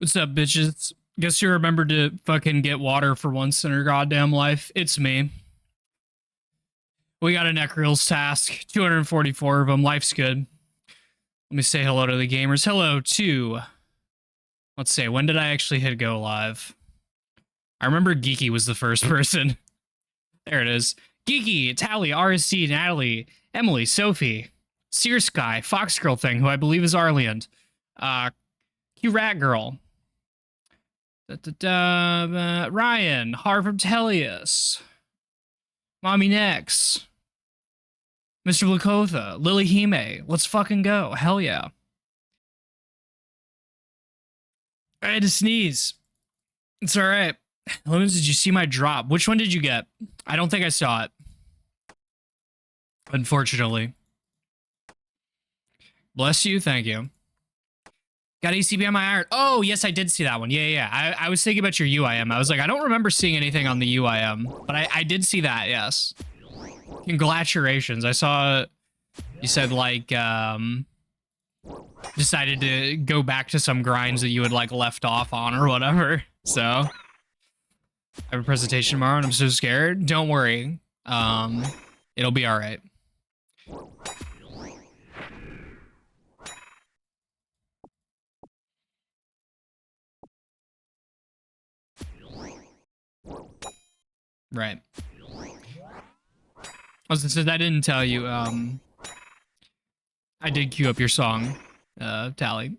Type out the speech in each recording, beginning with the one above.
What's up, bitches? Guess you remembered to fucking get water for once in your goddamn life. It's me. We got a Necreals task. 244 of them. Life's good. Let me say hello to the gamers. Hello to... Let's see, when did I actually hit go live? I remember Geeky was the first person. There it is. Geeky, Tally, RSC, Natalie, Emily, Sophie, Sear Sky, Fox Girl Thing, who I believe is Arliand. Q-Rat Girl. Ryan, Harvard Telius, Mommy Nex, Mr. Blukotha, Lily Hime. Let's fucking go. Hell yeah. I had to sneeze. It's all right. Lemons, did you see my drop? Which one did you get? I don't think I saw it. Unfortunately. Bless you. Thank you. Got ACB on my iron. Oh, yes, I did see that one. Yeah. I was thinking about your UIM. I was like, I don't remember seeing anything on the UIM, but I did see that, yes. Congratulations. I saw you said, like, decided to go back to some grinds that you had, like, left off on or whatever. So, I have a presentation tomorrow and I'm so scared. Don't worry. It'll be all right. Right. Since I didn't tell you, I did queue up your song, Tally.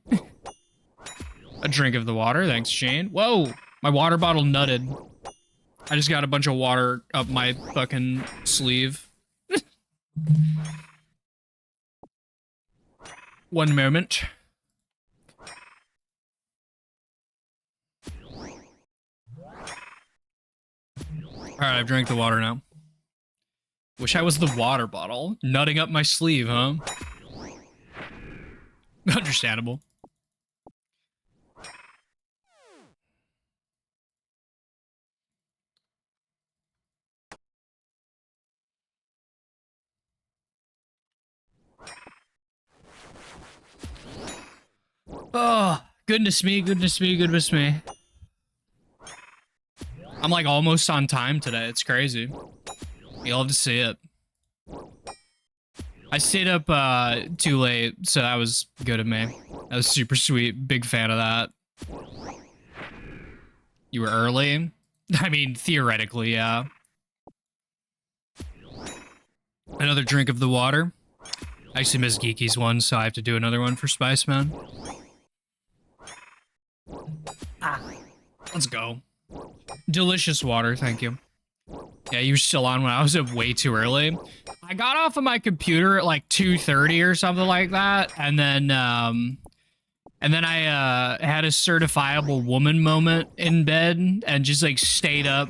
A drink of the water, thanks, Shane. Whoa, my water bottle nutted. I just got a bunch of water up my fucking sleeve. One moment. Alright, I've drank the water now. Wish I was the water bottle. Nutting up my sleeve, huh? Understandable. Oh, goodness me, goodness me, goodness me. I'm like almost on time today. It's crazy. You'll have to see it. I stayed up too late, so that was good of me. That was super sweet. Big fan of that. You were early? I mean, theoretically, yeah. Another drink of the water. I actually missed Geeky's one, so I have to do another one for Spice Man. Let's go. Delicious water, thank you. Yeah, you were still on when I was up way too early. I got off of my computer at like 2:30 or something like that, and then I had a certifiable woman moment in bed and just like stayed up,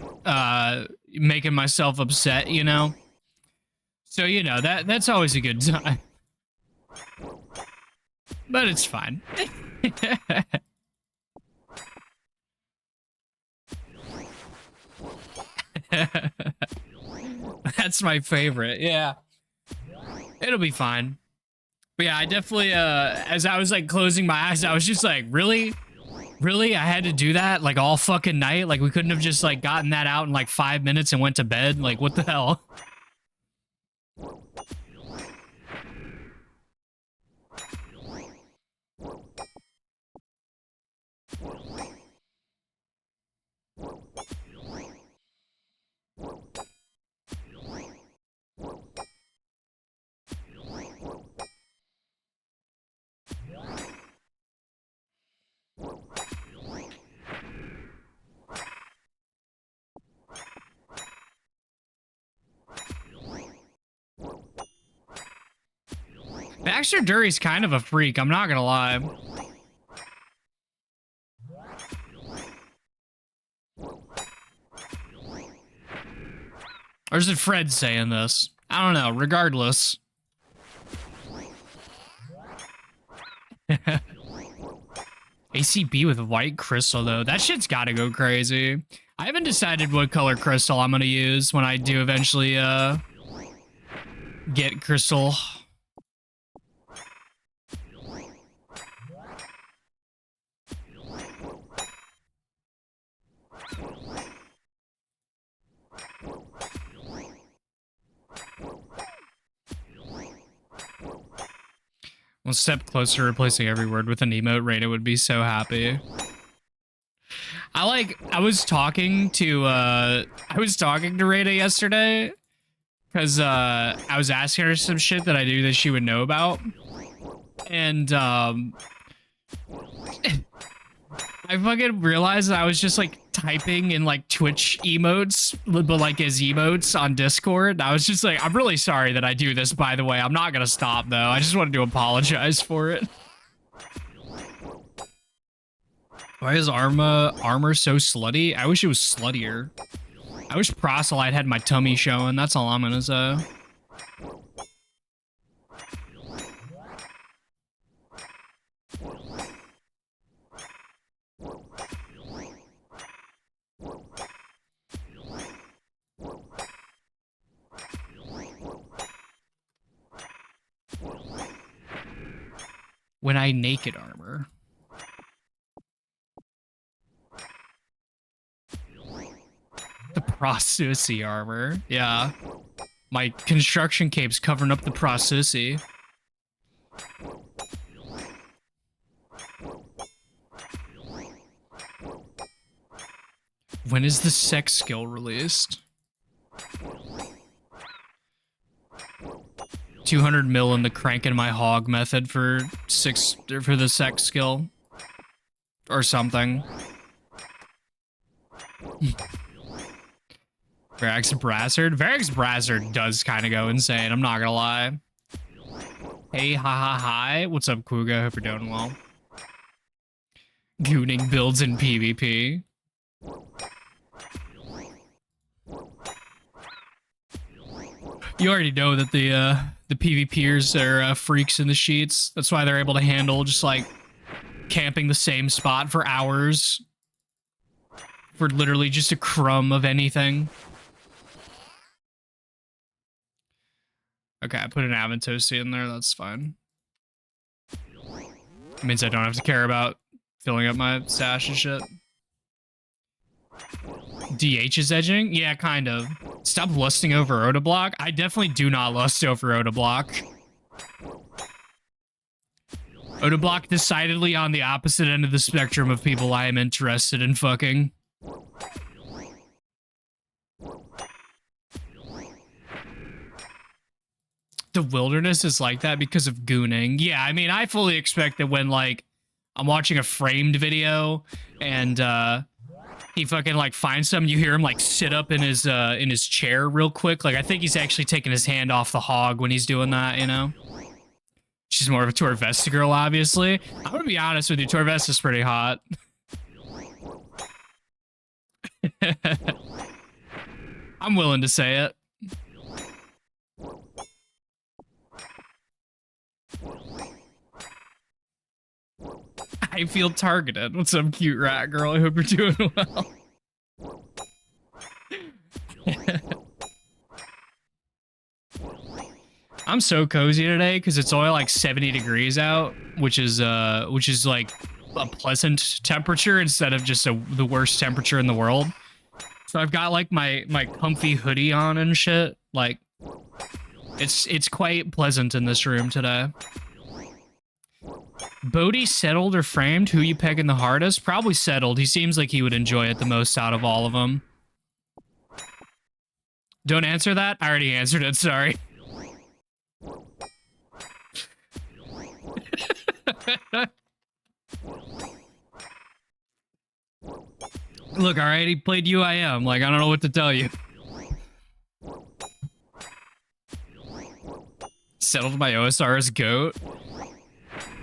making myself upset, you know. So you know that's always a good time, but it's fine. That's my favorite. Yeah, it'll be fine. But yeah, I definitely as I was like closing my eyes, I was just like, really I had to do that like all fucking night. Like we couldn't have just like gotten that out in like 5 minutes and went to bed. Like what the hell? Baxter Dury's kind of a freak, I'm not gonna lie. Or is it Fred saying this? I don't know, regardless. ACB with white crystal, though. That shit's gotta go crazy. I haven't decided what color crystal I'm gonna use when I do eventually, get crystal. One step closer to replacing every word with an emote. Reyna would be so happy. I was talking to Reyna yesterday because I was asking her some shit that I knew that she would know about. And I fucking realized that I was just like typing in like Twitch emotes, but like as emotes on Discord. I was just like, I'm really sorry that I do this, by the way. I'm not gonna stop though. I just wanted to apologize for it. Why is armor so slutty? I wish it was sluttier. I wish Proselyte had my tummy showing. That's all I'm gonna say. When I naked armor. The prostitucy armor. Yeah. My construction cape's covering up the prostitucy. When is the sex skill released? 200 mil in the cranking my hog method for the sex skill. Or something. Varix Brazzard? Varix Brazzard does kind of go insane, I'm not gonna lie. Hey, hi. What's up, Kuga? Hope you're doing well. Gooning builds in PvP. You already know that the PvPers are freaks in the sheets. That's why they're able to handle just like camping the same spot for hours for literally just a crumb of anything. Okay, I put an Avantosi in there. That's fine. It means I don't have to care about filling up my stash and shit. DH is edging? Yeah, kind of. Stop lusting over Otoblock. I definitely do not lust over Otoblock. Otoblock decidedly on the opposite end of the spectrum of people I am interested in fucking. The wilderness is like that because of gooning. Yeah, I mean, I fully expect that when, like, I'm watching a framed video and, he fucking, like, finds something, you hear him, like, sit up in his chair real quick. Like, I think he's actually taking his hand off the hog when he's doing that, you know? She's more of a Torvesta girl, obviously. I'm gonna be honest with you, Torvesta's pretty hot. I'm willing to say it. I feel targeted. What's up, cute rat girl? I hope you're doing well. I'm so cozy today because it's only like 70 degrees out, which is like a pleasant temperature instead of just the worst temperature in the world. So I've got like my comfy hoodie on and shit. Like it's quite pleasant in this room today. Bodhi settled or framed? Who you pegging the hardest? Probably settled. He seems like he would enjoy it the most out of all of them. Don't answer that? I already answered it, sorry. Look, alright, he played UIM. Like, I don't know what to tell you. Settled by OSR's GOAT.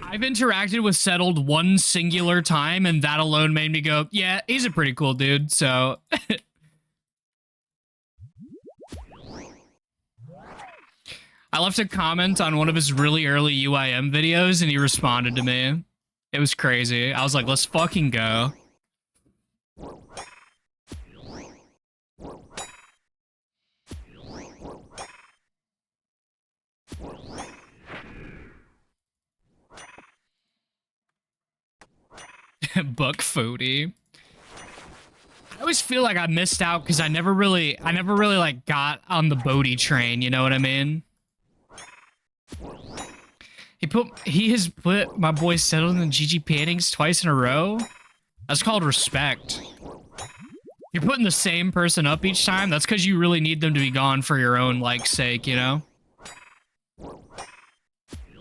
I've interacted with Settled one singular time, and that alone made me go, yeah, he's a pretty cool dude, so... I left a comment on one of his really early UIM videos, and he responded to me. It was crazy. I was like, let's fucking go. Buck Footy. I always feel like I missed out because I never really like got on the Bodhi train, you know what I mean? He has put my boy settled in GG paintings twice in a row. That's called respect. You're putting the same person up each time. That's because you really need them to be gone for your own like sake, you know?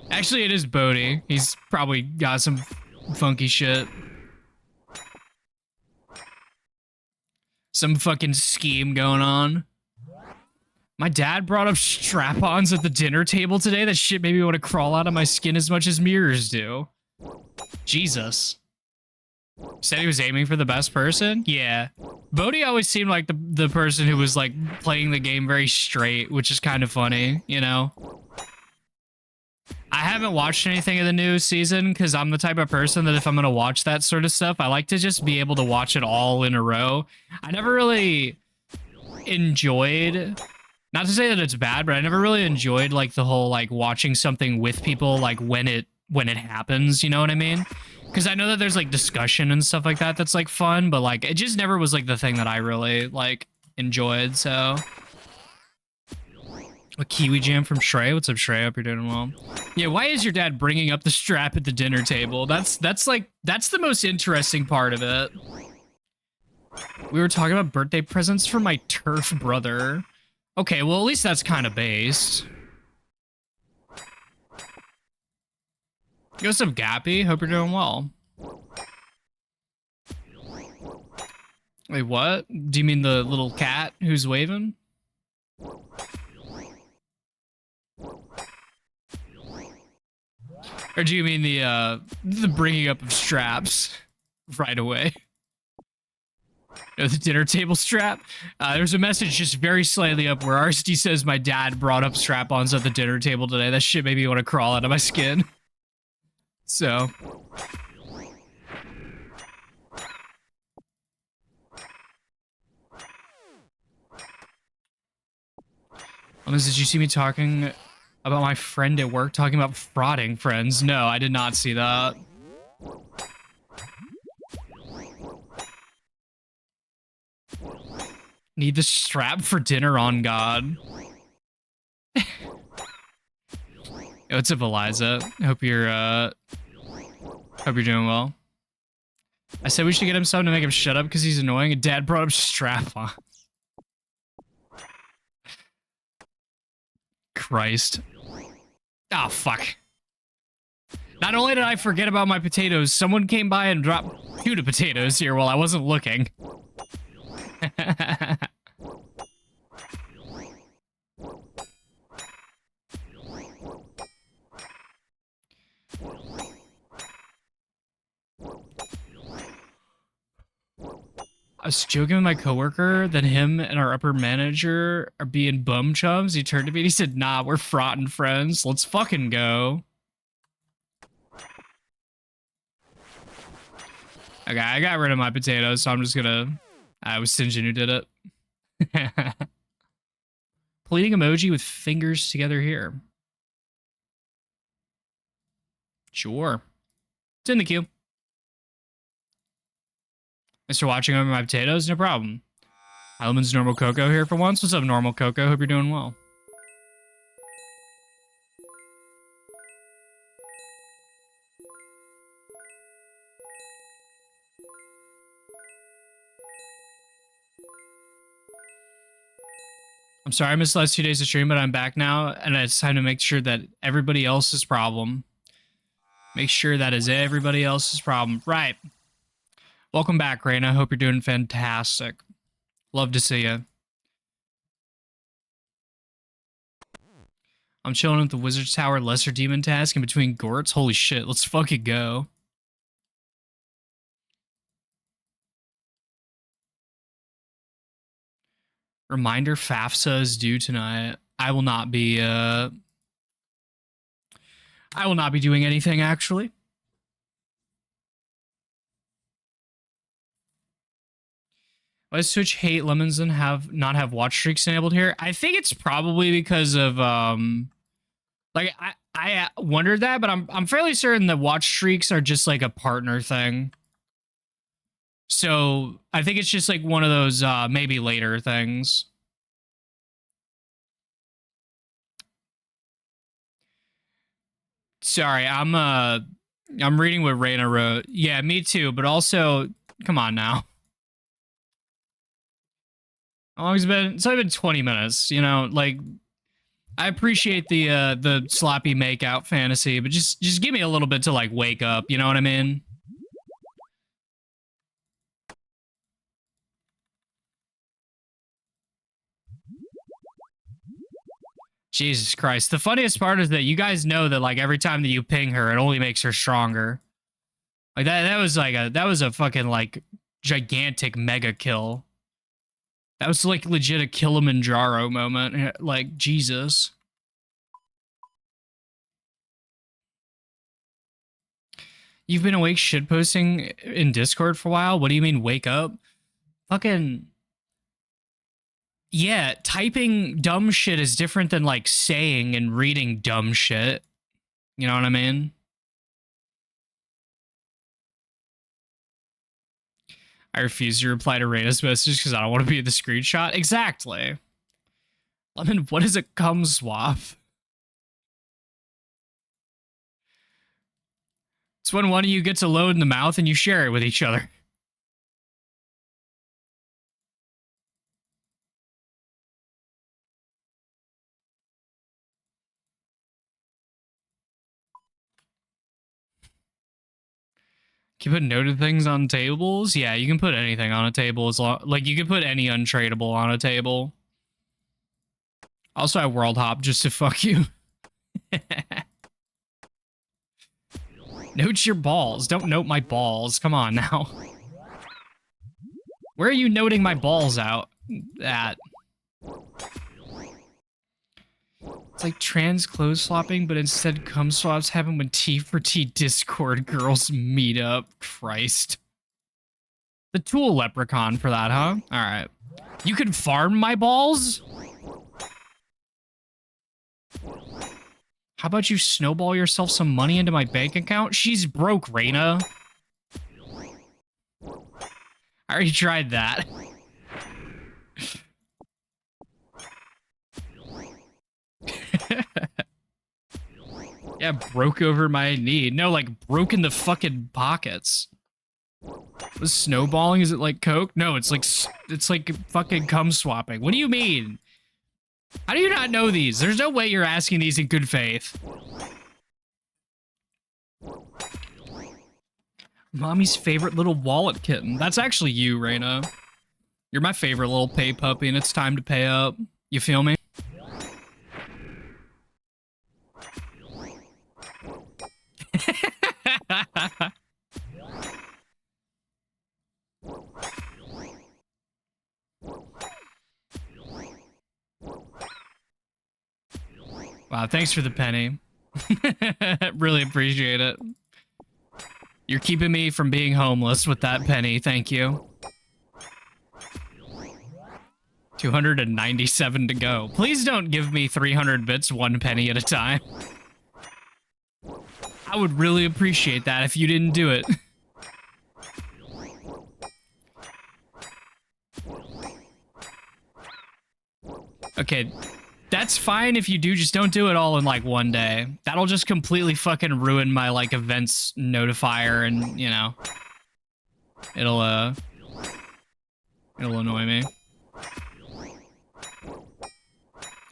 Actually, it is Bodhi. He's probably got some funky shit. Some fucking scheme going on. My dad brought up strap-ons at the dinner table today. That shit made me want to crawl out of my skin as much as mirrors do. Jesus. Said he was aiming for the best person? Yeah. Bodhi always seemed like the person who was like playing the game very straight, which is kind of funny, you know? I haven't watched anything of the new season because I'm the type of person that if I'm going to watch that sort of stuff, I like to just be able to watch it all in a row. I never really enjoyed, not to say that it's bad, but I never really enjoyed like the whole like watching something with people like when it happens, you know what I mean? Because I know that there's like discussion and stuff like that that's like fun, but like it just never was like the thing that I really like enjoyed, so... A Kiwi Jam from Shrey. What's up, Shrey? Hope you're doing well. Yeah, why is your dad bringing up the strap at the dinner table? That's the most interesting part of it. We were talking about birthday presents for my turf brother. Okay, well, at least that's kind of based. What's up, Gappy? Hope you're doing well. Wait, what? Do you mean the little cat who's waving? Or do you mean the bringing up of straps right away? You know, the dinner table strap? There's a message just very slightly up where RSD says my dad brought up strap-ons at the dinner table today. That shit made me want to crawl out of my skin. So... Did you see me talking about my friend at work talking about frauding friends? No, I did not see that. Need the strap for dinner on God. Yo, what's up, Eliza? Hope you're doing well. I said we should get him something to make him shut up because he's annoying, and Dad brought up strap on. Christ. Oh, fuck. Not only did I forget about my potatoes, someone came by and dropped 2 potatoes here while I wasn't looking. I was joking with my coworker that him and our upper manager are being bum chums. He turned to me and he said, nah, we're frotting friends. Let's fucking go. Okay, I got rid of my potatoes, so I'm just gonna... I was Sinjin who did it. Pleading emoji with fingers together here. Sure. It's in the queue. Thanks for watching over my potatoes. No problem. Hellman's Normal Coco here for once. What's up, Normal Coco? Hope you're doing well. I'm sorry I missed the last 2 days of stream, but I'm back now, and it's time to make sure that everybody else's problem. Make sure that is everybody else's problem. Right. Welcome back, Raina. Hope you're doing fantastic. Love to see you. I'm chilling at the Wizard's Tower Lesser Demon task in between Gorts. Holy shit, let's fucking go. Reminder, FAFSA is due tonight. I will not be doing anything, actually. Why does Switch hate lemons and not have watch streaks enabled here? I think it's probably because of like I wondered that, but I'm fairly certain that watch streaks are just like a partner thing. So I think it's just like one of those maybe later things. Sorry, I'm reading what Raina wrote. Yeah, me too, but also, come on now. How long has it been? It's only been 20 minutes, you know, like I appreciate the sloppy makeout fantasy, but just give me a little bit to like wake up, you know what I mean? Jesus Christ. The funniest part is that you guys know that like every time that you ping her, it only makes her stronger. Like that was a fucking like gigantic mega kill. That was like legit a Kilimanjaro moment. Like, Jesus. You've been awake shitposting in Discord for a while? What do you mean wake up? Fucking yeah, typing dumb shit is different than like saying and reading dumb shit. You know what I mean? I refuse to reply to Raina's message because I don't want to be in the screenshot. Exactly. Lemon, what is a cum swap? It's when one of you gets a load in the mouth and you share it with each other. Can you put noted things on tables? Yeah, you can put anything on a table as long like you can put any untradeable on a table. Also, I world hop just to fuck you. Note your balls. Don't note my balls. Come on now. Where are you noting my balls out at? It's like trans clothes swapping, but instead cum swaps happen when T for T Discord girls meet up. Christ. The tool leprechaun for that, huh? Alright. You can farm my balls? How about you snowball yourself some money into my bank account? She's broke, Raina. I already tried that. Yeah, broke over my knee. No, like broke in the fucking pockets. Was snowballing? Is it like coke? No, it's like fucking cum swapping. What do you mean? How do you not know these? There's no way you're asking these in good faith. Mommy's favorite little wallet kitten. That's actually you, Raina. You're my favorite little pay puppy, and it's time to pay up. You feel me? Wow, thanks for the penny. Really appreciate it. You're keeping me from being homeless with that penny. Thank you. 297 to go. Please don't give me 300 bits 1 penny at a time. I would really appreciate that if you didn't do it. Okay, that's fine if you do, just don't do it all in like 1 day. That'll just completely fucking ruin my like events notifier and, you know, it'll annoy me.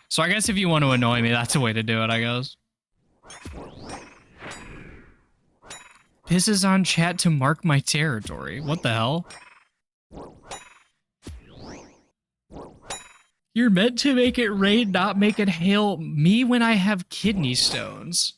So I guess if you want to annoy me, that's a way to do it, I guess. Pisses on chat to mark my territory. What the hell? You're meant to make it rain, not make it hail me when I have kidney stones.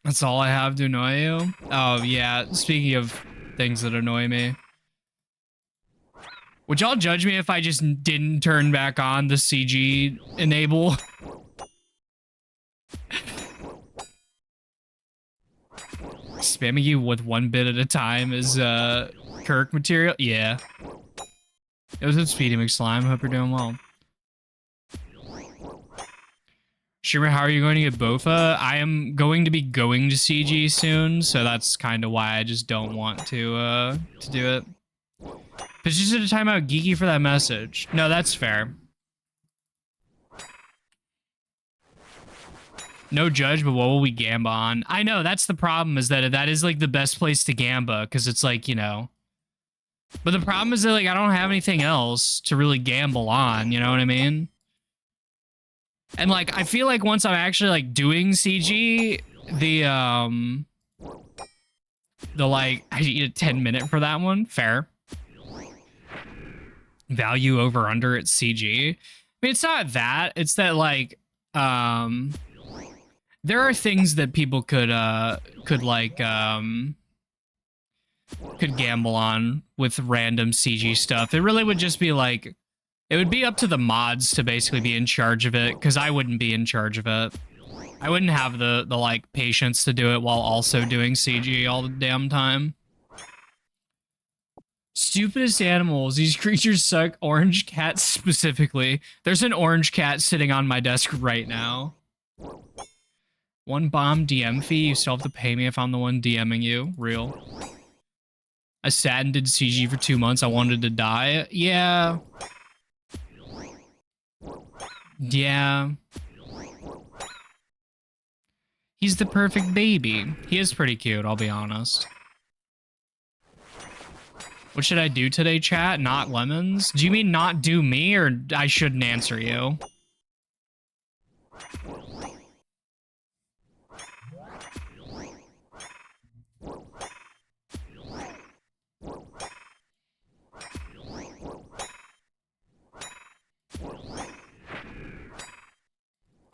That's all I have to annoy you? Oh, yeah. Speaking of things that annoy me. Would y'all judge me if I just didn't turn back on the CG enable? Spamming you with 1 bit at a time is Kirk material? Yeah. It was at Speedy McSlime. Hope you're doing well. Streamer, how are you going to get Bofa? I am going to be going to CG soon, so that's kind of why I just don't want to do it. But just at a timeout, geeky for that message. No, that's fair. No judge, but what will we gamba on? I know, that's the problem, is that is like the best place to gamba, because it's like, you know. But the problem is that like I don't have anything else to really gamble on, you know what I mean? And like I feel like once I'm actually like doing CG, the like I need a 10-minute for that one. Fair. Value over under at CG. I mean, it's not that. It's that like there are things that people could gamble on with random CG stuff. It really would just be like, it would be up to the mods to basically be in charge of it, because I wouldn't be in charge of it. I wouldn't have the like patience to do it while also doing CG all the damn time. Stupidest animals. These creatures suck. Orange cats specifically. There's an orange cat sitting on my desk right now. One bomb DM fee. You still have to pay me if I'm the one DMing you. Real. I sat and did CG for 2 months. I wanted to die. Yeah. Yeah. He's the perfect baby. He is pretty cute, I'll be honest. What should I do today, chat? Not lemons? Do you mean not do me, or I shouldn't answer you?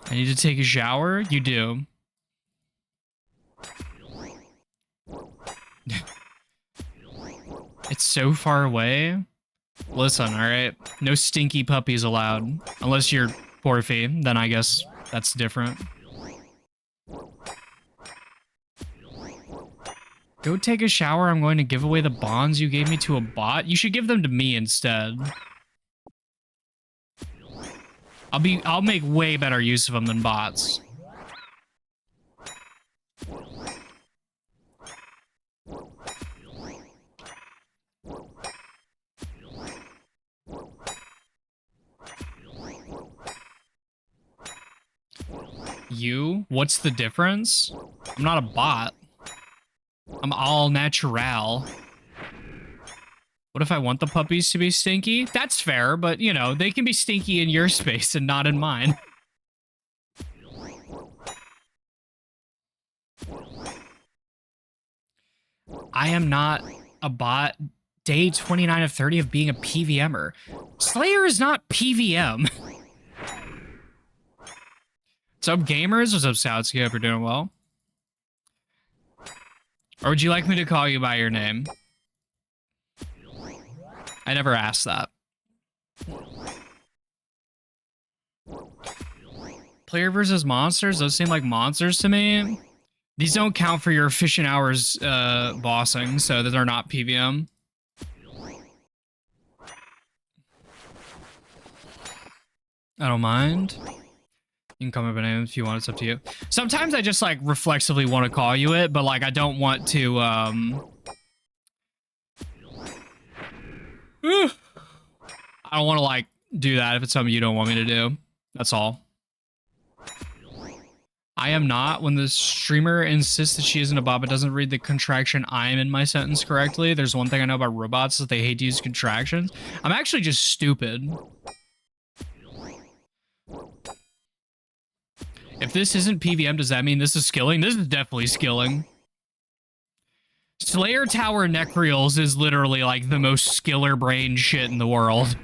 I need to take a shower? You do. It's so far away. Listen, alright? No stinky puppies allowed. Unless you're Porfy, then I guess that's different. Go take a shower. I'm going to give away the bonds you gave me to a bot. You should give them to me instead. I'll make way better use of them than bots. You? What's the difference? I'm not a bot. I'm all natural. What if I want the puppies to be stinky? That's fair, but, you know, they can be stinky in your space and not in mine. I am not a bot. Day 29 of 30 of being a PVMer. Slayer is not PVM. What's up, gamers? What's up, Soutsky? Hope you're doing well. Or would you like me to call you by your name? I never asked that. Player versus monsters? Those seem like monsters to me. These don't count for your efficient hours bossing, so that they're not PVM. I don't mind. You can call me by name if you want. It's up to you. Sometimes I just like reflexively want to call you it, but like I don't want to I don't want to like do that if it's something you don't want me to do. That's all. I am not. When the streamer insists that she isn't a bot but doesn't read the contraction I am in my sentence correctly, there's one thing I know about robots, is they hate to use contractions. I'm actually just stupid. If this isn't PVM, does that mean this is skilling? This is definitely skilling. Slayer Tower Necreals is literally like the most skiller brain shit in the world.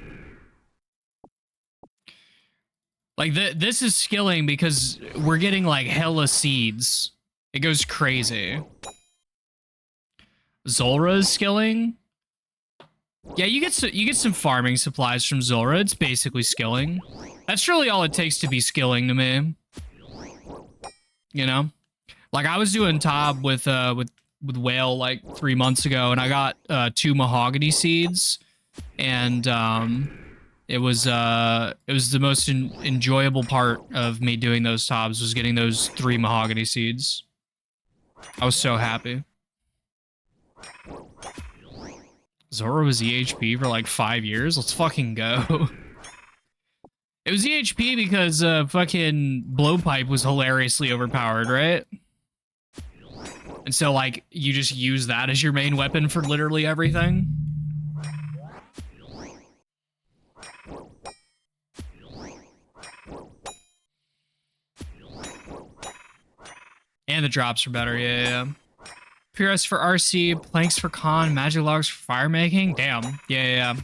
Like, this is skilling because we're getting like hella seeds. It goes crazy. Zulrah is skilling. Yeah, you get some farming supplies from Zulrah. It's basically skilling. That's really all it takes to be skilling to me. You know? Like, I was doing Tob with Whale like 3 months ago, and I got 2 mahogany seeds, and It was the most enjoyable part of me doing those tobs was getting those 3 mahogany seeds. I was so happy. Zora was EHP for like 5 years. Let's fucking go. It was EHP because fucking blowpipe was hilariously overpowered, right? And so like you just use that as your main weapon for literally everything. And the drops are better, yeah. PRS for RC, planks for con, magic logs for fire making. Damn, yeah.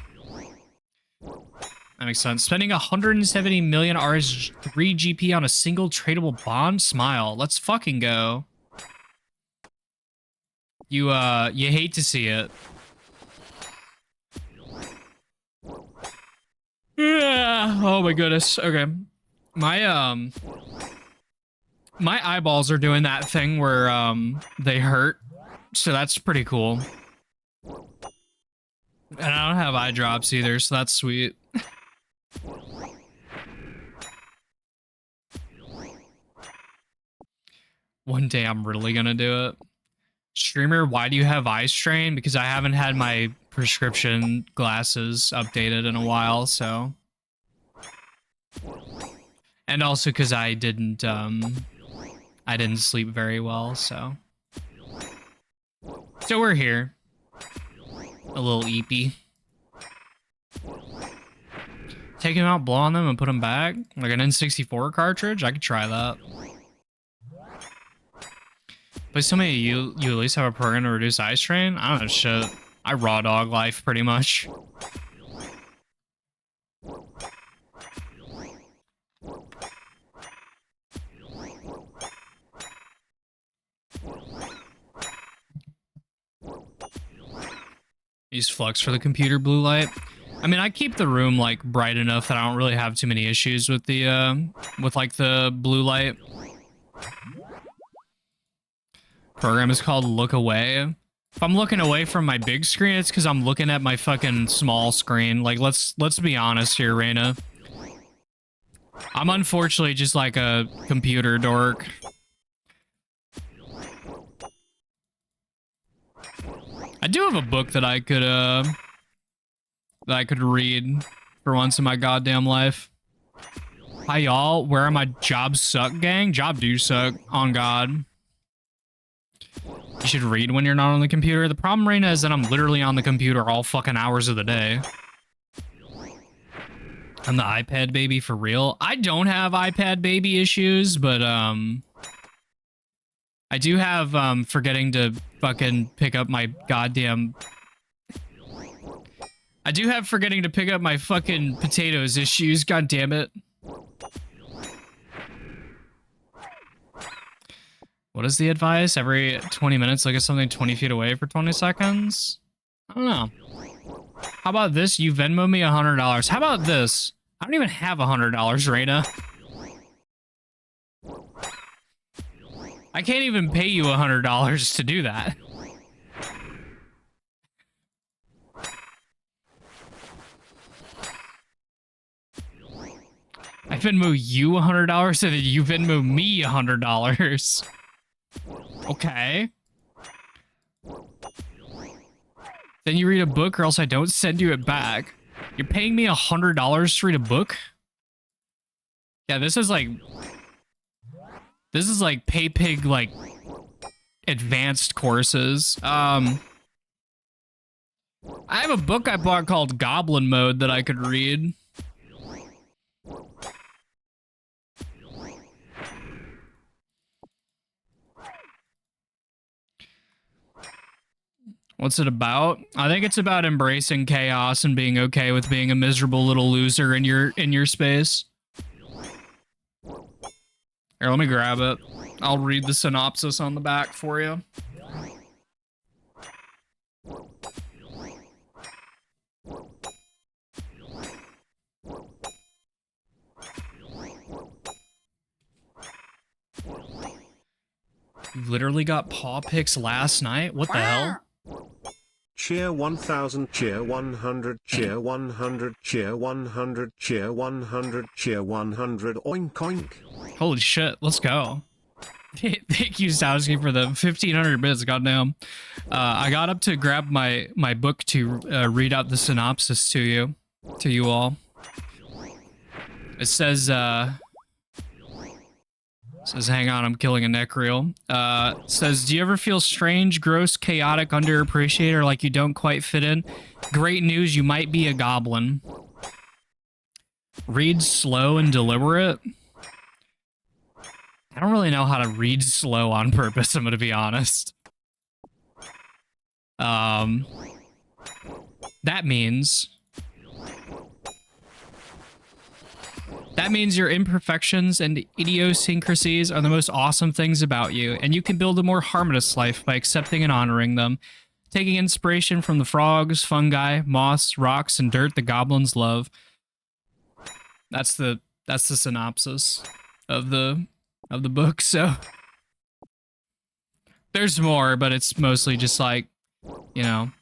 That makes sense. Spending 170 million RS3 GP on a single tradable bond? Smile. Let's fucking go. You hate to see it. Yeah. Oh my goodness. Okay. My eyeballs are doing that thing where they hurt. So that's pretty cool. And I don't have eye drops either, so that's sweet. One day I'm really gonna do it. Streamer, why do you have eye strain? Because I haven't had my prescription glasses updated in a while, so. And also because I didn't sleep very well, so. So we're here. A little eepy. Take them out, blow on them, and put them back? Like an N64 cartridge? I could try that. Please tell me you at least have a program to reduce eye strain? I don't know shit. I raw dog life pretty much. Use flux for the computer blue light. I mean, I keep the room like bright enough that I don't really have too many issues with the like the blue light. Program is called Look Away. If I'm looking away from my big screen, it's because I'm looking at my fucking small screen. Like, let's be honest here, Reina. I'm unfortunately just like a computer dork. I do have a book that I could read for once in my goddamn life. Hi y'all, where are my jobs suck gang? Job do suck, on God. You should read when you're not on the computer. The problem, Reina, is that I'm literally on the computer all fucking hours of the day. I'm the iPad baby for real. I don't have iPad baby issues, but I do have forgetting to fucking pick up my goddamn... I do have forgetting to pick up my fucking potatoes issues, god damn it. What is the advice? Every 20 minutes, look at something 20 feet away for 20 seconds? I don't know. How about this? You Venmo me $100. How about this? I don't even have $100, Reina. I can't even pay you $100 to do that. I Venmo you $100 so that you Venmo me $100. Okay. Then you read a book or else I don't send you it back. You're paying me $100 to read a book? Yeah, this is like PayPig like advanced courses. I have a book I bought called Goblin Mode that I could read. What's it about? I think it's about embracing chaos and being okay with being a miserable little loser in your space. Here, let me grab it. I'll read the synopsis on the back for you. You literally got paw picks last night? What the hell? cheer 1000, cheer 100, cheer 100, cheer 100, cheer 100, cheer 100, oink oink. Holy shit, let's go. Thank you, Stowski, for the 1500 bits. Goddamn. I got up to grab my book to read out the synopsis to you all. It says, hang on, I'm killing a neck reel. Says, do you ever feel strange, gross, chaotic, underappreciated, or like you don't quite fit in? Great news, you might be a goblin. Read slow and deliberate. I don't really know how to read slow on purpose, I'm gonna be honest. That means your imperfections and idiosyncrasies are the most awesome things about you, and you can build a more harmonious life by accepting and honoring them. Taking inspiration from the frogs, fungi, moss, rocks, and dirt the goblins love. That's the synopsis of the book, so there's more, but it's mostly just like, you know.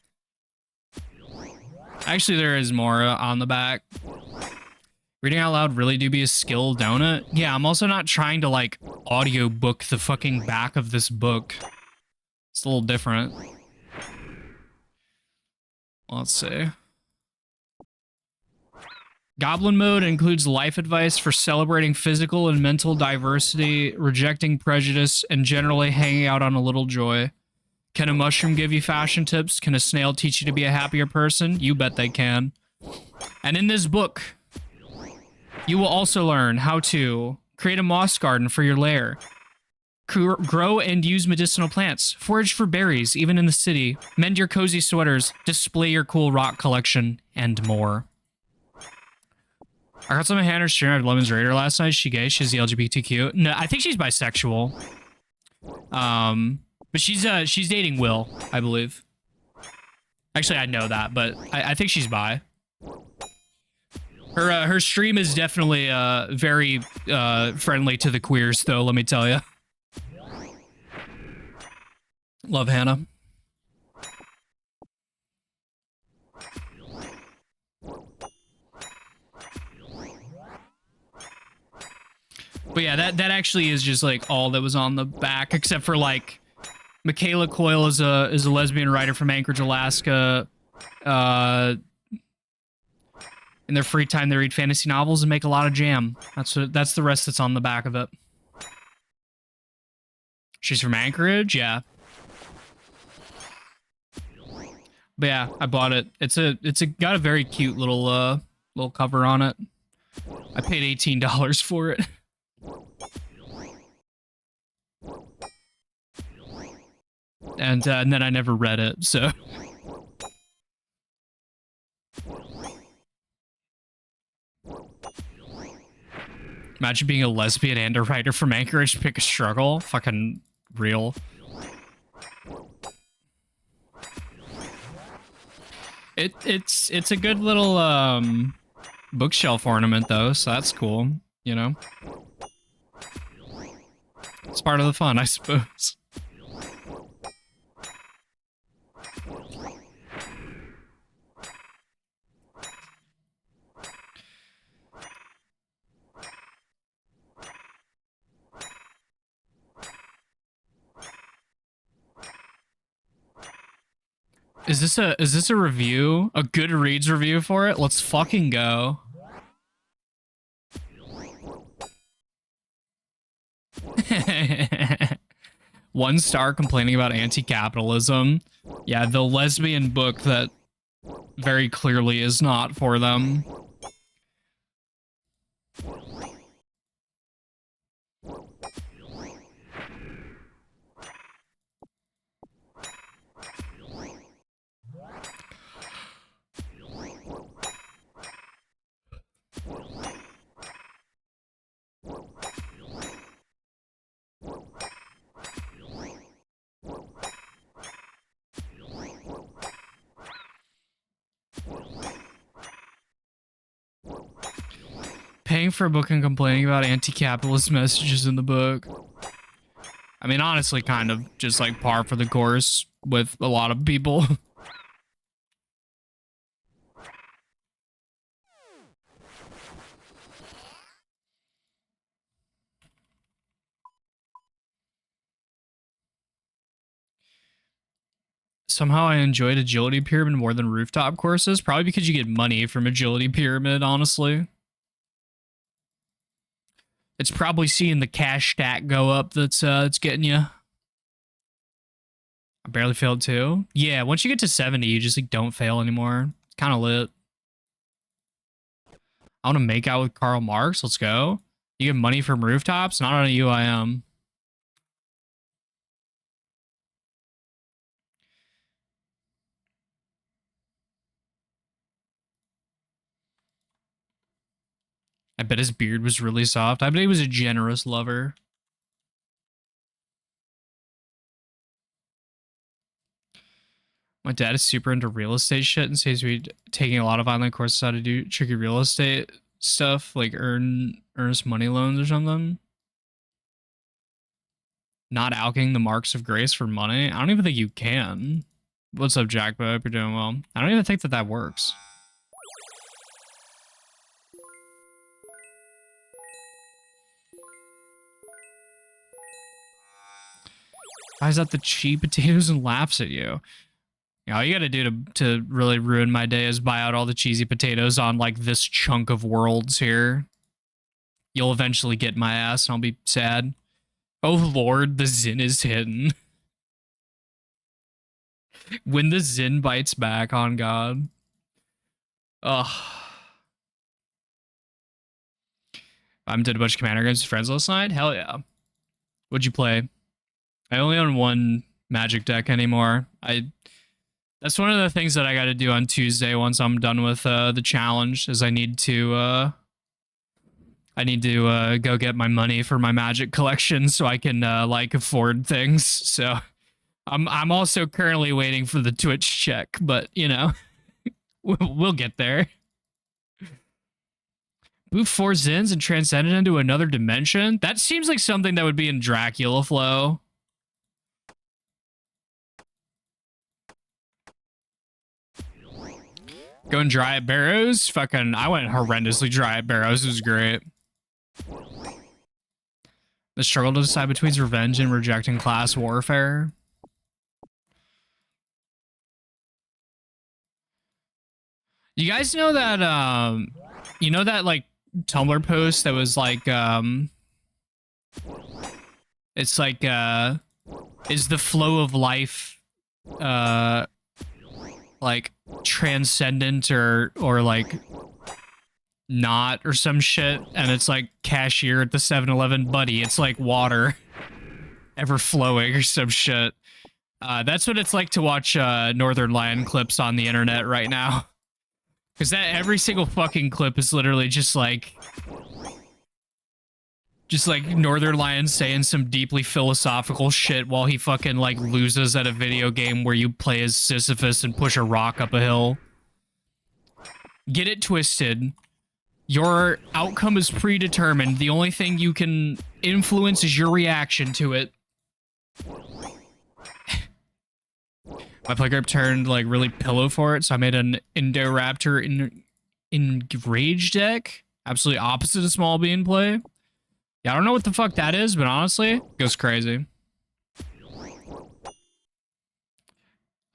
Actually, there is more on the back. Reading out loud really do be a skill, don't it? Yeah, I'm also not trying to, like, audiobook the fucking back of this book. It's a little different. Let's see. Goblin mode includes life advice for celebrating physical and mental diversity, rejecting prejudice, and generally hanging out on a little joy. Can a mushroom give you fashion tips? Can a snail teach you to be a happier person? You bet they can. And in this book, you will also learn how to create a moss garden for your lair, grow and use medicinal plants, forage for berries even in the city, mend your cozy sweaters, display your cool rock collection, and more. I got some of Hannah's stream at Lemon's Raider last night. She gay? She's the LGBTQ? No, I think she's bisexual. But she's dating Will, I believe. Actually, I know that, but I think she's bi. Her stream is definitely very friendly to the queers, though. Let me tell you. Love Hannah. But yeah, that actually is just like all that was on the back, except for like Michaela Coyle is a lesbian writer from Anchorage, Alaska. In their free time, they read fantasy novels and make a lot of jam. That's the rest that's on the back of it. She's from Anchorage, yeah. But yeah, I bought it. It's got a very cute little cover on it. I paid $18 for it. And then I never read it, so. Imagine being a lesbian and a writer from Anchorage. Pick a struggle. Fucking real. It's a good little bookshelf ornament though, so that's cool, you know. It's part of the fun, I suppose. Is this a review? A Goodreads review for it? Let's fucking go. One star complaining about anti-capitalism. Yeah, the lesbian book that very clearly is not for them. Paying for a book and complaining about anti-capitalist messages in the book. I mean, honestly, kind of just like par for the course with a lot of people. Somehow I enjoyed Agility Pyramid more than rooftop courses. Probably because you get money from Agility Pyramid, honestly. It's probably seeing the cash stack go up that's it's getting you. I barely failed too. Yeah, once you get to 70, you just like don't fail anymore. It's kind of lit. I want to make out with Karl Marx. Let's go. You get money from rooftops, not on a UIM. I bet his beard was really soft. I bet he was a generous lover. My dad is super into real estate shit and says we're taking a lot of online courses how to do tricky real estate stuff, like earnest money loans or something. Not alking the marks of grace for money. I don't even think you can. What's up, Jack? But I hope you're doing well. I don't even think that that works. Buys out the cheap potatoes and laughs at you. All you gotta do to really ruin my day is buy out all the cheesy potatoes on like this chunk of worlds here. You'll eventually get my ass and I'll be sad. Oh lord, the Zin is hidden. When the Zin bites back, on God. Ugh. I did a bunch of Commander games with friends last night. Hell yeah. What'd you play? I only own one Magic deck anymore. That's one of the things that I got to do on Tuesday once I'm done with the challenge. Is I need to go get my money for my Magic collection so I can like afford things. So I'm also currently waiting for the Twitch check, but you know, we'll get there. Move 4 Zins and transcend it into another dimension? That seems like something that would be in Dracula Flow. Going dry at Barrows? Fucking, I went horrendously dry at Barrows. It was great. The struggle to decide between revenge and rejecting class warfare. You guys know that, you know that, like, Tumblr post that was like, it's like, is the flow of life, like, transcendent or like, not or some shit, and it's like cashier at the 7-Eleven, buddy, it's like water ever flowing or some shit. That's what it's like to watch Northern Lion clips on the internet right now, because that every single fucking clip is literally just like Northern Lion saying some deeply philosophical shit while he fucking like loses at a video game where you play as Sisyphus and push a rock up a hill. Get it twisted. Your outcome is predetermined. The only thing you can influence is your reaction to it. My play group turned like really pillow for it, so I made an Indoraptor Enrage deck. Absolutely opposite of small bean play. Yeah, I don't know what the fuck that is, but honestly, it goes crazy.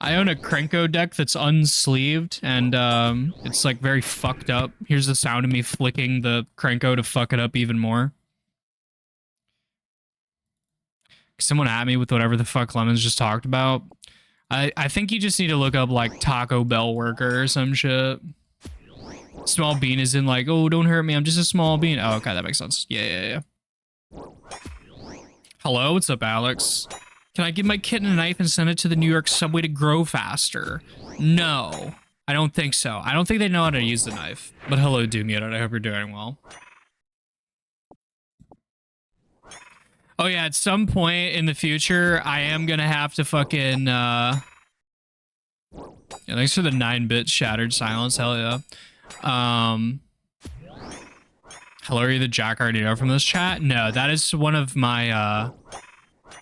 I own a Krenko deck that's unsleeved, and it's like very fucked up. Here's the sound of me flicking the Krenko to fuck it up even more. Someone at me with whatever the fuck Lemons just talked about. I think you just need to look up like Taco Bell worker or some shit. Small bean is in like, oh, don't hurt me, I'm just a small bean. Oh, okay, that makes sense. Yeah. Hello, what's up, Alex? Can I give my kitten a knife and send it to the New York subway to grow faster? No, I don't think so. I don't think they know how to use the knife. But hello, Doomyut, I hope you're doing well. Oh yeah, at some point in the future, I am gonna have to fucking, yeah, thanks for the 9-bit shattered silence, hell yeah. Hello, are you the Jack I already know from this chat? No, that is one of my,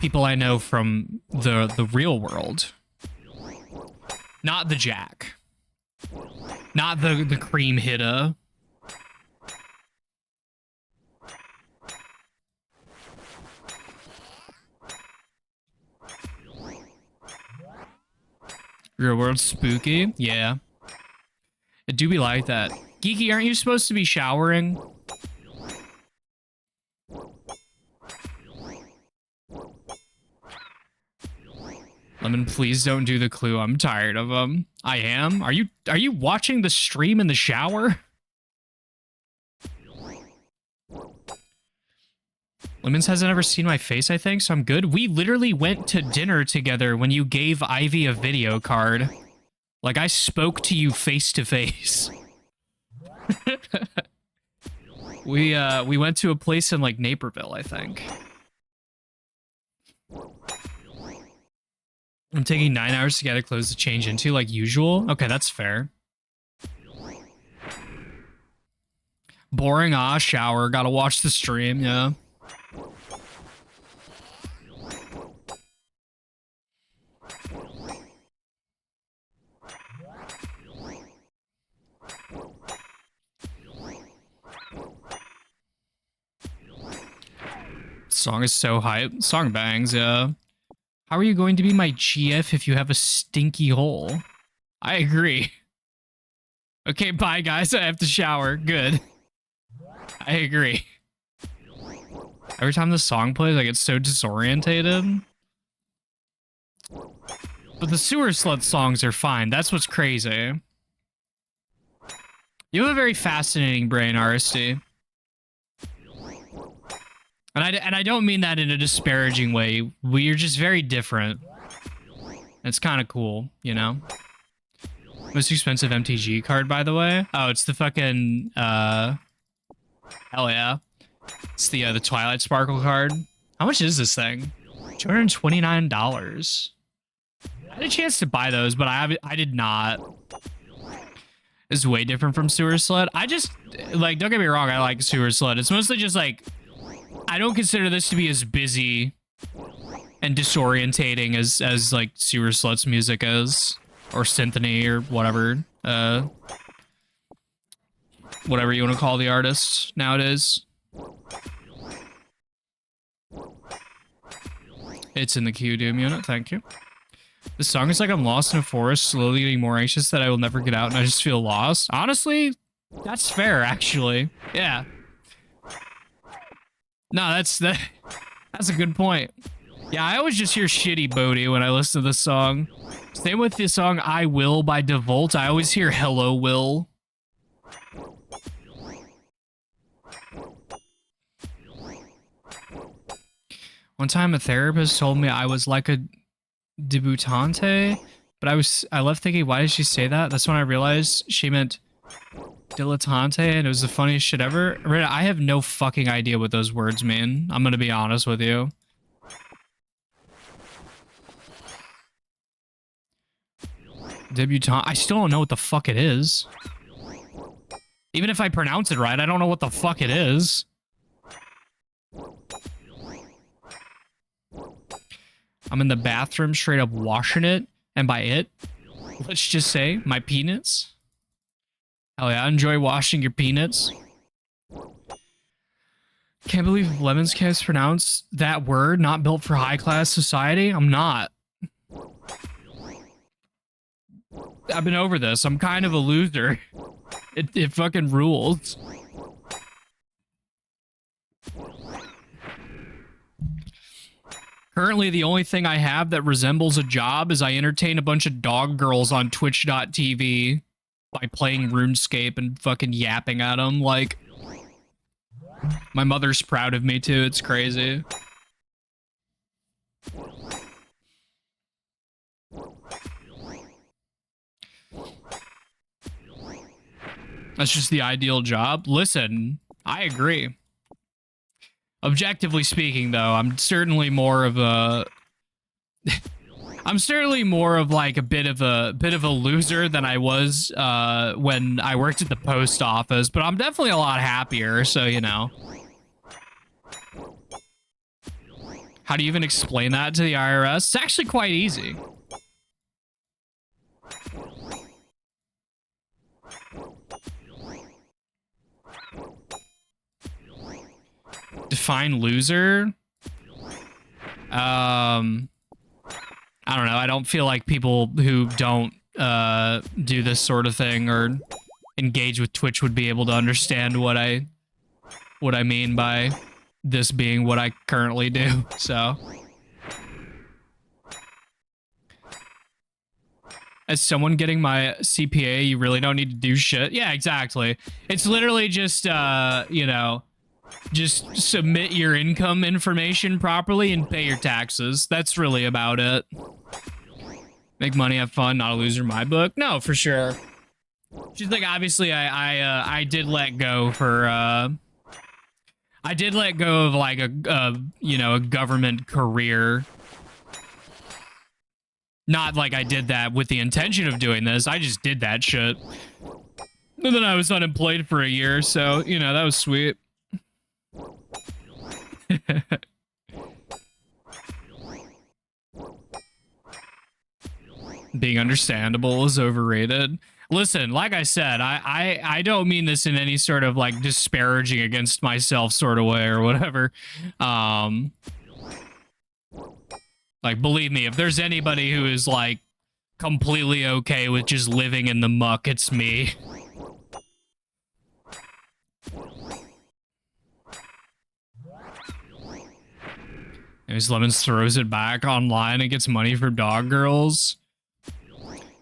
people I know from the real world. Not the Jack. Not the cream hitter. Real world spooky? Yeah. It do be like that. Geeky, aren't you supposed to be showering? Lemon, please don't do the clue. I'm tired of them. I am? Are you watching the stream in the shower? Lemons hasn't ever seen my face, I think, so I'm good. We literally went to dinner together when you gave Ivy a video card. Like, I spoke to you face to face. We went to a place in, like, Naperville, I think. I'm taking 9 hours to get clothes to change into, like usual. Okay, that's fair. Boring, shower. Gotta watch the stream, yeah. Song is so hype. Song bangs, yeah. How are you going to be my GF if you have a stinky hole? I agree. Okay, bye guys. I have to shower. Good. I agree. Every time the song plays, I get so disorientated. But the sewer slut songs are fine. That's what's crazy. You have a very fascinating brain, RSD. And I don't mean that in a disparaging way. We're just very different. It's kind of cool, you know? Most expensive MTG card, by the way. Oh, it's the fucking, hell yeah. It's the Twilight Sparkle card. How much is this thing? $229. I had a chance to buy those, but I did not. It's way different from Sewer Slut. I just, like, don't get me wrong, I like Sewer Slut. It's mostly just, like, I don't consider this to be as busy and disorientating as like Sewer Slut's music is, or Symphony, or whatever, whatever you want to call the artist nowadays. It's in the queue, Doom unit. Thank you. This song is like I'm lost in a forest, slowly getting more anxious that I will never get out, and I just feel lost. Honestly, that's fair, actually. Yeah. No, that's a good point. Yeah, I always just hear shitty Bodhi when I listen to this song. Same with the song I Will by DeVolt. I always hear Hello Will. One time a therapist told me I was like a debutante, but I left thinking, why did she say that? That's when I realized she meant dilettante, and it was the funniest shit ever. I have no fucking idea what those words mean. I'm gonna be honest with you. Debutante. I still don't know what the fuck it is. Even if I pronounce it right, I don't know what the fuck it is. I'm in the bathroom straight up washing it, and by it, let's just say my peanuts. Hell yeah, I enjoy washing your peanuts. Can't believe Lemons can't pronounce that word, not built for high-class society. I'm not. I've been over this. I'm kind of a loser. It fucking rules. Currently, the only thing I have that resembles a job is I entertain a bunch of dog girls on Twitch.tv by playing RuneScape and fucking yapping at them. Like, my mother's proud of me too. It's crazy. That's just the ideal job. Listen, I agree. Objectively speaking, though, I'm certainly more of a I'm certainly more of like a bit of a loser than I was when I worked at the post office, but I'm definitely a lot happier, so you know. How do you even explain that to the IRS? It's actually quite easy. Define loser. I I don't know. I don't feel like people who don't do this sort of thing or engage with Twitch would be able to understand what I mean by this being what I currently do. So, as someone getting my CPA, you really don't need to do shit. Yeah, exactly. It's literally just, you know, just submit your income information properly and pay your taxes. That's really about it. Make money, have fun, not a loser. My book, no, for sure. She's like, obviously, I did let go for, I did let go of like you know, a government career. Not like I did that with the intention of doing this. I just did that shit. And then I was unemployed for a year, so, you know, that was sweet. Being understandable is overrated. Listen, like I said, I don't mean this in any sort of like disparaging against myself sort of way or whatever. Like, believe me, if there's anybody who is like completely okay with just living in the muck, it's me. Anyways, Lemons throws it back online and gets money for dog girls.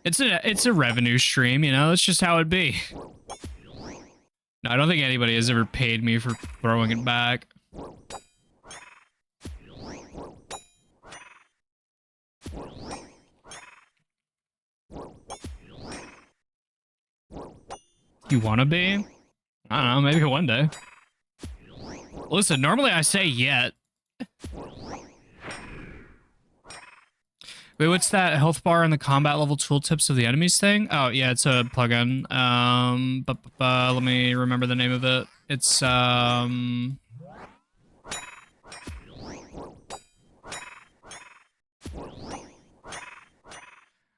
It's a revenue stream, you know. That's just how it be. No, I don't think anybody has ever paid me for throwing it back. You want to be? I don't know, maybe one day. Listen, normally I say yet. Wait, what's that health bar in the combat level tooltips of the enemies thing? Oh, yeah, it's a plugin. Let me remember the name of it. It's, I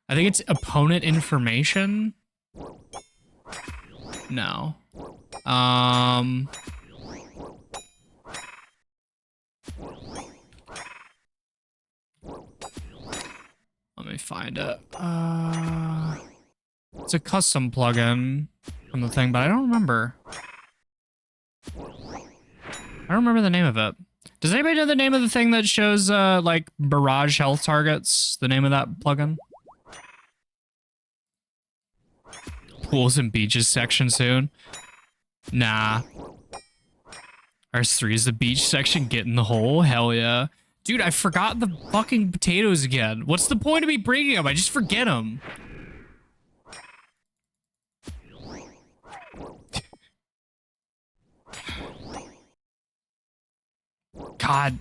think it's opponent information. No. Let me find it. It's a custom plugin from the thing, but I don't remember. I don't remember the name of it. Does anybody know the name of the thing that shows, like, barrage health targets? The name of that plugin? Pools and beaches section soon. Nah. RS3 is the beach section. Get in the hole. Hell yeah. Dude, I forgot the fucking potatoes again. What's the point of me bringing them? I just forget them. God.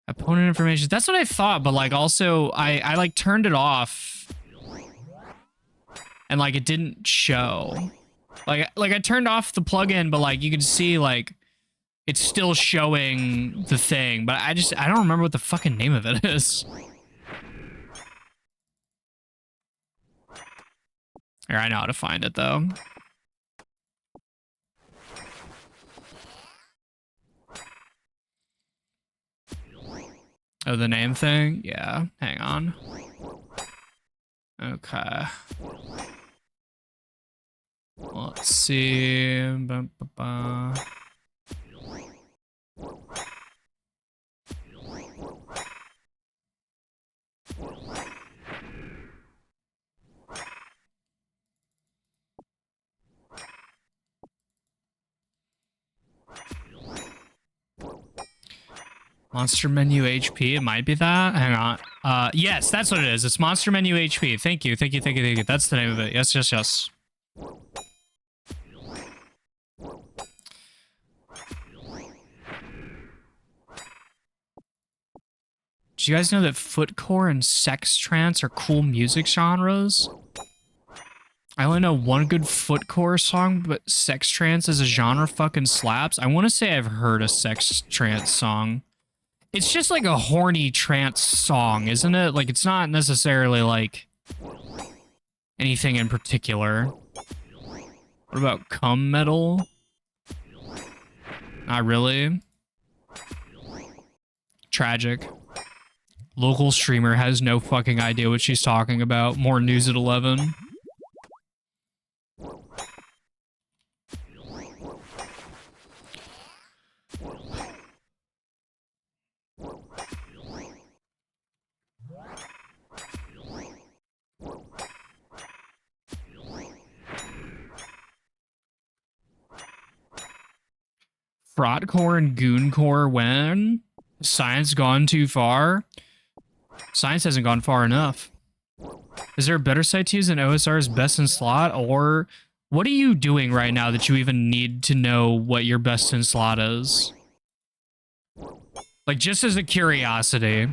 Opponent information. That's what I thought, but like also I like turned it off. And like it didn't show. Like I turned off the plugin, but like you can see like it's still showing the thing, but I don't remember what the fucking name of it is. Here, I know how to find it though. Oh, the name thing? Yeah, hang on. Okay. Let's see. Monster menu HP, it might be that. Hang on. Yes, that's what it is. It's monster menu HP. Thank you, thank you, thank you, thank you. That's the name of it. Yes, yes, yes. Did you guys know that footcore and sex trance are cool music genres? I only know one good footcore song, but sex trance as a genre fucking slaps. I want to say I've heard a sex trance song. It's just like a horny trance song, isn't it? Like, it's not necessarily like anything in particular. What about cum metal? Not really. Tragic. Local streamer has no fucking idea what she's talking about. More news at 11. Fraudcore and Gooncore when? Science gone too far? Science hasn't gone far enough. Is there a better site to use than OSR's best in slot? Or what are you doing right now that you even need to know what your best in slot is? Like, just as a curiosity.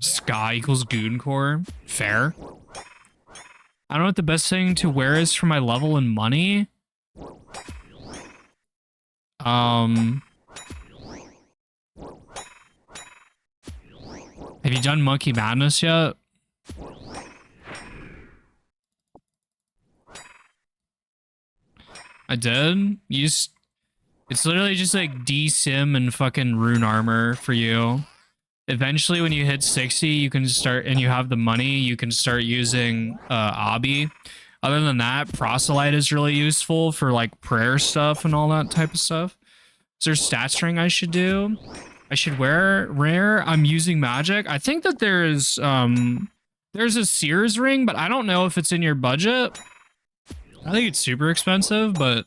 Sky equals Gooncore. Fair. I don't know what the best thing to wear is for my level and money. Have you done Monkey Madness yet? I did. It's literally just like D-Sim and fucking Rune Armor for you. Eventually, when you hit 60, you can start, and you have the money, you can start using Obby. Other than that, Proselyte is really useful for like prayer stuff and all that type of stuff. Is there stat string I should do? I should wear rare. I'm using magic. I think that there's a Sears ring, but I don't know if it's in your budget. I think it's super expensive, but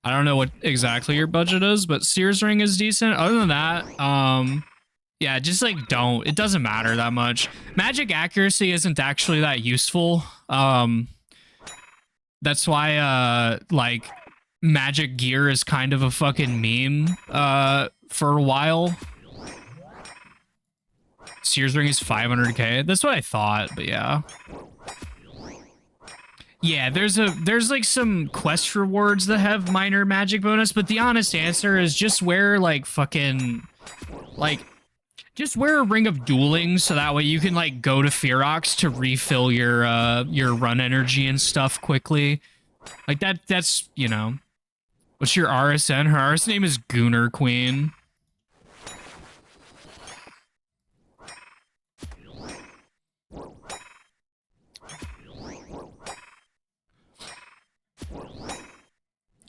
I don't know what exactly your budget is, but Sears ring is decent. Other than that, yeah, just like don't. It doesn't matter that much. Magic accuracy isn't actually that useful. That's why like magic gear is kind of a fucking meme for a while. Sears ring is 500k. That's what I thought, but yeah. Yeah, there's like some quest rewards that have minor magic bonus, but the honest answer is just wear like fucking like just wear a ring of dueling so that way you can like go to Ferox to refill your run energy and stuff quickly. Like that's, you know. What's your RSN? Her RSN name is Gooner Queen.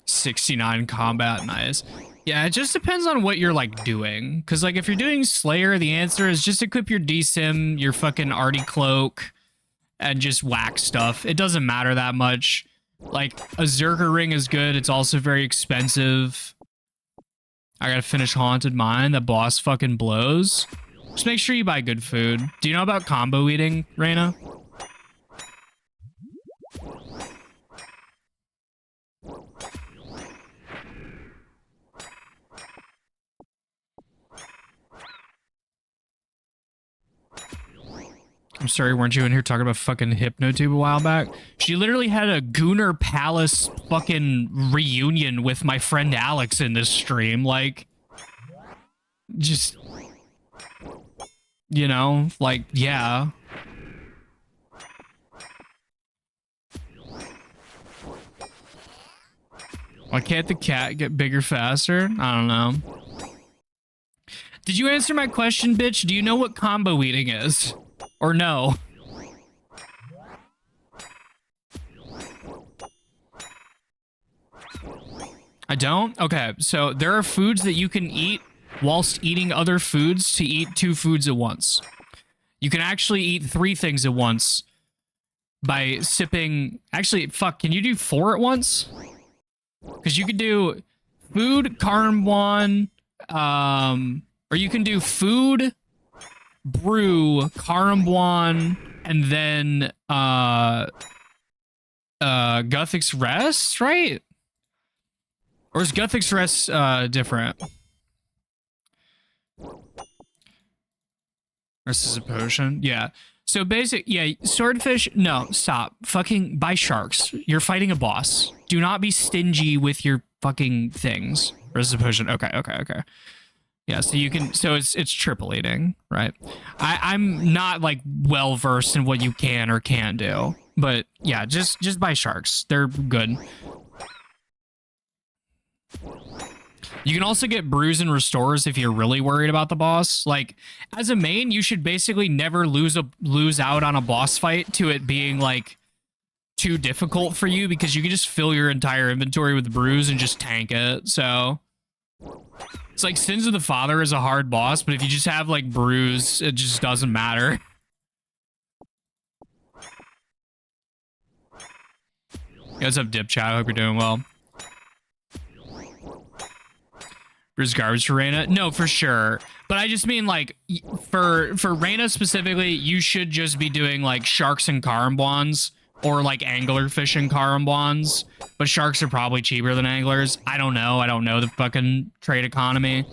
$69 combat, nice. Yeah, it just depends on what you're like doing. Cause like if you're doing Slayer, the answer is just equip your D-Sim, your fucking Artie Cloak, and just whack stuff. It doesn't matter that much. Like a Zerker ring is good. It's also very expensive. I gotta finish Haunted Mine. The boss fucking blows. Just make sure you buy good food. Do you know about combo eating, Reyna? I'm sorry, weren't you in here talking about fucking Hypnotube a while back? She literally had a Gooner Palace fucking reunion with my friend Alex in this stream. Like, just, you know, like, yeah. Why can't the cat get bigger faster? I don't know. Did you answer my question, bitch? Do you know what combo eating is? Or no? I don't? Okay, so there are foods that you can eat whilst eating other foods to eat 2 foods at once. You can actually eat 3 things at once by sipping... Actually, fuck, can you do 4 at once? Because you can do food, Karambwan, or you can do food, brew, Karambwan, and then Guthix Rest, right? Or is Guthix Rest different? Rest is a potion. Yeah. So yeah, swordfish, no, stop. Fucking buy sharks. You're fighting a boss. Do not be stingy with your fucking things. Rest is a potion. Okay. Yeah, so you can, so it's triple eating, right? I'm not like well versed in what you can or can't do, but yeah, just buy sharks. They're good. You can also get brews and restores if you're really worried about the boss. Like, as a main, you should basically never lose out on a boss fight to it being like too difficult for you, because you can just fill your entire inventory with brews and just tank it. So it's like Sins of the Father is a hard boss, but if you just have like brews, it just doesn't matter. What's up, Dip Chat? I hope you're doing well. There's garbage for Reyna? No, for sure. But I just mean like for Reyna specifically, you should just be doing like sharks and karambwans, or like angler fishing karambwans. But sharks are probably cheaper than anglers. I don't know. I don't know the fucking trade economy.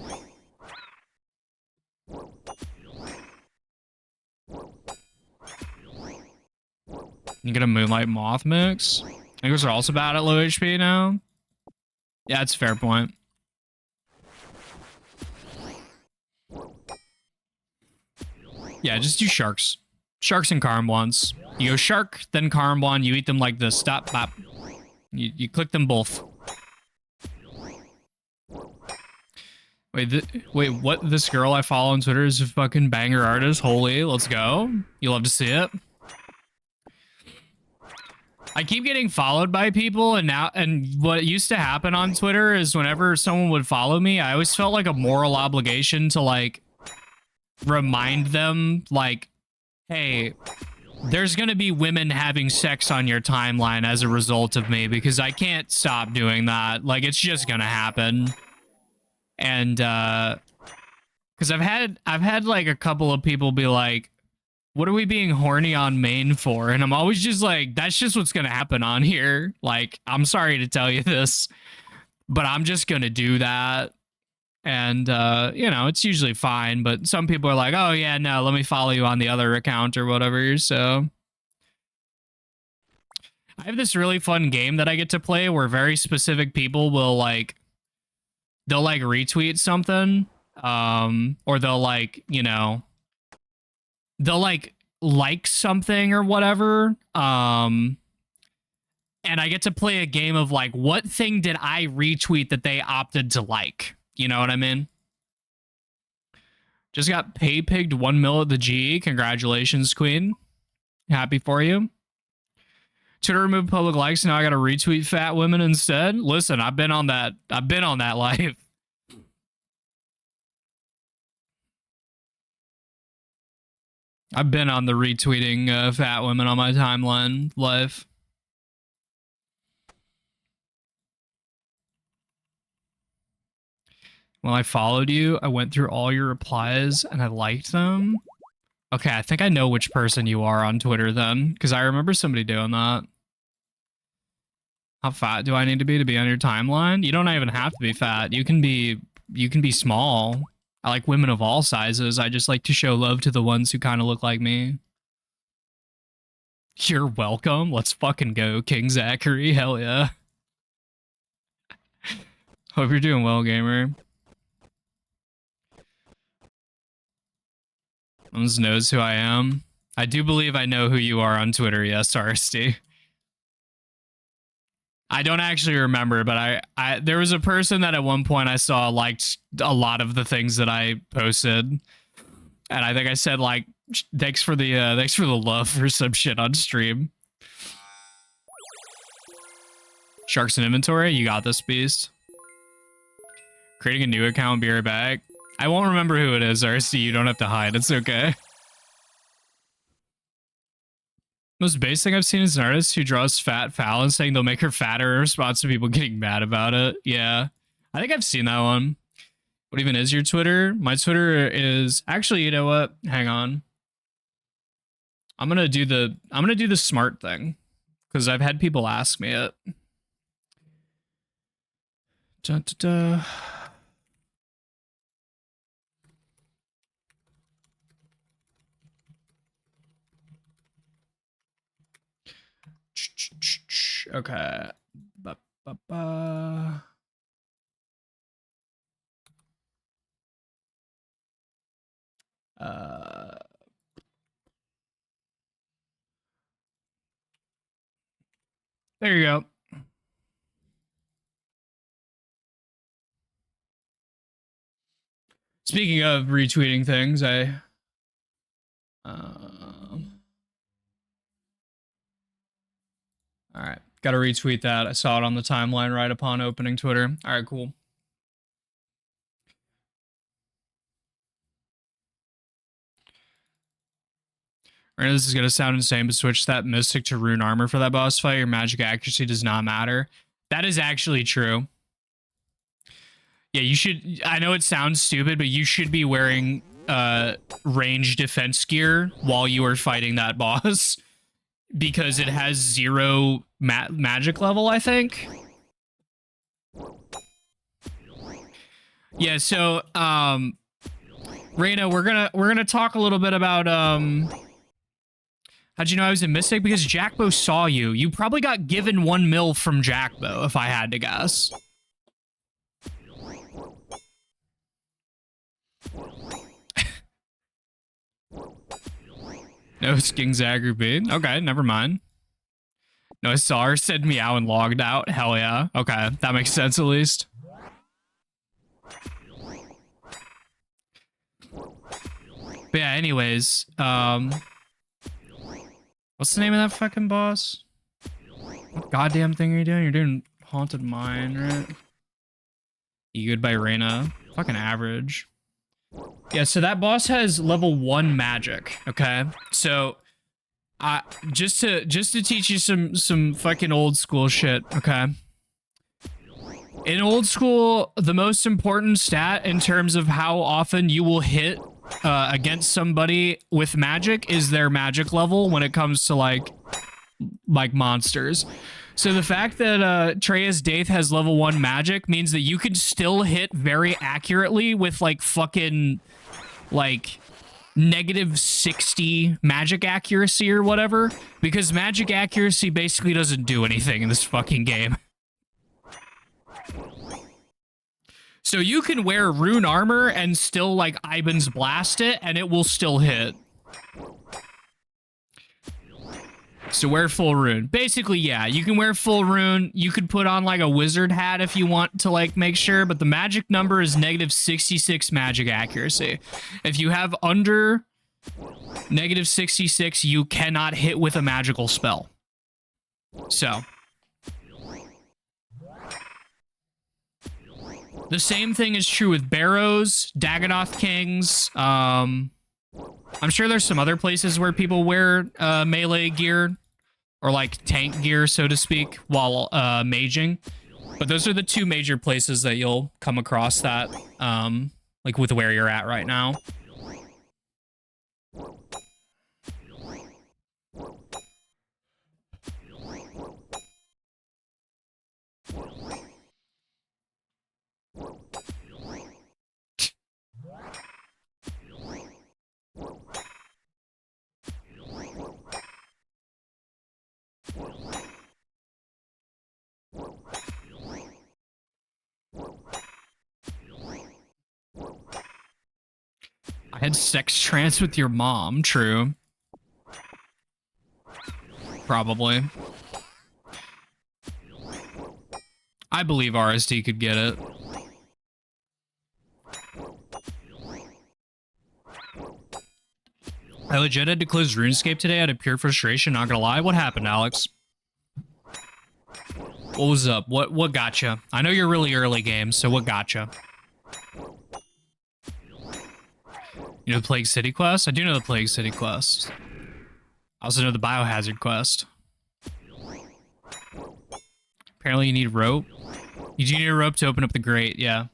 You get a Moonlight Moth mix? Anglers are also bad at low HP now? Yeah, that's a fair point. Yeah, just do sharks. Sharks and karambwans. You go shark, then karambwan. You eat them like this. Stop, bop. You click them both. Wait, what? This girl I follow on Twitter is a fucking banger artist. Holy, let's go. You love to see it. I keep getting followed by people, and what used to happen on Twitter is whenever someone would follow me, I always felt like a moral obligation to like remind them, like, hey, there's gonna be women having sex on your timeline as a result of me, because I can't stop doing that. Like, it's just gonna happen. And because I've had like a couple of people be like, what are we being horny on main for? And I'm always just like, that's just what's gonna happen on here. Like, I'm sorry to tell you this, but I'm just gonna do that. And you know, it's usually fine, but some people are like, oh yeah, no, let me follow you on the other account or whatever. So I have this really fun game that I get to play where very specific people will like, they'll like retweet something, or they'll like, you know, they'll like something or whatever, and I get to play a game of like, what thing did I retweet that they opted to like? You know what I mean? Just got pay pigged 1 mil at the GE. Congratulations, Queen. Happy for you. Twitter removed public likes. Now I got to retweet fat women instead. Listen, I've been on that life. I've been on the retweeting fat women on my timeline life. When I followed you, I went through all your replies and I liked them. Okay, I think I know which person you are on Twitter then, because I remember somebody doing that. How fat do I need to be on your timeline? You don't even have to be fat. You can be small. I like women of all sizes. I just like to show love to the ones who kind of look like me. You're welcome. Let's fucking go, King Zachary. Hell yeah. Hope you're doing well, gamer. No one knows who I am. I do believe I know who you are on Twitter. Yes, RSD. I don't actually remember, but I there was a person that at one point I saw liked a lot of the things that I posted, and I think I said like, thanks for the love or some shit on stream. Sharks in inventory, you got this, beast. Creating a new account, be right back. I won't remember who it is, RC. You don't have to hide. It's okay. Most base thing I've seen is an artist who draws fat Fallon saying they'll make her fatter in response to people getting mad about it. Yeah. I think I've seen that one. What even is your Twitter? My Twitter is actually, you know what? Hang on. I'm gonna do the smart thing, because I've had people ask me it. Da, da, da. Okay. Ba, ba, ba. There you go. Speaking of retweeting things, all right, got to retweet that. I saw it on the timeline right upon opening Twitter. All right, cool. I know this is gonna sound insane, but switch that Mystic to Rune Armor for that boss fight. Your magic accuracy does not matter. That is actually true. Yeah, you should. I know it sounds stupid, but you should be wearing range defense gear while you are fighting that boss because it has 0 magic level, I think. Yeah, so Reyna, we're gonna talk a little bit about how'd you know I was a Mystic? Because Jackbo saw you. You probably got given 1 mil from Jackbo, if I had to guess. No Sking's Agri. Okay, never mind. No, Sar said meow and logged out. Hell yeah. Okay, that makes sense at least. But yeah, anyways, what's the name of that fucking boss? What goddamn thing are you doing? You're doing Haunted Mine, right? You good by Reyna? Fucking average. Yeah, so that boss has level 1 magic, okay? So just to teach you some fucking old school shit, okay? In old school, the most important stat in terms of how often you will hit against somebody with magic is their magic level when it comes to like monsters. So the fact that Treyas Daith has level 1 magic means that you can still hit very accurately with like fucking like -60 magic accuracy or whatever, because magic accuracy basically doesn't do anything in this fucking game. So you can wear rune armor and still like Iban's blast it and it will still hit. So wear full rune. Basically, yeah, you can wear full rune. You could put on like a wizard hat if you want to like make sure, but the magic number is -66 magic accuracy. If you have under -66, you cannot hit with a magical spell. So the same thing is true with Barrows, Dagonoth Kings. I'm sure there's some other places where people wear melee gear or like tank gear, so to speak, while maging. But those are the 2 major places that you'll come across that, like with where you're at right now. I had sex trance with your mom, true. Probably. I believe RSD could get it. I legit had to close RuneScape today out of pure frustration, not gonna lie. What happened, Alex? What was up? What gotcha? I know you're really early game, so what gotcha? You know the Plague City quest? I do know the Plague City quest. I also know the Biohazard quest. Apparently you need rope. You do need a rope to open up the grate, yeah.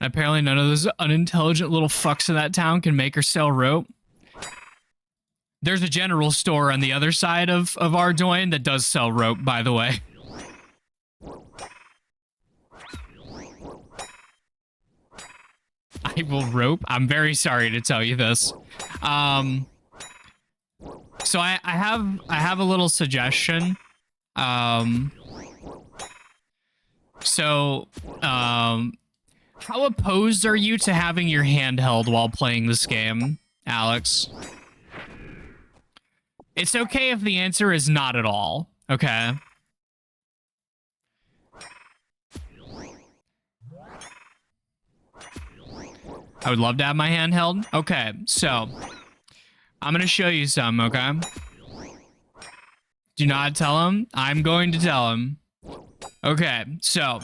Apparently none of those unintelligent little fucks in that town can make or sell rope. There's a general store on the other side of Ardoin that does sell rope, by the way. I will rope. I'm very sorry to tell you this. So I have a little suggestion. How opposed are you to having your handheld while playing this game, Alex? It's okay if the answer is not at all. Okay. I would love to have my hand held. Okay, so I'm going to show you some, okay? Do not tell him. I'm going to tell him. Okay, so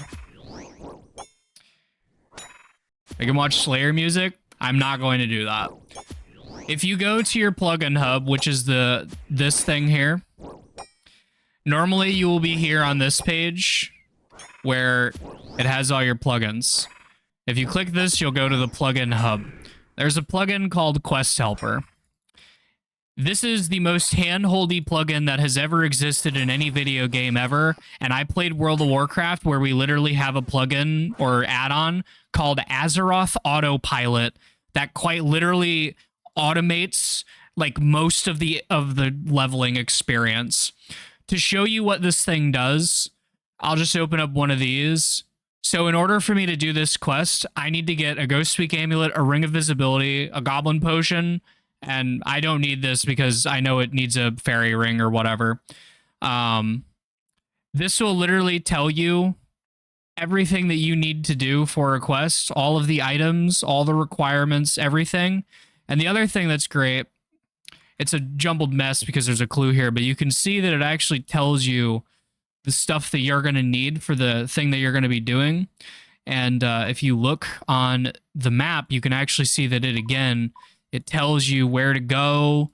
I can watch Slayer music. I'm not going to do that. If you go to your plugin hub, which is this thing here, normally you will be here on this page where it has all your plugins. If you click this, you'll go to the plugin hub. There's a plugin called Quest Helper. This is the most hand-holdy plugin that has ever existed in any video game ever, and I played World of Warcraft where we literally have a plugin or add-on called Azeroth Autopilot that quite literally automates like most of the leveling experience. To show you what this thing does, I'll just open up one of these. So in order for me to do this quest, I need to get a Ghost Speak Amulet, a Ring of Visibility, a Goblin Potion, and I don't need this because I know it needs a Fairy Ring or whatever. This will literally tell you everything that you need to do for a quest, all of the items, all the requirements, everything. And the other thing that's great, it's a jumbled mess because there's a clue here, but you can see that it actually tells you the stuff that you're going to need for the thing that you're going to be doing. And if you look on the map, you can actually see that it tells you where to go.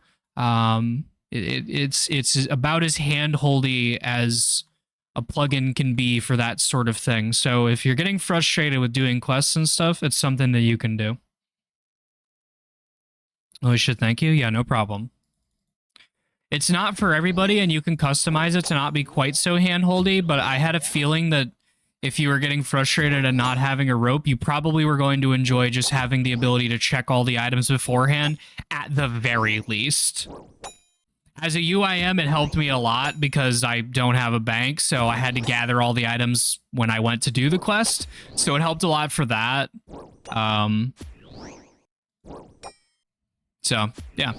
It's about as hand-holdy as a plugin can be for that sort of thing. So if you're getting frustrated with doing quests and stuff, it's something that you can do. Oh, shit, thank you. Yeah, no problem. It's not for everybody, and you can customize it to not be quite so hand-holdy, but I had a feeling that if you were getting frustrated and not having a rope, you probably were going to enjoy just having the ability to check all the items beforehand, at the very least. As a UIM, it helped me a lot because I don't have a bank, so I had to gather all the items when I went to do the quest, so it helped a lot for that. So, yeah.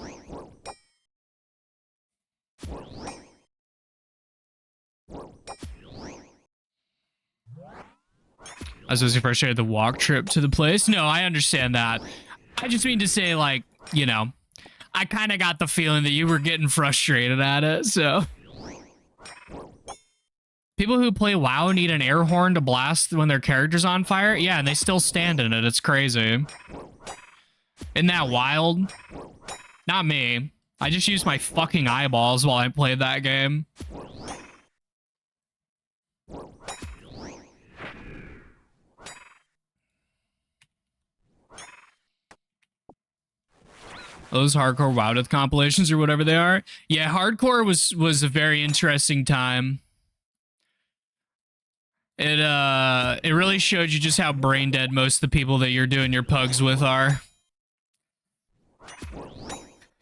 I was supposed to frustrated the walk trip to the place. No, I understand that. I just mean to say, like, you know, I kind of got the feeling that you were getting frustrated at it, so. People who play WoW need an air horn to blast when their character's on fire? Yeah, and they still stand in it. It's crazy. Isn't that wild? Not me. I just used my fucking eyeballs while I played that game. Those hardcore WoW Death compilations or whatever they are. Yeah, hardcore was a very interesting time. It really showed you just how brain dead most of the people that you're doing your pugs with are.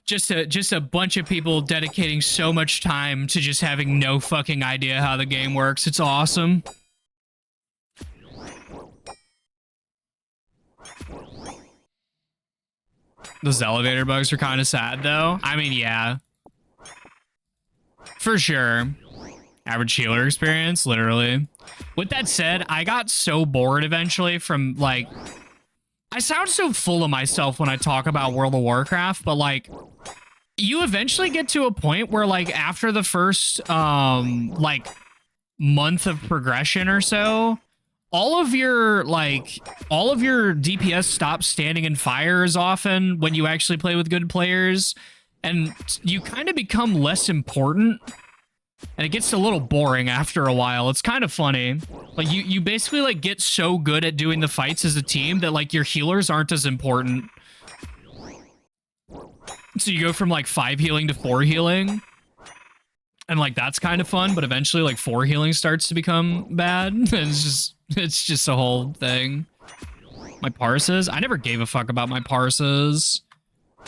Just a bunch of people dedicating so much time to just having no fucking idea how the game works. It's awesome. Those elevator bugs are kind of sad, though. I mean, yeah. For sure. Average healer experience, literally. With that said, I got so bored eventually from, like... I sound so full of myself when I talk about World of Warcraft, but, like... You eventually get to a point where, like, after the first, like, month of progression or so... all of your DPS stops standing in fire as often when you actually play with good players, and you kind of become less important, and it gets a little boring after a while. It's kind of funny. Like, you basically, like, get so good at doing the fights as a team that, like, your healers aren't as important. So you go from, like, 5 healing to 4 healing. And, like, that's kind of fun, but eventually, like, 4 healing starts to become bad. It's just a whole thing. My parses? I never gave a fuck about my parses.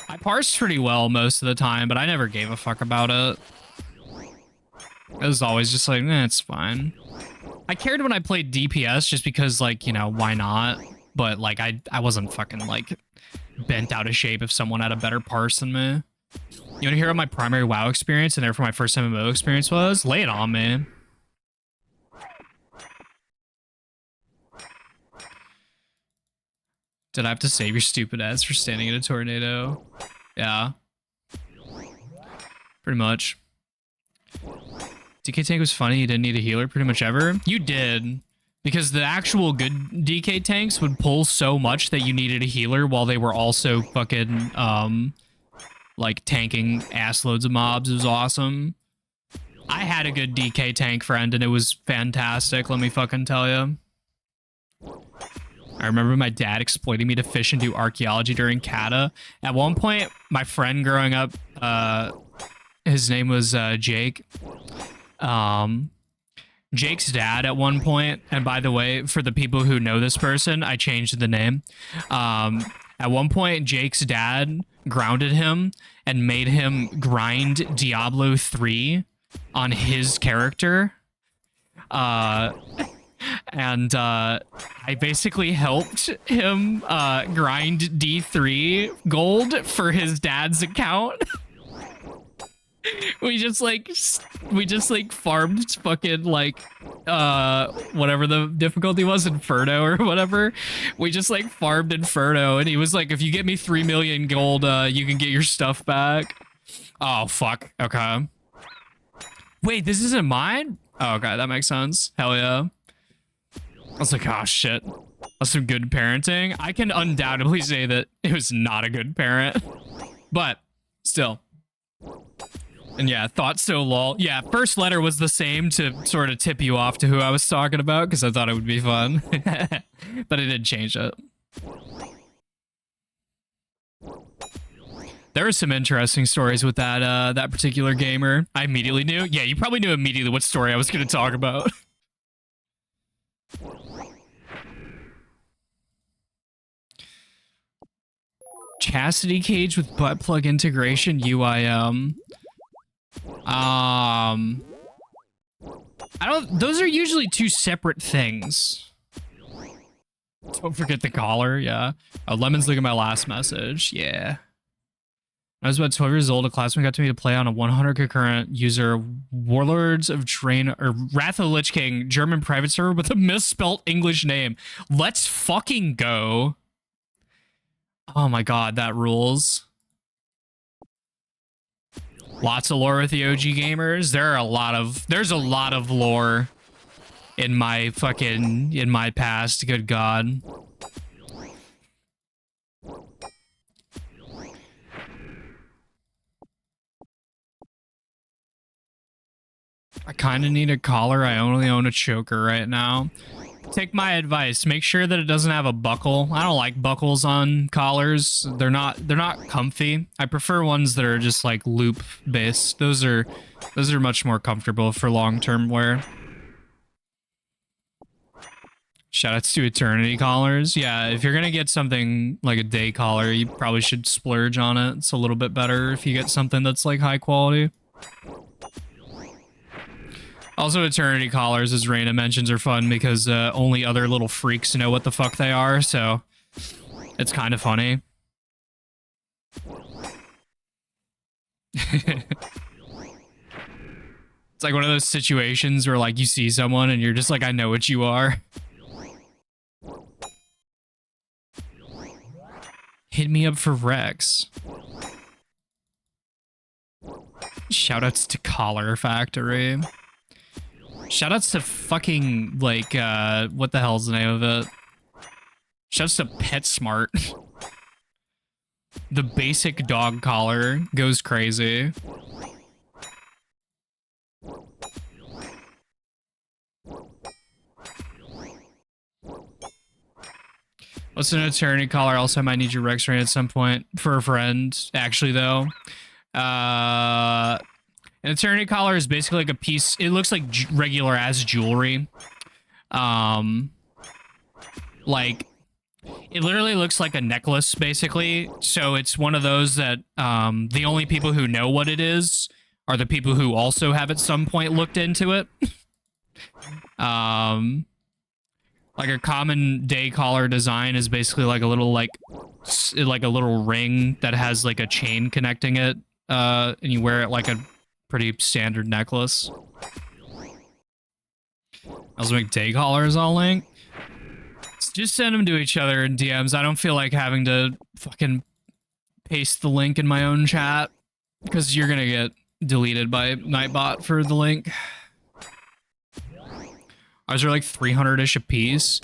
I parsed pretty well most of the time, but I never gave a fuck about it. It was always just like, it's fine. I cared when I played DPS just because, like, you know, why not? But, like, I wasn't fucking, like, bent out of shape if someone had a better parse than me. You want to hear what my primary WoW experience and therefore my first MMO experience was? Lay it on, man. Did I have to save your stupid ass for standing in a tornado? Yeah. Pretty much. DK tank was funny. You didn't need a healer pretty much ever. You did. Because the actual good DK tanks would pull so much that you needed a healer while they were also fucking, like, tanking ass loads of mobs. It was awesome. I had a good DK tank friend, and it was fantastic, let me fucking tell you. I remember my dad exploiting me to fish and do archaeology during Kata. At one point, my friend growing up, his name was Jake. Jake's dad at one point, and by the way, for the people who know this person, I changed the name. At one point, Jake's dad grounded him and made him grind Diablo 3 on his character. And I basically helped him grind D3 gold for his dad's account. we just farmed fucking like whatever the difficulty was, Inferno or whatever. We just like farmed Inferno, and he was like, if you get me 3 million gold, you can get your stuff back. Oh fuck. Okay. Wait, this isn't mine? Oh, okay, that makes sense. Hell yeah. I was like, oh shit. That's some good parenting. I can undoubtedly say that it was not a good parent. But still. And yeah, thought so lol. Yeah, first letter was the same to sort of tip you off to who I was talking about because I thought it would be fun. But I did change it. There were some interesting stories with that that particular gamer. I immediately knew. Yeah, you probably knew immediately what story I was going to talk about. Chastity cage with butt plug integration, UIM. Those are usually two separate things. Don't forget the collar, yeah. Oh, Lemon's looking at my last message, yeah. I was about 12 years old. A classmate got to me to play on a 100 concurrent user Warlords of Drain or Wrath of the Lich King German private server with a misspelt English name. Let's fucking go. Oh my god, that rules. Lots of lore with the OG gamers. There's a lot of lore in my past. Good god. I kind of need a collar. I only own a choker right now. Take my advice. Make sure that it doesn't have a buckle. I don't like buckles on collars. They're not comfy. I prefer ones that are just like loop based. Those are much more comfortable for long-term wear. Shoutouts to Eternity collars. Yeah, if you're gonna get something like a day collar, you probably should splurge on it. It's a little bit better if you get something that's like high quality. Also, Eternity collars, as Reyna mentions, are fun because only other little freaks know what the fuck they are, so it's kind of funny. It's like one of those situations where like you see someone and you're just like, I know what you are. Hit me up for Rex. Shoutouts to Collar Factory. Shoutouts to fucking, like, what the hell's the name of it? Shoutouts to PetSmart. The basic dog collar goes crazy. What's an Eternity collar? Also, I might need your Rex ring at some point for a friend. Actually, though. An Eternity collar is basically like a piece. It looks like regular ass jewelry. Like, it literally looks like a necklace, basically. So it's one of those that the only people who know what it is are the people who also have at some point looked into it. Like a common day collar design is basically like a little like a little ring that has like a chain connecting it and you wear it like a pretty standard necklace. Also make day collars, I'll link. Just send them to each other in DMs. I don't feel like having to fucking paste the link in my own chat because you're gonna get deleted by Nightbot for the link. Ours are like 300-ish a piece.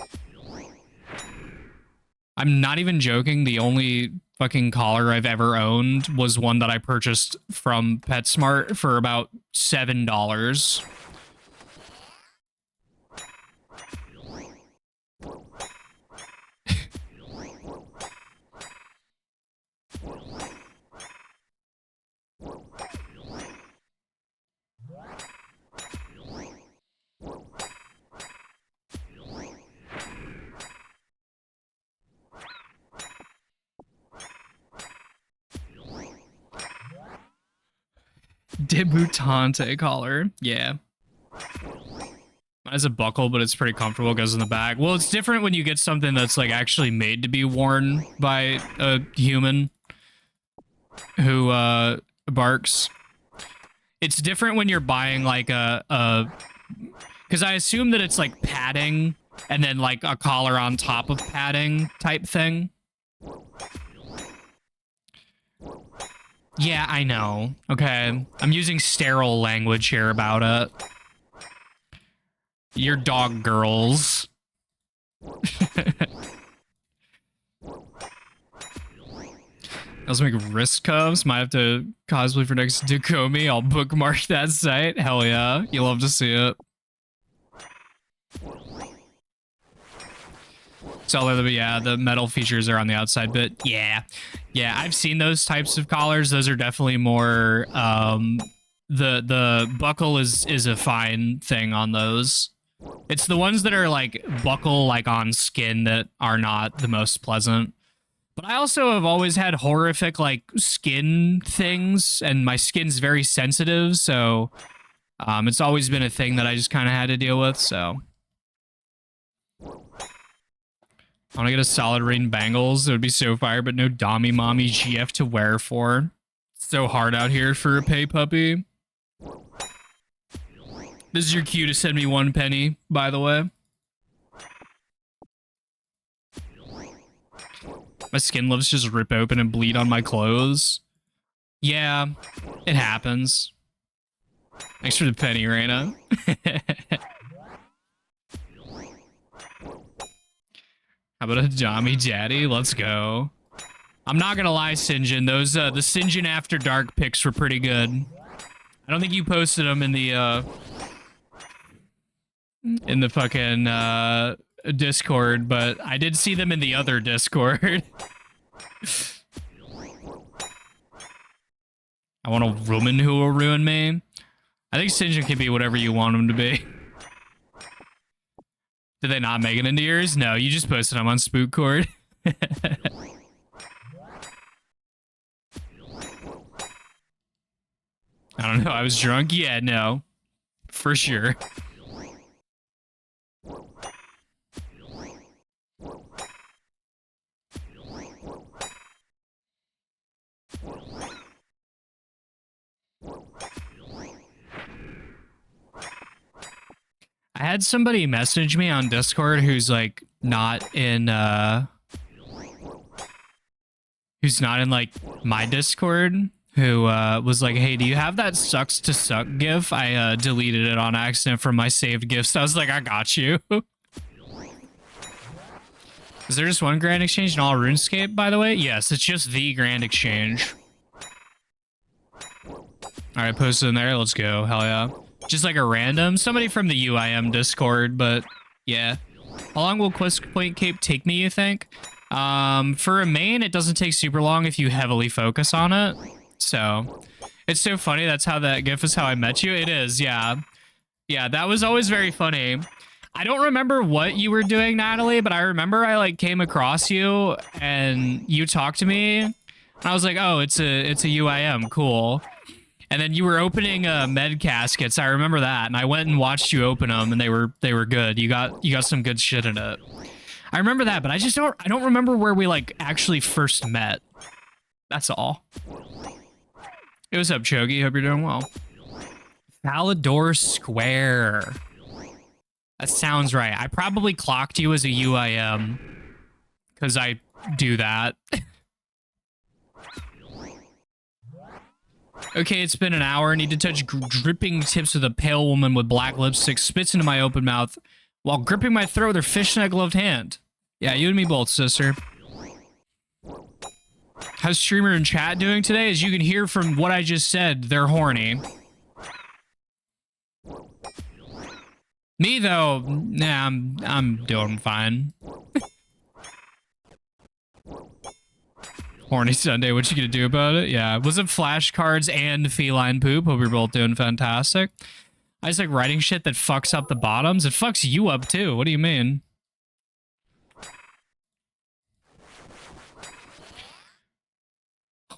I'm not even joking. The only fucking collar I've ever owned was one that I purchased from PetSmart for about $7. Debutante collar. Yeah. Mine has a buckle, but it's pretty comfortable. It goes in the bag. Well, it's different when you get something that's like actually made to be worn by a human who barks. It's different when you're buying like because I assume that it's like padding and then like a collar on top of padding type thing. Yeah, I know. Okay. I'm using sterile language here about it. Your dog girls. Let's make wrist cuffs. Might have to cosplay for next Dukomi. I'll bookmark that site. Hell yeah. You love to see it. So, yeah, the metal features are on the outside, but yeah. Yeah, I've seen those types of collars. Those are definitely more, the buckle is a fine thing on those. It's the ones that are like buckle like on skin that are not the most pleasant. But I also have always had horrific like skin things, and my skin's very sensitive, so it's always been a thing that I just kind of had to deal with, so. I want to get a solid ring bangles. It would be so fire, but no Dommy Mommy GF to wear for. It's so hard out here for a pay puppy. This is your cue to send me 1 penny, by the way. My skin loves just rip open and bleed on my clothes. Yeah, it happens. Thanks for the penny, Raina. How about a Dommy Daddy? Let's go. I'm not gonna lie, Sinjin. Those the Sinjin After Dark pics were pretty good. I don't think you posted them in the fucking Discord, but I did see them in the other Discord. I want a woman who will ruin me. I think Sinjin can be whatever you want him to be. Did they not make it into yours? No, you just posted them on Spookcord. I don't know. I was drunk? Yeah, no. For sure. I had somebody message me on Discord who's like not in like my Discord, who was like, hey, do you have that sucks to suck gif? I deleted it on accident from my saved gifs. I was like, I got you. Is there just one Grand Exchange in all RuneScape, by the way? Yes, it's just the Grand Exchange. Alright, post it in there. Let's go. Hell yeah. Just like a random. Somebody from the UIM Discord, but yeah. How long will Quest Point Cape take me, you think? For a main, it doesn't take super long if you heavily focus on it. So, it's so funny. That's how that GIF is how I met you. It is, yeah. Yeah, that was always very funny. I don't remember what you were doing, Natalie, but I remember I like came across you and you talked to me. And I was like, oh, it's a UIM, cool. And then you were opening med caskets. I remember that, and I went and watched you open them, and they were good. You got some good shit in it. I remember that, but I don't remember where we like actually first met. That's all. Hey, what's up, Chogi? Hope you're doing well. Falador Square. That sounds right. I probably clocked you as a UIM because I do that. Okay, it's been an hour. I need to touch dripping tips of a pale woman with black lipstick spits into my open mouth while gripping my throat with her fishnet gloved hand. Yeah, you and me both, sister. How's streamer and chat doing today? As you can hear from what I just said, they're horny. Me though, nah, I'm doing fine. Horny Sunday, what you gonna do about it? Yeah, was it flashcards and feline poop? Hope you're both doing fantastic. I just like writing shit that fucks up the bottoms. It fucks you up too. What do you mean?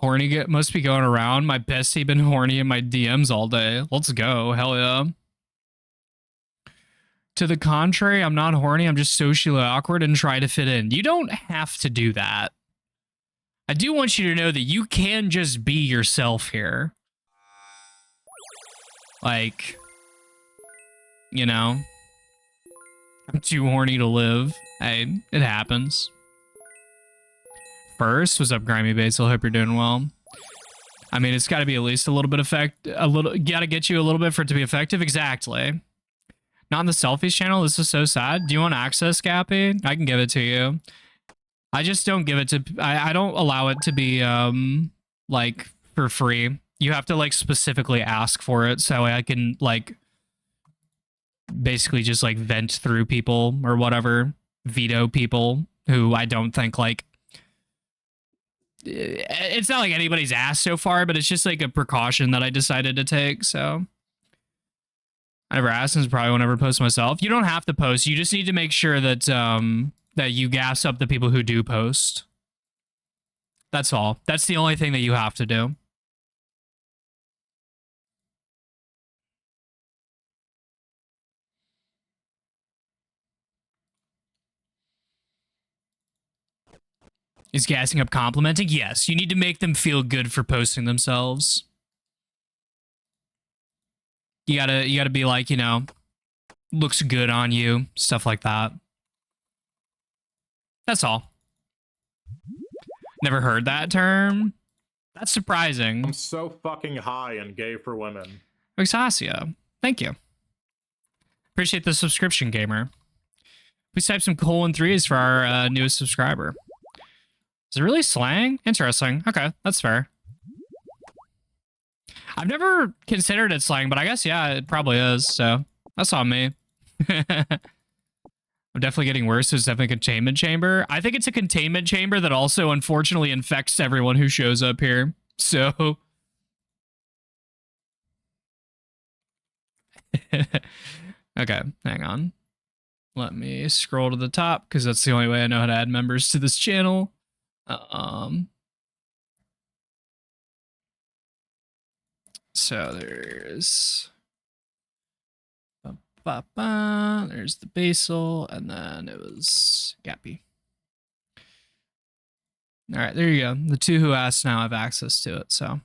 Horny must be going around. My bestie been horny in my DMs all day. Let's go. Hell yeah. To the contrary, I'm not horny. I'm just socially awkward and try to fit in. You don't have to do that. I do want you to know that you can just be yourself here. Like, you know, I'm too horny to live. Hey, it happens. First, what's up, Grimy Basil? Hope you're doing well. I mean, it's got to be at least a little bit got to get you a little bit for it to be effective. Exactly. Not on the selfies channel. This is so sad. Do you want access, Gappy? I can give it to you. I just don't give it to, I don't allow it to be, like, for free. You have to, like, specifically ask for it so I can, like, basically just, like, vent through people or whatever. Veto people who I don't think, like, it's not like anybody's asked so far, but it's just, like, a precaution that I decided to take, so. I never asked and probably won't ever post myself. You don't have to post. You just need to make sure that, that you gas up the people who do post. That's all. That's the only thing that you have to do. Is gassing up complimenting? Yes. You need to make them feel good for posting themselves. You gotta be like, you know, looks good on you, stuff like that. That's all. Never heard that term? That's surprising. I'm so fucking high and gay for women. Exasia, thank you. Appreciate the subscription, gamer. Please type some colon threes for our newest subscriber. Is it really slang? Interesting. Okay, that's fair. I've never considered it slang, but I guess, yeah, it probably is, so that's on me. I'm definitely getting worse. It's definitely a containment chamber. I think it's a containment chamber that also, unfortunately, infects everyone who shows up here. So... okay, hang on. Let me scroll to the top, because that's the only way I know how to add members to this channel. So there's... There's the Basil, and then it was Gappy. All right, there you go. The two who asked now have access to it, so.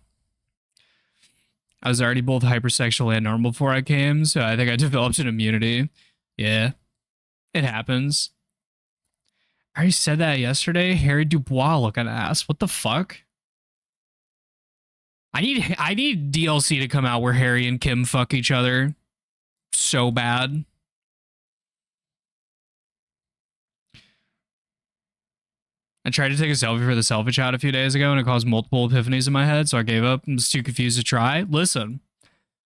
I was already both hypersexual and normal before I came, so I think I developed an immunity. Yeah, it happens. I already said that yesterday. Harry Dubois looking ass. What the fuck? I need DLC to come out where Harry and Kim fuck each other so bad. I tried to take a selfie for the selfie chat a few days ago and it caused multiple epiphanies in my head, so I gave up and was too confused to try. Listen,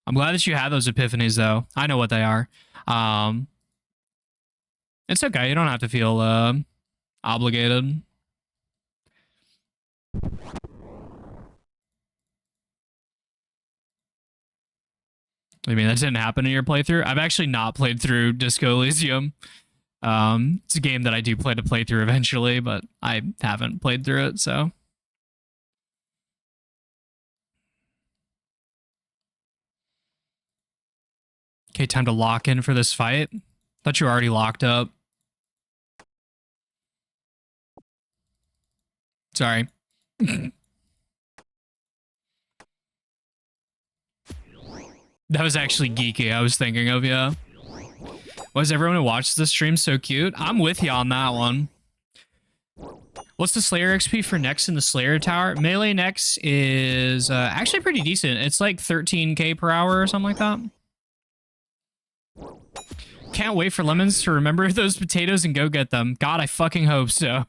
I'm glad that you had those epiphanies though. I know what they are. It's okay. You don't have to feel obligated. I mean, that didn't happen in your playthrough. I've actually not played through Disco Elysium. It's a game that I do plan to play through eventually, but I haven't played through it, so. Okay, time to lock in for this fight. Thought you were already locked up. Sorry. That was actually geeky. I was thinking of, yeah. Was everyone who watched this stream so cute? I'm with you on that one. What's the Slayer XP for Nex in the Slayer Tower? Melee Nex is actually pretty decent. It's like 13k per hour or something like that. Can't wait for Lemons to remember those potatoes and go get them. God, I fucking hope so.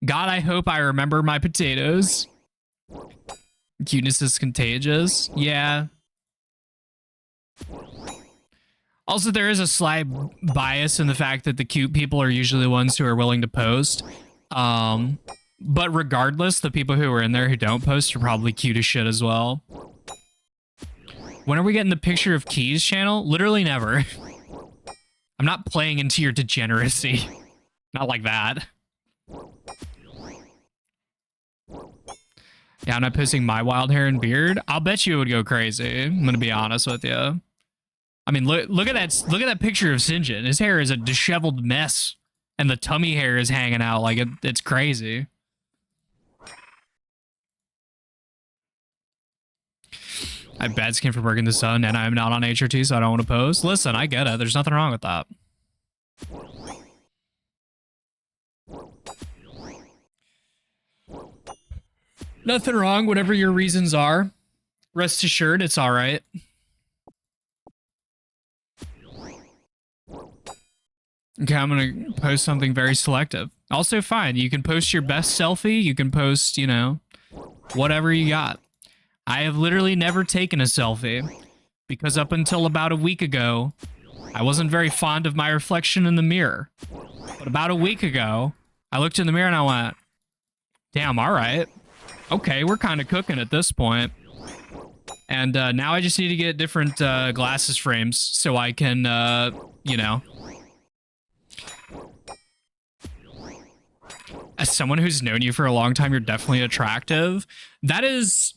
God, I hope I remember my potatoes. Cuteness is contagious. Yeah. Also, there is a slight bias in the fact that the cute people are usually the ones who are willing to post. But regardless, the people who are in there who don't post are probably cute as shit as well. When are we getting the picture of Keys channel? Literally never. I'm not playing into your degeneracy. Not like that. Yeah, I'm not posting my wild hair and beard. I'll bet you it would go crazy. I'm gonna be honest with you. I mean, look at that picture of Sinjin. His hair is a disheveled mess, and the tummy hair is hanging out like it's crazy. I have bad skin from working in the sun, and I'm not on HRT, so I don't want to pose. Listen, I get it. There's nothing wrong with that. Nothing wrong, whatever your reasons are. Rest assured, it's all right. Okay, I'm going to post something very selective. Also, fine. You can post your best selfie. You can post, you know, whatever you got. I have literally never taken a selfie because up until about a week ago, I wasn't very fond of my reflection in the mirror. But about a week ago, I looked in the mirror and I went, damn, all right. Okay, we're kind of cooking at this point. And now I just need to get different glasses frames so I can, you know. As someone who's known you for a long time, you're definitely attractive. That is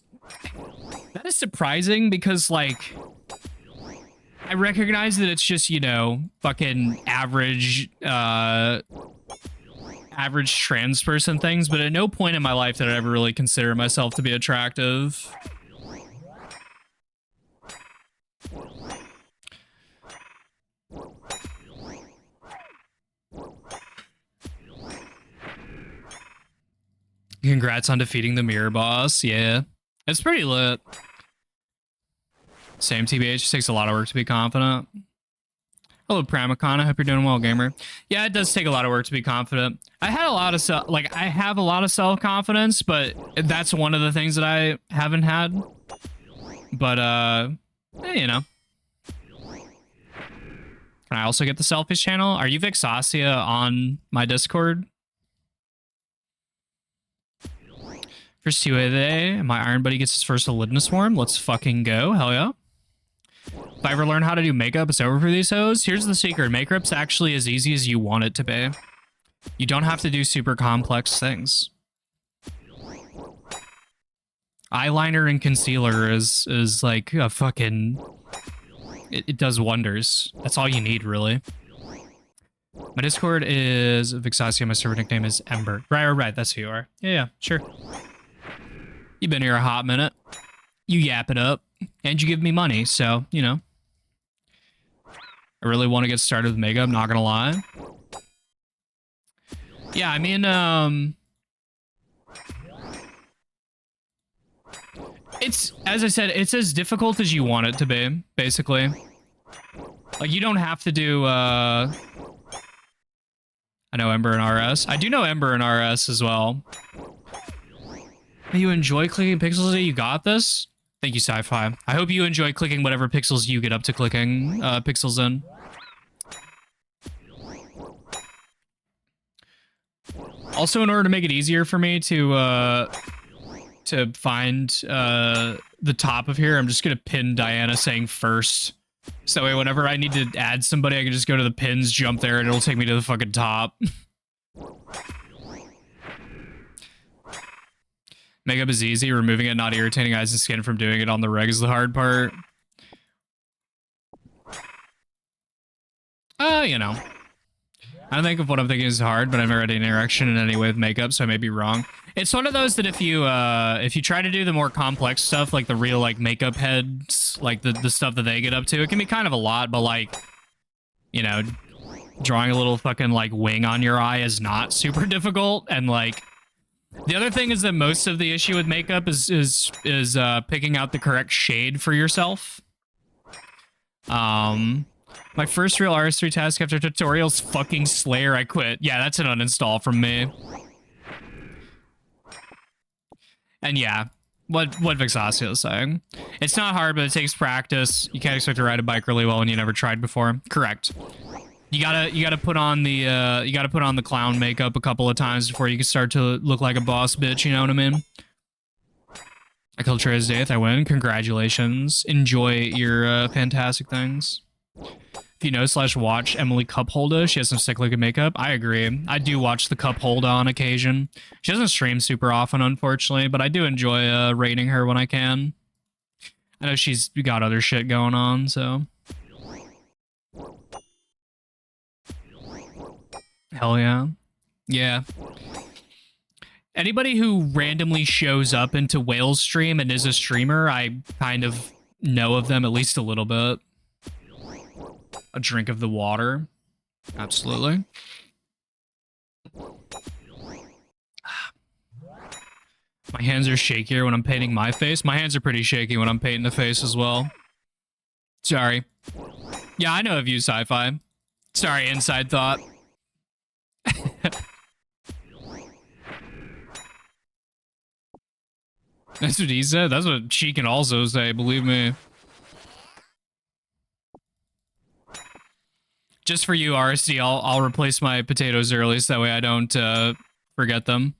surprising because, like, I recognize that it's just, you know, fucking average trans person things, but at no point in my life did I ever really consider myself to be attractive. Congrats on defeating the mirror boss. Yeah, it's pretty lit. Same TBH, it takes a lot of work to be confident. Hello, Pramicon. I hope you're doing well, gamer. Yeah, it does take a lot of work to be confident. I had a lot of I have a lot of self-confidence, but that's one of the things that I haven't had. But you know. Can I also get the selfies channel? Are you Vixasia on my Discord? First 2 of the day, my Iron Buddy gets his first Elidna Swarm. Let's fucking go. Hell yeah. If I ever learn how to do makeup, it's over for these hoes. Here's the secret. Makeup's actually as easy as you want it to be. You don't have to do super complex things. Eyeliner and concealer is like a fucking... It does wonders. That's all you need, really. My Discord is Vixasia. My server nickname is Ember. Right. That's who you are. Yeah, sure. You've been here a hot minute. You yap it up. And you give me money, so, you know. I really want to get started with makeup, not gonna lie. Yeah, I mean, it's, as I said, it's as difficult as you want it to be, basically. Like, you don't have to do, I know Ember and RS. I do know Ember and RS as well. You enjoy clicking pixels? You got this? Thank you, Sci-Fi. I hope you enjoy clicking whatever pixels you get up to clicking pixels in. Also, in order to make it easier for me to find the top of here, I'm just gonna pin Diana saying first. So that way, whenever I need to add somebody, I can just go to the pins, jump there, and it'll take me to the fucking top. Makeup is easy. Removing it, not irritating eyes and skin from doing it on the reg is the hard part. You know. I don't think if what I'm thinking is hard, but I've never had any interaction in any way with makeup, so I may be wrong. It's one of those that if you try to do the more complex stuff, like the real like makeup heads, like the stuff that they get up to, it can be kind of a lot, but like, you know, drawing a little fucking like wing on your eye is not super difficult. And like the other thing is that most of the issue with makeup is picking out the correct shade for yourself. My first real RS3 task after tutorials, fucking Slayer, I quit. Yeah, that's an uninstall from me. And yeah, what Vixasio is saying. It's not hard, but it takes practice. You can't expect to ride a bike really well when you never tried before. Correct. You gotta put on the clown makeup a couple of times before you can start to look like a boss bitch, you know what I mean? I killed Trey's Death, I win. Congratulations. Enjoy your fantastic things. If you know / watch Emily Cupholder, she has some sick looking makeup. I agree. I do watch the Cupholder on occasion. She doesn't stream super often, unfortunately, but I do enjoy rating her when I can. I know she's got other shit going on, so. Hell yeah. Yeah. Anybody who randomly shows up into Whale's stream and is a streamer, I kind of know of them at least a little bit. A drink of the water. Absolutely. My hands are shakier when I'm painting my face. My hands are pretty shaky when I'm painting the face as well. Sorry. Yeah, I know of you, Sci-Fi. Sorry, inside thought. That's what he said. That's what she can also say, believe me. Just for you, RSD, I'll replace my potatoes early so that way I don't forget them.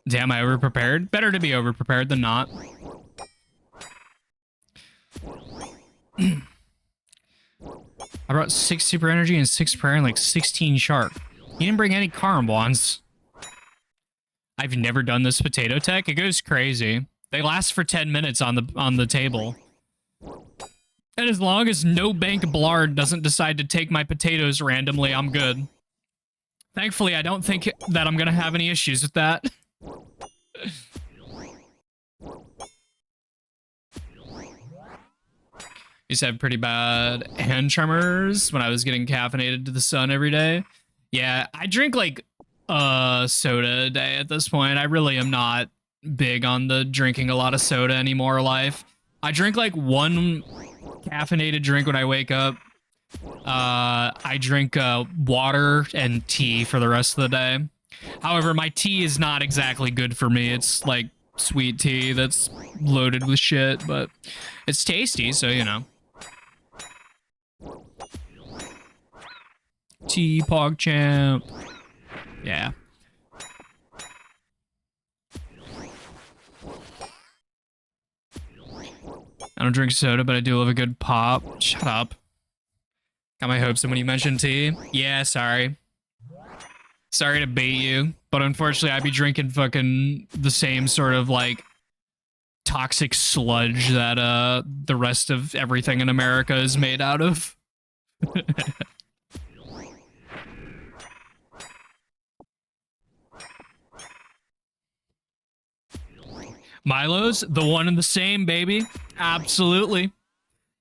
Damn, I overprepared? Better to be overprepared than not. I brought 6 super energy and 6 prayer and like 16 sharp. You didn't bring any Karambons. I've never done this potato tech. It goes crazy. They last for 10 minutes on the table. And as long as no bank blard doesn't decide to take my potatoes randomly, I'm good. Thankfully, I don't think that I'm gonna have any issues with that. Used to have pretty bad hand tremors when I was getting caffeinated to the sun every day. Yeah, I drink like soda a day at this point. I really am not big on the drinking a lot of soda anymore life. I drink like one caffeinated drink when I wake up. I drink water and tea for the rest of the day. However, my tea is not exactly good for me. It's like sweet tea that's loaded with shit, but it's tasty, so you know. Tea Pog Champ. Yeah. I don't drink soda, but I do love a good pop. Shut up. Got my hopes up when you mentioned tea. Yeah, sorry. Sorry to bait you, but unfortunately I'd be drinking fucking the same sort of like toxic sludge that the rest of everything in America is made out of. Milo's the one and the same, baby. Absolutely.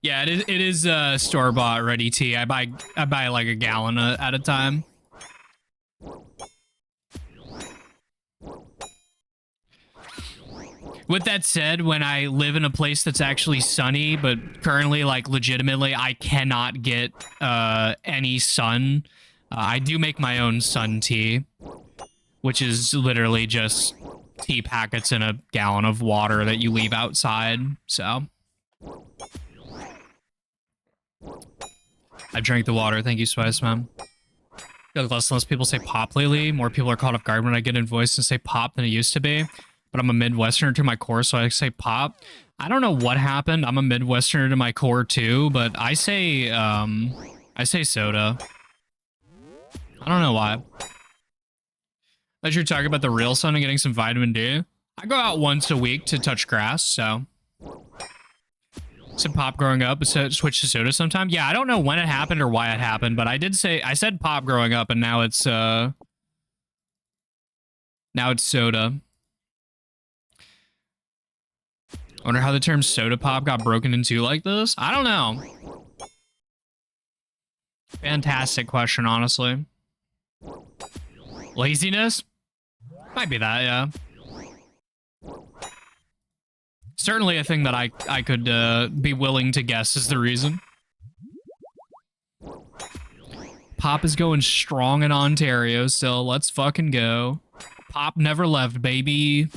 Yeah, it is store-bought ready tea. I buy like a gallon at a time. With that said, when I live in a place that's actually sunny, but currently, like, legitimately, I cannot get any sun, I do make my own sun tea, which is literally just tea packets in a gallon of water that you leave outside, so. I drank the water. Thank you, Spice Man. Less and less people say pop lately. More people are caught off guard when I get in voice and say pop than it used to be. But I'm a Midwesterner to my core, so I say pop. I don't know what happened. I'm a Midwesterner to my core too, but I say soda. I don't know why. As you're talking about the real sun and getting some vitamin D, I go out once a week to touch grass, so. Some pop growing up, so switch to soda sometime. Yeah, I don't know when it happened or why it happened, but I said pop growing up, and now it's soda. I wonder how the term soda pop got broken into like this. I don't know. Fantastic question, honestly. Laziness? Might be that, yeah. Certainly a thing that I could be willing to guess is the reason. Pop is going strong in Ontario, so let's fucking go. Pop never left, baby.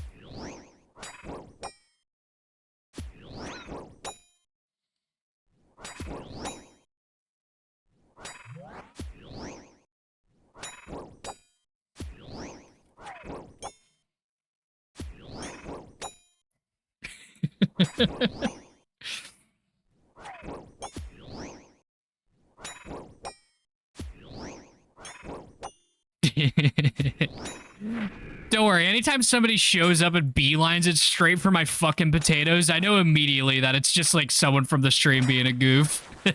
Don't worry, anytime somebody shows up and beelines it straight for my fucking potatoes, I know immediately that it's just like someone from the stream being a goof. Did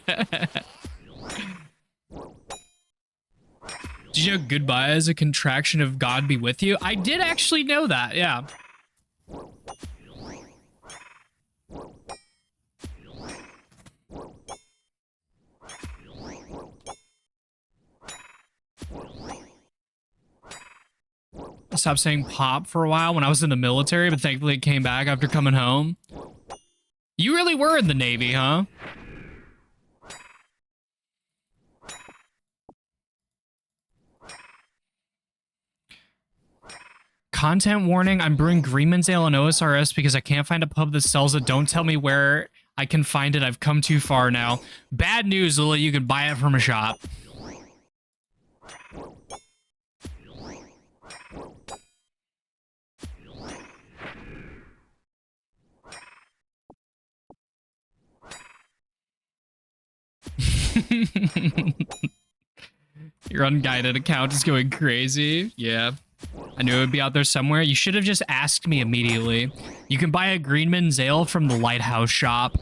you know goodbye is a contraction of God be with you? I did actually know that, yeah. I stopped saying pop for a while when I was in the military, but thankfully it came back after coming home. You really were in the Navy, huh? Content warning, I'm brewing Greenman's Ale and OSRS because I can't find a pub that sells it. Don't tell me where I can find it. I've come too far now. Bad news, Lily, you can buy it from a shop. Your unguided account is going crazy. Yeah. I knew it would be out there somewhere. You should have just asked me immediately. You can buy a Greenman's Ale from the Lighthouse shop.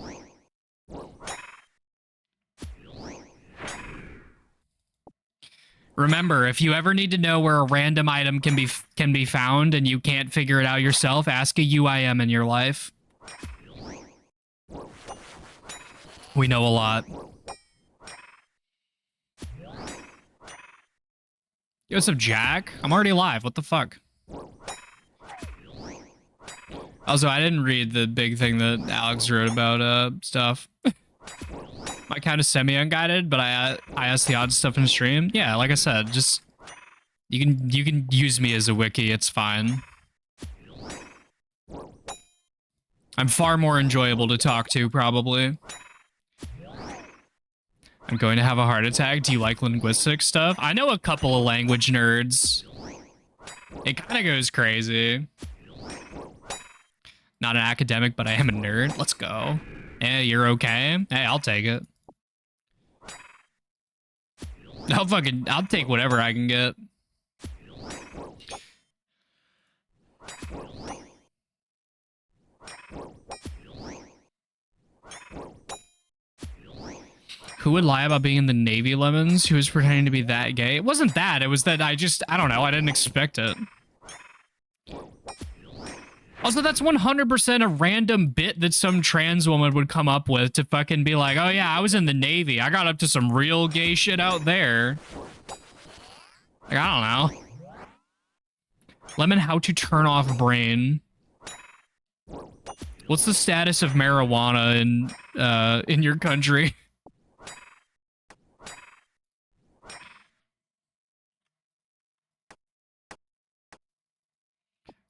Remember, if you ever need to know where a random item can be found and you can't figure it out yourself, ask a UIM in your life. We know a lot. Yo, what's up, Jack? I'm already live. What the fuck? Also, I didn't read the big thing that Alex wrote about stuff. My account is semi-unguided, but I asked the odd stuff in stream. Yeah, like I said, just you can use me as a wiki. It's fine. I'm far more enjoyable to talk to, probably. I'm going to have a heart attack. Do you like linguistic stuff? I know a couple of language nerds. It kind of goes crazy. Not an academic, but I am a nerd. Let's go. Hey, you're okay? Hey, I'll take it. I'll take whatever I can get. Who would lie about being in the Navy, Lemons? Who was pretending to be that gay? It wasn't that. It was that I don't know. I didn't expect it. Also, that's 100% a random bit that some trans woman would come up with to fucking be like, oh yeah, I was in the Navy. I got up to some real gay shit out there. Like, I don't know. Lemon, how to turn off brain. What's the status of marijuana in your country?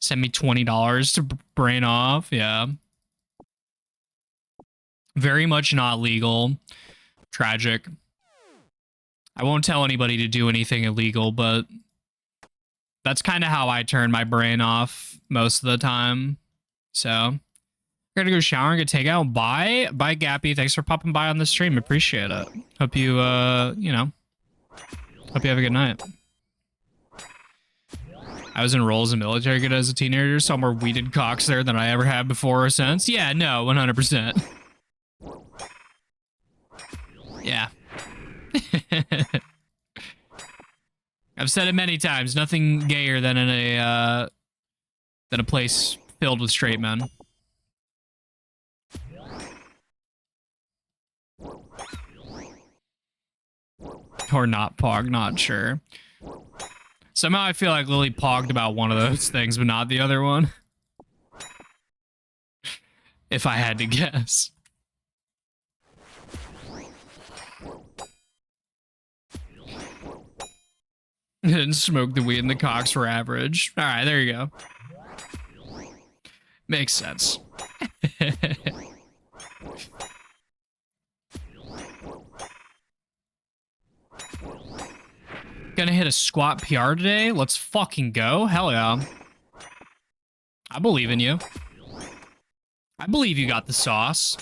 Send me $20 to brain off. Yeah. Very much not legal. Tragic. I won't tell anybody to do anything illegal, but that's kind of how I turn my brain off most of the time. So, I gotta go shower and get takeout. Bye. Bye, Gappy. Thanks for popping by on the stream. Appreciate it. Hope you, hope you have a good night. I was enrolled as a military kid as a teenager. Saw more weeded cocks there than I ever have before or since. Yeah, no, 100%. Yeah. I've said it many times. Nothing gayer than in a place filled with straight men. Or not pog, not sure. Somehow I feel like Lily pogged about one of those things, but not the other one. If I had to guess. Didn't smoke the weed and the cocks were average. All right, there you go. Makes sense. Gonna hit a squat PR today? Let's fucking go. Hell yeah. I believe in you. I believe you got the sauce.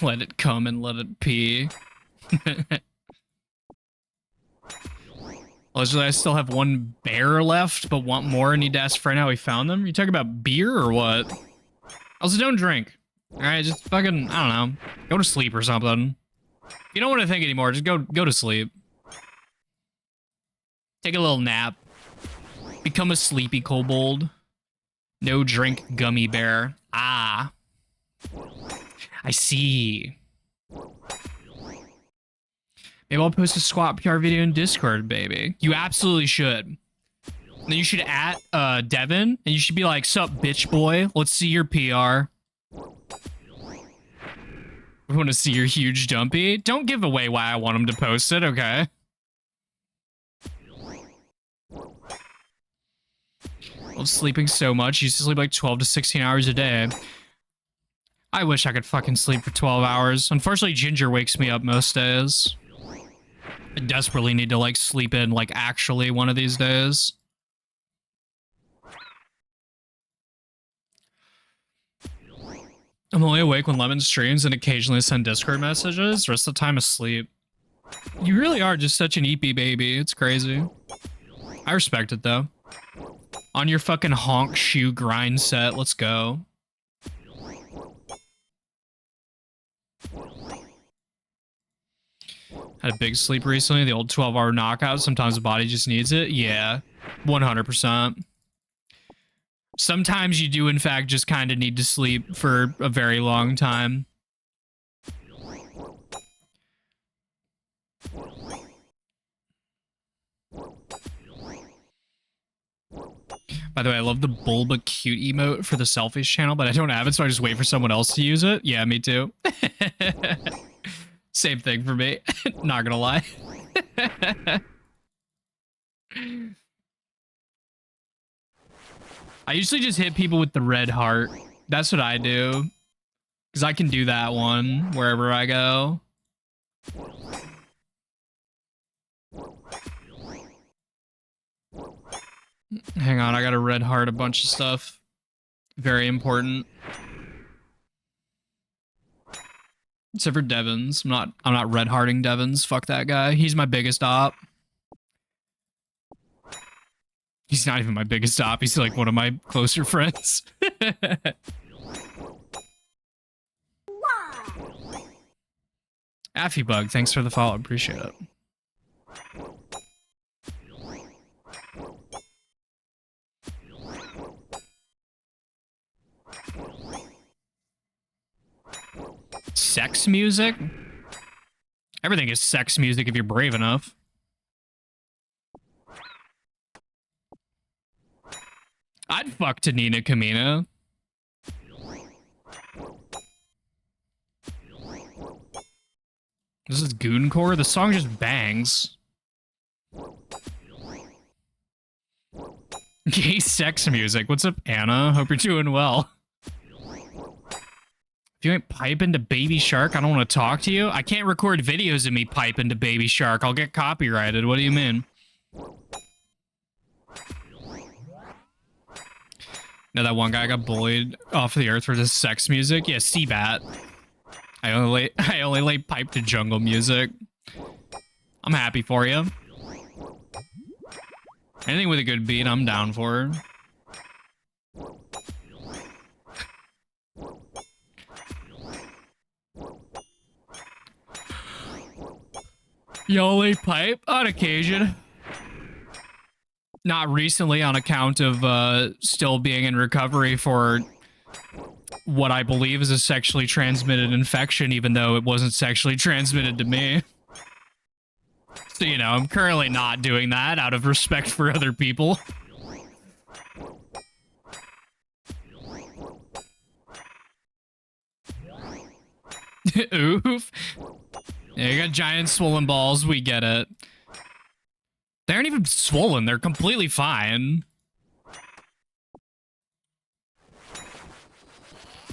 Let it come and let it pee. Allegedly, I still have one bear left, but want more and need to ask Fred how he found them. You talking about beer or what? Also, don't drink. Alright, just fucking, I don't know. Go to sleep or something. If you don't want to think anymore, just go to sleep. Take a little nap. Become a sleepy kobold. No drink gummy bear. Ah. I see. Maybe I'll post a squat PR video in Discord, baby. You absolutely should. Then you should at Devin, and you should be like, "Sup, bitch boy? Let's see your PR. We want to see your huge dumpy." Don't give away why I want him to post it, okay? I love sleeping so much. I used to sleep like 12 to 16 hours a day. I wish I could fucking sleep for 12 hours. Unfortunately, Ginger wakes me up most days. I desperately need to, like, sleep in, like, actually one of these days. I'm only awake when Lemon streams and occasionally send Discord messages. The rest of the time asleep. You really are just such an EP baby. It's crazy. I respect it, though. On your fucking honk shoe grind set. Let's go. Had a big sleep recently. The old 12-hour knockout. Sometimes the body just needs it. Yeah, 100%. Sometimes you do, in fact, just kind of need to sleep for a very long time. By the way, I love the Bulba cute emote for the selfies channel, but I don't have it, so I just wait for someone else to use it. Yeah, me too. Same thing for me. Not gonna lie. I usually just hit people with the red heart. That's what I do. Because I can do that one wherever I go. Hang on, I gotta red heart a bunch of stuff. Very important. Except for Devins. I'm not red hearting Devins. Fuck that guy. He's my biggest op. He's not even my biggest op. He's like one of my closer friends. Affybug, thanks for the follow. Appreciate it. Sex music? Everything is sex music if you're brave enough. I'd fuck to Nina Kamina. This is Gooncore? The song just bangs. Gay sex music. What's up, Anna? Hope you're doing well. If you ain't piping to Baby Shark, I don't want to talk to you. I can't record videos of me piping to Baby Shark. I'll get copyrighted. What do you mean? No, that one guy got bullied off the earth for this sex music. Yeah, Seabat. I only lay pipe to jungle music. I'm happy for you. Anything with a good beat, I'm down for. Yoli pipe on occasion. Not recently on account of still being in recovery for what I believe is a sexually transmitted infection, even though it wasn't sexually transmitted to me. So, you know, I'm currently not doing that out of respect for other people. Oof. Yeah, you got giant swollen balls. We get it. They aren't even swollen. They're completely fine.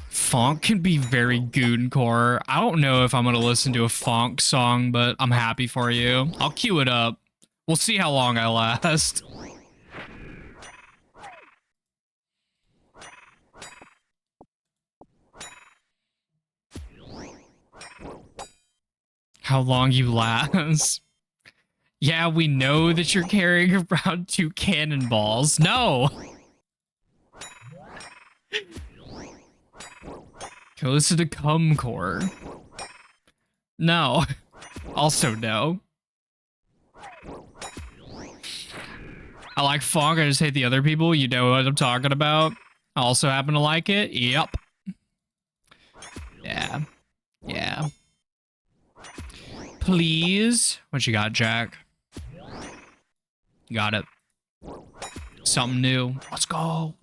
Funk can be very gooncore. I don't know if I'm going to listen to a funk song, but I'm happy for you. I'll cue it up. We'll see how long I last. How long you last. Yeah, we know that you're carrying around 2 cannonballs. No! Go listen to Cumcore. No. Also no. I like funk, I just hate the other people. You know what I'm talking about. I also happen to like it. Yep. Yeah. Yeah. Please. What you got, Jack? Got it. Something new. Let's go.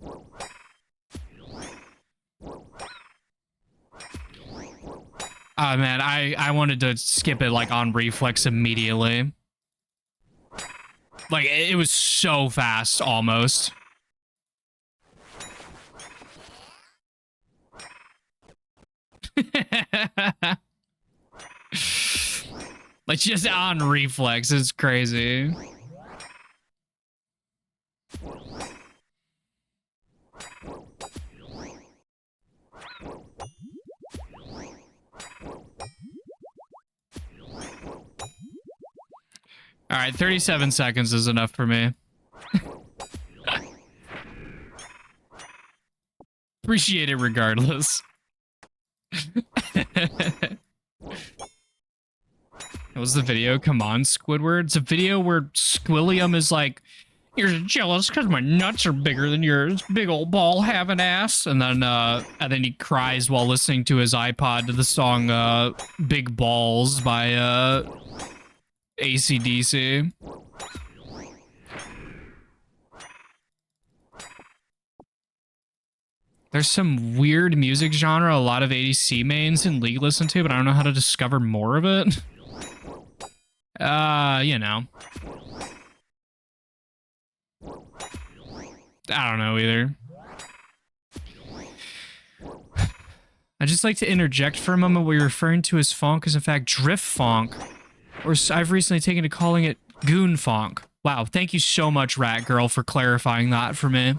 Oh man, I wanted to skip it like on reflex immediately. Like it was so fast almost. Like just on reflex, it's crazy. All right, 37 seconds is enough for me. Appreciate it regardless. What was the video? Come on, Squidward. It's a video where Squilliam is like, "You're jealous because my nuts are bigger than yours, big old ball having ass," and then he cries while listening to his iPod to the song "Big Balls" by AC/DC. There's some weird music genre a lot of ADC mains in League listen to, but I don't know how to discover more of it. You know. I don't know either. I just like to interject for a moment. What you're referring to as funk is in fact drift funk. Or I've recently taken to calling it goon funk. Wow, thank you so much, Rat Girl, for clarifying that for me.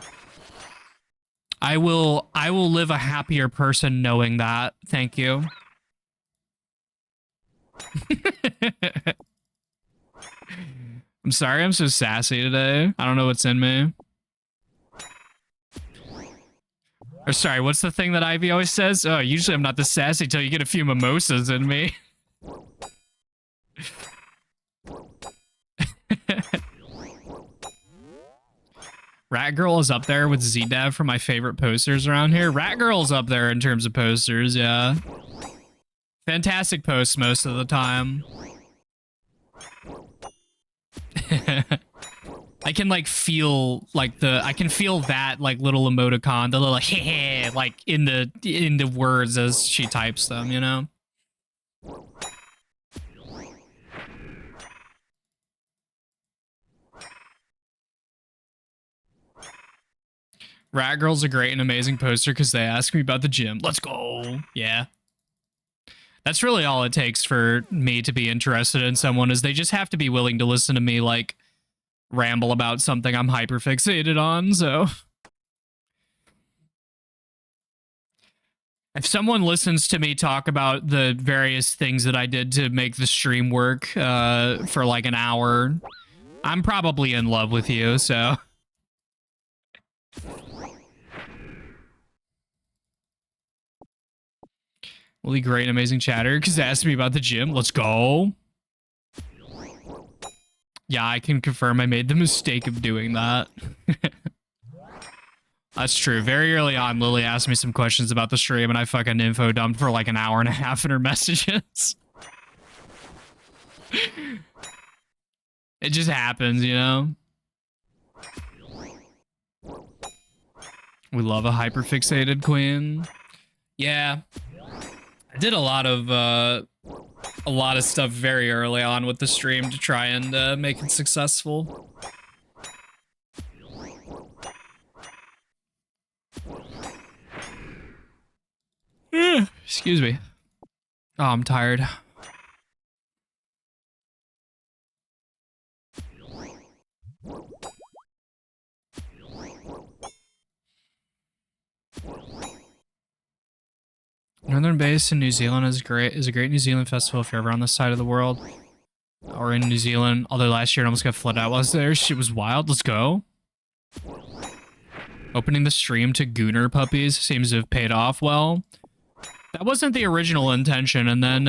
I will live a happier person knowing that. Thank you. I'm sorry I'm so sassy today. I don't know what's in me. Or sorry, what's the thing that Ivy always says? Oh, usually I'm not this sassy till you get a few mimosas in me. Rat Girl is up there with Z-Dev for my favorite posters around here. Rat Girl's up there in terms of posters, yeah. Fantastic posts most of the time. I can like feel like I can feel that like little emoticon, the little like in the words as she types them, you know? Rat Girl's a great and amazing poster because they ask me about the gym. Let's go. Yeah. That's really all it takes for me to be interested in someone is they just have to be willing to listen to me like ramble about something I'm hyper fixated on, so. If someone listens to me talk about the various things that I did to make the stream work for like an hour, I'm probably in love with you, so. Really great, amazing chatter, because asked me about the gym. Let's go. Yeah, I can confirm I made the mistake of doing that. That's true. Very early on, Lily asked me some questions about the stream, and I fucking info dumped for like an hour and a half in her messages. It just happens, you know? We love a hyperfixated queen. Yeah. I did a lot of stuff very early on with the stream to try and make it successful. Excuse me. Oh, I'm tired. Northern Base in New Zealand is a great New Zealand festival if you're ever on this side of the world. Or in New Zealand. Although last year it almost got flooded out while I was there. Shit was wild. Let's go. Opening the stream to Gooner puppies seems to have paid off well. That wasn't the original intention, and then,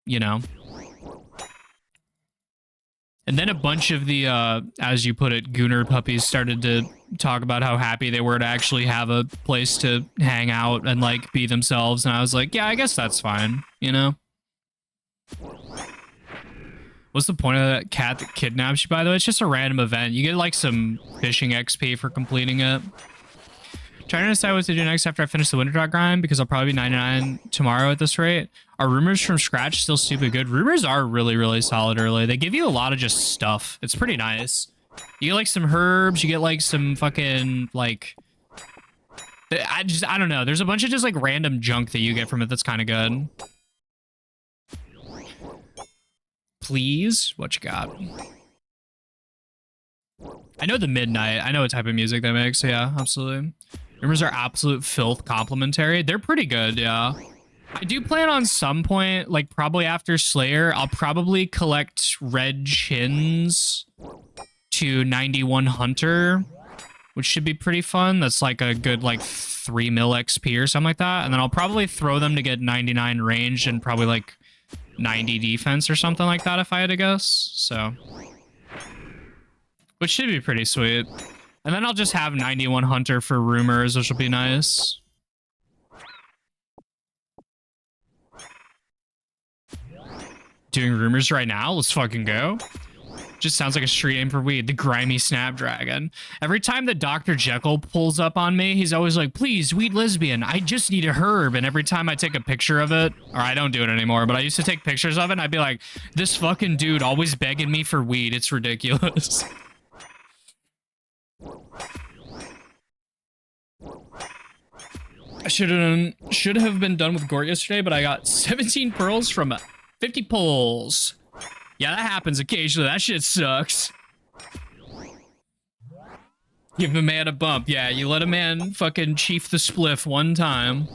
you know. And then a bunch of the, as you put it, Gooner puppies started to talk about how happy they were to actually have a place to hang out and, like, be themselves. And I was like, yeah, I guess that's fine, you know? What's the point of that cat that kidnaps you, by the way? It's just a random event. You get, like, some fishing XP for completing it. Trying to decide what to do next after I finish the Winter Dog grind, because I'll probably be 99 tomorrow at this rate. Are rumors from scratch still stupid good? Rumors are really, really solid early. They give you a lot of just stuff. It's pretty nice. You get like some herbs, you get like some fucking like I don't know. There's a bunch of just like random junk that you get from it that's kind of good. Please, what you got? I know the Midnight. I know what type of music they make, so yeah, absolutely. Rumors are absolute filth complimentary. They're pretty good, yeah. I do plan on some point, like probably after Slayer, I'll probably collect red chins to 91 Hunter, which should be pretty fun. That's like a good like 3 mil XP or something like that. And then I'll probably throw them to get 99 range and probably like 90 defense or something like that if I had to guess. So, which should be pretty sweet. And then I'll just have 91 Hunter for rumors, which will be nice. Doing rumors right now? Let's fucking go. Just sounds like a street name for weed. The grimy Snapdragon. Every time that Dr. Jekyll pulls up on me, he's always like, please, weed lesbian. I just need a herb. And every time I take a picture of it, or I don't do it anymore, but I used to take pictures of it, and I'd be like, this fucking dude always begging me for weed. It's ridiculous. I should have been done with Gort yesterday, but I got 17 pearls from 50 pulls. Yeah, that happens occasionally. That shit sucks. Give a man a bump. Yeah, you let a man fucking chief the spliff one time.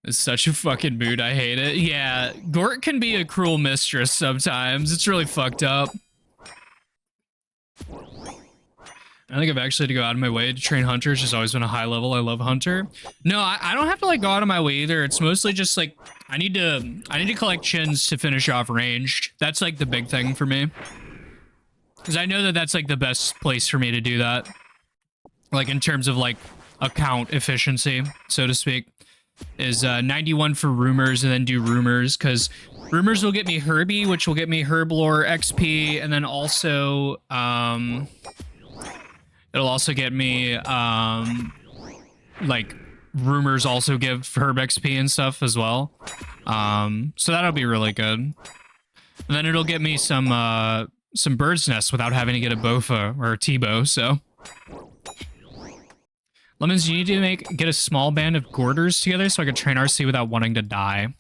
It's such a fucking mood. I hate it. Yeah, Gort can be a cruel mistress sometimes. It's really fucked up. I think I've actually had to go out of my way to train Hunter. It's just always been a high level. I love Hunter. No, I don't have to like go out of my way either. It's mostly just like I need to collect chins to finish off ranged. That's like the big thing for me. Because I know that that's like the best place for me to do that. Like in terms of like account efficiency, so to speak, is 91 for rumors and then do rumors, because rumors will get me Herbie, which will get me Herblore XP, and then also it'll also get me like rumors also give Herb XP and stuff as well. So that'll be really good. And then it'll get me some bird's nests without having to get a Bofa or a T-bow, so. Lemons, you need to get a small band of Gorders together so I can train RC without wanting to die.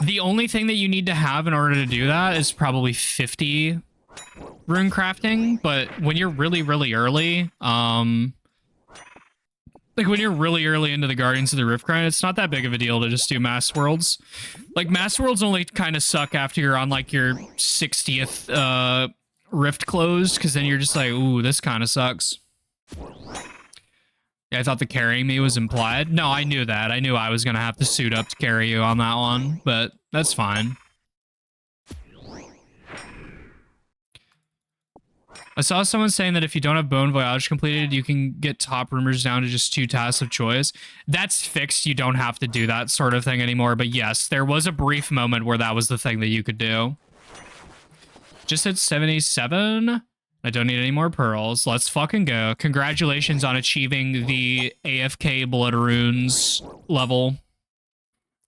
The only thing that you need to have in order to do that is probably 50 rune crafting, but when you're really, really early, Like when you're really early into the Guardians of the Rift grind, it's not that big of a deal to just do mass worlds. Like mass worlds only kind of suck after you're on like your 60th rift closed, because then you're just like, ooh, this kind of sucks. Yeah, I thought the carrying me was implied. No, I knew that. I knew I was gonna have to suit up to carry you on that one, but that's fine. I saw someone saying that if you don't have Bon Voyage completed, you can get top rumors down to just 2 tasks of choice. That's fixed. You don't have to do that sort of thing anymore. But yes, there was a brief moment where that was the thing that you could do. Just hit 77. I don't need any more pearls. Let's fucking go. Congratulations on achieving the AFK Blood Runes level.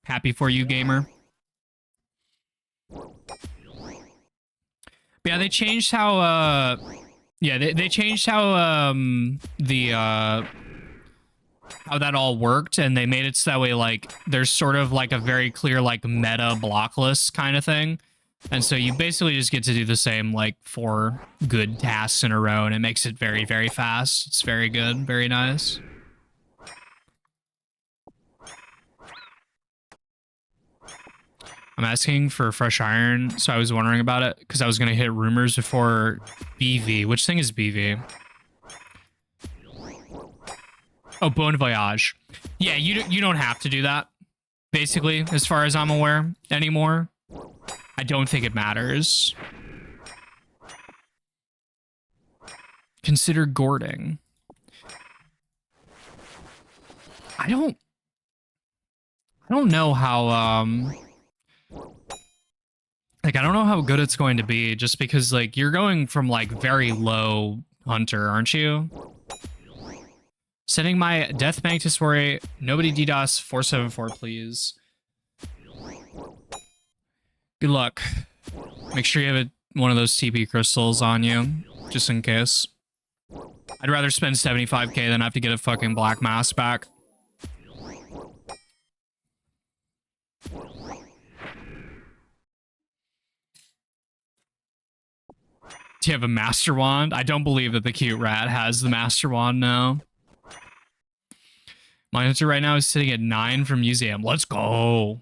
Happy for you, gamer. Yeah, they changed how yeah, they changed how how that all worked, and they made it so that way like there's sort of like a very clear like meta block list kind of thing. And so you basically just get to do the same like 4 good tasks in a row, and it makes it very, very fast. It's very good, very nice. I'm asking for fresh iron, so I was wondering about it because I was gonna hit rumors before BV. Which thing is BV? Oh, Bon Voyage. Yeah, you don't have to do that. Basically, as far as I'm aware, anymore. I don't think it matters. Consider Gording. I don't know how like I don't know how good it's going to be, just because like you're going from like very low hunter, aren't you? Setting my death bank to story. Nobody DDoS 474, please. Good luck. Make sure you have one of those TP crystals on you, just in case. I'd rather spend 75k than have to get a fucking black mask back. Do you have a master wand? I don't believe that the cute rat has the master wand now. My hunter right now is sitting at 9 from museum. Let's go.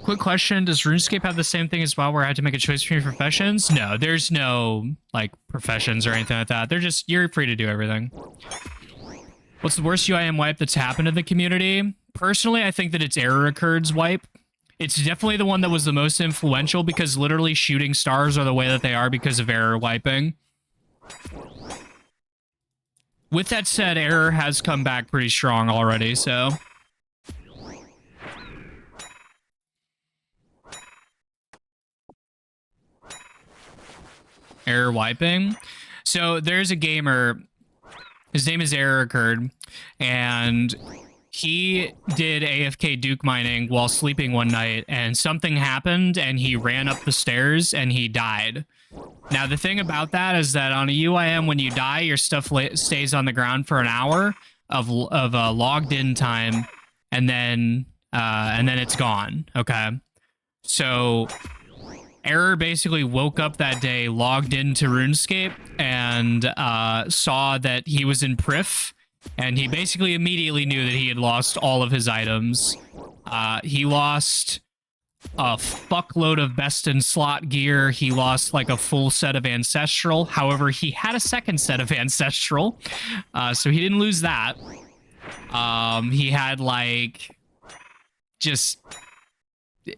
Quick question, does RuneScape have the same thing as WoW where I had to make a choice between professions? No, there's no, like, professions or anything like that. They're just, you're free to do everything. What's the worst UIM wipe that's happened in the community? Personally, I think that it's Error Occurred's wipe. It's definitely the one that was the most influential because literally shooting stars are the way that they are because of error wiping. With that said, Error has come back pretty strong already, so... Error wiping. So there's a gamer, his name is Error Occurred, and he did AFK Duke mining while sleeping one night, and something happened, and he ran up the stairs, and he died. Now, the thing about that is that on a UIM, when you die, your stuff stays on the ground for an hour of logged in time, and then it's gone, okay? So... Error basically woke up that day, logged into RuneScape, and saw that he was in Prif, and he basically immediately knew that he had lost all of his items. He lost a fuckload of best in slot gear. He lost like a full set of Ancestral. However, he had a second set of Ancestral, so he didn't lose that. He had like just...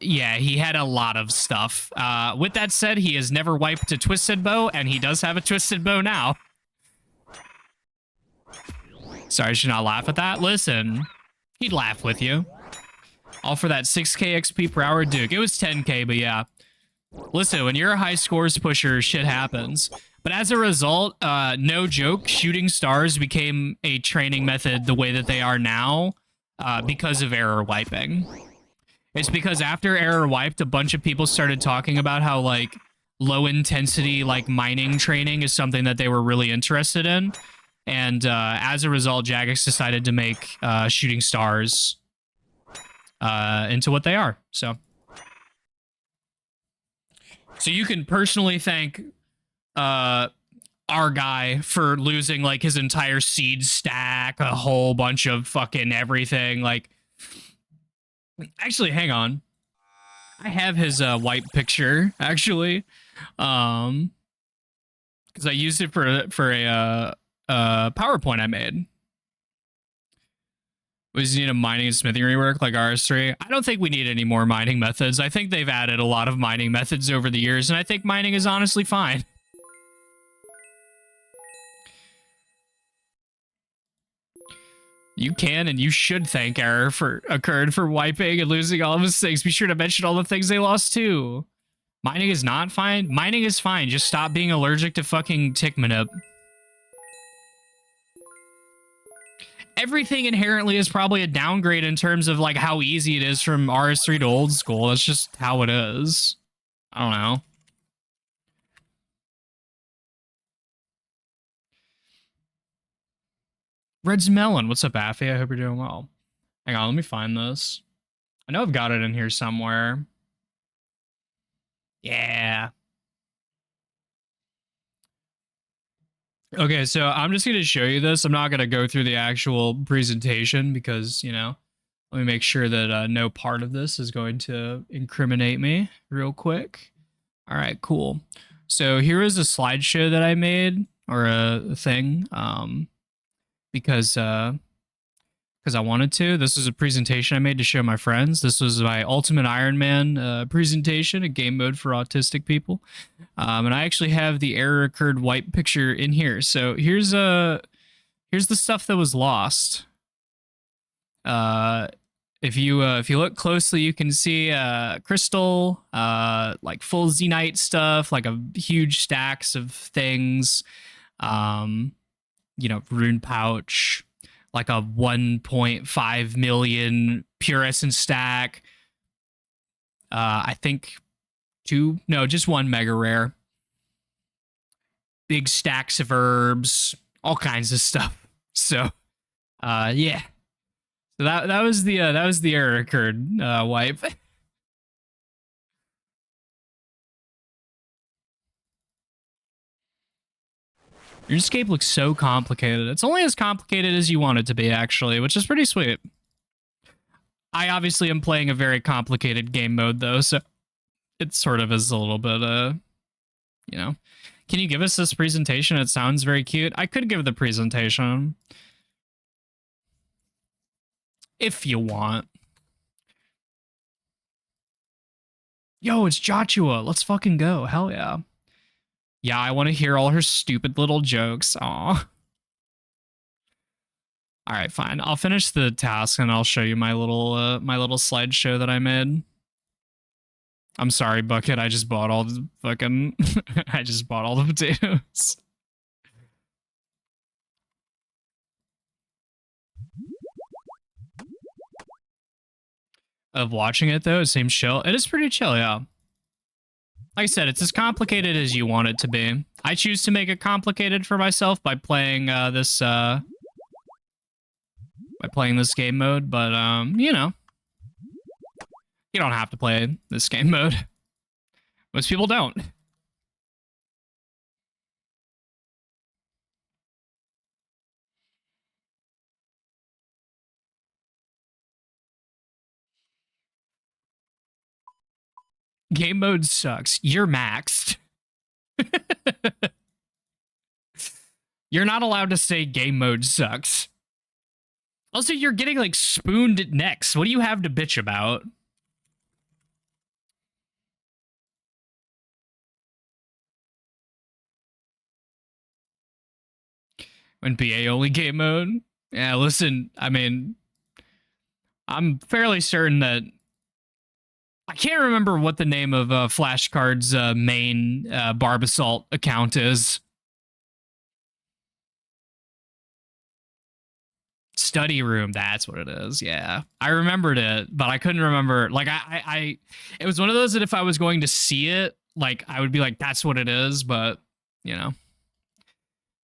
Yeah, he had a lot of stuff. With that said, he has never wiped a Twisted Bow, and he does have a Twisted Bow now. Sorry, I should not laugh at that. Listen, he'd laugh with you. All for that 6k XP per hour Duke. It was 10k, but yeah. Listen, when you're a high scores pusher, shit happens. But as a result, no joke, shooting stars became a training method the way that they are now because of error wiping. It's because after Error wiped, a bunch of people started talking about how, like, low-intensity, like, mining training is something that they were really interested in. And as a result, Jagex decided to make shooting stars into what they are. So you can personally thank our our guy for losing like his entire seed stack, a whole bunch of fucking everything. Like, actually, hang on. I have his white picture actually, because I used it for a PowerPoint I made. Was need a mining and smithing rework like RS3? I don't think we need any more mining methods. I think they've added a lot of mining methods over the years, and I think mining is honestly fine. You can and you should thank Error for Occurred for wiping and losing all of his things. Be sure to mention all the things they lost too. Mining is not fine. Mining is fine. Just stop being allergic to fucking Tickmanip. Everything inherently is probably a downgrade in terms of like how easy it is from RS3 to old school. That's just how it is. I don't know. Red's Melon. What's up, Affy? I hope you're doing well. Hang on, let me find this. I know I've got it in here somewhere. Yeah. Okay, so I'm just going to show you this. I'm not going to go through the actual presentation because, you know, let me make sure that no part of this is going to incriminate me real quick. All right, cool. So here is a slideshow that I made, or a thing, because I wanted to. This was a presentation I made to show my friends. This was my Ultimate Iron Man presentation, a game mode for autistic people. And I actually have the error occurred white picture in here. So here's the stuff that was lost. If you look closely, you can see crystal, like full Zenite stuff, like a huge stacks of things. You know, rune pouch, like a 1.5 million pure essence stack. I think just one mega rare. Big stacks of herbs, all kinds of stuff. So, yeah. So that was the error occurred wipe. Your escape looks so complicated. It's only as complicated as you want it to be, actually, which is pretty sweet. I obviously am playing a very complicated game mode, though, so it sort of is a little bit, you know. Can you give us this presentation? It sounds very cute. I could give the presentation. If you want. Yo, it's Joshua. Let's fucking go. Hell yeah. Yeah, I want to hear all her stupid little jokes. Aw. All right, fine. I'll finish the task and I'll show you my little slideshow that I made. I'm sorry, Bucket. I just bought all the fucking I just bought all the potatoes. Of watching it though, it seems chill. It is pretty chill, yeah. Like I said, it's as complicated as you want it to be. I choose to make it complicated for myself by playing this game mode, but you know, you don't have to play this game mode. Most people don't. Game mode sucks. You're maxed. You're not allowed to say game mode sucks. Also, you're getting like spooned necks. What do you have to bitch about? When BA only game mode? Yeah, listen, I mean, I'm fairly certain that I can't remember what the name of Flashcard's main Barbasalt account is. Study room, that's what it is. Yeah, I remembered it, but I couldn't remember. Like, it was one of those that if I was going to see it, like, I would be like, that's what it is. But you know,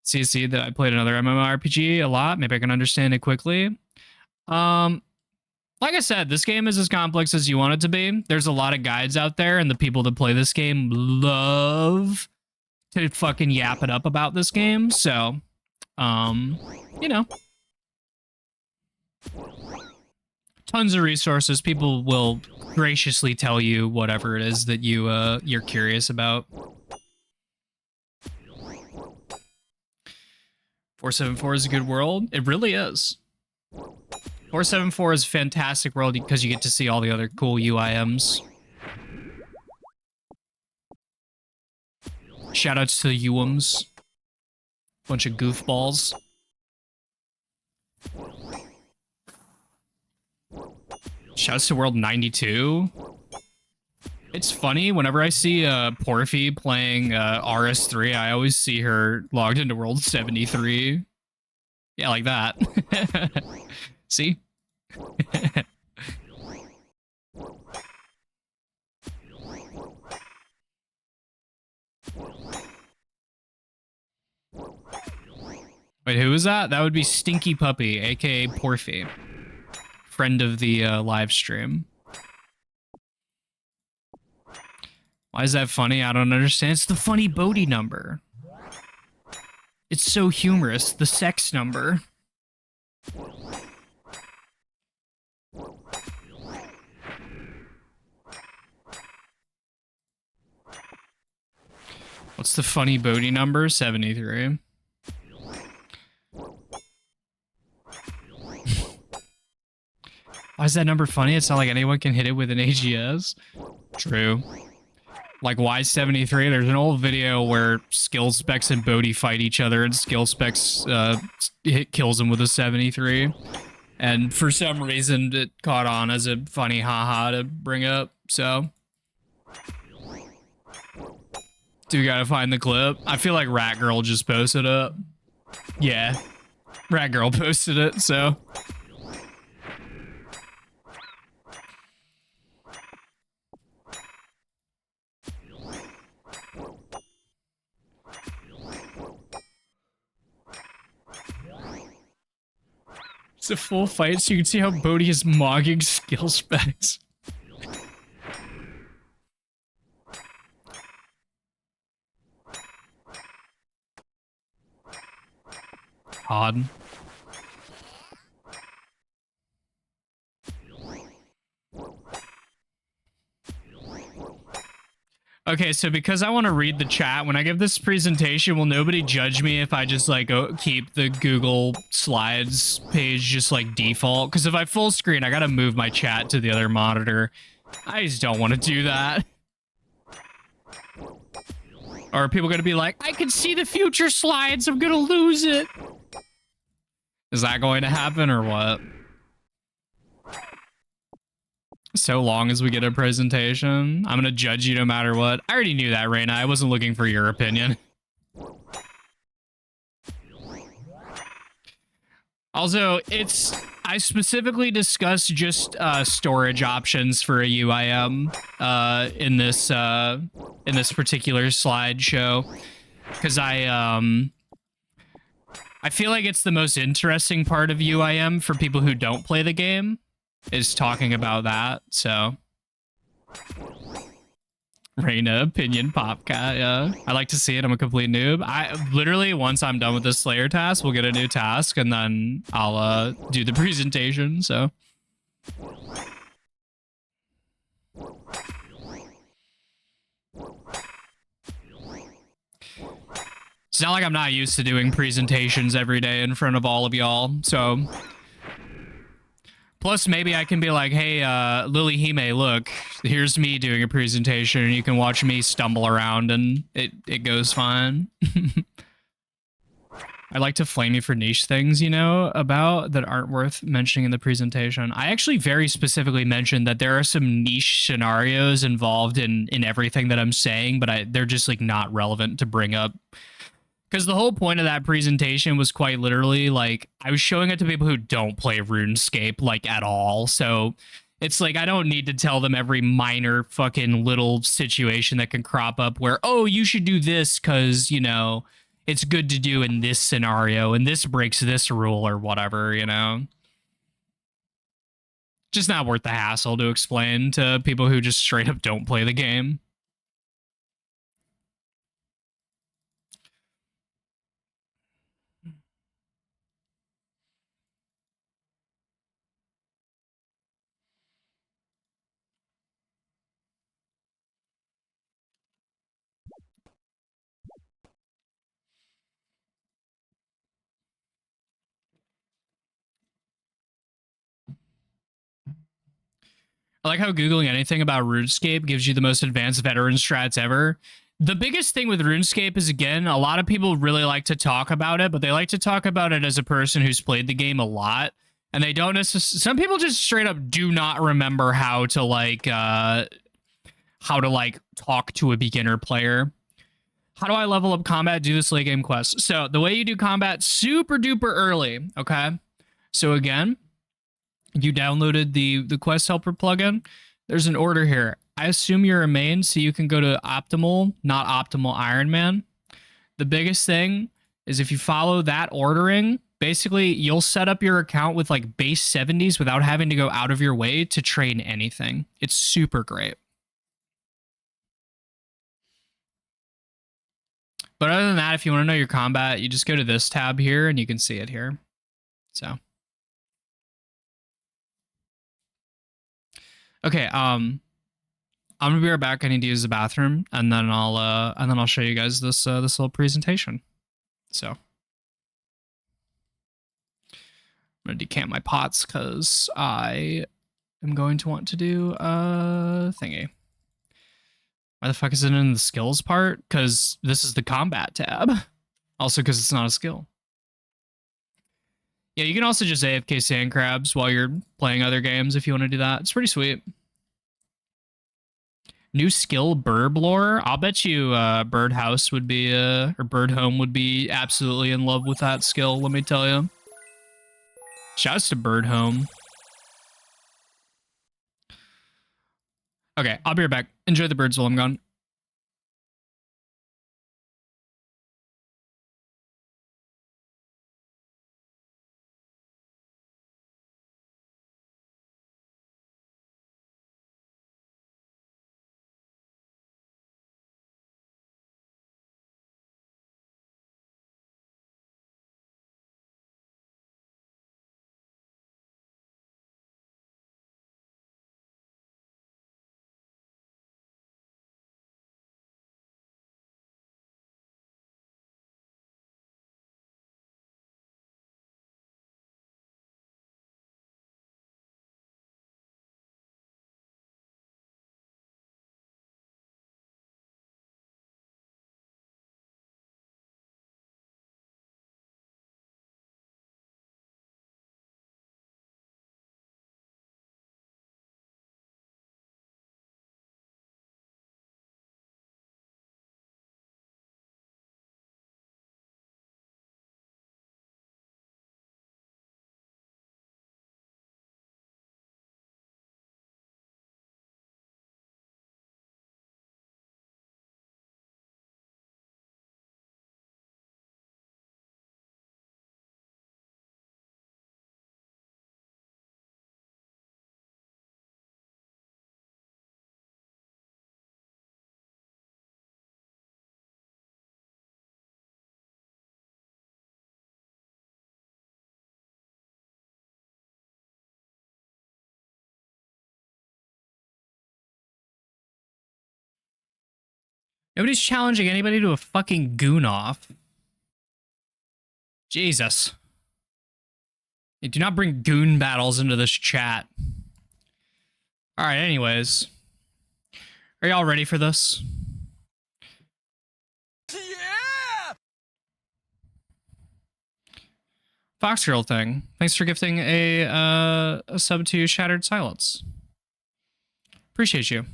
see that I played another MMORPG a lot. Maybe I can understand it quickly. Like I said, this game is as complex as you want it to be. There's a lot of guides out there, and the people that play this game love to fucking yap it up about this game. So, you know, tons of resources. People will graciously tell you whatever it is that you're curious about. 474 is a good world. It really is. 474 is a fantastic world because you get to see all the other cool UIMs. Shoutouts to the UIMs. Bunch of goofballs. Shoutouts to World 92. It's funny, whenever I see Porphy playing RS3, I always see her logged into World 73. Yeah, like that. See? Wait, who is that? That would be Stinky Puppy, aka Porphy. Friend of the live stream. Why is that funny? I don't understand. It's the funny Bodhi number. It's so humorous. The sex number. What's the funny Bodhi number? 73. Why is that number funny? It's not like anyone can hit it with an AGS. True. Like, why 73? There's an old video where Skill Specs and Bodhi fight each other, and Skill Specs kills him with a 73. And for some reason, it caught on as a funny haha to bring up, so. Do we gotta find the clip? I feel like Rat Girl just posted it. Yeah. Rat Girl posted it, so. It's a full fight, so you can see how Bodhi is mogging Skill Specs. Odd. Okay, so because I want to read the chat, when I give this presentation, will nobody judge me if I just, like, keep the Google Slides page just, like, default? Because if I full screen, I gotta move my chat to the other monitor. I just don't want to do that. Or are people gonna be like, I can see the future slides, I'm gonna lose it? Is that going to happen, or what? So long as we get a presentation, I'm gonna judge you no matter what. I already knew that, Reina. I wasn't looking for your opinion. Also, I specifically discussed just storage options for a UIM in this particular slideshow, because I feel like it's the most interesting part of UIM for people who don't play the game, is talking about that, so. Reina, opinion, Popcat, yeah. I like to see it, I'm a complete noob. Literally, once I'm done with this Slayer task, we'll get a new task, and then I'll do the presentation, so. It's not like I'm not used to doing presentations every day in front of all of y'all, so. Plus, maybe I can be like, hey, Lily Hime, look, here's me doing a presentation, and you can watch me stumble around, and it goes fine. I like to flame you for niche things, you know, about that aren't worth mentioning in the presentation. I actually very specifically mentioned that there are some niche scenarios involved in everything that I'm saying, but they're just, like, not relevant to bring up. Because the whole point of that presentation was quite literally, like, I was showing it to people who don't play RuneScape, like, at all. So it's like, I don't need to tell them every minor fucking little situation that can crop up where, oh, you should do this because, you know, it's good to do in this scenario and this breaks this rule or whatever, you know? Just not worth the hassle to explain to people who just straight up don't play the game. I like how Googling anything about RuneScape gives you the most advanced veteran strats ever. The biggest thing with RuneScape is, again, a lot of people really like to talk about it, but they like to talk about it as a person who's played the game a lot. And they don't necessarily, some people just straight up do not remember how to talk to a beginner player. How do I level up combat? Do this late game quest. So the way you do combat, super duper early. Okay. So again, you downloaded the quest helper plugin. There's an order here. I assume you're a main, so you can go to optimal, not optimal Iron Man. The biggest thing is if you follow that ordering, basically you'll set up your account with like base 70s without having to go out of your way to train anything. It's super great. But other than that, if you want to know your combat, you just go to this tab here and you can see it here. So. Okay, I'm gonna be right back. I need to use the bathroom, and then I'll show you guys this this little presentation. So I'm gonna decant my pots because I am going to want to do a thingy. Why the fuck is it in the skills part? Because this is the combat tab. Also because it's not a skill. Yeah, you can also just AFK sand crabs while you're playing other games if you want to do that. It's pretty sweet. New skill, burb lore. I'll bet you Birdhouse would be, or Bird Home would be absolutely in love with that skill, let me tell you. Shouts to Bird Home. Okay, I'll be right back. Enjoy the birds while I'm gone. Nobody's challenging anybody to a fucking goon off. Jesus. Hey, do not bring goon battles into this chat. Alright, anyways. Are y'all ready for this? Yeah! Foxgirl thing. Thanks for gifting a sub to Shattered Silence. Appreciate you.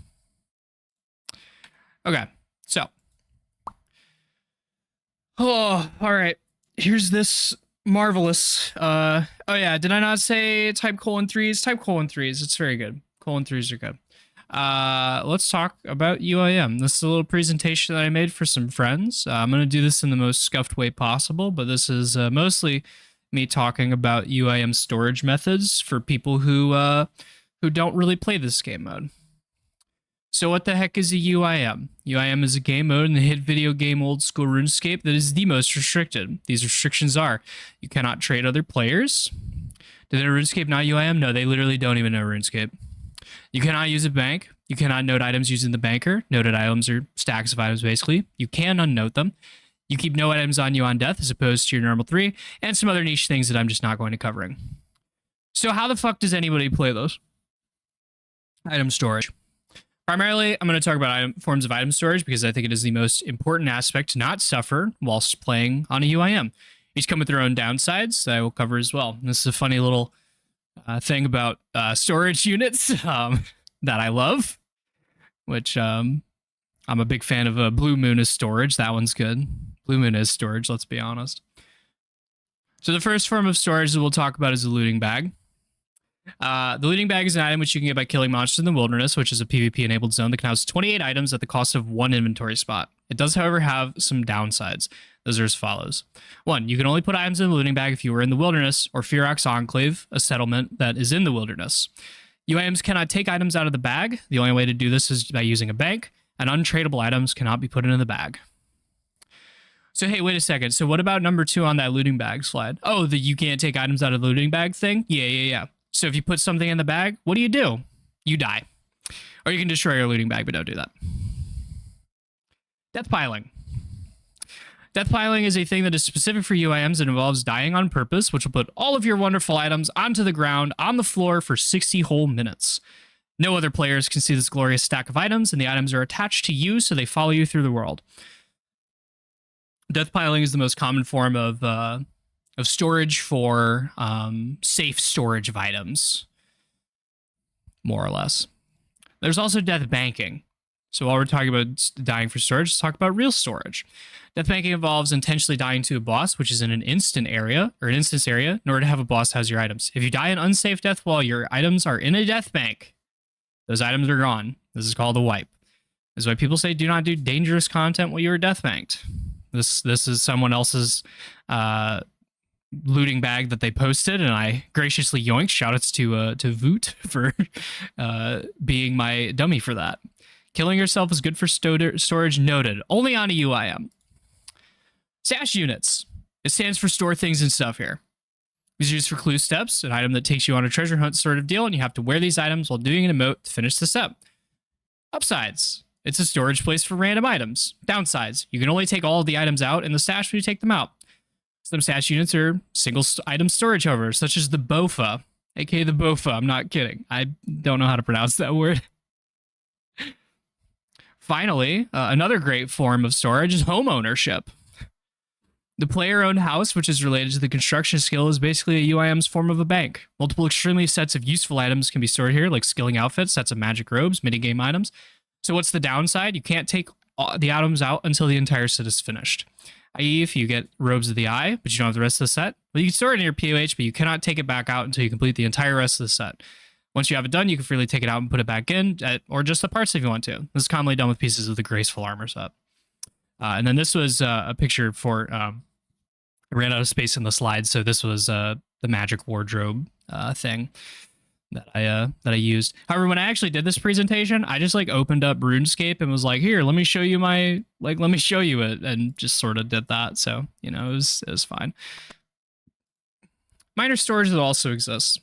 Okay, so. Oh, alright. Here's this marvelous. Oh yeah, did I not say type :3s? Type :3s. It's very good. :3s are good. Let's talk about UIM. This is a little presentation that I made for some friends. I'm gonna do this in the most scuffed way possible, but this is mostly me talking about UIM storage methods for people who don't really play this game mode. So what the heck is a UIM? UIM is a game mode in the hit video game old school RuneScape that is the most restricted. These restrictions are: you cannot trade other players. Do they know RuneScape not UIM? No, they literally don't even know RuneScape. You cannot use a bank. You cannot note items using the banker. Noted items are stacks of items, basically. You can unnote them. You keep no items on you on death as opposed to your normal 3, and some other niche things that I'm just not going to covering. So how the fuck does anybody play those? Item storage. Primarily, I'm going to talk about forms of item storage because I think it is the most important aspect to not suffer whilst playing on a UIM. Each come with their own downsides that I will cover as well. And this is a funny little thing about storage units that I love, which I'm a big fan of. Blue Moon is storage. That one's good. Blue Moon is storage, let's be honest. So the first form of storage that we'll talk about is the looting bag. The looting bag is an item which you can get by killing monsters in the wilderness, which is a PvP-enabled zone that can house 28 items at the cost of 1 inventory spot. It does, however, have some downsides. Those are as follows. 1, you can only put items in the looting bag if you were in the wilderness or Fearox Enclave, a settlement that is in the wilderness. UIMs cannot take items out of the bag. The only way to do this is by using a bank, and untradeable items cannot be put into the bag. So, hey, wait a second. So what about number 2 on that looting bag slide? Oh, the you can't take items out of the looting bag thing? Yeah. So if you put something in the bag, what do? You die. Or you can destroy your looting bag, but don't do that. Death piling. Death piling is a thing that is specific for UIMs and involves dying on purpose, which will put all of your wonderful items onto the ground, on the floor for 60 whole minutes. No other players can see this glorious stack of items, and the items are attached to you, so they follow you through the world. Death piling is the most common form of storage for safe storage of items, more or less. There's also death banking. So while we're talking about dying for storage, let's talk about real storage. Death banking involves intentionally dying to a boss, which is in an instance area, in order to have a boss house your items. If you die an unsafe death while your items are in a death bank, those items are gone. This is called a wipe. This is why people say do not do dangerous content while you are death banked. This is someone else's looting bag that they posted, and I graciously yoinked. Shoutouts to Voot for being my dummy for that. Killing yourself is good for storage, noted. Only on a UIM. Stash units. It stands for store things and stuff here. These are used for clue steps, an item that takes you on a treasure hunt sort of deal, and you have to wear these items while doing an emote to finish the step. Upsides. It's a storage place for random items. Downsides. You can only take all of the items out in the stash when you take them out. Some stash units are single item storage, however, such as the BOFA, aka the BOFA. I'm not kidding. I don't know how to pronounce that word. Finally, another great form of storage is home ownership. The player-owned house, which is related to the construction skill, is basically a UIM's form of a bank. Multiple extremely sets of useful items can be stored here, like skilling outfits, sets of magic robes, minigame items. So what's the downside? You can't take the items out until the entire set is finished. I.e., if you get Robes of the Eye, but you don't have the rest of the set, well, you can store it in your POH, but you cannot take it back out until you complete the entire rest of the set. Once you have it done, you can freely take it out and put it back in, or just the parts if you want to. This is commonly done with pieces of the Graceful Armor set. And then this was a picture for... I ran out of space in the slides, so this was the magic wardrobe thing that I used. However, when I actually did this presentation, I just opened up RuneScape and was like, "Here, let me show you let me show you it," and just sort of did that. So it was fine. Minor storage that also exists.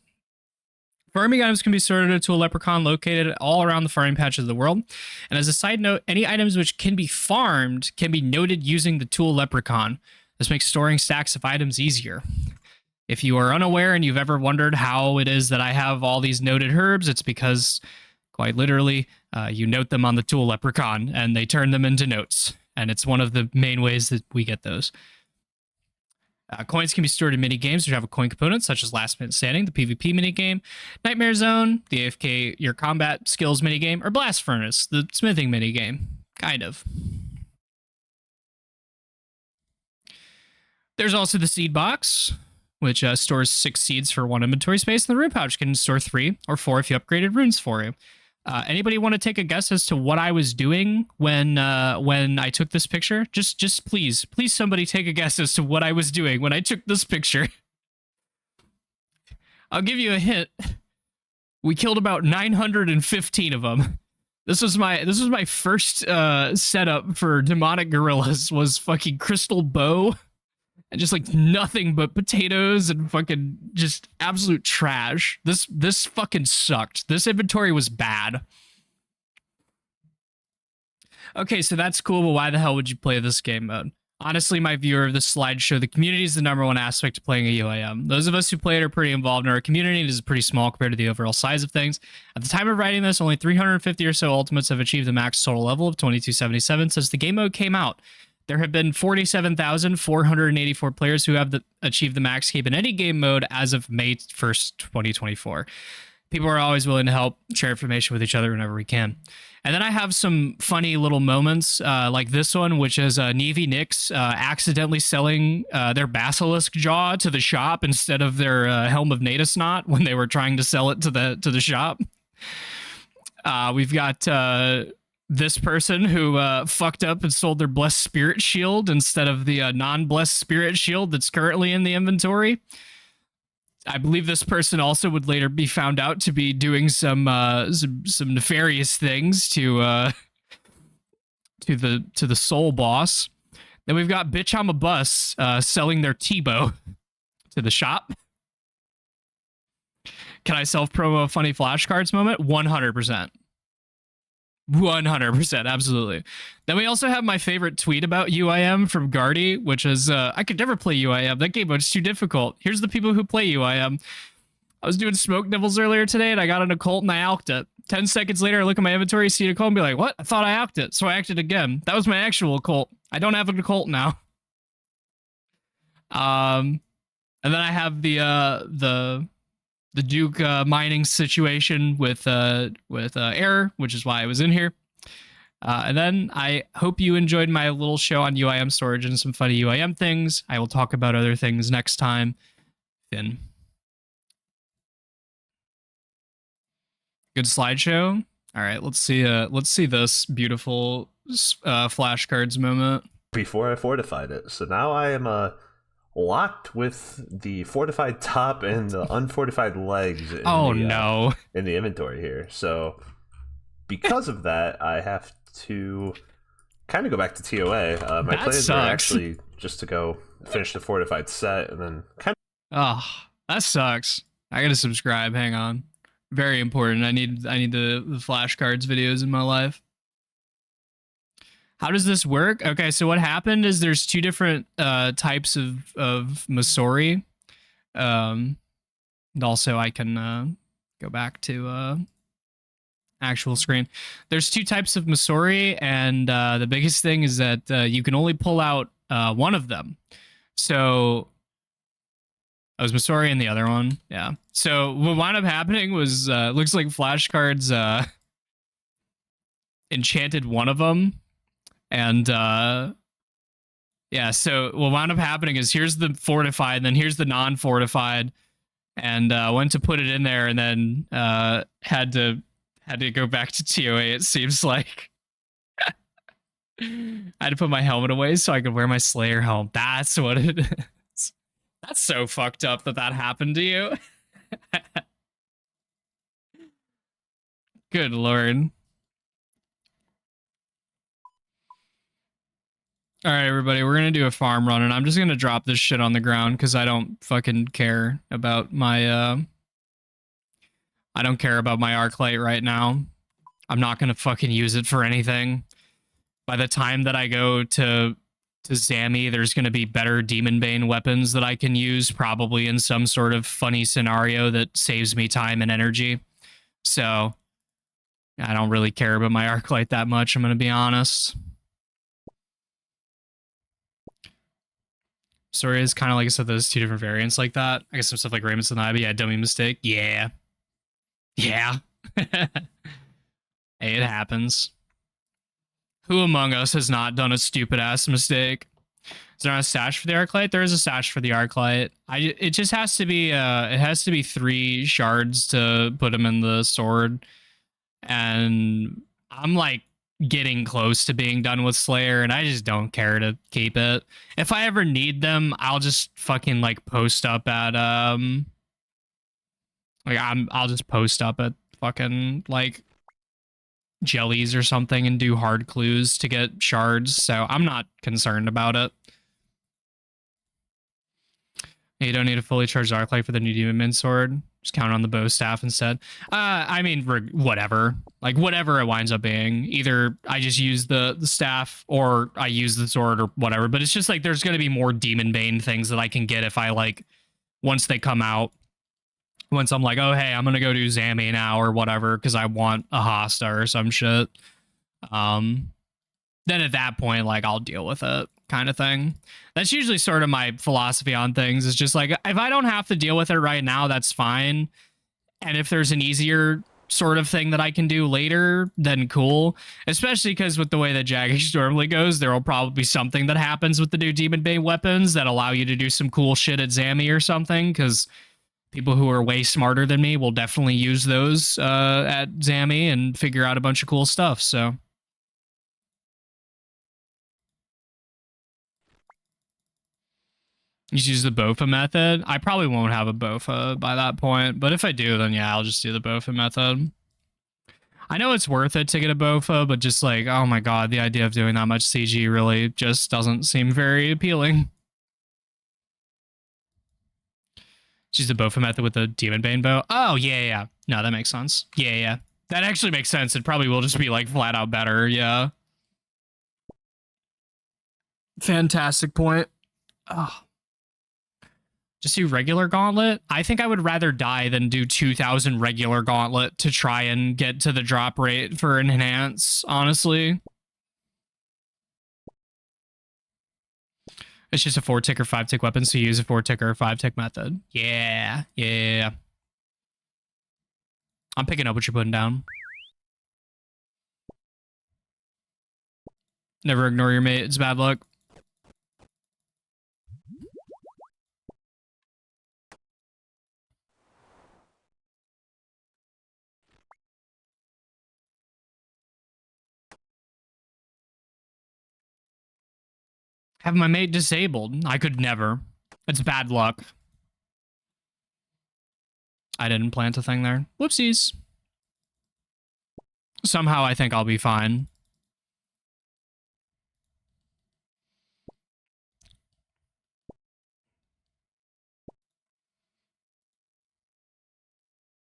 Farming items can be sorted to a leprechaun located all around the farming patches of the world. And as a side note, any items which can be farmed can be noted using the tool leprechaun. This makes storing stacks of items easier. If you are unaware and you've ever wondered how it is that I have all these noted herbs, it's because, quite literally, you note them on the tool leprechaun and they turn them into notes. And it's one of the main ways that we get those. Coins can be stored in mini-games which have a coin component, such as Last Minute Standing, the PvP minigame, Nightmare Zone, the AFK Your Combat Skills minigame, or Blast Furnace, the smithing minigame. Kind of. There's also the seed box, which stores 6 seeds for 1 inventory space, and the rune pouch can store 3 or 4 if you upgraded runes for you. Anybody want to take a guess as to what I was doing when I took this picture? Just please somebody take a guess as to what I was doing when I took this picture. I'll give you a hint. We killed about 915 of them. This was my first setup for demonic gorillas, was fucking crystal bow. And just nothing but potatoes and fucking just absolute trash. This fucking sucked. This inventory was bad. Okay, so that's cool, but why the hell would you play this game mode? Honestly, my viewer of this slideshow, the community is the number one aspect of playing a UIM. Those of us who play it are pretty involved in our community. It is pretty small compared to the overall size of things. At the time of writing this, only 350 or so ultimates have achieved the max total level of 2277 since the game mode came out. There have been 47,484 players who have achieved the max cape in any game mode as of May 1st, 2024. People are always willing to help, share information with each other whenever we can. And then I have some funny little moments, like this one, which is Navy Nix accidentally selling their basilisk jaw to the shop instead of their helm of Nadasnot when they were trying to sell it to the shop. We've got this person who fucked up and sold their blessed spirit shield instead of the non-blessed spirit shield that's currently in the inventory. I believe this person also would later be found out to be doing some nefarious things to the soul boss. Then we've got Bitch I'm a Bus selling their T-bow to the shop. Can I self-promo a funny flashcards moment? 100%. 100%, absolutely. Then we also have my favorite tweet about UIM from Gardy, which is, I could never play UIM. That game mode's too difficult. Here's the people who play UIM. I was doing Smoke Nibbles earlier today, and I got an occult, and I alked it. 10 seconds later, I look at my inventory, see an occult, and be like, what? I thought I alked it, so I acted again. That was my actual occult. I don't have an occult now. And then I have the Duke mining situation with Error, which is why I was in here. And then I hope you enjoyed my little show on UIM storage and some funny UIM things. I will talk about other things next time. Finn. Good slideshow. All right, let's see this beautiful flashcards moment. Before I fortified it. So now I am locked with the fortified top and the unfortified legs in in the inventory here. So because of that, I have to kind of go back to TOA. My plans were actually just to go finish the fortified set and then kind of... Oh, that sucks. I gotta subscribe. Hang on. Very important. I need the flashcards videos in my life. How does this work? Okay, so what happened is there's two different types of Masori. And also I can go back to actual screen. There's two types of Masori, and the biggest thing is that you can only pull out one of them. So I was Masori and the other one. Yeah. So what wound up happening was looks like flashcards enchanted one of them. And yeah, so what wound up happening is here's the fortified, and then here's the non-fortified, and went to put it in there, and then had to go back to TOA. It seems like I had to put my helmet away so I could wear my Slayer helm. That's what it is. That's so fucked up that happened to you. Good lord. All right, everybody, we're going to do a farm run, and I'm just going to drop this shit on the ground because I don't fucking care about my, I don't care about my arc light right now. I'm not going to fucking use it for anything. By the time that I go to Zammy, there's going to be better Demon Bane weapons that I can use, probably in some sort of funny scenario that saves me time and energy. So I don't really care about my arc light that much, I'm going to be honest. Story is kind of like I said, those two different variants like that. I guess some stuff like Raymond's and Ivy, yeah, dummy mistake. Yeah. Yeah. Hey, it happens. Who among us has not done a stupid ass mistake? Is there not a stash for the Arclight? There is a stash for the Arclight. It just has to be it has to be 3 shards to put them in the sword. And I'm like getting close to being done with Slayer, and I just don't care to keep it. If I ever need them, I'll just fucking like post up at I'll just post up at fucking like jellies or something and do hard clues to get shards, so I'm not concerned about it. You don't need a fully charged arc light for the new demon min sword. Just count on the bow staff instead. I mean, whatever. Like, whatever it winds up being. Either I just use the staff or I use the sword or whatever. But it's just like there's going to be more demon bane things that I can get if I, like, once they come out. Once I'm like, oh, hey, I'm going to go do Zammy now or whatever because I want a Hosta or some shit. Then at that point, like, I'll deal with it kind of thing. That's usually sort of my philosophy on things. It's just like, if I don't have to deal with it right now, that's fine. And if there's an easier sort of thing that I can do later, then cool. Especially because with the way that Jagged normally goes, there will probably be something that happens with the new Demon Bane weapons that allow you to do some cool shit at Zammy or something, because people who are way smarter than me will definitely use those at Zammy and figure out a bunch of cool stuff, so... You use the BOFA method. I probably won't have a BOFA by that point, but if I do, then yeah, I'll just do the BOFA method. I know it's worth it to get a BOFA, but just like, oh my god, the idea of doing that much CG really just doesn't seem very appealing. Just the BOFA method with the Demon Bane bow. Oh, yeah. No, that makes sense. Yeah. That actually makes sense. It probably will just be like flat out better, yeah. Fantastic point. Oh. Just do regular gauntlet? I think I would rather die than do 2,000 regular gauntlet to try and get to the drop rate for enhance, honestly. It's just a 4-tick or 5-tick weapon, so you use a 4-tick or 5-tick method. Yeah. I'm picking up what you're putting down. Never ignore your mate, it's bad luck. Have my mate disabled. I could never. It's bad luck. I didn't plant a thing there. Whoopsies. Somehow I think I'll be fine.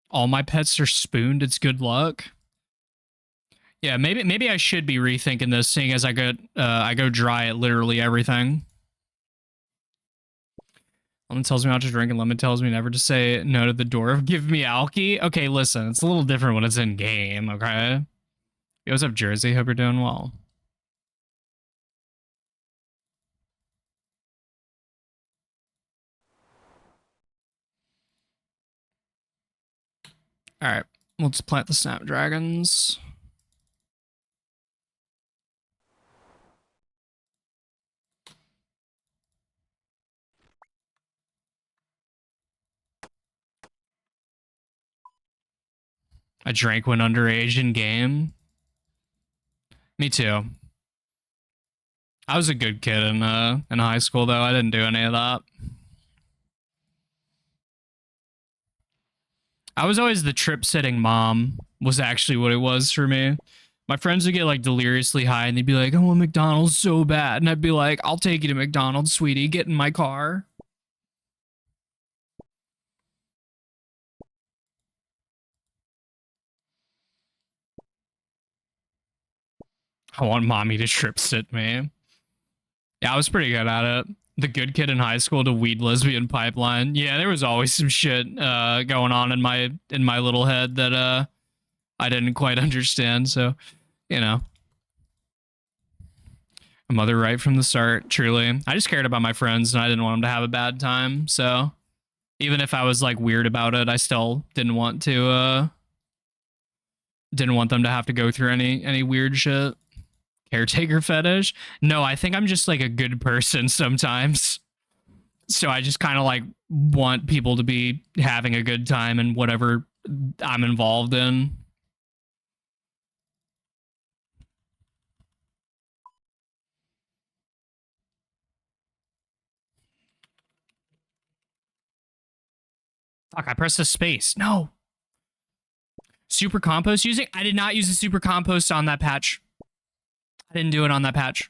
All my pets are spooned. It's good luck. Yeah, maybe I should be rethinking this, seeing as I go dry at literally everything. Lemon tells me not to drink, and Lemon tells me never to say no to the door of give me alky. Okay, listen, it's a little different when it's in game, okay? Yo, what's up, Jersey? Hope you're doing well. Alright, let's plant the snapdragons. I drank when underage in game. Me too. I was a good kid in high school, though. I didn't do any of that. I was always the trip-sitting mom, was actually what it was for me. My friends would get, like, deliriously high, and they'd be like, I want McDonald's so bad. And I'd be like, I'll take you to McDonald's, sweetie. Get in my car. I want mommy to trip-sit me. Yeah, I was pretty good at it. The good kid in high school to weed lesbian pipeline. Yeah, there was always some shit going on in my little head that I didn't quite understand. So, you know, a mother right from the start. Truly, I just cared about my friends and I didn't want them to have a bad time. So, even if I was like weird about it, I still didn't want them to have to go through any weird shit. Caretaker fetish? No, I think I'm just like a good person sometimes. So I just kind of like want people to be having a good time in whatever I'm involved in. Fuck, I pressed the space. No. Super compost using? I did not use the super compost on that patch. I didn't do it on that patch.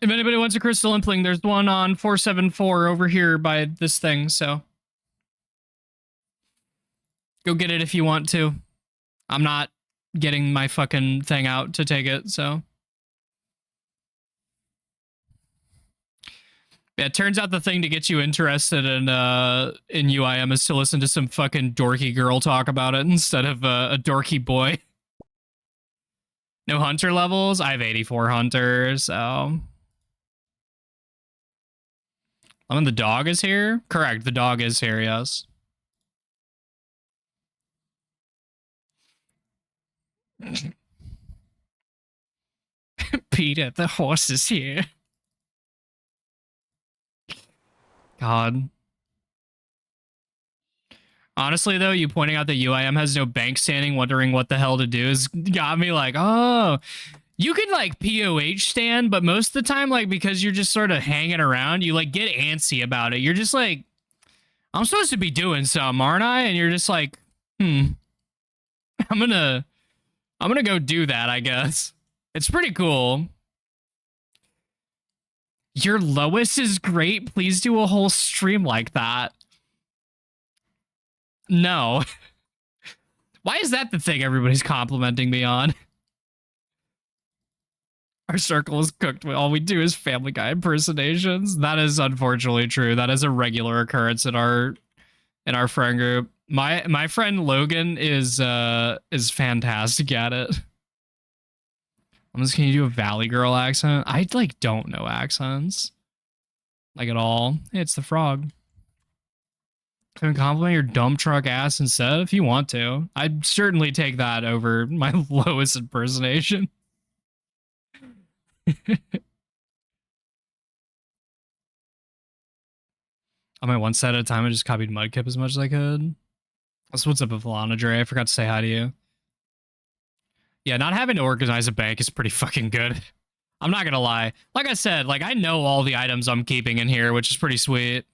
If anybody wants a crystal impling, there's one on 474 over here by this thing, so go get it if you want to. I'm not getting my fucking thing out to take it, so. Yeah, it turns out the thing to get you interested in UIM is to listen to some fucking dorky girl talk about it instead of a dorky boy. No hunter levels? I have 84 hunters, so. I mean, the dog is here? Correct, the dog is here, yes. Peter, the horse is here. God. Honestly, though, you pointing out that UIM has no bank standing, wondering what the hell to do, has got me like, oh, you can like POH stand, but most of the time, like, because you're just sort of hanging around, you like get antsy about it. You're just like, I'm supposed to be doing something, aren't I? And you're just like, I'm gonna go do that, I guess. It's pretty cool. Your Lois is great. Please do a whole stream like that. No. Why is that the thing everybody's complimenting me on? Our circle is cooked. All we do is Family Guy impersonations. That is unfortunately true. That is a regular occurrence in our friend group. My friend Logan is fantastic at it. Can you do a Valley Girl accent? I like don't know accents. Like at all. Hey, it's the frog. Can I compliment your dump truck ass instead if you want to? I'd certainly take that over my lowest impersonation. On my one set at a time, I just copied Mudkip as much as I could. Also, what's up with Lana Dre? I forgot to say hi to you. Yeah, not having to organize a bank is pretty fucking good. I'm not gonna lie. Like I said, like I know all the items I'm keeping in here, which is pretty sweet.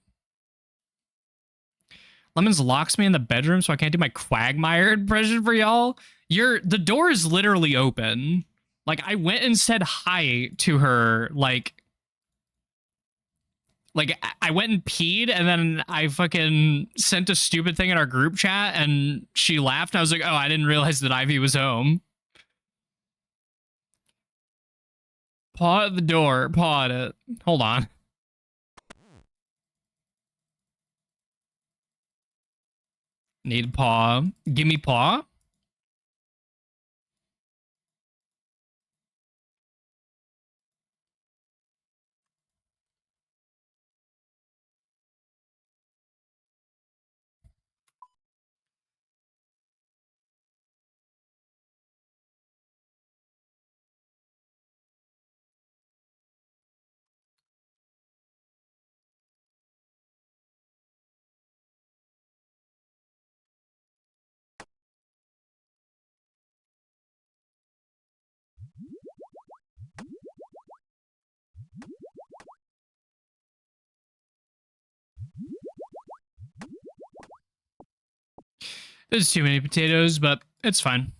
Lemons locks me in the bedroom so I can't do my Quagmire impression for y'all. The door is literally open. Like I went and said hi to her, like I went and peed and then I fucking sent a stupid thing in our group chat and she laughed and I was like, oh, I didn't realize that Ivy was home. Paw at the door. Paw at it. Hold on. Need paw. Give me paw. There's too many potatoes, but it's fine.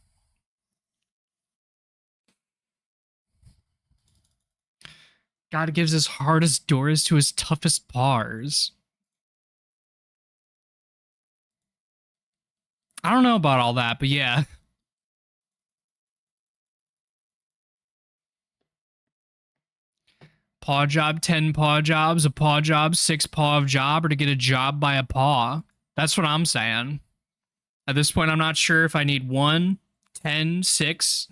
God gives his hardest doors to his toughest bars. I don't know about all that, but yeah. Paw job, 10 paw jobs, a paw job, 6 paw of job, or to get a job by a paw. That's what I'm saying. At this point, I'm not sure if I need 1, 10, 6.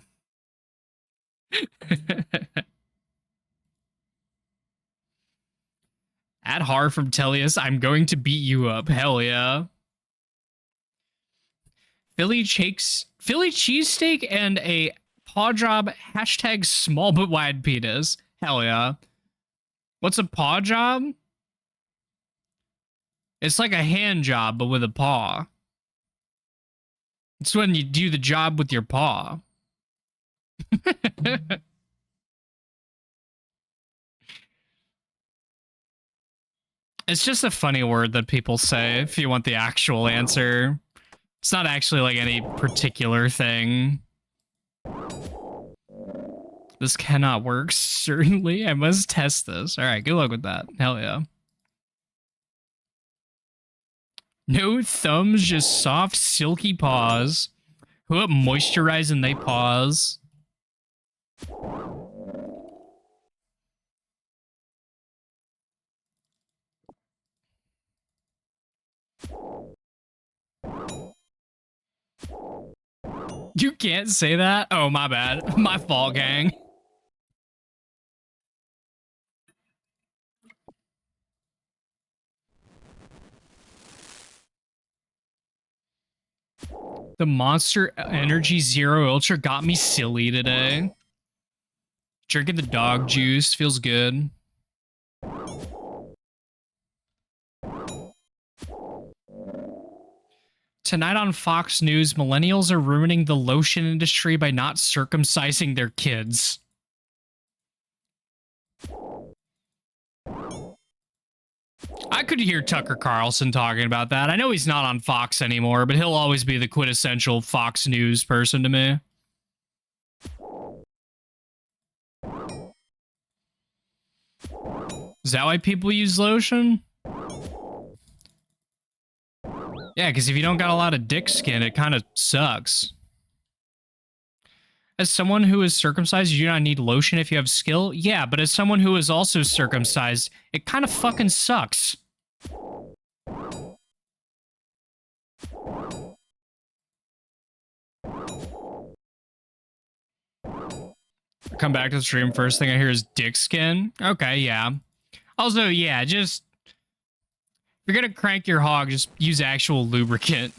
At Har from Tellius, I'm going to beat you up. Hell yeah. Philly cheesesteak and a paw job, hashtag small but wide penis. Hell yeah. What's a paw job? It's like a hand job, but with a paw. It's when you do the job with your paw. It's just a funny word that people say if you want the actual answer. It's not actually like any particular thing. This cannot work. Certainly, I must test this. All right, good luck with that. Hell yeah. No thumbs, just soft, silky paws. Who up moisturize and they pause. You can't say that? Oh, my bad. My fault, gang. The Monster Energy Zero Ultra got me silly today. Drinking the dog juice feels good. Tonight on Fox News, millennials are ruining the lotion industry by not circumcising their kids. I could hear Tucker Carlson talking about that. I know he's not on Fox anymore, but he'll always be the quintessential Fox News person to me. Is that why people use lotion? Yeah, because if you don't got a lot of dick skin, it kind of sucks. As someone who is circumcised, you do not need lotion if you have skill? Yeah, but as someone who is also circumcised, it kind of fucking sucks. Come back to the stream, first thing I hear is dick skin. Okay, yeah. Also, yeah, just... If you're gonna crank your hog, just use actual lubricant.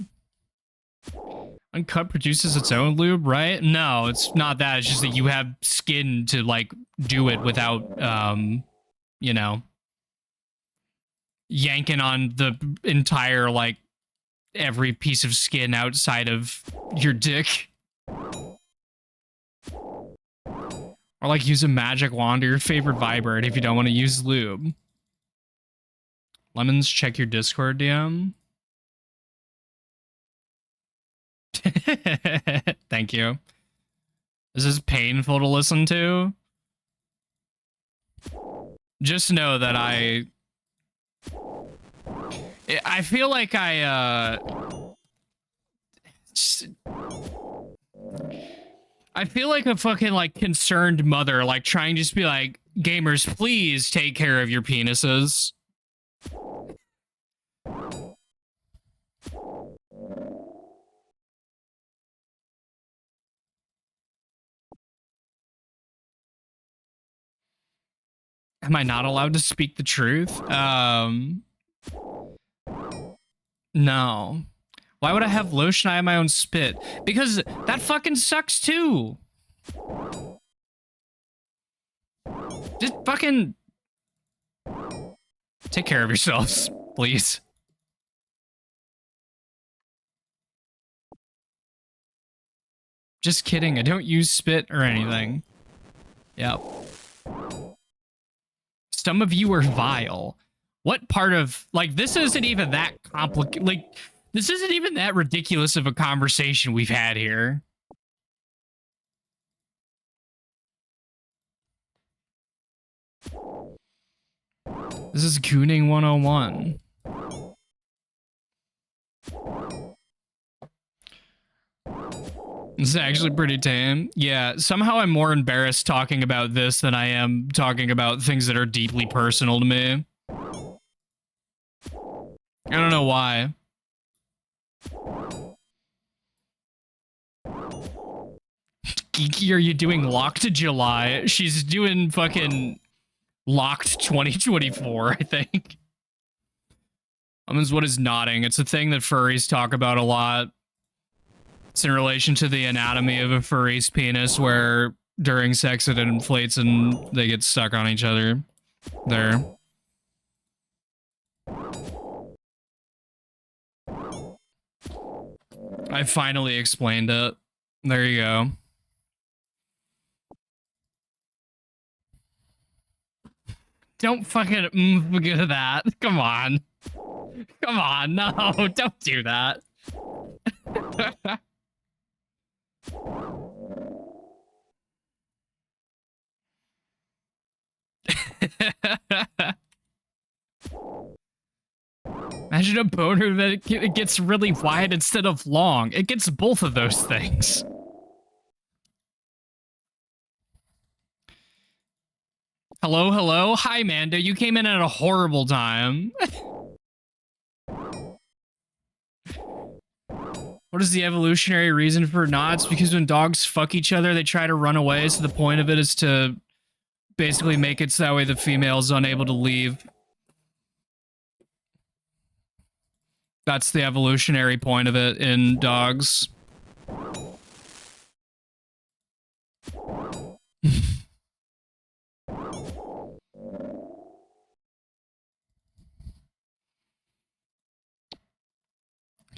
Uncut produces its own lube, right? No, it's not that. It's just that you have skin to, like, do it without, you know, yanking on the entire, like, every piece of skin outside of your dick. Or, like, use a magic wand or your favorite vibrate if you don't want to use lube. Lemons, check your Discord DM. Thank you. Is this painful to listen to? Just know that I feel like I feel like a fucking, like, concerned mother, like, trying to just be like, gamers, please take care of your penises. Am I not allowed to speak the truth? No. Why would I have lotion? I have my own spit. Because that fucking sucks too. Just fucking take care of yourselves, please. Just kidding. I don't use spit or anything. Yep. Some of you are vile. What part of, like, this isn't even that complicated. Like, this isn't even that ridiculous of a conversation we've had here. This is Gooning 101. This is actually pretty tame. Yeah, somehow I'm more embarrassed talking about this than I am talking about things that are deeply personal to me. I don't know why. Geeky, are you doing Locked July? She's doing fucking Locked 2024, I think. What is nodding? It's a thing that furries talk about a lot. It's in relation to the anatomy of a furry's penis, where during sex it inflates and they get stuck on each other. There. I finally explained it. There you go. Don't fucking forget that. Come on. Come on. No, don't do that. Imagine a boner that it gets really wide instead of long. It gets both of those things. Hello, hello. Hi, Mando. You came in at a horrible time. What is the evolutionary reason for knots? Because when dogs fuck each other, they try to run away. So the point of it is to basically make it so that way the female is unable to leave. That's the evolutionary point of it in dogs.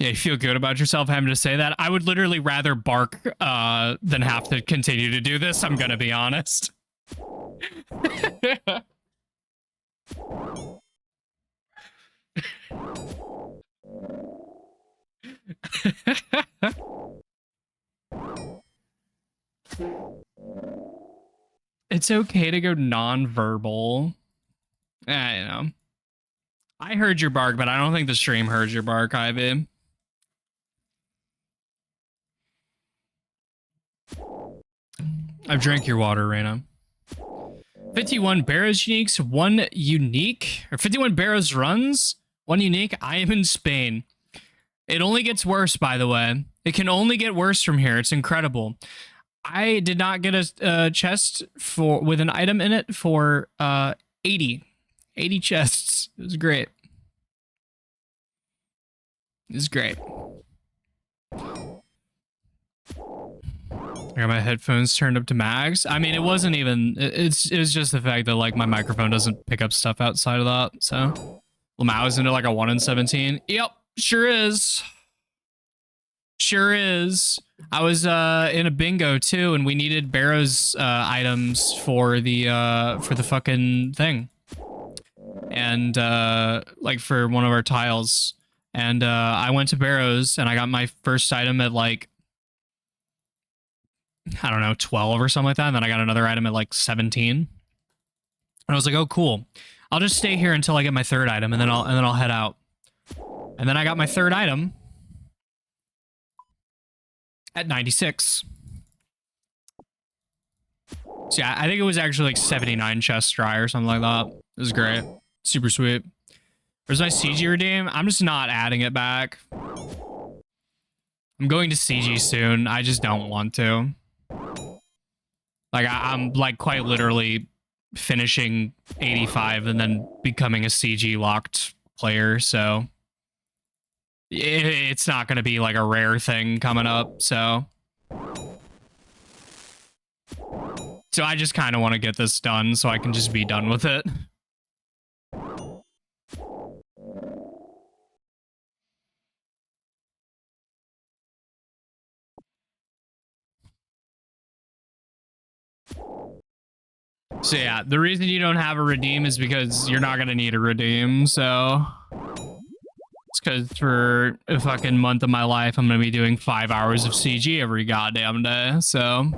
Yeah, you feel good about yourself having to say that. I would literally rather bark than have to continue to do this. I'm gonna be honest. It's okay to go non-verbal. You know. I heard your bark, but I don't think the stream heard your bark, Ivy. I've drank your water, Reina. 51 Barrows uniques, 1 unique, or 51 Barrows runs, 1 unique. I am in Spain. It only gets worse, by the way. It can only get worse from here. It's incredible. I did not get a chest with an item in it for 80 chests. It was great. It was great. I got my headphones turned up to max. I mean, it wasn't even. It was just the fact that like my microphone doesn't pick up stuff outside of that. So Lamau is into like a 1 in 17. Yep, sure is. Sure is. I was in a bingo too, and we needed Barrow's items for the fucking thing, and like for one of our tiles. And I went to Barrow's and I got my first item at like, I don't know, 12 or something like that. And then I got another item at like 17. And I was like, oh, cool. I'll just stay here until I get my third item, and then I'll head out. And then I got my third item at 96. So yeah, I think it was actually like 79 chests dry or something like that. It was great. Super sweet. Where's my CG redeem? I'm just not adding it back. I'm going to CG soon. I just don't want to. Like, I'm like quite literally finishing 85 and then becoming a CG locked player. So it's not going to be like a rare thing coming up. So I just kind of want to get this done so I can just be done with it. So yeah, the reason you don't have a redeem is because you're not going to need a redeem. So it's because for a fucking month of my life, I'm going to be doing 5 hours of CG every goddamn day. So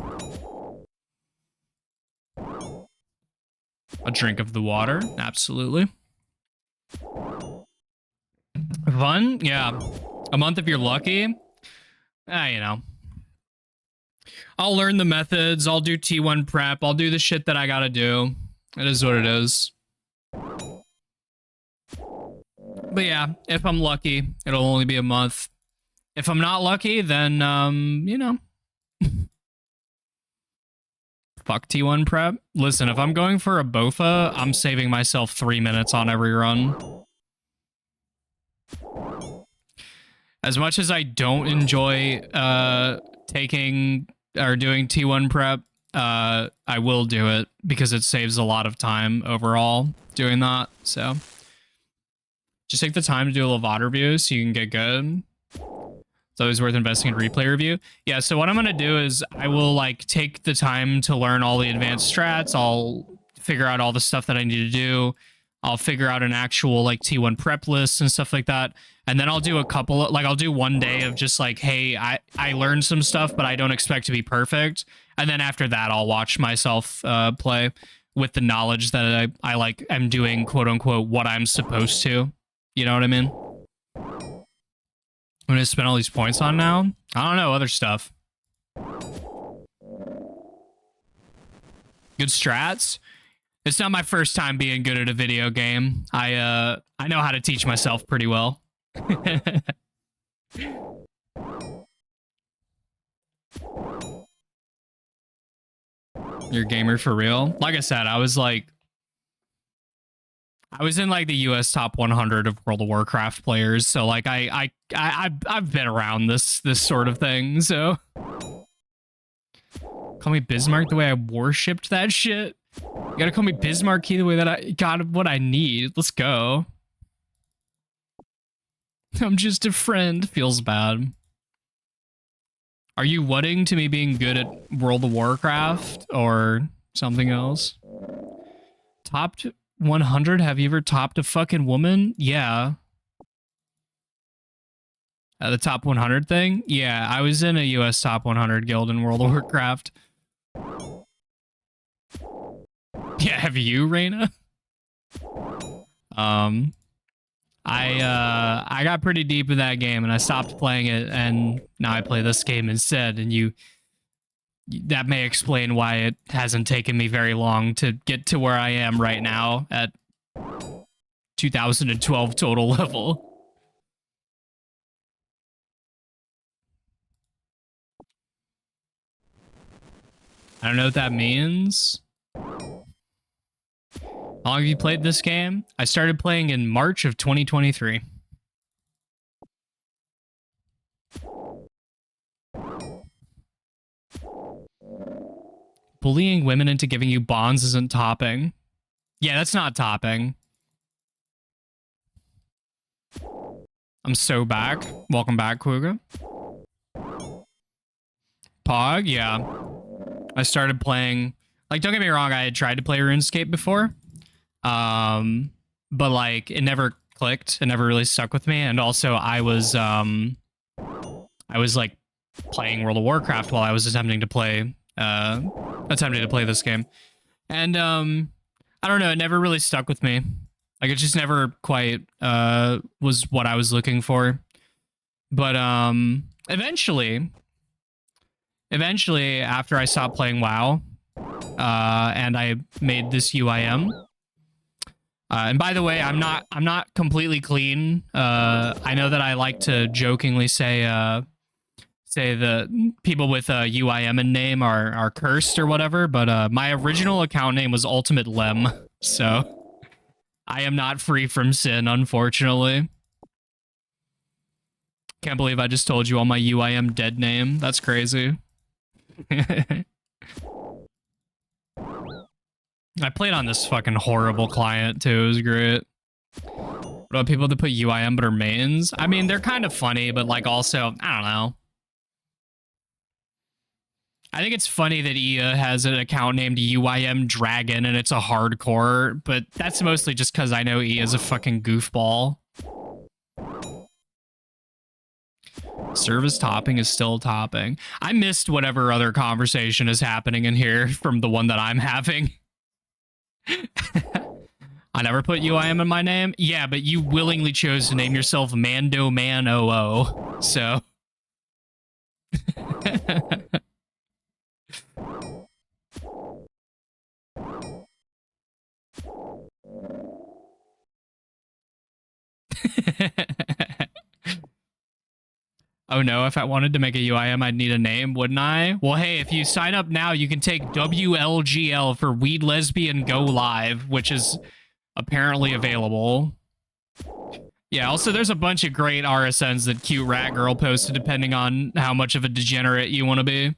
a drink of the water. Absolutely. Fun? Yeah. A month if you're lucky. You know. I'll learn the methods. I'll do T1 prep. I'll do the shit that I gotta do. It is what it is. But yeah, if I'm lucky, it'll only be a month. If I'm not lucky, then, you know. Fuck T1 prep. Listen, if I'm going for a Bofa, I'm saving myself 3 minutes on every run. As much as I don't enjoy taking or doing T1 prep, I will do it because it saves a lot of time overall doing that. So just take the time to do a Lovato review so you can get good. It's always worth investing in replay review. Yeah, so what I'm going to do is I will like take the time to learn all the advanced strats. I'll figure out all the stuff that I need to do. I'll figure out an actual like T1 prep list and stuff like that. And then I'll do a couple of, like, I'll do one day of just like, hey, I learned some stuff, but I don't expect to be perfect. And then after that, I'll watch myself play. with the knowledge that I like am doing quote unquote what I'm supposed to. You know what I mean? I'm gonna spend all these points on now. I don't know, other stuff. Good strats. It's not my first time being good at a video game. I know how to teach myself pretty well. You're a gamer for real? Like I said, I was in like the US top 100 of World of Warcraft players, so like I've been around this sort of thing. So call me Bismarck the way I worshipped that shit. You gotta call me Bismarck the way that I got what I need. Let's go. I'm just a friend. Feels bad. Are you whatting to me being good at World of Warcraft or something else? Topped 100? Have you ever topped a fucking woman? Yeah. The top 100 thing? Yeah, I was in a US top 100 guild in World of Warcraft. Yeah, have you, Reyna? I got pretty deep in that game and I stopped playing it, and now I play this game instead, and that may explain why it hasn't taken me very long to get to where I am right now at 2012 total level. I don't know what that means. How long have you played this game? I started playing in March of 2023. Bullying women into giving you bonds isn't topping. Yeah, that's not topping. I'm so back. Welcome back, Kuga. Pog, yeah. I started playing... Like, don't get me wrong, I had tried to play RuneScape before. But, like, it never clicked. It never really stuck with me. And also, I was like, playing World of Warcraft while I was attempting to play this game. And, I don't know, it never really stuck with me. Like, it just never quite, was what I was looking for. But, eventually, after I stopped playing WoW, and I made this UIM. And by the way, I'm not completely clean. I know that I like to jokingly say the people with UIM in name are cursed or whatever, but my original account name was Ultimate Lem, so I am not free from sin, unfortunately. Can't believe I just told you all my UIM dead name. That's crazy. I played on this fucking horrible client too. It was great. What about people that put UIM but are mains? I mean, they're kind of funny, but like also, I don't know. I think it's funny that EA has an account named UIM Dragon and it's a hardcore, but that's mostly just because I know EA is a fucking goofball. Service topping is still topping. I missed whatever other conversation is happening in here from the one that I'm having. I never put UIM in my name. Yeah, but you willingly chose to name yourself Mando Man 00. So. Oh no, if I wanted to make a UIM, I'd need a name, wouldn't I? Well, hey, if you sign up now, you can take WLGL for Weed Lesbian Go Live, which is apparently available. Yeah, also there's a bunch of great RSNs that Cute Rat Girl posted depending on how much of a degenerate you want to be.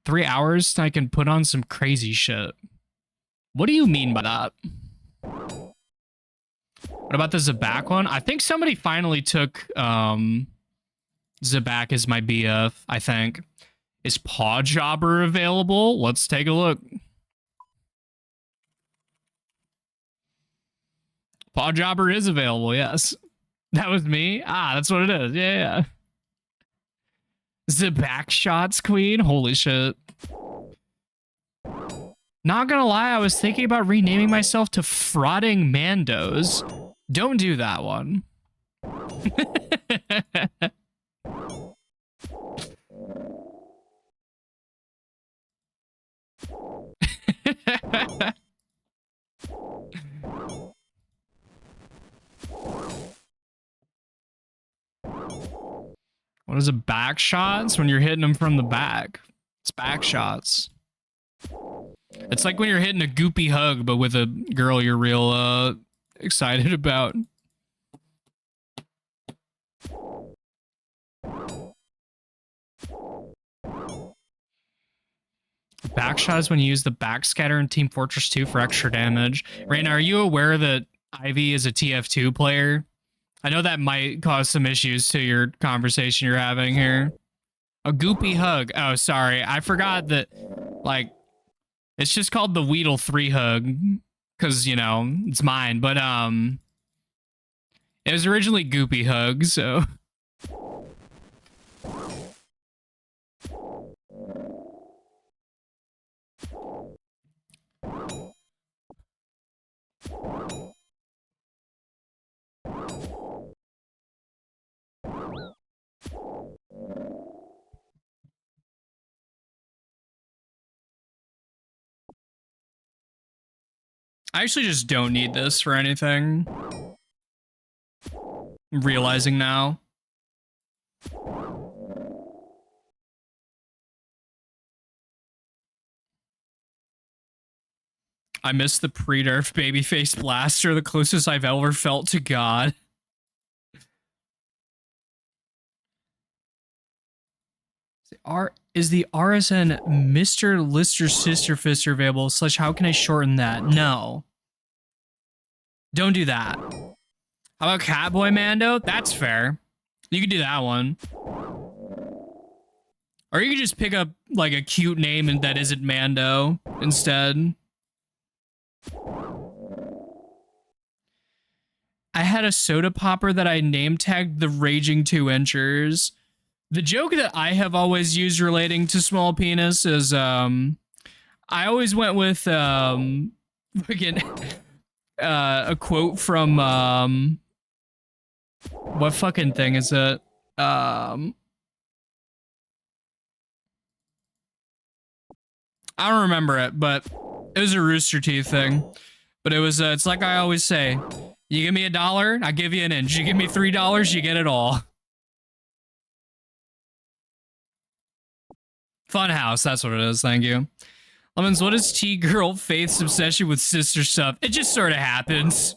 3 hours, I can put on some crazy shit. What do you mean by that? What about the Zabak one? I think somebody finally took Zabak as my BF, I think. Is Paw Jobber available? Let's take a look. Paw Jobber is available, yes. That was me? Ah, that's what it is. Yeah. Zabak shots, queen? Holy shit. Not gonna lie, I was thinking about renaming myself to Frauding Mandos. Don't do that one. What is it? Back shots? When you're hitting them from the back. It's back shots. It's like when you're hitting a goopy hug, but with a girl you're real excited about. Backshot is when you use the backscatter in Team Fortress 2 for extra damage. Raina, are you aware that Ivy is a TF2 player? I know that might cause some issues to your conversation you're having here. A goopy hug. Oh, sorry. I forgot that, like, it's just called the Weedle 3 hug. Because, you know, it's mine. But, it was originally goopy hug, so... I actually just don't need this for anything. I'm realizing now. I miss the pre-nerf babyface blaster, the closest I've ever felt to God. Is the RSN Mr. Lister Sister Fister available? / how can I shorten that? No. Don't do that. How about Catboy Mando? That's fair. You could do that one. Or you could just pick up like a cute name and that isn't Mando instead. I had a soda popper that I name tagged the Raging 2 Inchers. The joke that I have always used relating to small penis is I always went with fucking a quote from what fucking thing is it? I don't remember it, but it was a Rooster Teeth thing. But it was it's like I always say, you give me $1, I give you an inch. You give me $3, you get it all. Funhouse, that's what it is. Thank you. Lemons, what is T-Girl Faith's obsession with sister stuff? It just sort of happens.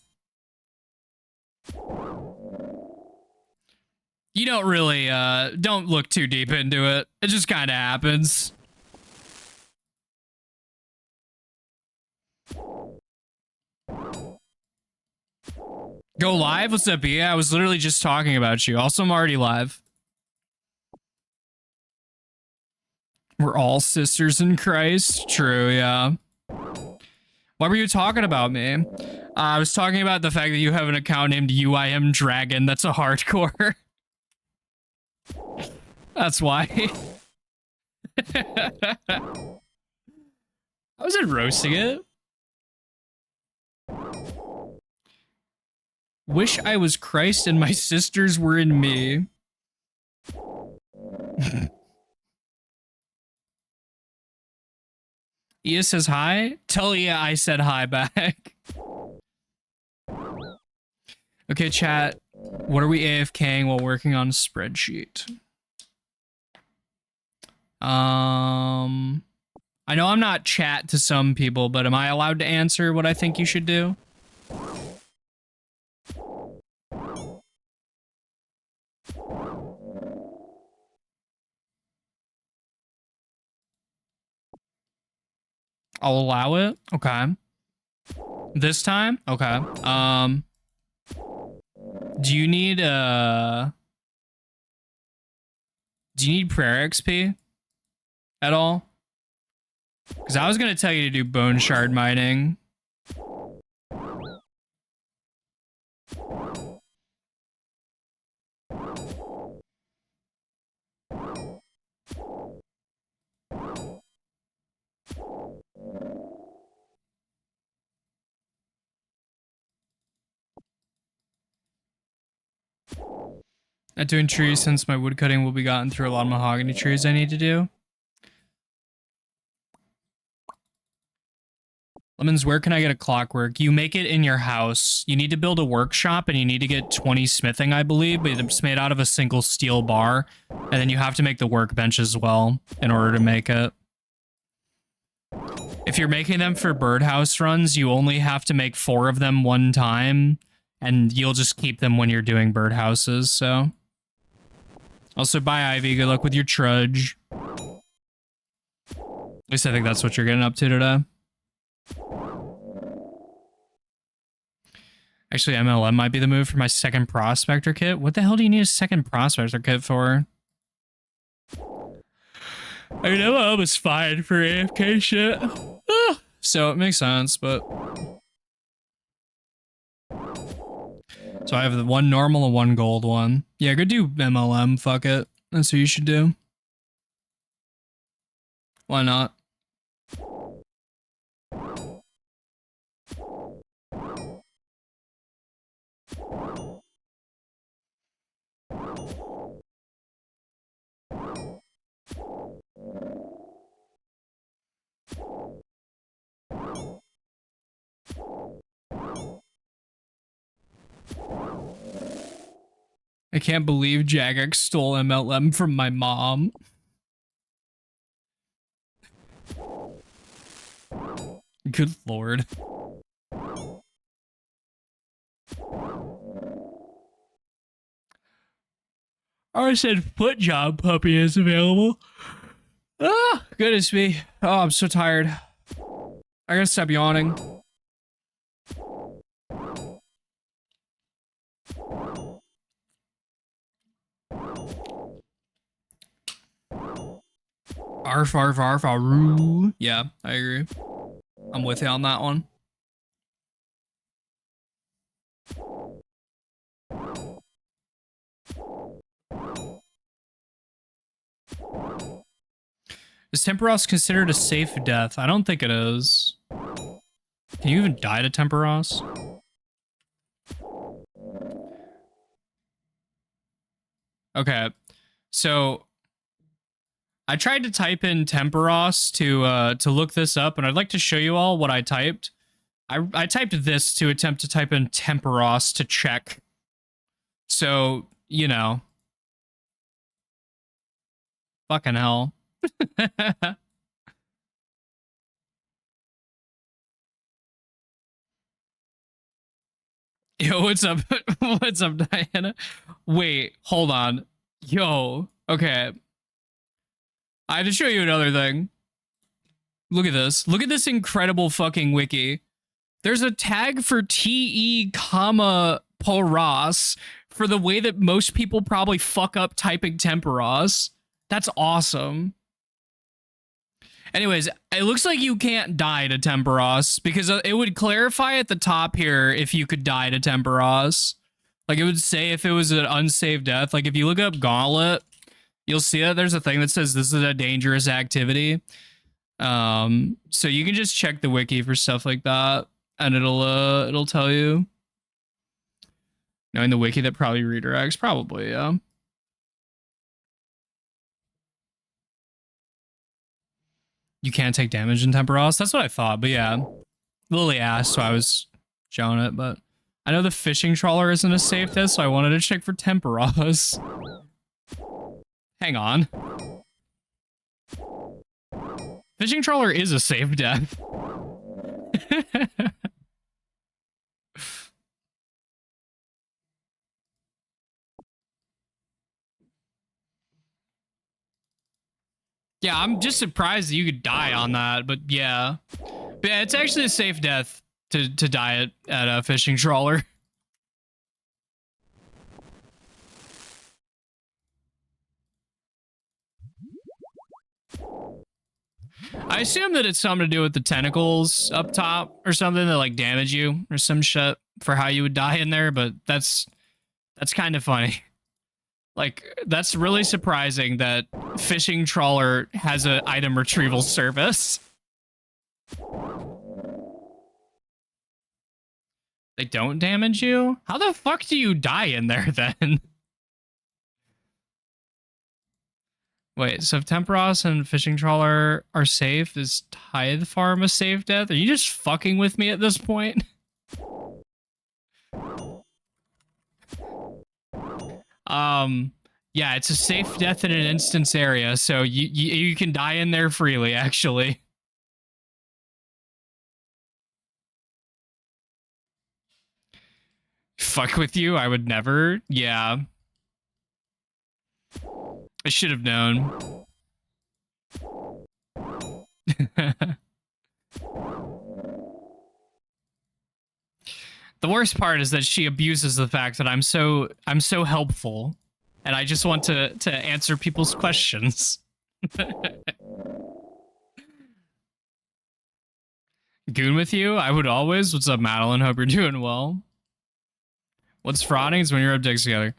You don't really, don't look too deep into it. It just kind of happens. Go live? What's up, Bia? I was literally just talking about you. Also, I'm already live. We're all sisters in Christ. True, yeah. What were you talking about, me? I was talking about the fact that you have an account named UIM Dragon. That's a hardcore. That's why. I wasn't roasting it. Wish I was Christ and my sisters were in me. Ia says hi. Tell Ia I said hi back. Okay, chat. What are we AFKing while working on a spreadsheet? I know I'm not chat to some people, but am I allowed to answer what I think you should do? I'll allow it. Okay. This time? Okay. Do you need prayer XP at all? Because I was gonna tell you to do bone shard mining. Not doing trees since my wood cutting will be gotten through a lot of mahogany trees I need to do. Lemons, where can I get a clockwork? You make it in your house. You need to build a workshop and you need to get 20 smithing, I believe, but it's made out of a single steel bar. And then you have to make the workbench as well in order to make it. If you're making them for birdhouse runs, you only have to make 4 of them one time, and you'll just keep them when you're doing birdhouses, so. Also, bye, Ivy. Good luck with your trudge. At least I think that's what you're getting up to today. Actually, MLM might be the move for my second prospector kit. What the hell do you need a second prospector kit for? I mean, MLM is fine for AFK shit. So it makes sense, but... So I have the 1 normal and 1 gold one. Yeah, go do MLM, fuck it. That's what you should do. Why not? I can't believe Jagex stole MLM from my mom. Good lord. I said foot job puppy is available. Ah, goodness me. Oh, I'm so tired. I gotta stop yawning. Arf, arf, arf, aroo. Yeah, I agree. I'm with you on that one. Is Temperos considered a safe death? I don't think it is. Can you even die to Temperos? Okay, so I tried to type in Temperos to look this up, and I'd like to show you all what I typed. I typed this to attempt to type in Temperos to check. So, you know. Fucking hell. Yo, what's up? What's up, Diana? Wait, hold on. Yo, okay. I had to show you another thing. Look at this. Look at this incredible fucking wiki. There's a tag for TE comma Poros for the way that most people probably fuck up typing Temperos. That's awesome. Anyways, it looks like you can't die to Temperos because it would clarify at the top here if you could die to Temperos. Like it would say if it was an unsaved death. Like if you look up Gauntlet, you'll see that there's a thing that says this is a dangerous activity. So you can just check the wiki for stuff like that, and it'll tell you. Knowing the wiki that probably redirects, probably, yeah. You can't take damage in Temperos? That's what I thought, but yeah. Lily asked, so I was showing it, but I know the fishing trawler isn't a safe death, so I wanted to check for Temperos. Hang on. Fishing trawler is a safe death. Yeah, I'm just surprised that you could die on that, but yeah. But yeah, it's actually a safe death to die at a fishing trawler. I assume that it's something to do with the tentacles up top or something that like damage you or some shit for how you would die in there, but that's kind of funny. Like, that's really surprising that fishing trawler has an item retrieval service. They don't damage you? How the fuck do you die in there then? Wait, so if Temperos and Fishing Trawler are safe, is Tithe Farm a safe death? Are you just fucking with me at this point? Yeah, it's a safe death in an instance area, so you can die in there freely, actually. Fuck with you? I would never. Yeah. I should have known. The worst part is that she abuses the fact that I'm so helpful, and I just want to answer people's questions. Goon with you? I would always. What's up, Madeline? Hope you're doing well. What's frauding is when you're up dicks together.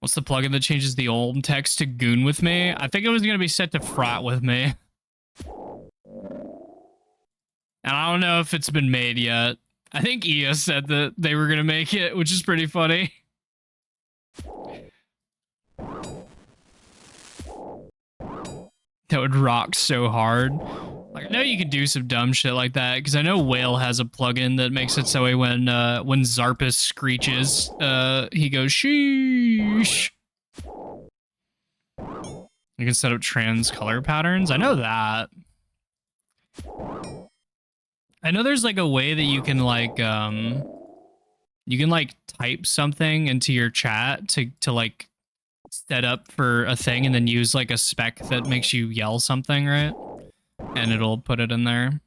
What's the plugin that changes the old text to goon with me? I think it was going to be set to frat with me. And I don't know if it's been made yet. I think Ia said that they were going to make it, which is pretty funny. That would rock so hard. Like, I know you can do some dumb shit like that, because I know Whale has a plugin that makes it so when Zarpus screeches, he goes, sheesh. You can set up trans color patterns. I know that. I know there's like a way that you can like type something into your chat to like set up for a thing and then use like a spec that makes you yell something, right? And it'll put it in there.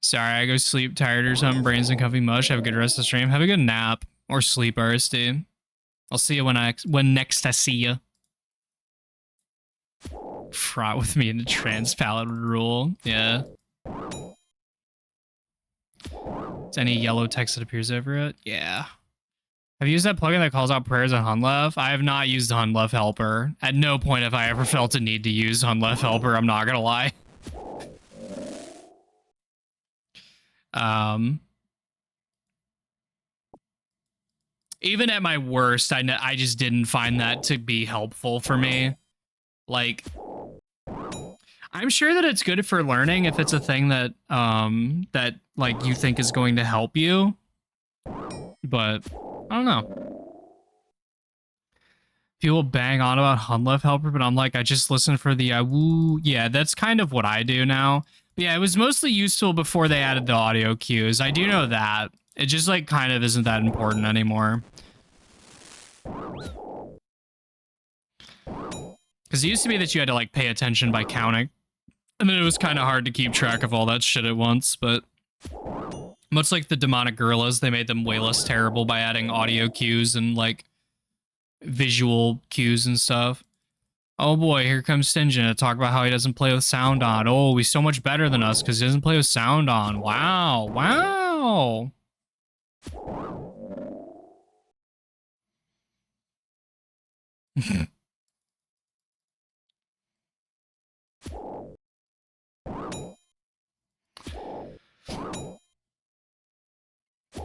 Sorry, I go sleep tired or something. Brains and comfy mush. Have a good rest of the stream. Have a good nap or sleep, RSD. I'll see you when next I see you. Fraught with me in the trans palette would rule. Yeah. Is any yellow text that appears over it? Yeah. Have you used that plugin that calls out prayers on Hunlef? I have not used Hunlef Helper. At no point have I ever felt a need to use Hunlef Helper, I'm not gonna lie. Even at my worst, I just didn't find that to be helpful for me. Like, I'm sure that it's good for learning if it's a thing that that like you think is going to help you, but I don't know. People bang on about Hunlef Helper, but I'm like, I just listen for the woo. Yeah, that's kind of what I do now. But yeah, it was mostly useful before they added the audio cues. I do know that. It just like kind of isn't that important anymore. Because it used to be that you had to like pay attention by counting. And then it was kind of hard to keep track of all that shit at once, but much like the demonic gorillas, they made them way less terrible by adding audio cues and like visual cues and stuff. Oh boy, here comes Stingy to talk about how he doesn't play with sound on. Oh, he's so much better than us because he doesn't play with sound on. Wow, wow.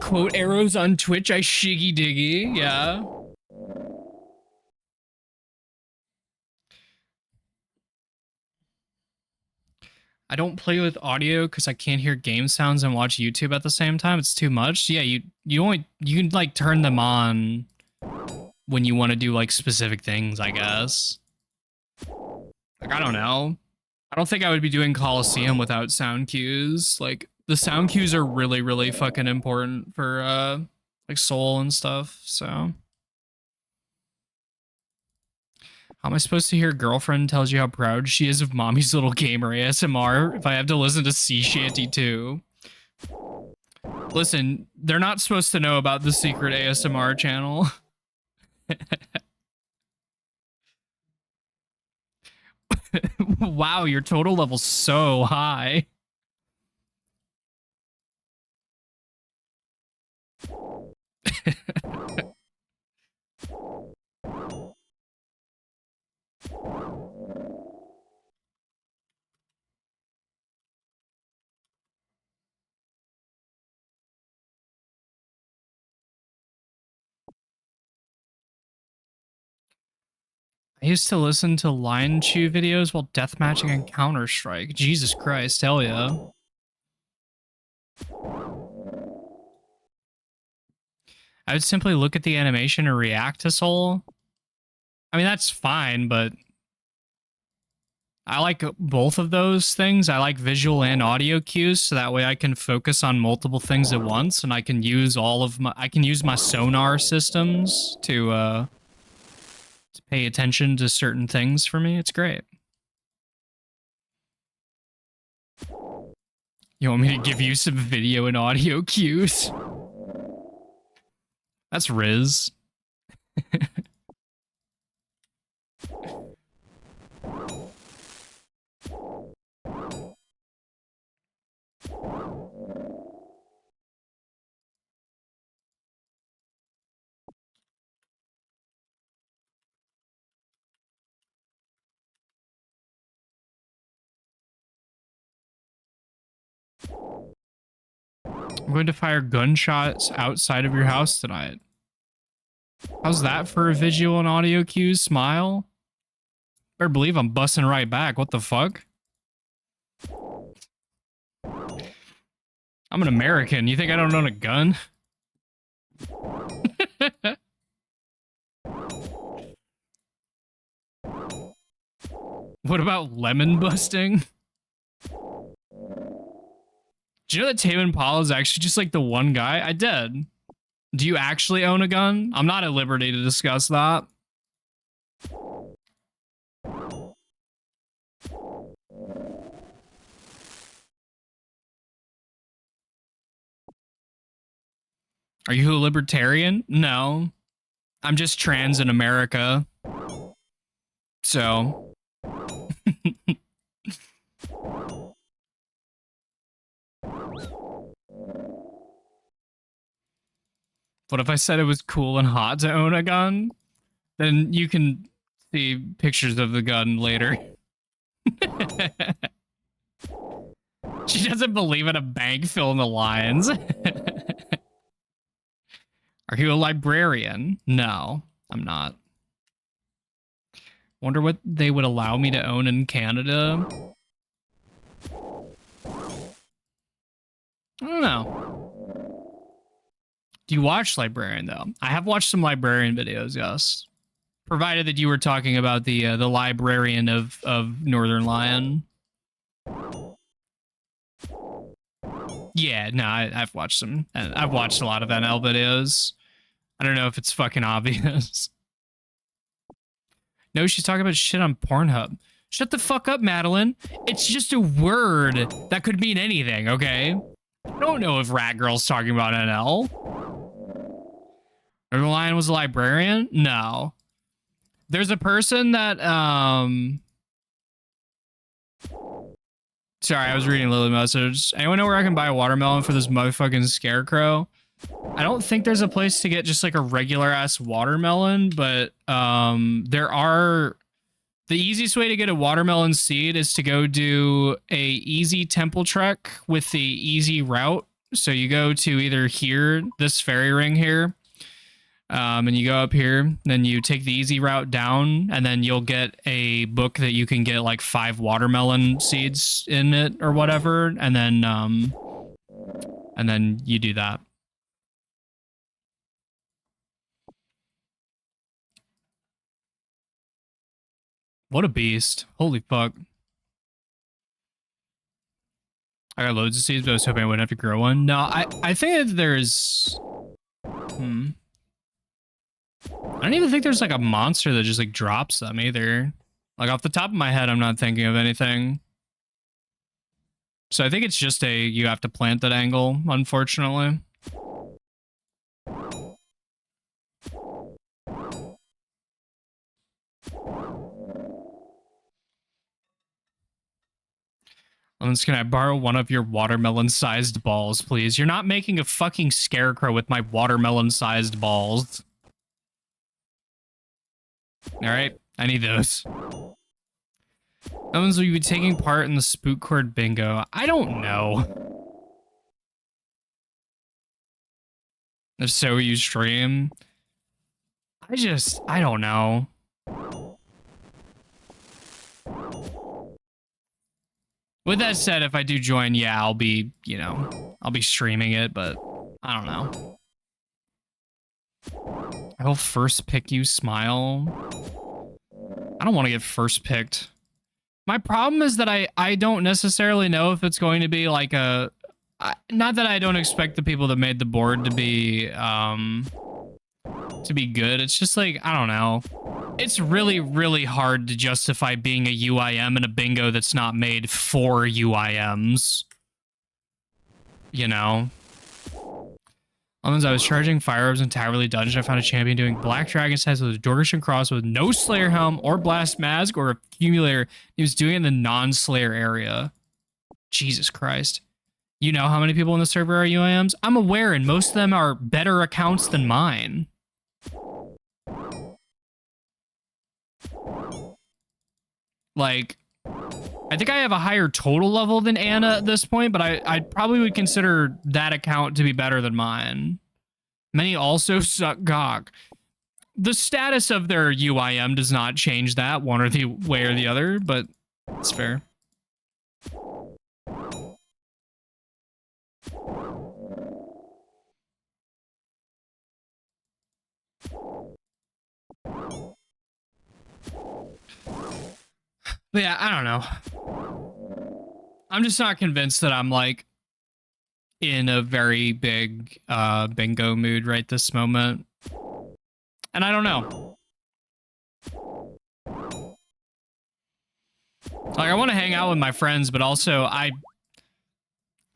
Quote arrows on Twitch, I shiggy diggy, yeah. I don't play with audio because I can't hear game sounds and watch YouTube at the same time. It's too much. Yeah, you can like turn them on when you want to do like specific things, I guess. Like, I don't know. I don't think I would be doing Coliseum without sound cues. Like, the sound cues are really, really fucking important for like soul and stuff, so. How am I supposed to hear girlfriend tells you how proud she is of mommy's little gamer ASMR if I have to listen to Sea Shanty too? Listen, they're not supposed to know about the secret ASMR channel. Wow, your total level's so high. I used to listen to Lion Chew videos while deathmatching in Counter-Strike. Jesus Christ, hell yeah. I would simply look at the animation and react to Soul. I mean, that's fine, but I like both of those things. I like visual and audio cues, so that way I can focus on multiple things at once, and I can use my sonar systems to pay attention to certain things for me. It's great. You want me to give you some video and audio cues? That's Riz. I'm going to fire gunshots outside of your house tonight. How's that for a visual and audio cues? Smile? Better believe I'm busting right back. What the fuck? I'm an American. You think I don't own a gun? What about lemon busting? Do you know that Tame Impala is actually just like the one guy? I did. Do you actually own a gun? I'm not at liberty to discuss that. Are you a libertarian? No. I'm just trans in America. So. What if I said it was cool and hot to own a gun? Then you can see pictures of the gun later. She doesn't believe in a bank filling the lines. Are you a librarian? No, I'm not. Wonder what they would allow me to own in Canada. I don't know. Do you watch Librarian, though? I have watched some Librarian videos, yes. Provided that you were talking about the Librarian of Northern Lion. Yeah, no, I've watched some. I've watched a lot of NL videos. I don't know if it's fucking obvious. No, she's talking about shit on Pornhub. Shut the fuck up, Madeline. It's just a word that could mean anything, okay? I don't know if Rat Girl's talking about NL. Northern Lion was a librarian? No. There's a person that, Sorry, I was reading a little message. Anyone know where I can buy a watermelon for this motherfucking scarecrow? I don't think there's a place to get just like a regular ass watermelon, but there are. The easiest way to get a watermelon seed is to go do a easy temple trek with the easy route. So you go to either here, this fairy ring here, and you go up here, then you take the easy route down, and then you'll get a book that you can get like 5 watermelon seeds in it or whatever, and then you do that. What a beast. Holy fuck. I got loads of seeds, but I was hoping I wouldn't have to grow one. No, I think that there's... I don't even think there's like a monster that just like drops them either. Like off the top of my head, I'm not thinking of anything. So I think it's just you have to plant that angle, unfortunately. Can I borrow one of your watermelon-sized balls, please? You're not making a fucking scarecrow with my watermelon-sized balls. Alright, I need those. Will you be taking part in the Spook Chord Bingo? I don't know. If so, you stream? I don't know. With that said, if I do join, yeah, I'll be, you know, I'll be streaming it, but I don't know. I will first pick you, Smile. I don't want to get first picked. My problem is that I don't necessarily know if it's going to be like a... Not that I don't expect the people that made the board to be good. It's just like, I don't know. It's really, really hard to justify being a UIM in a bingo that's not made for UIMs. You know? As I was charging firearms in Towerly Dungeon, I found a champion doing Black Dragon size with a Dorgushan Cross with no Slayer Helm or Blast Mask or Accumulator. He was doing it in the non-Slayer area. Jesus Christ. You know how many people in the server are UIMs? I'm aware, and most of them are better accounts than mine. Like, I think I have a higher total level than Anna at this point, but I probably would consider that account to be better than mine. Many also suck cock. The status of their UIM does not change that one or the way or the other, but it's fair. But yeah, I don't know. I'm just not convinced that I'm like in a very big bingo mood right this moment. And I don't know. Like, I want to hang out with my friends, but also I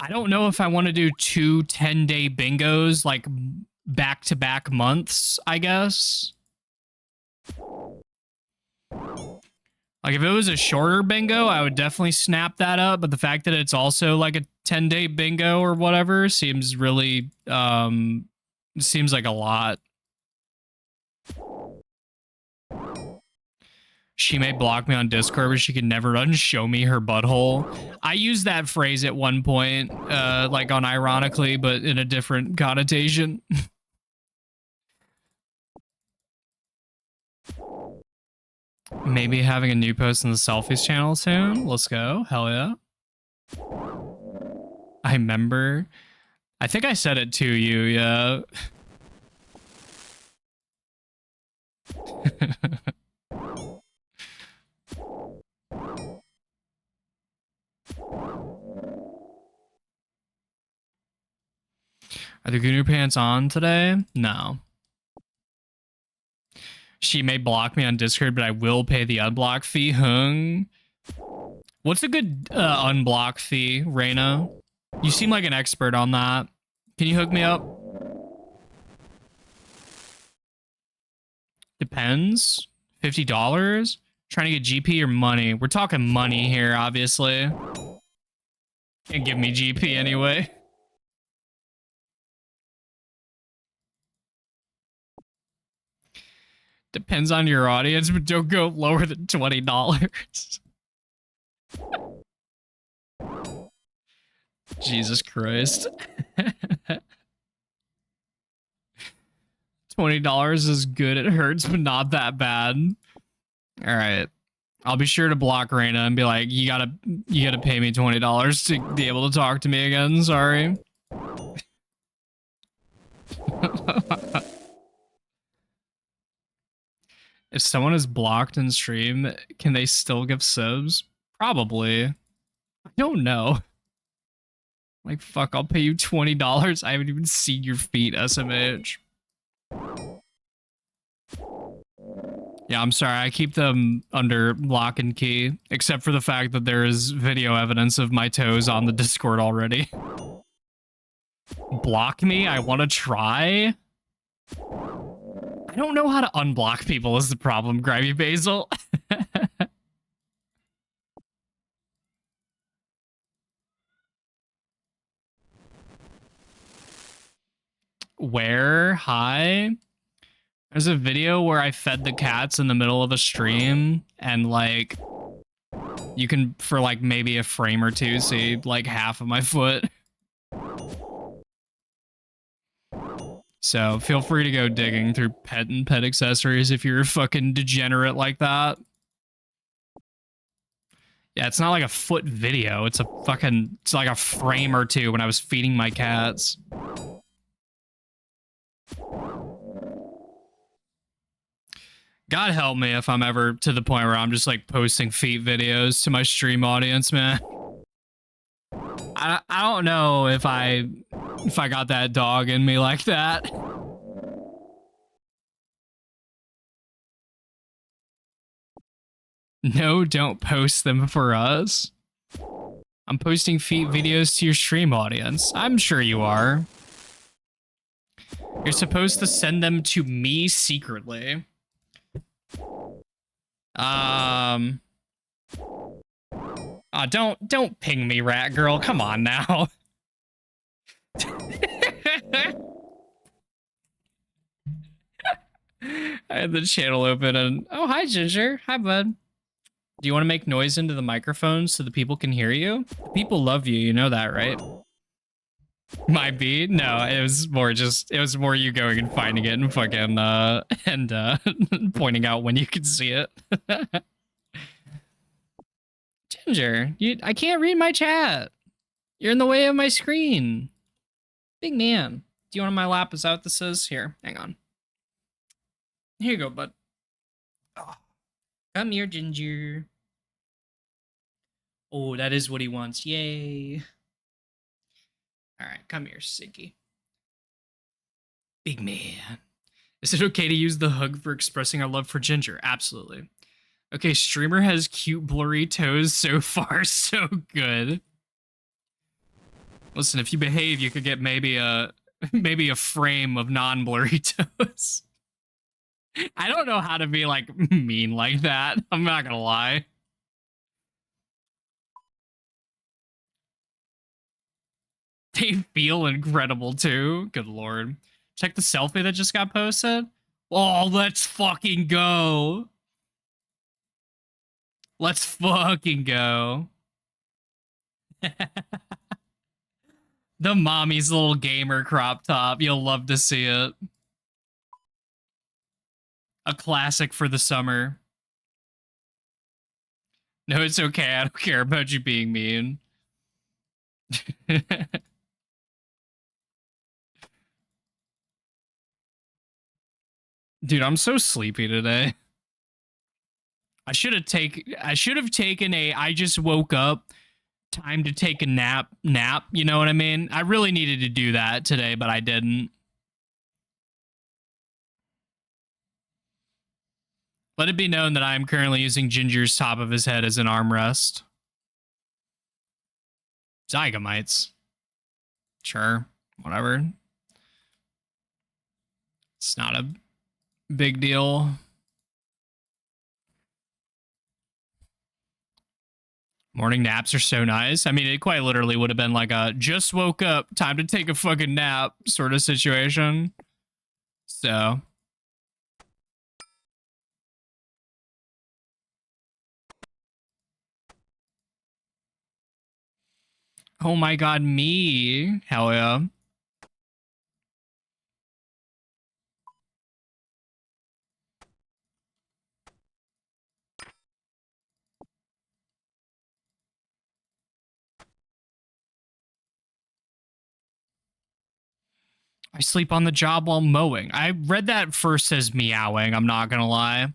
don't know if I want to do 2 10-day bingos like back-to-back months, I guess. Like, if it was a shorter bingo, I would definitely snap that up, but the fact that it's also like a 10-day bingo or whatever seems really, seems like a lot. She may block me on Discord, but she can never unshow me her butthole. I used that phrase at one point, like unironically, but in a different connotation. Maybe having a new post in the selfies channel soon. Let's go. Hell yeah. I remember. I think I said it to you, yeah. Are the Gunu pants on today? No. She may block me on Discord, but I will pay the unblock fee. Hung. What's a good unblock fee, Reyna? You seem like an expert on that. Can you hook me up? Depends. $50? Trying to get GP or money? We're talking money here, obviously. Can't give me GP anyway. Depends on your audience, but don't go lower than $20. Jesus Christ. $20 is good. It hurts, but not that bad. All right. I'll be sure to block Reyna and be like, you gotta pay me $20 to be able to talk to me again. Sorry. If someone is blocked in stream, can they still give subs? Probably. I don't know. Like, fuck, I'll pay you $20. I haven't even seen your feet, SMH. Yeah, I'm sorry. I keep them under lock and key, except for the fact that there is video evidence of my toes on the Discord already. Block me? I want to try? I don't know how to unblock people is the problem, Grimy Basil. Where? Hi? There's a video where I fed the cats in the middle of a stream, and like, you can, for like maybe a frame or two, see like half of my foot. So feel free to go digging through pet and pet accessories if you're a fucking degenerate like that. Yeah, it's not like a foot video. It's it's like a frame or two when I was feeding my cats. God help me if I'm ever to the point where I'm just like posting feet videos to my stream audience, man. I don't know if I got that dog in me like that. No, don't post them for us. I'm posting feet videos to your stream audience. I'm sure you are. You're supposed to send them to me secretly. Don't ping me, rat girl. Come on now. I had the channel open and oh, hi Ginger. Hi bud. Do you want to make noise into the microphone so the people can hear you? The people love you, you know that, right? Might be. No, it was more you going and finding it and fucking pointing out when you could see it. Ginger, I can't read my chat. You're in the way of my screen. Big man. Do you want on my lap? Is that what this is? Here, hang on. Here you go, bud. Oh. Come here, Ginger. Oh, that is what he wants. Yay. All right, come here, Siggy. Big man. Is it okay to use the hug for expressing our love for Ginger? Absolutely. Okay, streamer has cute blurry toes. So far, so good. Listen, if you behave, you could get maybe a frame of non-blurry toes. I don't know how to be like mean like that. I'm not gonna lie. They feel incredible too. Good lord. Check the selfie that just got posted. Oh, let's fucking go. Let's fucking go. The mommy's little gamer crop top. You'll love to see it. A classic for the summer. No, it's okay. I don't care about you being mean. Dude, I'm so sleepy today. I should have taken a I just woke up time to take a nap, you know what I mean? I really needed to do that today, but I didn't. Let it be known that I am currently using Ginger's top of his head as an armrest. Zygamites. Sure, whatever. It's not a big deal. Morning naps are so nice. I mean, it quite literally would have been like a just woke up, time to take a fucking nap sort of situation. So. Oh my god, me. Hell yeah. I sleep on the job while mowing. I read that first as meowing, I'm not gonna lie.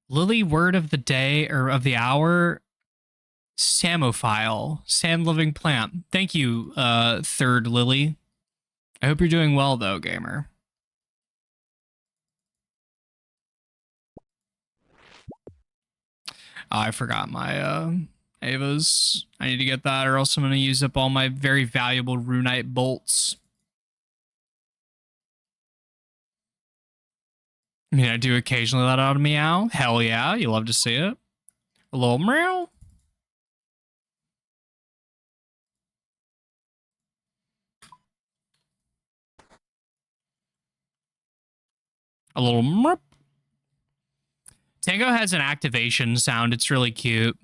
Lily, word of the day or of the hour, Samophile, sand living plant. Thank you, third Lily. I hope you're doing well though, gamer. Oh, I forgot my Ava's. I need to get that or else I'm gonna use up all my very valuable runite bolts. I mean, I do occasionally let out a meow. Hell yeah, you love to see it. A little meow. A little merp. Tango has an activation sound. It's really cute.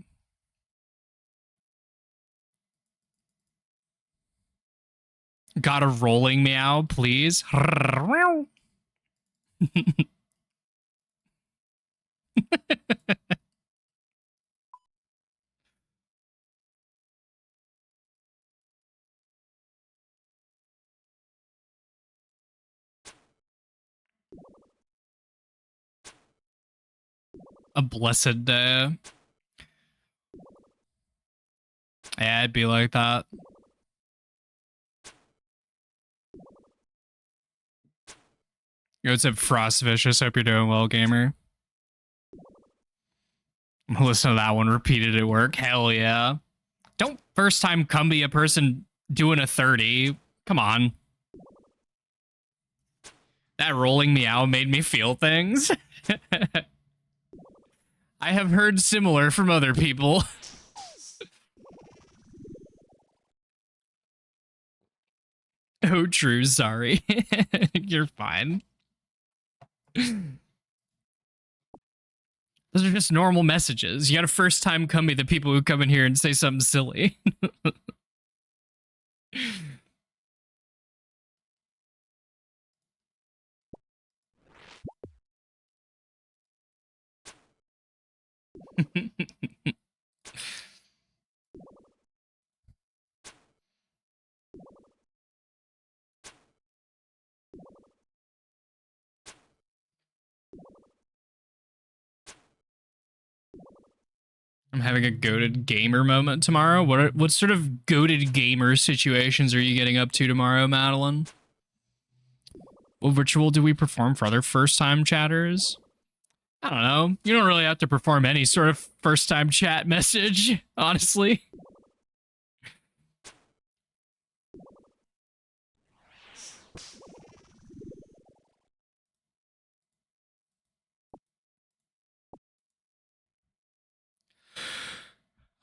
Got a rolling meow, please. A blessed day. Yeah, it'd be like that. Yo, what's up, Frost Vicious? Hope you're doing well, gamer. Listen to that one repeated at work. Hell yeah. Don't first time come be a person doing a 30. Come on. That rolling meow made me feel things. I have heard similar from other people. Oh, true. Sorry. You're fine. Those are just normal messages. You got to first time come be the people who come in here and say something silly. I'm having a goated gamer moment tomorrow. What sort of goated gamer situations are you getting up to tomorrow, Madeline? What ritual do we perform for other first-time chatters? I don't know. You don't really have to perform any sort of first-time chat message, honestly.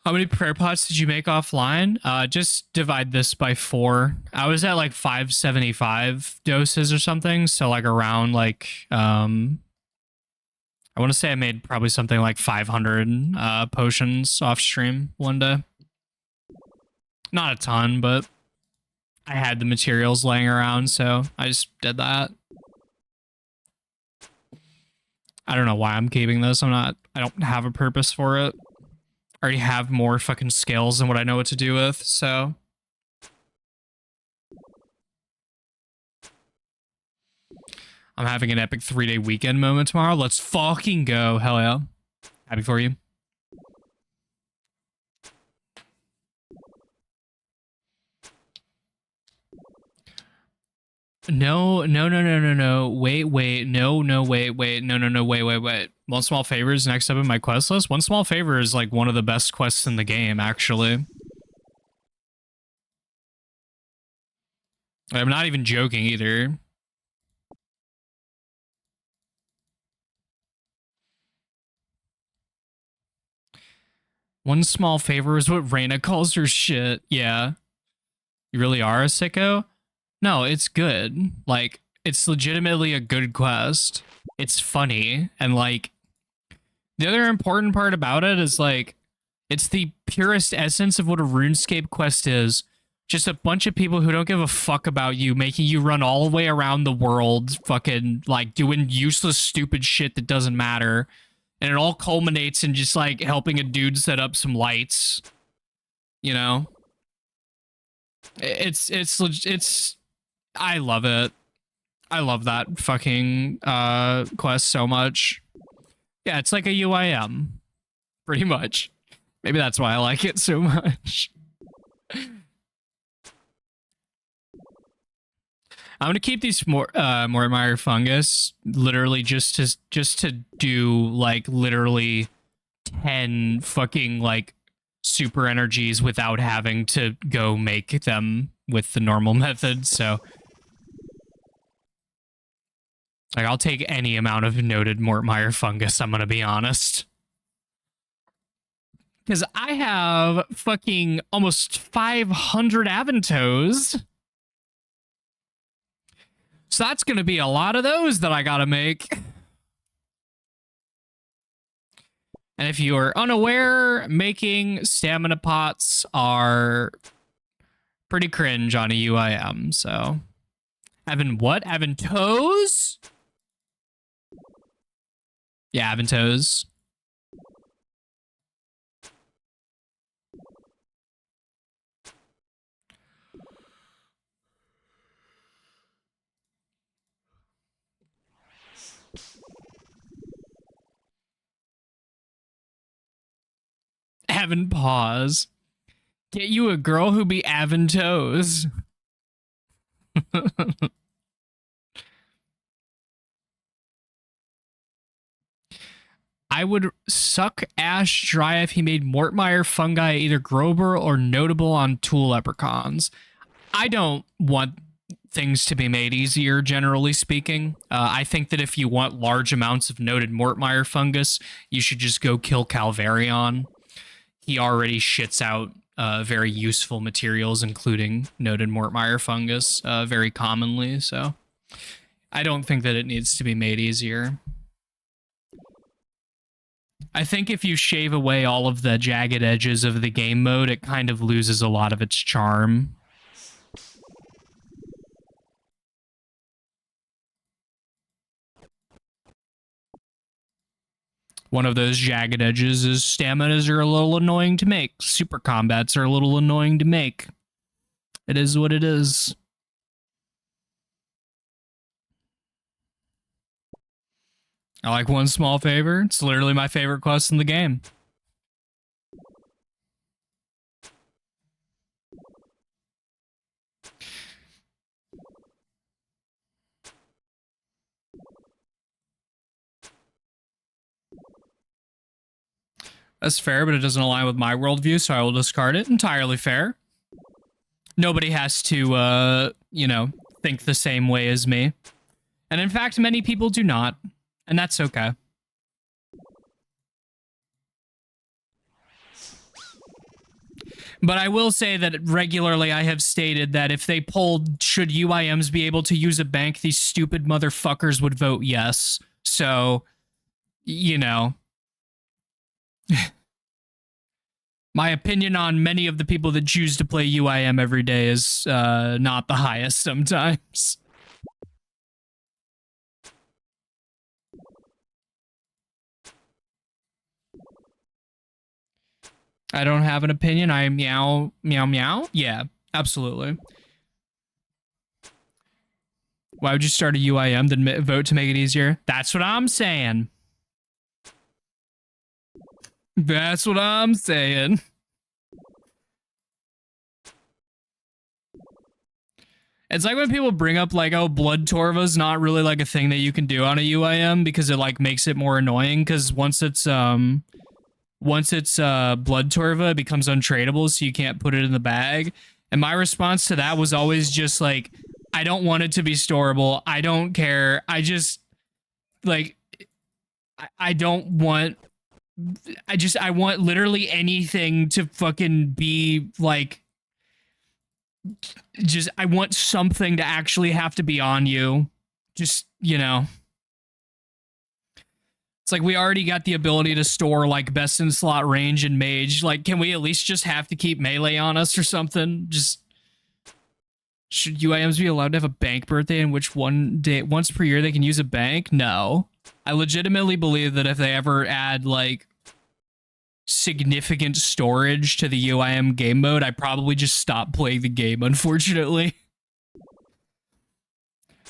How many prayer pots did you make offline? Just divide this by 4. I was at like 575 doses or something, so like around like I want to say I made probably something like 500 potions off stream one day. Not a ton, but I had the materials laying around, so I just did that. I don't know why I'm keeping this. I don't have a purpose for it. I already have more fucking skills than what I know what to do with, so. I'm having an epic 3-day weekend moment tomorrow. Let's fucking go. Hell yeah. Happy for you. No. Wait. Wait. One Small Favor is next up in my quest list. One Small Favor is like one of the best quests in the game, actually. I'm not even joking either. One Small Favor is what Reyna calls her shit. Yeah. You really are a sicko? No, it's good. Like, it's legitimately a good quest. It's funny. And, like, the other important part about it is, like, it's the purest essence of what a RuneScape quest is. Just a bunch of people who don't give a fuck about you, making you run all the way around the world, fucking, like, doing useless, stupid shit that doesn't matter. And it all culminates in just, like, helping a dude set up some lights. You know? It's I love it. I love that fucking quest so much. Yeah, it's like a UIM. Pretty much. Maybe that's why I like it so much. I'm gonna keep these Mortmire fungus literally just to do like literally 10 fucking like super energies without having to go make them with the normal method. So like I'll take any amount of noted Mortmire fungus, I'm gonna be honest. Because I have fucking almost 500 Aventos. So that's going to be a lot of those that I got to make. And if you are unaware, making stamina pots are pretty cringe on a UIM, so. Evan what? Evan toes? Yeah, Evan toes. Evan pause. Get you a girl who be Evan toes. I would suck ash dry if he made Mortmire fungi either Grober or notable on tool leprechauns. I don't want things to be made easier, generally speaking. I think that if you want large amounts of noted Mortmire fungus, you should just go kill Calvarion. He already shits out very useful materials, including noted Mortmire fungus, very commonly, so I don't think that it needs to be made easier. I think if you shave away all of the jagged edges of the game mode, it kind of loses a lot of its charm. One of those jagged edges is staminas are a little annoying to make. Super combats are a little annoying to make. It is what it is. I like one small favor. It's literally my favorite quest in the game. That's fair, but it doesn't align with my worldview, so I will discard it. Entirely fair. Nobody has to, you know, think the same way as me. And in fact, many people do not. And that's okay. But I will say that regularly I have stated that if they polled should UIMs be able to use a bank, these stupid motherfuckers would vote yes. So, you know. My opinion on many of the people that choose to play UIM every day is not the highest sometimes. I don't have an opinion. I meow, meow, meow. Yeah, absolutely. Why would you start a UIM then vote to make it easier? That's what I'm saying. That's what I'm saying. It's like when people bring up like, oh, Blood Torva's not really like a thing that you can do on a UIM because it like makes it more annoying because once it's Blood Torva, it becomes untradeable, so you can't put it in the bag. And my response to that was always just like, I don't want it to be storable. I don't care. I just like, I don't want. I want literally anything to fucking be like. Just I want something to actually have to be on you. Just, you know. It's like we already got the ability to store like best in slot range and mage. Like, can we at least just have to keep melee on us or something? Just should UIMs be allowed to have a bank birthday in which once per year they can use a bank? No. I legitimately believe that if they ever add like significant storage to the UIM game mode, I probably just stop playing the game, unfortunately.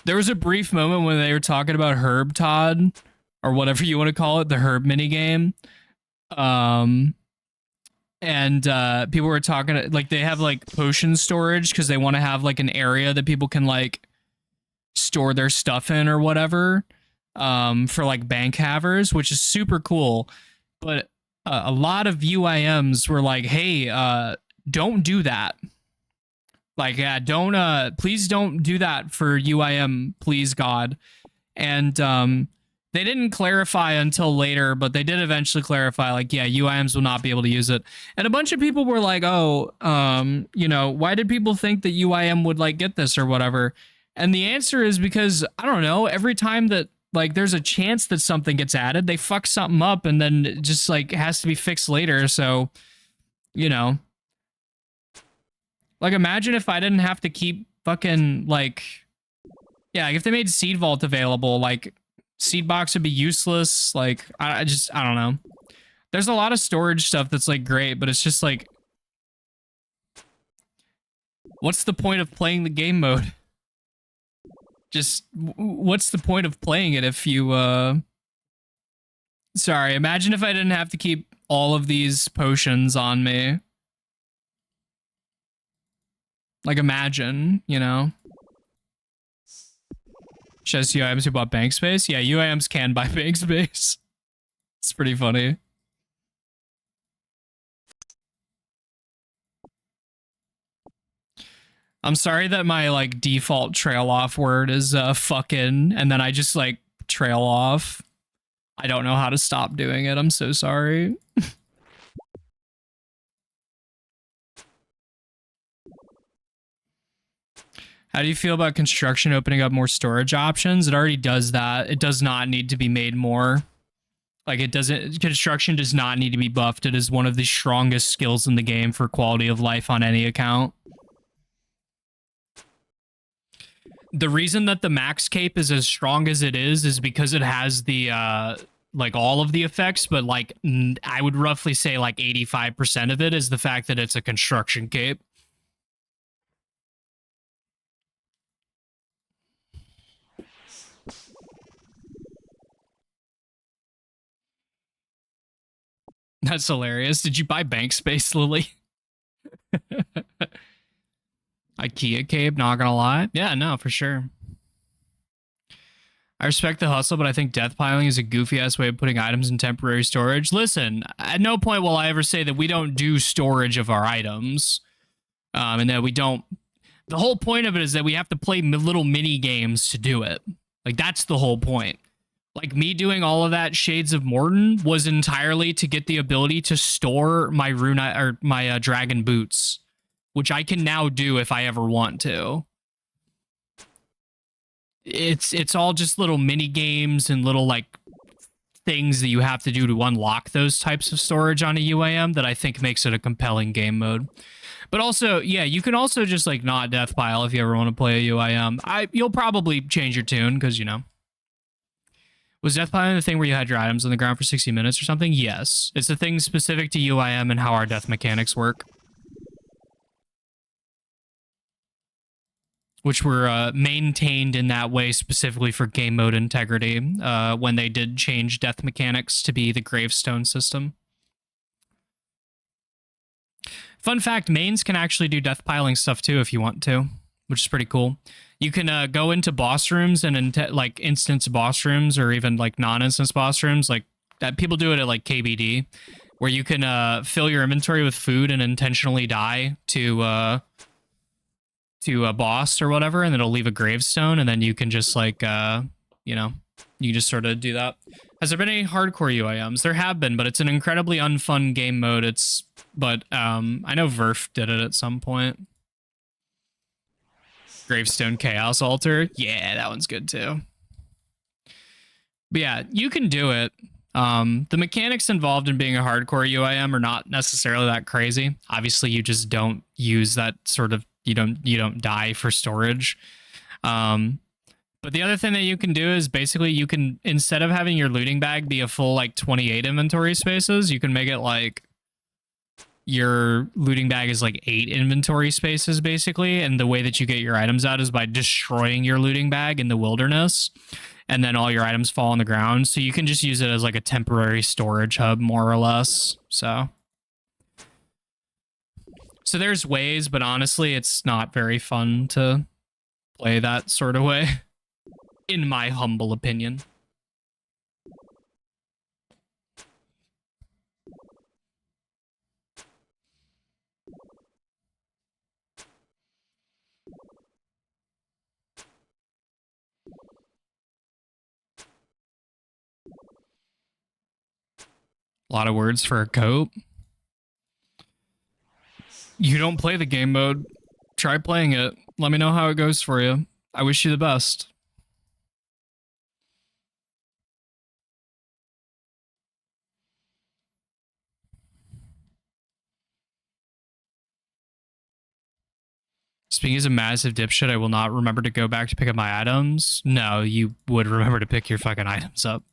There was a brief moment when they were talking about Herb Todd, or whatever you want to call it, the Herb minigame. And people were talking, like, they have, like, potion storage because they want to have, like, an area that people can, like, store their stuff in or whatever, for, like, bank havers, which is super cool. But a lot of UIMs were like, hey, don't do that. Like, please don't do that for UIM, please, God. And they didn't clarify until later, but they did eventually clarify, like, yeah, UIMs will not be able to use it. And a bunch of people were like, oh, you know, why did people think that UIM would, like, get this or whatever? And the answer is because, I don't know, every time that, like, there's a chance that something gets added, they fuck something up and then it just, like, has to be fixed later. So, you know, Like, imagine if I didn't have to keep fucking, like... Yeah, if they made Seed Vault available, like, Seed Box would be useless. Like, I don't know. There's a lot of storage stuff that's, like, great, but it's just, like... What's the point of playing the game mode? Just, what's the point of playing it if you, Sorry, imagine if I didn't have to keep all of these potions on me. Like, imagine, you know? Just UIMs who bought bank space? Yeah, UIMs can buy bank space. It's pretty funny. I'm sorry that my, like, default trail off word is, fucking, and then I just, like, trail off. I don't know how to stop doing it. I'm so sorry. How do you feel about construction opening up more storage options? It already does that. It does not need to be made more. Like, it doesn't... Construction does not need to be buffed. It is one of the strongest skills in the game for quality of life on any account. The reason that the max cape is as strong as it is because it has the, like, all of the effects, but, like, I would roughly say, like, 85% of it is the fact that it's a construction cape. That's hilarious. Did you buy bank space, Lily? IKEA cape, not gonna lie. Yeah, no, for sure. I respect the hustle, but I think death piling is a goofy-ass way of putting items in temporary storage. Listen, at no point will I ever say that we don't do storage of our items. And that we don't... The whole point of it is that we have to play little mini games to do it. Like, that's the whole point. Like, me doing all of that Shades of Morton was entirely to get the ability to store my my dragon boots, which I can now do if I ever want to. It's all just little mini games and little, like, things that you have to do to unlock those types of storage on a UIM that I think makes it a compelling game mode. But also, yeah, you can also just, like, not death pile if you ever want to play a UIM. You'll probably change your tune because, you know. Was death piling the thing where you had your items on the ground for 60 minutes or something? Yes. It's a thing specific to UIM and how our death mechanics work. Which were maintained in that way specifically for game mode integrity when they did change death mechanics to be the gravestone system. Fun fact, mains can actually do death piling stuff too if you want to, which is pretty cool. You can go into boss rooms and like instance boss rooms or even like non-instance boss rooms, like that. People do it at like KBD, where you can fill your inventory with food and intentionally die to a boss or whatever, and it'll leave a gravestone, and then you can just like you know, you just sort of do that. Has there been any hardcore UIMs? There have been, but it's an incredibly unfun game mode. But I know Verf did it at some point. Gravestone Chaos Altar. Yeah, that one's good too. But yeah, you can do it. The mechanics involved in being a hardcore UIM are not necessarily that crazy. Obviously, you just don't use that sort of, you don't die for storage. But the other thing that you can do is basically you can, instead of having your looting bag be a full like 28 inventory spaces, you can make it like your looting bag is like 8 inventory spaces basically, and the way that you get your items out is by destroying your looting bag in the wilderness, and then all your items fall on the ground, so you can just use it as like a temporary storage hub more or less. So there's ways, but honestly it's not very fun to play that sort of way, in my humble opinion. A lot of words for a coat. You don't play the game mode. Try playing it. Let me know how it goes for you. I wish you the best. Speaking as a massive dipshit, I will not remember to go back to pick up my items. No, you would remember to pick your fucking items up.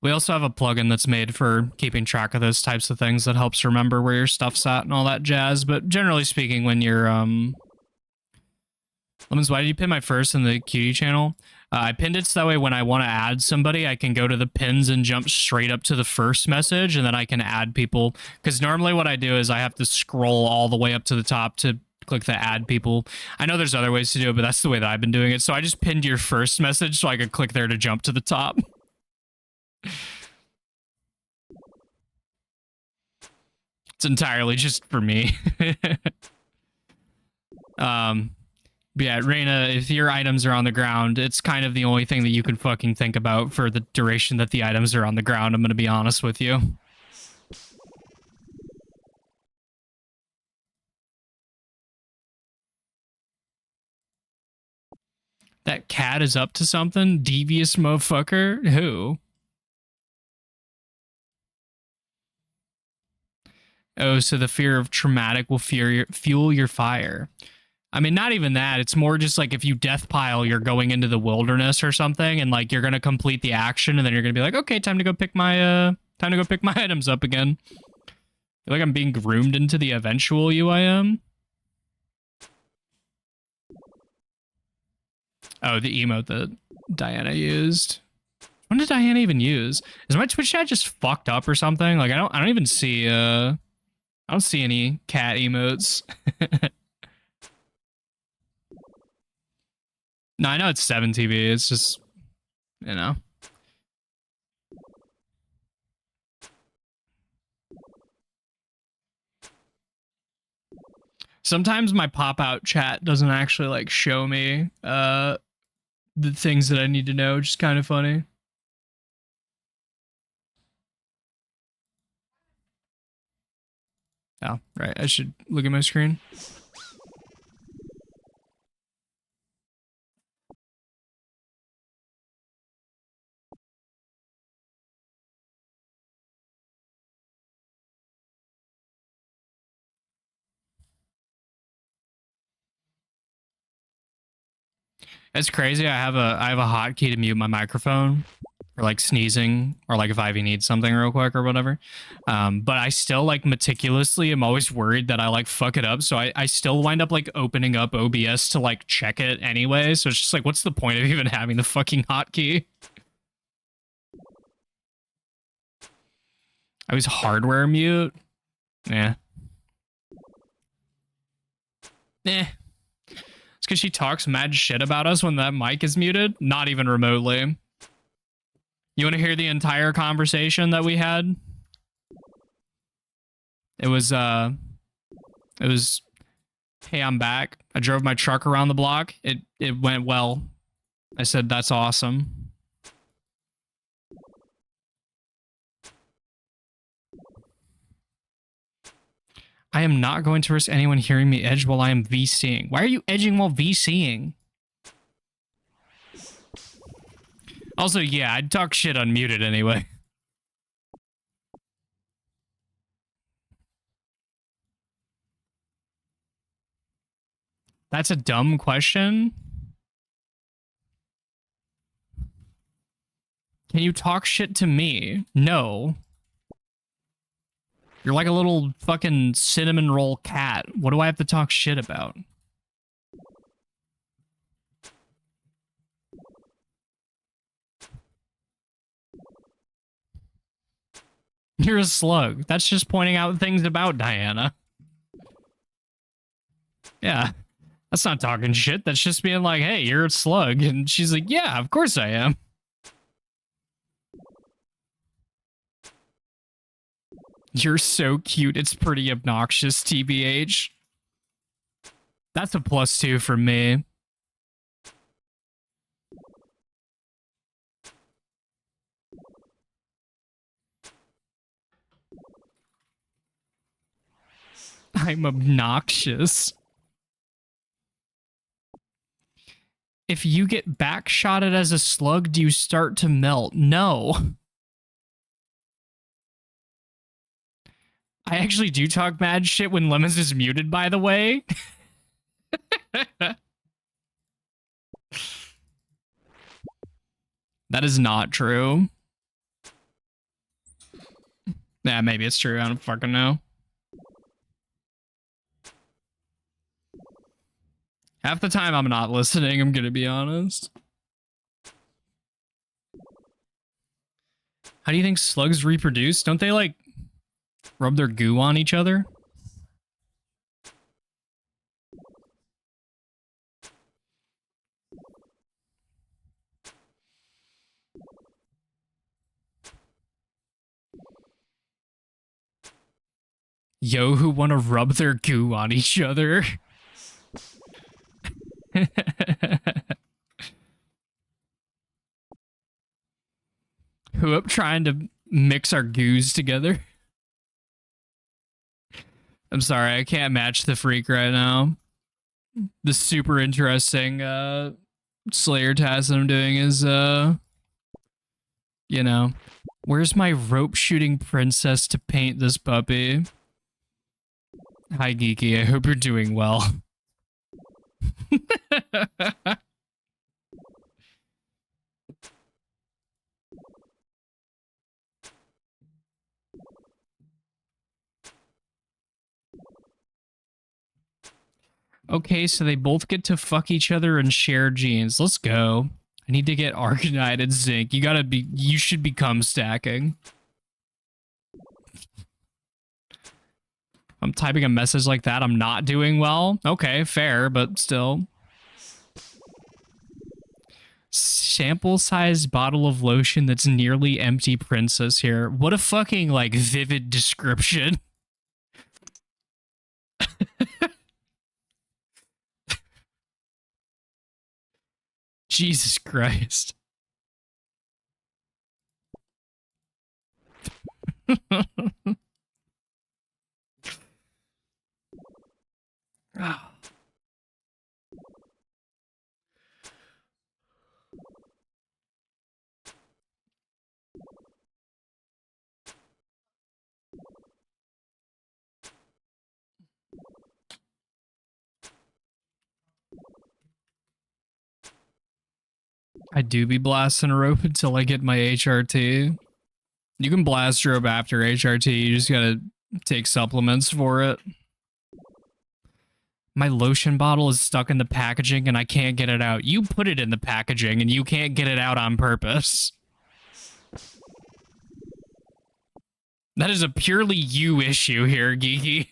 We also have a plugin that's made for keeping track of those types of things that helps remember where your stuff's at and all that jazz. But generally speaking, when you're, Lemons, why did you pin my first in the QD channel? I pinned it so that way when I want to add somebody, I can go to the pins and jump straight up to the first message, and then I can add people. Because normally what I do is I have to scroll all the way up to the top to click the add people. I know there's other ways to do it, but that's the way that I've been doing it. So I just pinned your first message so I could click there to jump to the top. It's entirely just for me. But yeah, Reyna, if your items are on the ground, it's kind of the only thing that you can fucking think about for the duration that the items are on the ground, I'm gonna be honest with you. That cat is up to something? Devious motherfucker? Who? Oh, so the fear of traumatic will fuel your fire. I mean, not even that. It's more just like if you death pile, you're going into the wilderness or something, and like you're gonna complete the action, and then you're gonna be like, okay, time to go pick my items up again. I feel like I'm being groomed into the eventual UIM. Oh, the emote that Diana used. When did Diana even use? Is my Twitch chat just fucked up or something? Like I don't even see I don't see any cat emotes. No, I know it's 7TV. It's just, you know. Sometimes my pop-out chat doesn't actually, like, show me the things that I need to know, which is kind of funny. Oh, right. I should look at my screen. It's crazy. I have a hotkey to mute my microphone for like sneezing or like if Ivy needs something real quick or whatever. But I still like meticulously am always worried that I like fuck it up. So I still wind up like opening up OBS to like check it anyway. So it's just like, what's the point of even having the fucking hotkey? I was hardware mute. Yeah. Eh. It's because she talks mad shit about us when that mic is muted. Not even remotely. You want to hear the entire conversation that we had? It was, hey, I'm back. I drove my truck around the block. It went well. I said, that's awesome. I am not going to risk anyone hearing me edge while I am VCing. Why are you edging while VCing? Also, yeah, I'd talk shit unmuted anyway. That's a dumb question. Can you talk shit to me? No. You're like a little fucking cinnamon roll cat. What do I have to talk shit about? You're a slug. That's just pointing out things about Diana. Yeah. That's not talking shit. That's just being like, hey, you're a slug. And she's like, yeah, of course I am. You're so cute. It's pretty obnoxious, TBH. That's a +2 from me. I'm obnoxious. If you get backshotted as a slug, do you start to melt? No. I actually do talk mad shit when Lemons is muted, by the way. That is not true. Yeah, maybe it's true. I don't fucking know. Half the time I'm not listening, I'm gonna be honest. How do you think slugs reproduce? Don't they, like, rub their goo on each other? Yo, who want to rub their goo on each other? Who up trying to mix our goos together? I'm sorry, I can't match the freak right now. The super interesting Slayer task that I'm doing is you know, where's my rope shooting princess to paint this puppy? Hi Geeky, I hope you're doing well. Okay, so they both get to fuck each other and share genes. Let's go. I need to get Arcanite and Zinc. You should become stacking. I'm typing a message like that. I'm not doing well. Okay, fair, but still. Sample size bottle of lotion that's nearly empty princess here. What a fucking, like, vivid description. Jesus Christ. I do be blasting a rope until I get my HRT. You can blast rope after HRT, you just gotta take supplements for it. My lotion bottle is stuck in the packaging and I can't get it out. You put it in the packaging and you can't get it out on purpose. That is a purely you issue here, Geeky.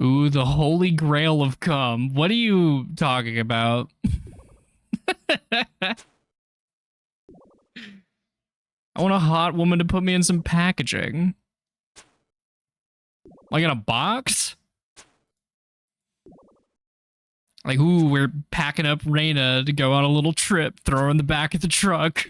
Ooh, the holy grail of cum. What are you talking about? I want a hot woman to put me in some packaging. Like in a box? Like, ooh, we're packing up Reyna to go on a little trip, throw her in the back of the truck.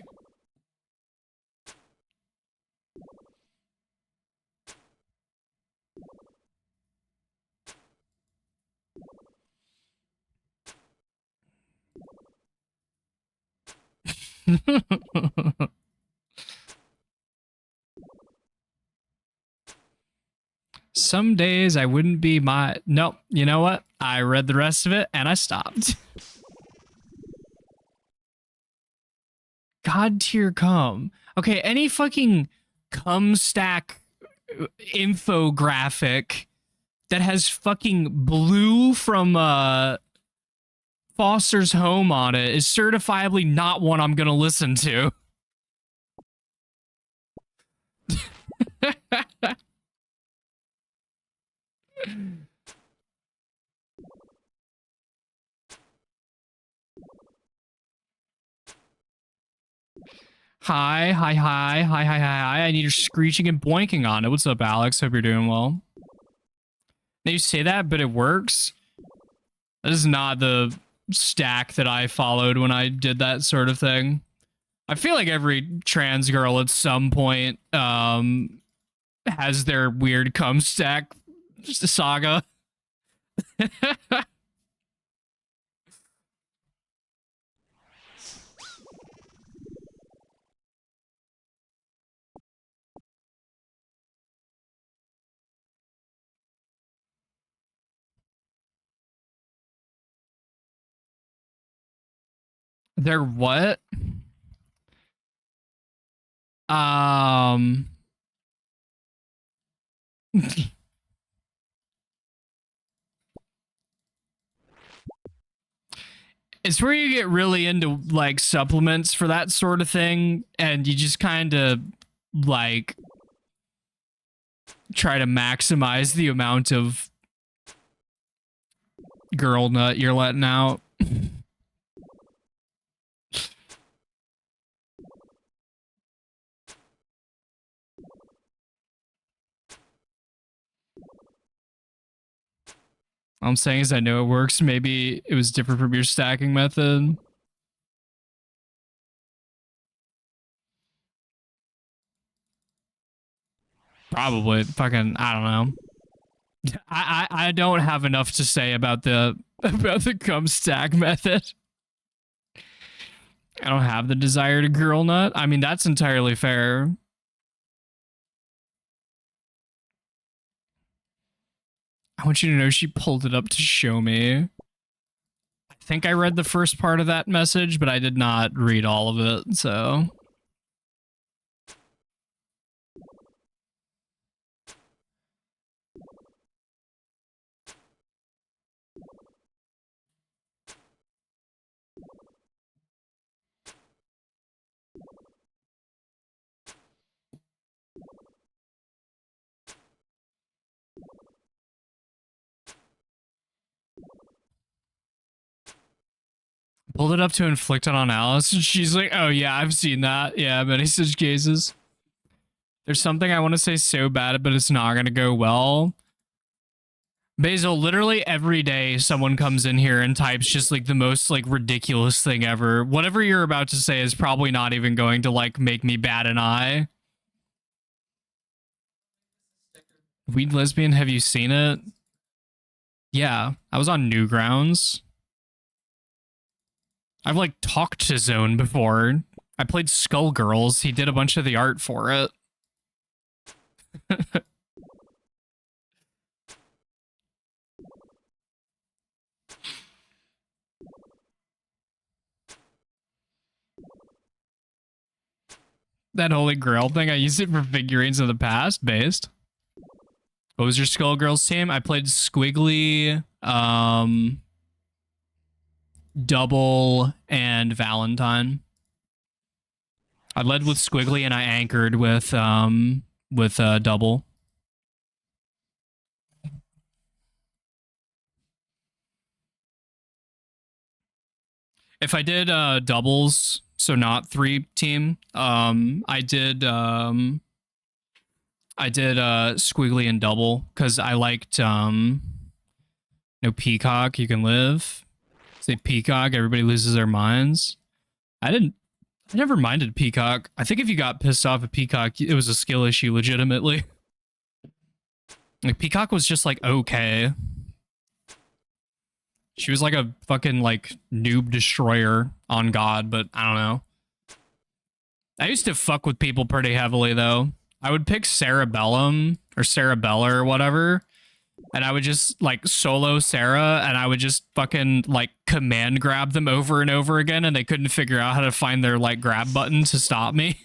Some days I wouldn't be my... Nope, you know what? I read the rest of it and I stopped. God tier cum. Okay, any fucking cum stack infographic that has fucking blue from Foster's Home on it is certifiably not one I'm gonna listen to. Hi. I need your screeching and boinking on it. What's up, Alex? Hope you're doing well. Now you say that, but it works. This is not the stack that I followed when I did that sort of thing. I feel like every trans girl at some point has their weird cum stack saga. They're what? Um It's where you get really into like supplements for that sort of thing, and you just kind of like try to maximize the amount of girl nut you're letting out. All I'm saying is I know it works. Maybe it was different from your stacking method. Probably. Fucking, I don't know. I don't have enough to say about the cum stack method. I don't have the desire to girl nut. I mean, that's entirely fair. I want you to know she pulled it up to show me. I think I read the first part of that message, but I did not read all of it, so. Pulled it up to inflict it on Alice, and she's like, oh yeah, I've seen that. Yeah, many such cases. There's something I want to say so bad, but it's not going to go well. Basil, literally every day someone comes in here and types just like the most like ridiculous thing ever. Whatever you're about to say is probably not even going to like make me bat an eye. Weed Lesbian, have you seen it? Yeah, I was on Newgrounds. I've like talked to Zone before. I played Skullgirls. He did a bunch of the art for it. That Holy Grail thing, I used it for figurines of the past, based. What was your Skullgirls team? I played Squiggly, Double, and Valentine. I led with Squiggly and I anchored with Double. If I did doubles, so not 3-team, I did Squiggly and Double because I liked Peacock, you can live. Say Peacock, everybody loses their minds. I never minded Peacock. I think if you got pissed off at Peacock, it was a skill issue legitimately. Like Peacock was just like okay. She was like a fucking like noob destroyer on God, but I don't know. I used to fuck with people pretty heavily though. I would pick Cerebellum or Cerebella or whatever, and I would just like solo Sarah, and I would just fucking like command grab them over and over again, and they couldn't figure out how to find their like grab button to stop me.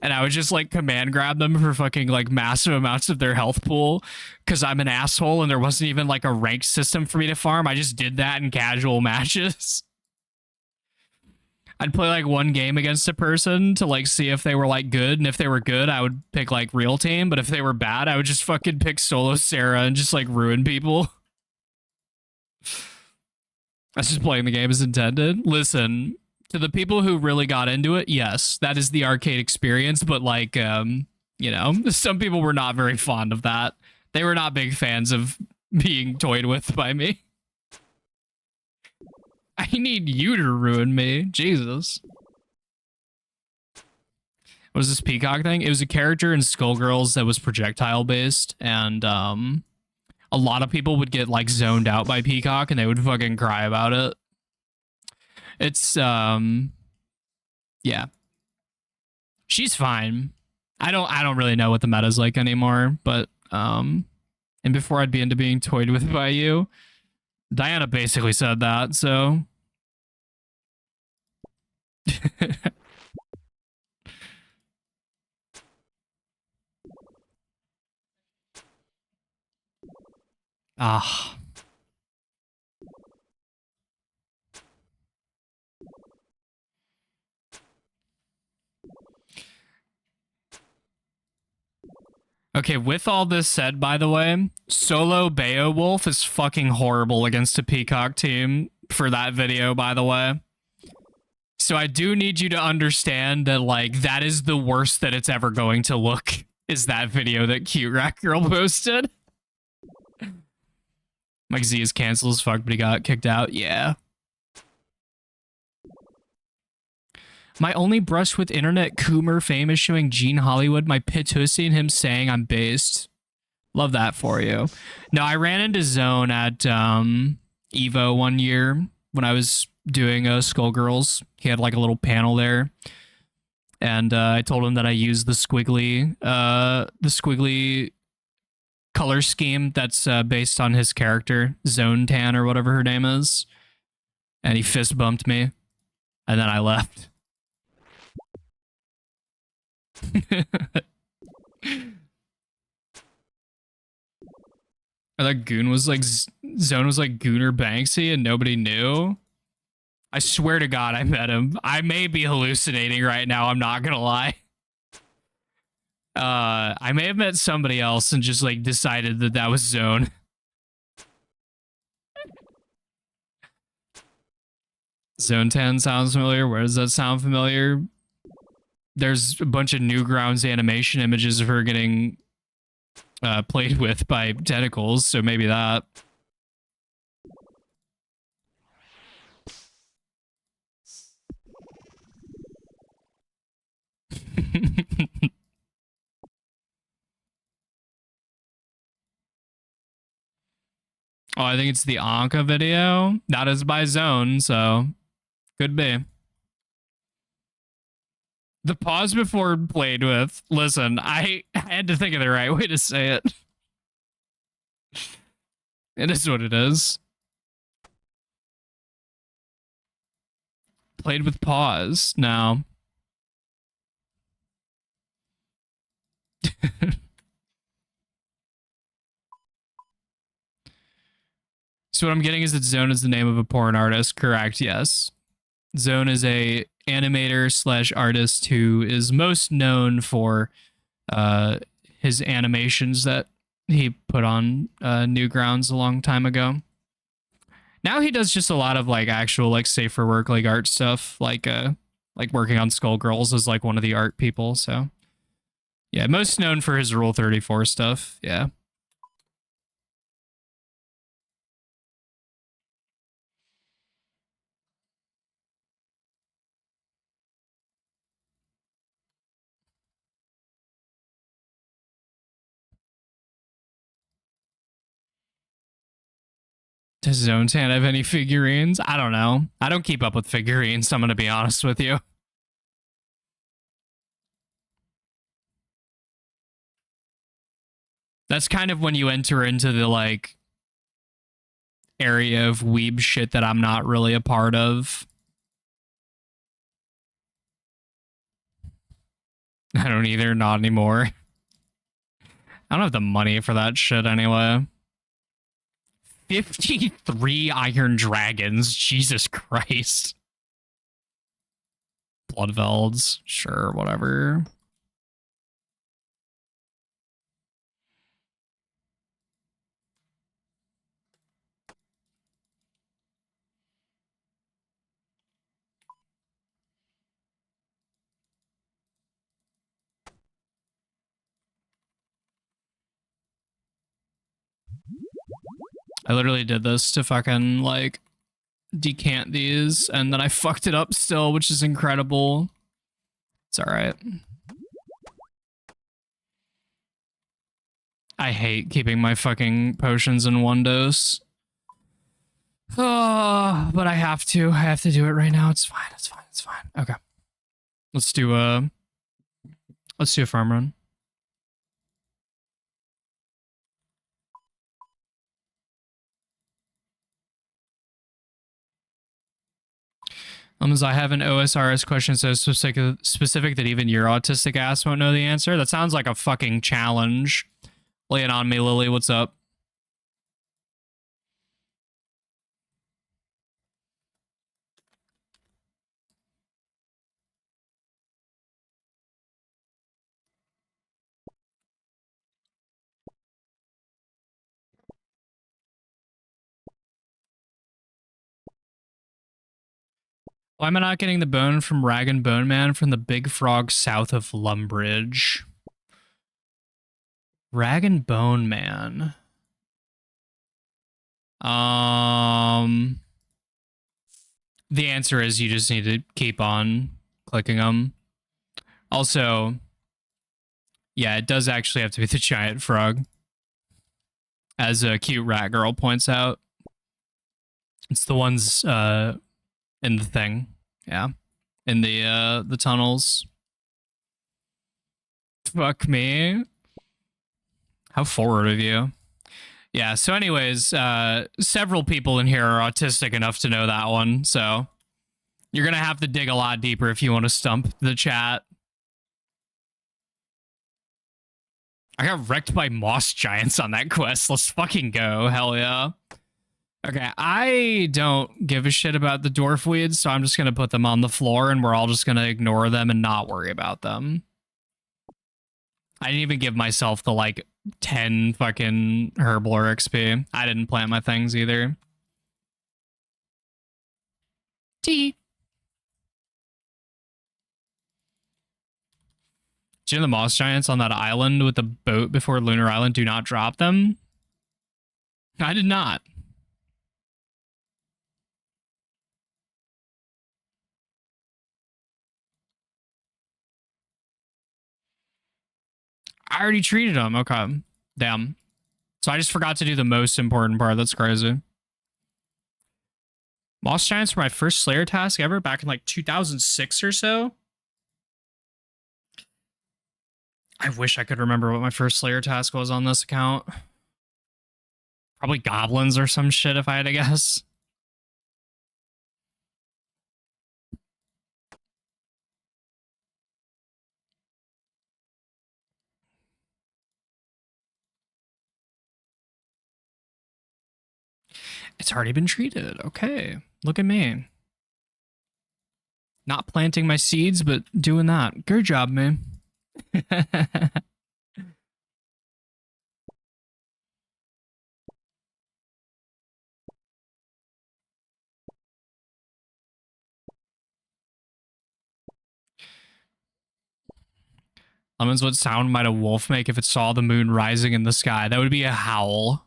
And I would just like command grab them for fucking like massive amounts of their health pool because I'm an asshole and there wasn't even like a ranked system for me to farm. I just did that in casual matches. I'd play like one game against a person to like see if they were like good, and if they were good, I would pick like real team, but if they were bad, I would just fucking pick solo Sarah and just like ruin people. I was just playing the game as intended. Listen, to the people who really got into it, yes, that is the arcade experience, but like you know, some people were not very fond of that. They were not big fans of being toyed with by me. I need you to ruin me. Jesus. What was this Peacock thing? It was a character in Skullgirls that was projectile based, and a lot of people would get like zoned out by Peacock and they would fucking cry about it. It's yeah. She's fine. I don't really know what the meta's like anymore, but and before I'd be into being toyed with by you. Diana basically said that, so Ah. Okay, with all this said, by the way, solo Beowulf is fucking horrible against a Peacock team for that video, by the way. So I do need you to understand that, like, that is the worst that it's ever going to look, is that video that Cute Rat Girl posted. Mike Z is canceled as fuck, but he got kicked out. Yeah. My only brush with internet Coomer fame is showing Gene Hollywood my pitussy and him saying I'm based. Love that for you. No, I ran into Zone at Evo one year when I was doing Skullgirls. He had like a little panel there. And I told him that I used the squiggly color scheme that's based on his character, Zone Tan or whatever her name is. And he fist bumped me. And then I left. I thought Goon was like Zone was like Gooner Banksy and nobody knew. I swear to God, I met him. I may be hallucinating right now. I'm not gonna lie. I may have met somebody else and just like decided that that was Zone. Zone 10 sounds familiar. Where does that sound familiar? There's a bunch of Newgrounds animation images of her getting played with by tentacles, so maybe that. Oh, I think it's the Anka video. That is by Zone, so could be. The pause before played with. Listen, I had to think of the right way to say it. It is what it is. Played with pause. No. So what I'm getting is that Zone is the name of a porn artist. Correct, yes. Zone is a animator slash artist who is most known for his animations that he put on Newgrounds a long time ago. Now he does just a lot of like actual like safer work, like art stuff, like working on Skullgirls as like one of the art people. So yeah, most known for his Rule 34 stuff. Yeah. Does Zone Tan have any figurines? I don't know. I don't keep up with figurines, I'm going to be honest with you. That's kind of when you enter into the like area of weeb shit that I'm not really a part of. I don't either, not anymore. I don't have the money for that shit anyway. 53 Iron Dragons, Jesus Christ. Bloodvelds, sure, whatever. I literally did this to fucking like decant these and then I fucked it up still, which is incredible. It's all right. I hate keeping my fucking potions in one dose. Oh, but I have to. I have to do it right now. It's fine. It's fine. It's fine. Okay. Let's do a farm run. As I have an OSRS question so specific that even your autistic ass won't know the answer. That sounds like a fucking challenge. Lay it on me, Lily. What's up? Why am I not getting the bone from Rag and Bone Man from the Big Frog south of Lumbridge? Rag and Bone Man. The answer is you just need to keep on clicking them. Also, yeah, it does actually have to be the giant frog. As a cute rat girl points out. It's the ones in the thing. Yeah. In the tunnels. Fuck me. How forward of you. Yeah, so anyways, several people in here are autistic enough to know that one, so you're gonna have to dig a lot deeper if you want to stump the chat. I got wrecked by moss giants on that quest. Let's fucking go. Hell yeah. Okay, I don't give a shit about the dwarf weeds, so I'm just gonna put them on the floor and we're all just gonna ignore them and not worry about them. I didn't even give myself the, like, 10 fucking Herblore XP. I didn't plant my things either. Tee. Do you know the moss giants on that island with the boat before Lunar Island do not drop them? I did not. I already treated them. Okay. Damn. So I just forgot to do the most important part. That's crazy. Moss giants were my first Slayer task ever back in like 2006 or so. I wish I could remember what my first Slayer task was on this account. Probably goblins or some shit if I had to guess. It's already been treated. Okay. Look at me. Not planting my seeds, but doing that. Good job, man. Lemons, what sound might a wolf make if it saw the moon rising in the sky? That would be a howl.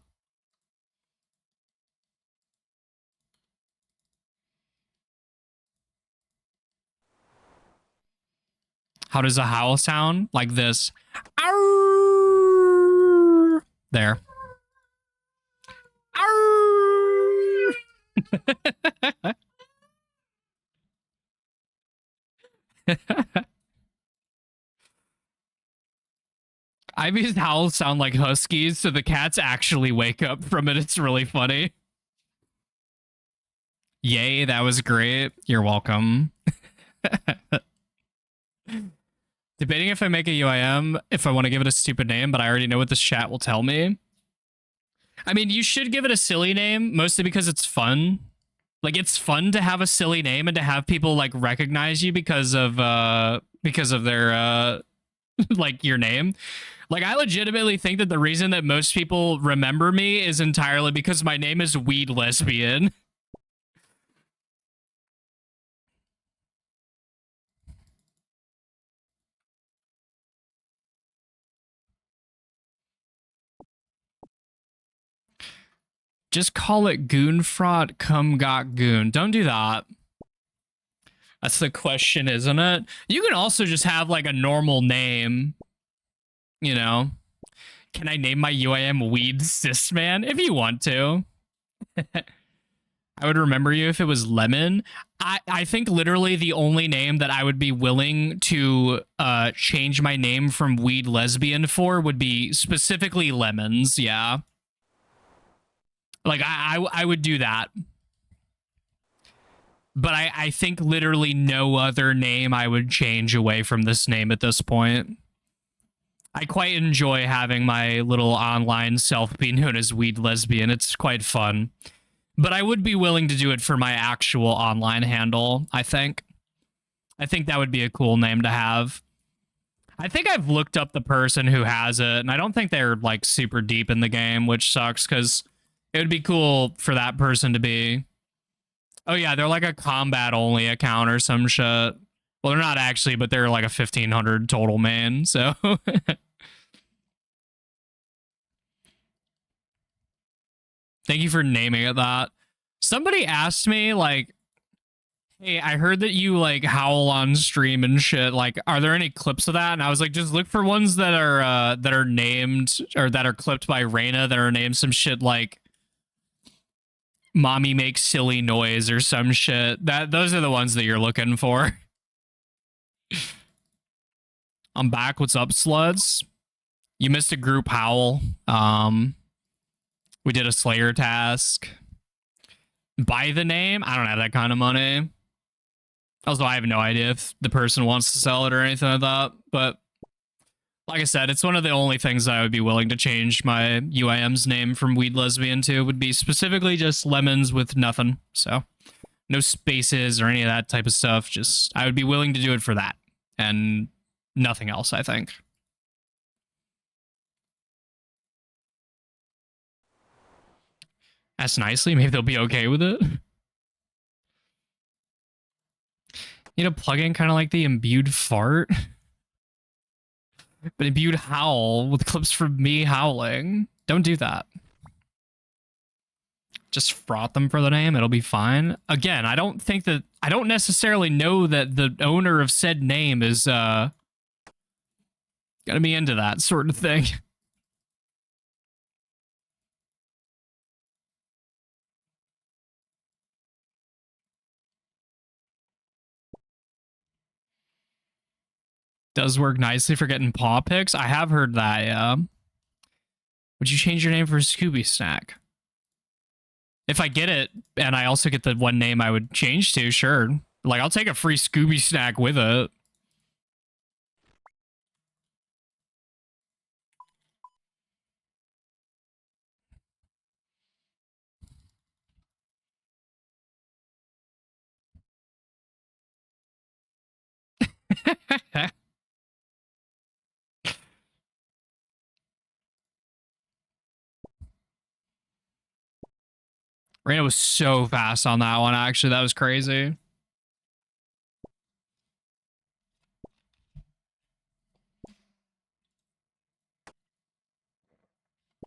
How does a howl sound? Like this. Arr! There. Arr! Ivy's howls sound like huskies, so the cats actually wake up from it. It's really funny. Yay, that was great. You're welcome. Debating if I make a UIM, if I want to give it a stupid name, but I already know what this chat will tell me. I mean, you should give it a silly name, mostly because it's fun. Like, it's fun to have a silly name and to have people, like, recognize you because of their, like, your name. Like, I legitimately think that the reason that most people remember me is entirely because my name is Weed Lesbian. Just call it Goonfrot Cum Got Goon. Don't do that. That's the question, isn't it? You can also just have, like, a normal name. You know? Can I name my UIM Weed Cisman? If you want to. I would remember you if it was Lemon. I think literally the only name that I would be willing to change my name from Weed Lesbian for would be specifically Lemons, yeah. Like, I would do that. But I think literally no other name I would change away from this name at this point. I quite enjoy having my little online self be known as Weed Lesbian. It's quite fun. But I would be willing to do it for my actual online handle, I think. I think that would be a cool name to have. I think I've looked up the person who has it, and I don't think they're like super deep in the game, which sucks because it would be cool for that person to be. Oh yeah, they're like a combat only account or some shit. Well, they're not actually, but they're like a 1500 total main, so. Thank you for naming it that. Somebody asked me, like, hey, I heard that you like howl on stream and shit. Like, are there any clips of that? And I was like, just look for ones that are named or that are clipped by Reyna that are named some shit like "Mommy makes silly noise" or some shit. Those are the ones that you're looking for. I'm back. What's up, sluts? You missed a group howl. We did a Slayer task. Buy the name? I don't have that kind of money. Also, I have no idea if the person wants to sell it or anything like that. But like I said, it's one of the only things that I would be willing to change my UIM's name from Weed Lesbian to would be specifically just lemons with nothing. So no spaces or any of that type of stuff. Just I would be willing to do it for that and nothing else, I think. Ask nicely. Maybe they'll be okay with it. Need a plugin kind of like the imbued fart, but imbued howl with clips from me howling. Don't do that. Just froth them for the name. It'll be fine. Again, I don't necessarily know that the owner of said name is gonna be into that sort of thing. Does work nicely for getting paw pics. I have heard that, yeah. Would you change your name for Scooby Snack? If I get it, and I also get the one name I would change to, sure. Like, I'll take a free Scooby Snack with it. Reyna was so fast on that one, actually. That was crazy.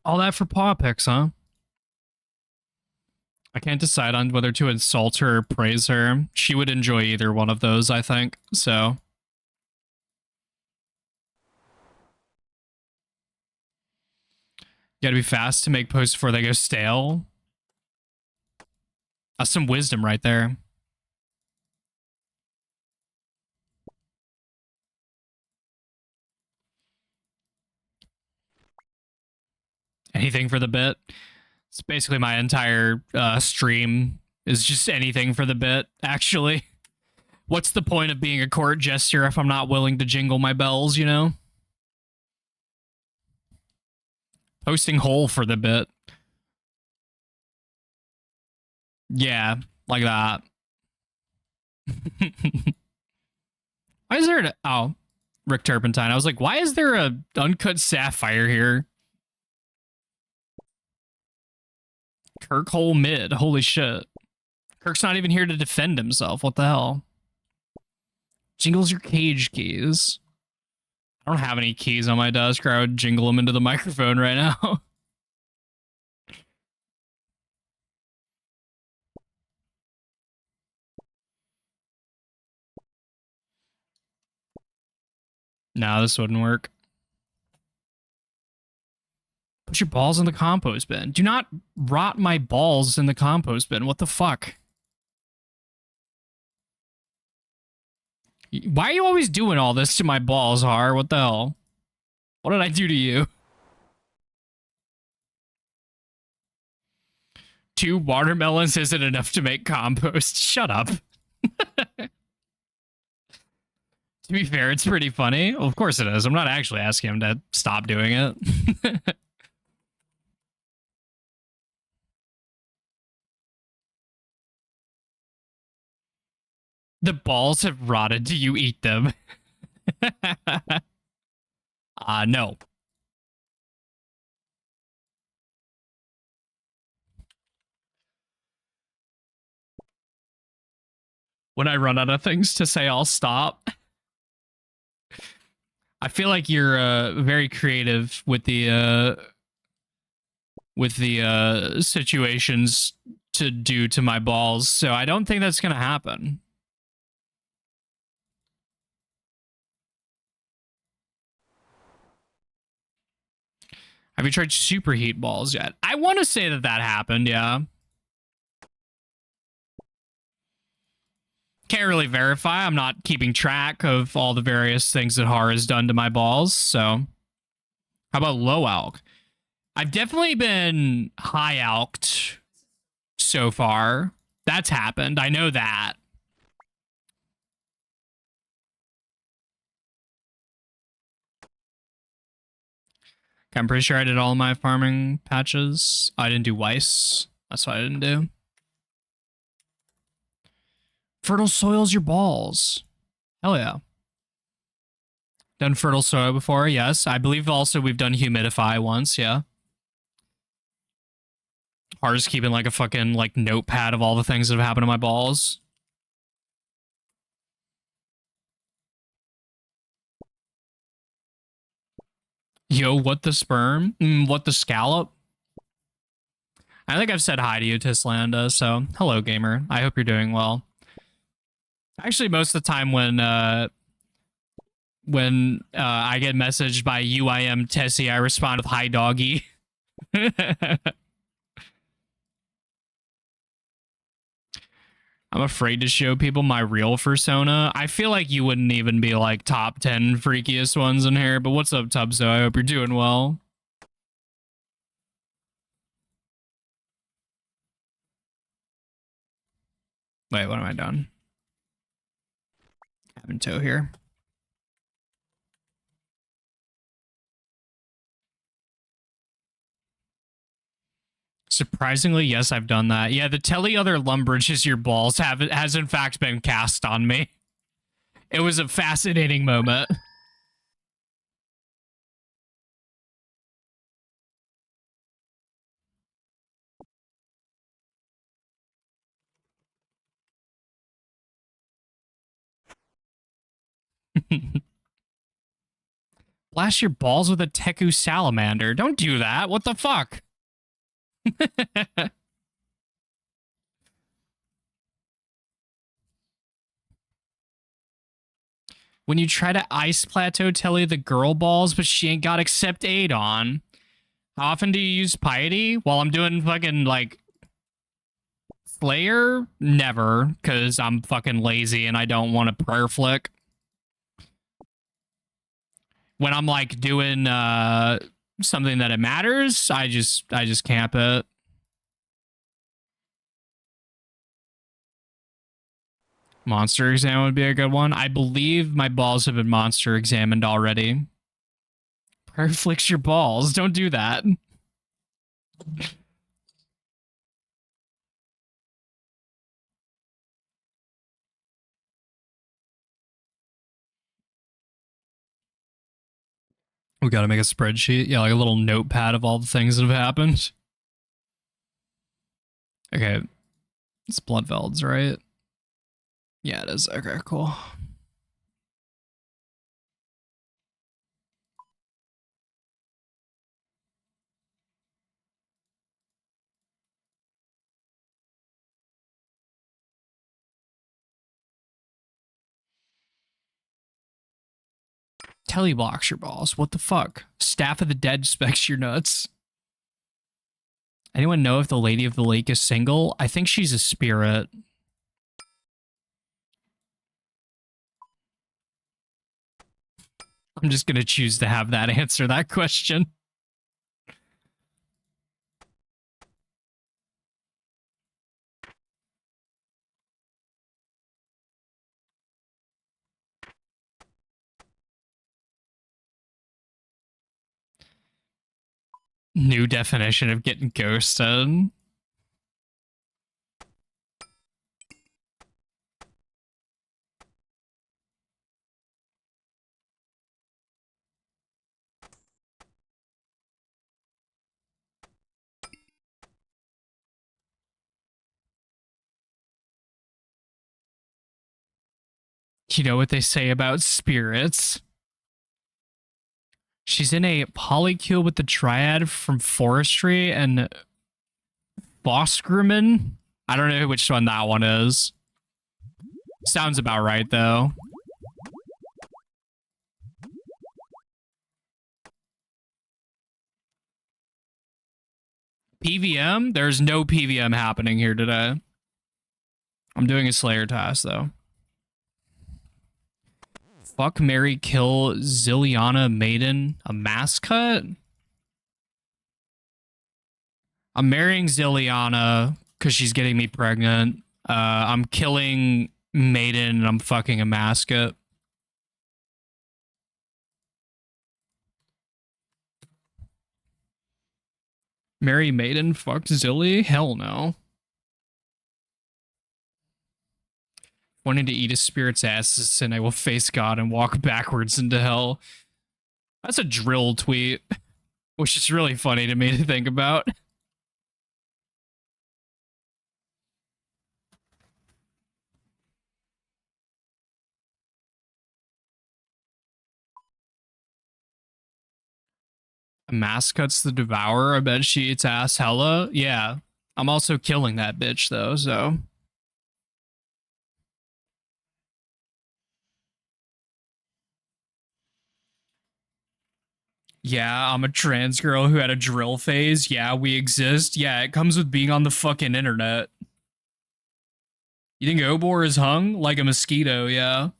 All that for paw pics, huh? I can't decide on whether to insult her or praise her. She would enjoy either one of those, I think. So. You gotta be fast to make posts before they go stale. That's some wisdom right there. Anything for the bit. It's basically my entire stream is just anything for the bit, actually. What's the point of being a court jester if I'm not willing to jingle my bells, you know? Posting whole for the bit. Yeah, like that. Why is there an... Oh, Rick Turpentine. I was like, why is there a uncut sapphire here? Kirk Hole mid. Holy shit. Kirk's not even here to defend himself. What the hell? Jingles your cage keys. I don't have any keys on my desk, or I would jingle them into the microphone right now. No, this wouldn't work. Put your balls in the compost bin. Do not rot my balls in the compost bin. What the fuck? Why are you always doing all this to my balls, Har? What the hell? What did I do to you? 2 watermelons isn't enough to make compost. Shut up. To be fair, it's pretty funny. Well, of course it is. I'm not actually asking him to stop doing it. The balls have rotted. Do you eat them? No. When I run out of things to say, I'll stop. I feel like you're very creative with the situations to do to my balls, so I don't think that's gonna happen. Have you tried superheat balls yet? I want to say that happened, yeah. Can't really verify. I'm not keeping track of all the various things that Har has done to my balls, so. How about low alk? I've definitely been high alked so far. That's happened. I know that. I'm pretty sure I did all my farming patches. I didn't do Weiss. That's what I didn't do. Fertile soil's your balls. Hell yeah. Done fertile soil before, yes. I believe also we've done humidify once, yeah. Har's keeping like a fucking like notepad of all the things that have happened to my balls. Yo, what the sperm? What the scallop? I think I've said hi to you, Tislanda, so hello, gamer. I hope you're doing well. Actually, most of the time when I get messaged by UIM Tessie, I respond with hi, doggy. I'm afraid to show people my real persona. I feel like you wouldn't even be like top 10 freakiest ones in here, but what's up, Tubso? I hope you're doing well. Wait, what am I done? Having toe here. Surprisingly, yes, I've done that. Yeah, the telly other Lumbridges your balls has in fact been cast on me. It was a fascinating moment. Blast your balls with a Teku salamander. Don't do that. What the fuck? When you try to ice plateau Telly the girl balls, but she ain't got accept aid on. How often do you use piety? While I'm doing fucking like Slayer? Never, because I'm fucking lazy and I don't want to prayer flick. When I'm like doing something that it matters, I just camp it. Monster exam would be a good one. I believe my balls have been monster examined already. Prayer flicks your balls. Don't do that. We gotta make a spreadsheet. Yeah, like a little notepad of all the things that have happened. Okay. It's Bloodvelds, right? Yeah, it is. Okay, cool. Telly blocks your balls. What the fuck? Staff of the Dead specs your nuts. Anyone know if the Lady of the Lake is single? I think she's a spirit. I'm just gonna choose to have that answer that question. New definition of getting ghosted. You know what they say about spirits? She's in a polycule with the triad from forestry and Boskerman. I don't know which one that one is. Sounds about right, though. PVM? There's no PVM happening here today. I'm doing a Slayer task, though. Fuck, marry, kill, Zilliana Maiden. A mascot? I'm marrying Zilliana because she's getting me pregnant. I'm killing Maiden and I'm fucking a mascot. Marry Maiden? Fuck Zilly? Hell no. Wanting to eat a spirit's ass and I will face God and walk backwards into hell. That's a drill tweet, which is really funny to me to think about. Mascot's the Devourer. I bet she eats ass hella. Yeah. I'm also killing that bitch, though, so. Yeah, I'm a trans girl who had a drill phase. Yeah, we exist. Yeah, it comes with being on the fucking internet. You think Obor is hung? Like a mosquito, yeah.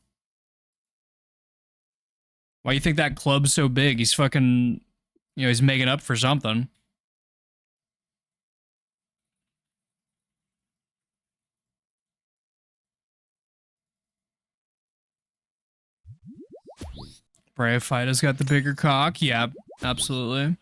Why you think that club's so big? He's fucking, you know, he's making up for something. Bryophyta's got the bigger cock. Yeah, absolutely.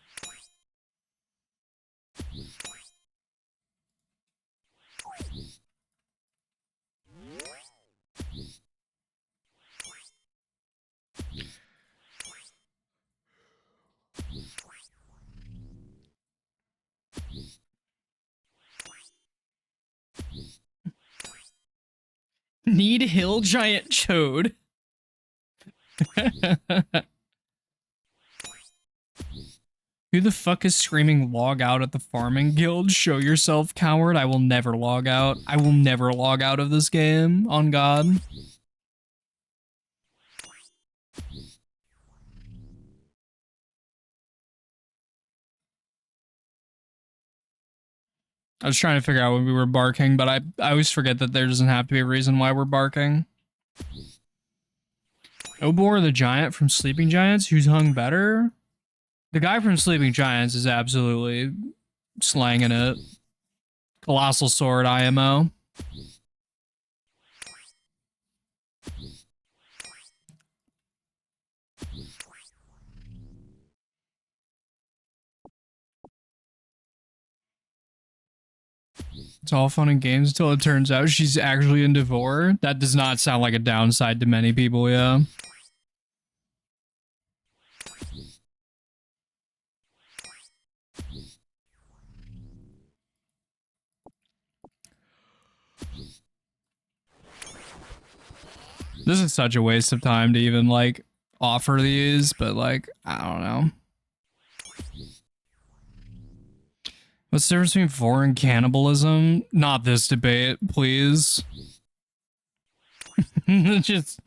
Need hill giant chode. Who the fuck is screaming log out at the farming guild? Show yourself, coward. I will never log out. I will never log out of this game, on God. I was trying to figure out when we were barking, but I always forget that there doesn't have to be a reason why we're barking. Obor the Giant from Sleeping Giants, who's hung better? The guy from Sleeping Giants is absolutely slanging it. Colossal Sword IMO. It's all fun and games until it turns out she's actually in Devore. That does not sound like a downside to many people, yeah. This is such a waste of time to even, like, offer these, but, like, I don't know. What's the difference between foreign cannibalism? Not this debate, please. Just...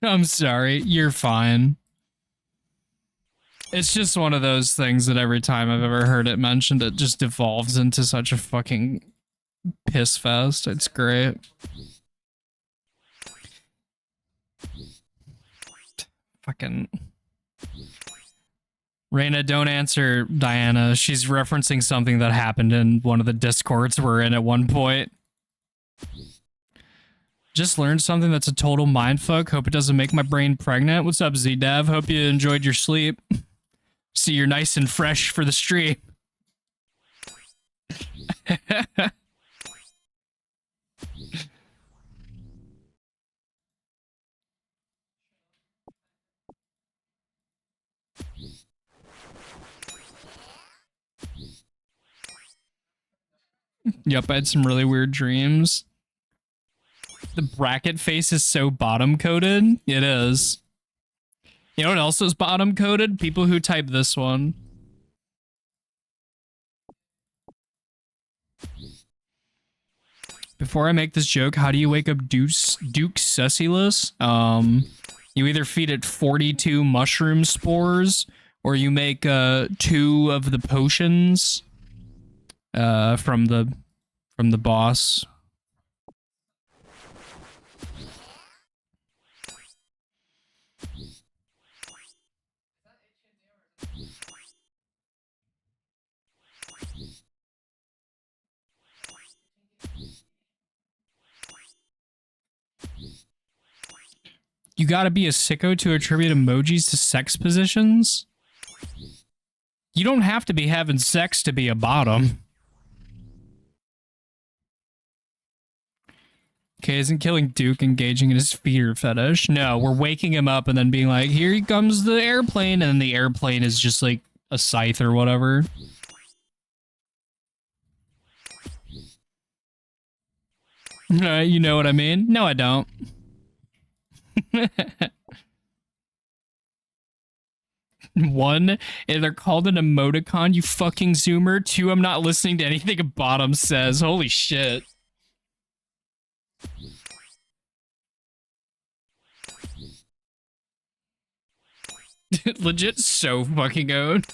I'm sorry, you're fine. It's just one of those things that every time I've ever heard it mentioned, it just devolves into such a fucking piss fest. It's great. Fucking... Raina, don't answer Diana. She's referencing something that happened in one of the discords we're in at one point. Just learned something that's a total mindfuck. Hope it doesn't make my brain pregnant. What's up, Z-Dev? Hope you enjoyed your sleep. See, you're nice and fresh for the stream. Yep, I had some really weird dreams. The bracket face is so bottom coded. It is. You know what else is bottom coded? People who type this one. Before I make this joke, how do you wake up Duke Sussylus? You either feed it 42 mushroom spores, or you make 2 of the potions from the boss. You gotta be a sicko to attribute emojis to sex positions? You don't have to be having sex to be a bottom. Okay, isn't killing Duke engaging in his fear fetish? No, we're waking him up and then being like, here comes the airplane, and then the airplane is just like a scythe or whatever. You know what I mean? No, I don't. One, they're called an emoticon, you fucking zoomer. 2, I'm not listening to anything a bottom says. Holy shit. Legit so fucking owned.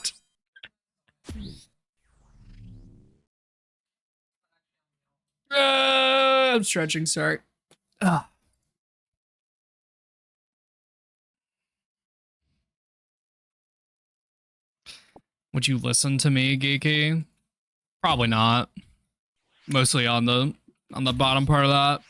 I'm stretching, sorry. Would you listen to me, Geeky? Probably not. Mostly on the bottom part of that.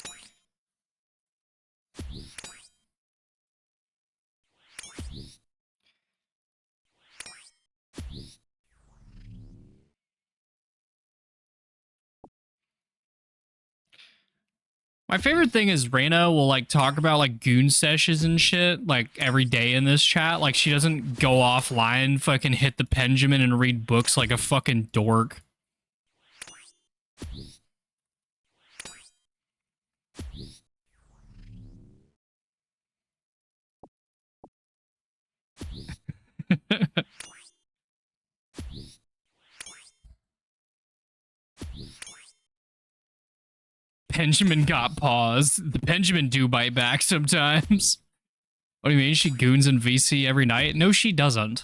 My favorite thing is Raina will like talk about like goon sessions and shit like every day in this chat. Like she doesn't go offline, fucking hit the Benjamin and read books like a fucking dork. Benjamin got paused. The Benjamin do bite back sometimes. What do you mean? She goons in VC every night? No, she doesn't.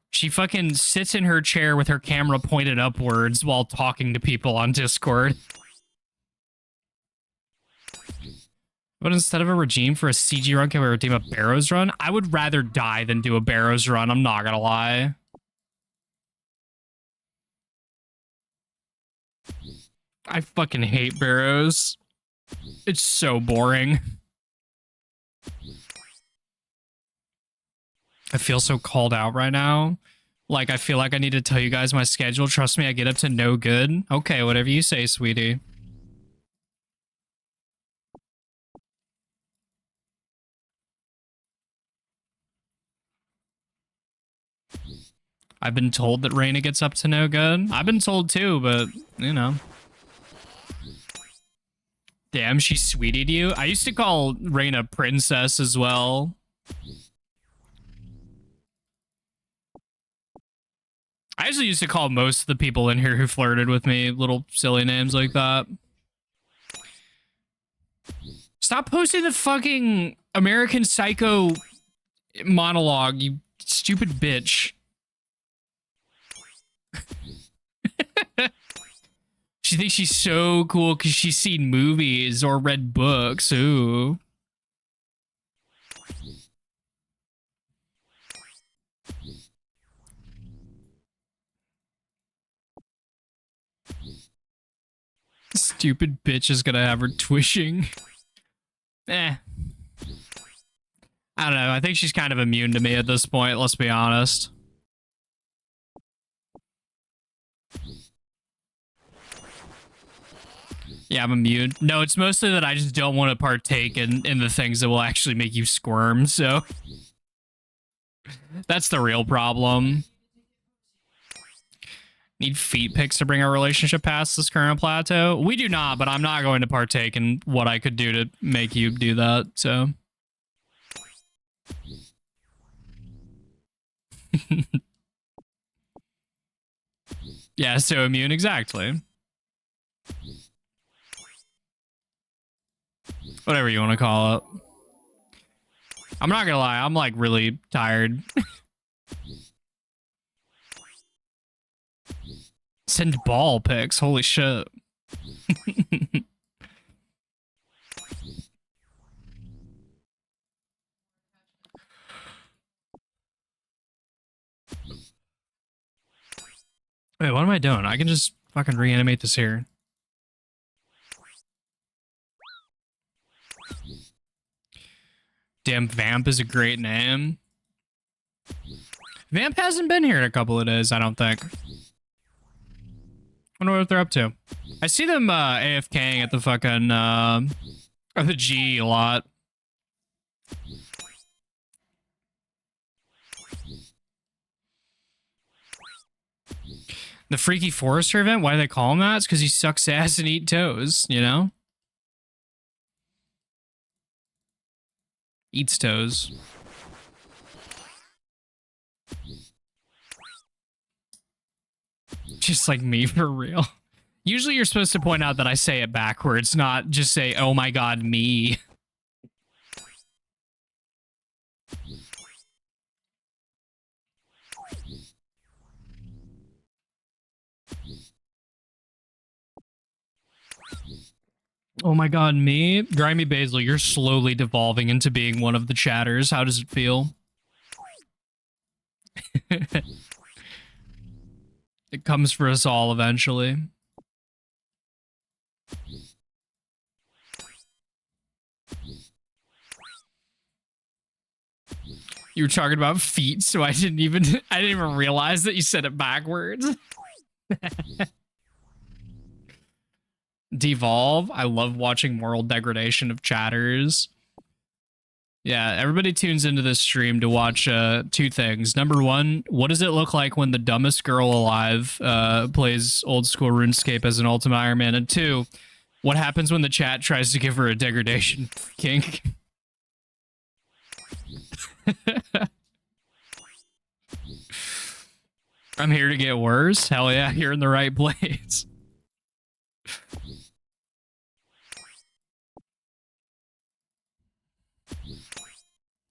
She fucking sits in her chair with her camera pointed upwards while talking to people on Discord. But instead of a regime for a CG run, can we redeem a Barrows run? I would rather die than do a Barrows run, I'm not gonna lie. I fucking hate Barrows. It's so boring. I feel so called out right now. Like, I feel like I need to tell you guys my schedule. Trust me, I get up to no good. Okay, whatever you say, sweetie. I've been told that Raina gets up to no good. I've been told too, but, you know. Damn, she sweetied you? I used to call Raina Princess as well. I actually used to call most of the people in here who flirted with me little silly names like that. Stop posting the fucking American Psycho monologue, you stupid bitch. She thinks she's so cool because she's seen movies or read books. Ooh. Stupid bitch is gonna have her twitching. Eh. I don't know. I think she's kind of immune to me at this point, let's be honest. Yeah, I'm immune. No, it's mostly that I just don't want to partake in the things that will actually make you squirm, so... That's the real problem. Need feet pics to bring our relationship past this current plateau? We do not, but I'm not going to partake in what I could do to make you do that, so... Yeah, so immune, exactly. Whatever you want to call it. I'm not gonna lie, I'm like really tired. Send ball pics, holy shit. Wait, what am I doing? I can just fucking reanimate this here. Damn, Vamp is a great name. Vamp hasn't been here in a couple of days, I don't think. Wonder what they're up to. I see them AFKing at the fucking the G a lot. The Freaky Forester event, why do they call him that? It's because he sucks ass and eat toes, you know? Eats toes. Just like me, for real. Usually you're supposed to point out that I say it backwards, not just say, oh my god, me. Oh my god, me? Grimy Basil, you're slowly devolving into being one of the chatters. How does it feel? It comes for us all eventually. You were talking about feet, so I didn't even realize that you said it backwards. Devolve. I love watching moral degradation of chatters. Yeah, everybody tunes into this stream to watch two things. Number one, what does it look like when the dumbest girl alive plays old school RuneScape as an Ultimate Iron Man? And two, what happens when the chat tries to give her a degradation kink? I'm here to get worse? Hell yeah, you're in the right place.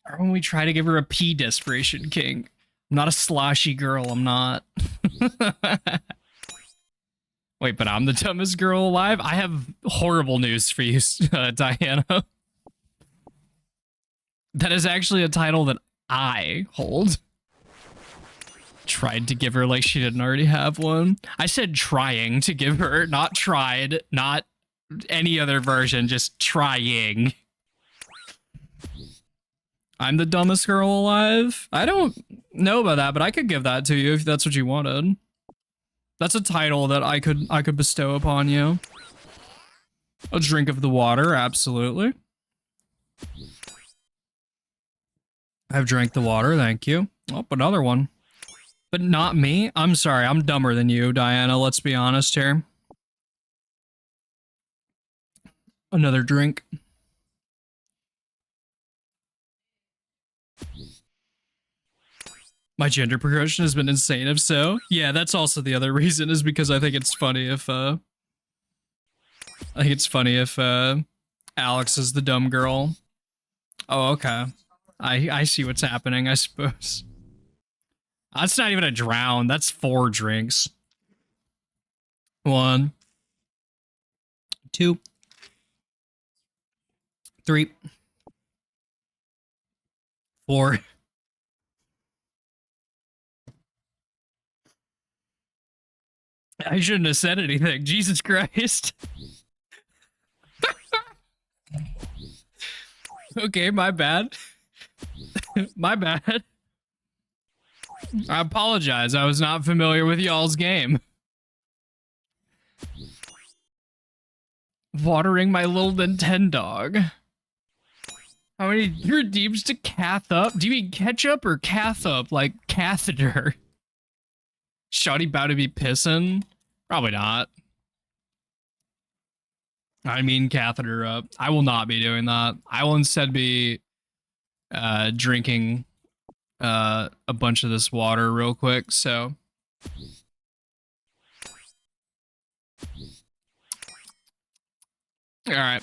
Or when we try to give her a pee desperation king. I'm not a sloshy girl, I'm not. Wait, but I'm the dumbest girl alive? I have horrible news for you, Diana. That is actually a title that I hold. Tried to give her like she didn't already have one. I said trying to give her, not tried, not any other version, just trying. I'm the dumbest girl alive? I don't know about that, but I could give that to you if that's what you wanted. That's a title that I could bestow upon you. A drink of the water, absolutely. I've drank the water, thank you. Oh, another one. But not me? I'm sorry, I'm dumber than you, Diana, let's be honest here. Another drink. My gender progression has been insane, if so. Yeah, that's also the other reason, is because I think it's funny if, Alex is the dumb girl. Oh, okay. I see what's happening, I suppose. That's not even a drown, that's 4 drinks. 1, 2, 3, 4. I shouldn't have said anything. Jesus Christ. Okay, my bad. My bad. I apologize. I was not familiar with y'all's game. Watering my little Nintendo. How many redeems to cath up? Do you mean ketchup or cath up? Like catheter? Shawty about to be pissing? Probably not. I mean catheter up. I will not be doing that. I will instead be drinking a bunch of this water real quick, so. All right.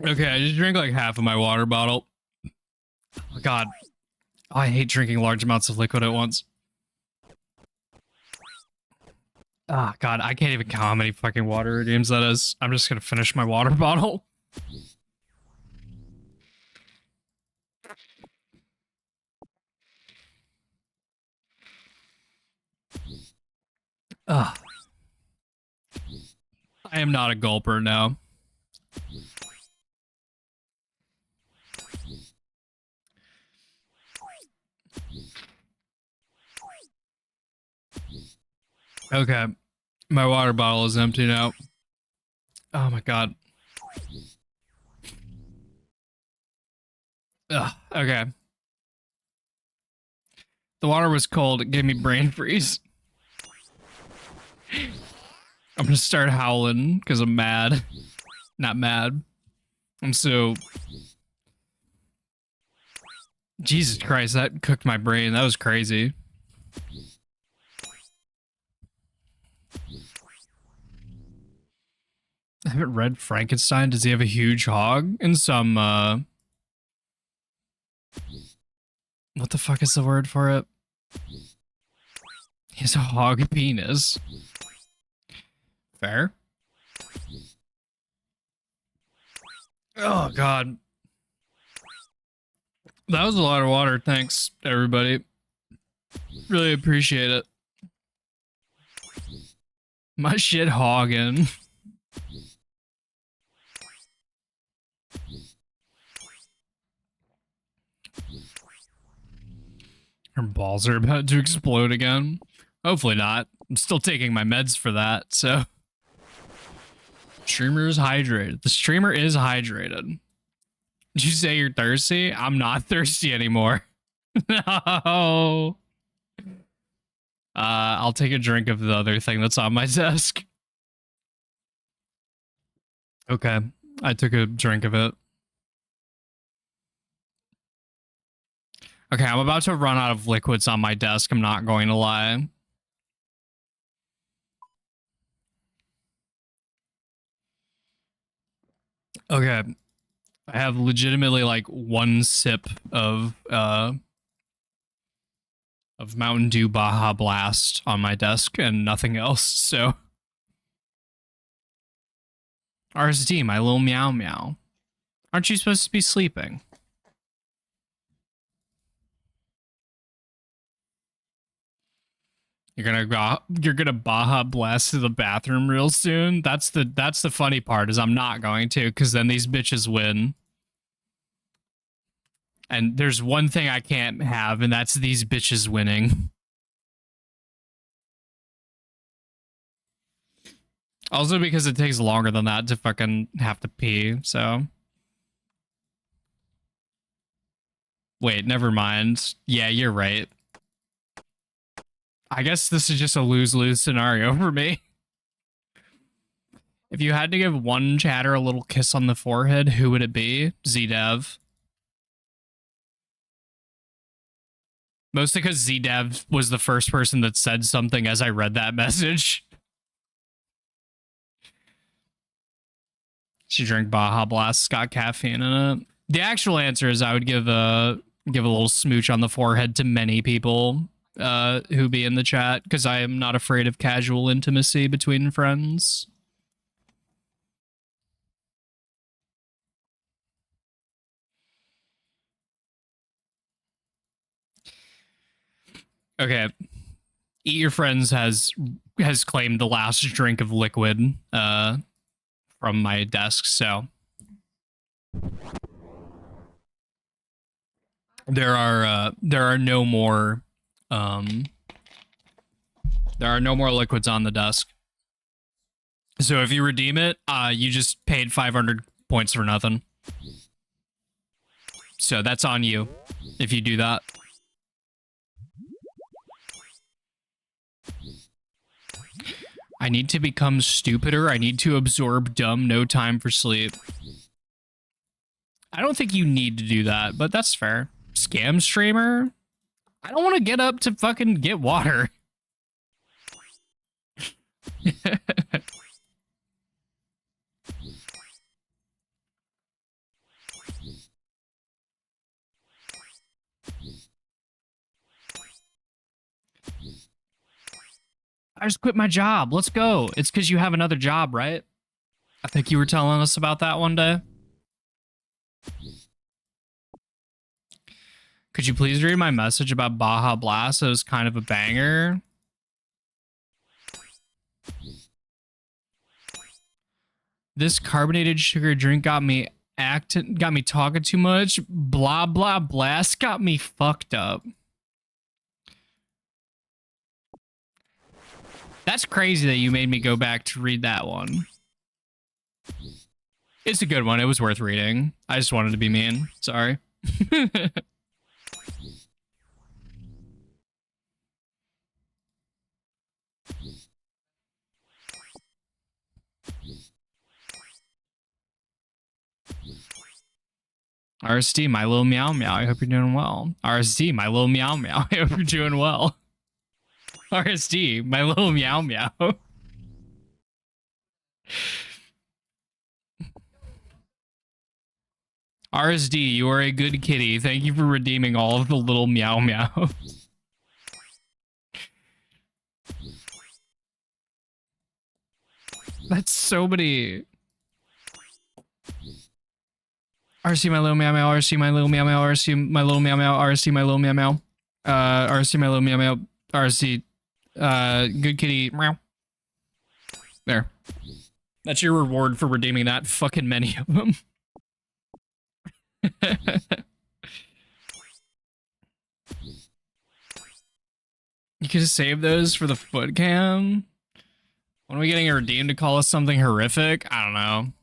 Okay, I just drank like half of my water bottle. Oh, God. Oh, I hate drinking large amounts of liquid at once. Oh, God, I can't even count how many fucking water redeems that is. I'm just gonna finish my water bottle. Ugh. I am not a gulper now. Okay. My water bottle is empty now. Oh my God. Ugh. Okay. The water was cold. It gave me brain freeze. I'm gonna start howling because I'm mad. Not mad. I'm so... Jesus Christ, that cooked my brain. That was crazy. I haven't read Frankenstein. Does he have a huge hog? And some, what the fuck is the word for it? He has a hog penis. Fair. Oh, God. That was a lot of water. Thanks, everybody. Really appreciate it. My shit hogging. Her balls are about to explode again. Hopefully not. I'm still taking my meds for that, so. Streamer is hydrated. The streamer is hydrated. Did you say you're thirsty? I'm not thirsty anymore. No. I'll take a drink of the other thing that's on my desk. Okay. I took a drink of it. Okay, I'm about to run out of liquids on my desk. I'm not going to lie. Okay. I have legitimately like one sip of Mountain Dew Baja Blast on my desk and nothing else, so. RSD, my little meow meow. Aren't you supposed to be sleeping? You're gonna Baja Blast to the bathroom real soon? That's the funny part, is I'm not going to, because then these bitches win. And there's one thing I can't have, and that's these bitches winning. Also because it takes longer than that to fucking have to pee, so. Wait, never mind. Yeah, you're right. I guess this is just a lose-lose scenario for me. If you had to give one chatter a little kiss on the forehead, who would it be? ZDev. Mostly because ZDev was the first person that said something as I read that message. She drank Baja Blast, got caffeine in it. The actual answer is I would give give a little smooch on the forehead to many people who be in the chat, because I am not afraid of casual intimacy between friends. Okay. Eat Your Friends has claimed the last drink of liquid from my desk, so there are no more liquids on the desk. So if you redeem it, you just paid 500 points for nothing. So that's on you if you do that. I need to become stupider. I need to absorb dumb. No time for sleep. I don't think you need to do that, but that's fair. Scam streamer? I don't want to get up to fucking get water. I just quit my job. Let's go. It's because you have another job, right? I think you were telling us about that one day. Could you please read my message about Baja Blast? It was kind of a banger. This carbonated sugar drink got me talking too much. Blah blah blast got me fucked up. That's crazy that you made me go back to read that one. It's a good one. It was worth reading. I just wanted to be mean. Sorry. RSD, my little meow meow. I hope you're doing well. RSD, my little meow meow. I hope you're doing well. RSD, my little meow meow. RSD, you are a good kitty. Thank you for redeeming all of the little meow meow. That's so many. RC my little meow meow, RC my little meow meow, RC my little meow meow, RC my little meow meow, RC my little meow meow, RC, good kitty, meow. There. That's your reward for redeeming that fucking many of them. You could have saved those for the foot cam. When are we getting a redeem to call us something horrific? I don't know.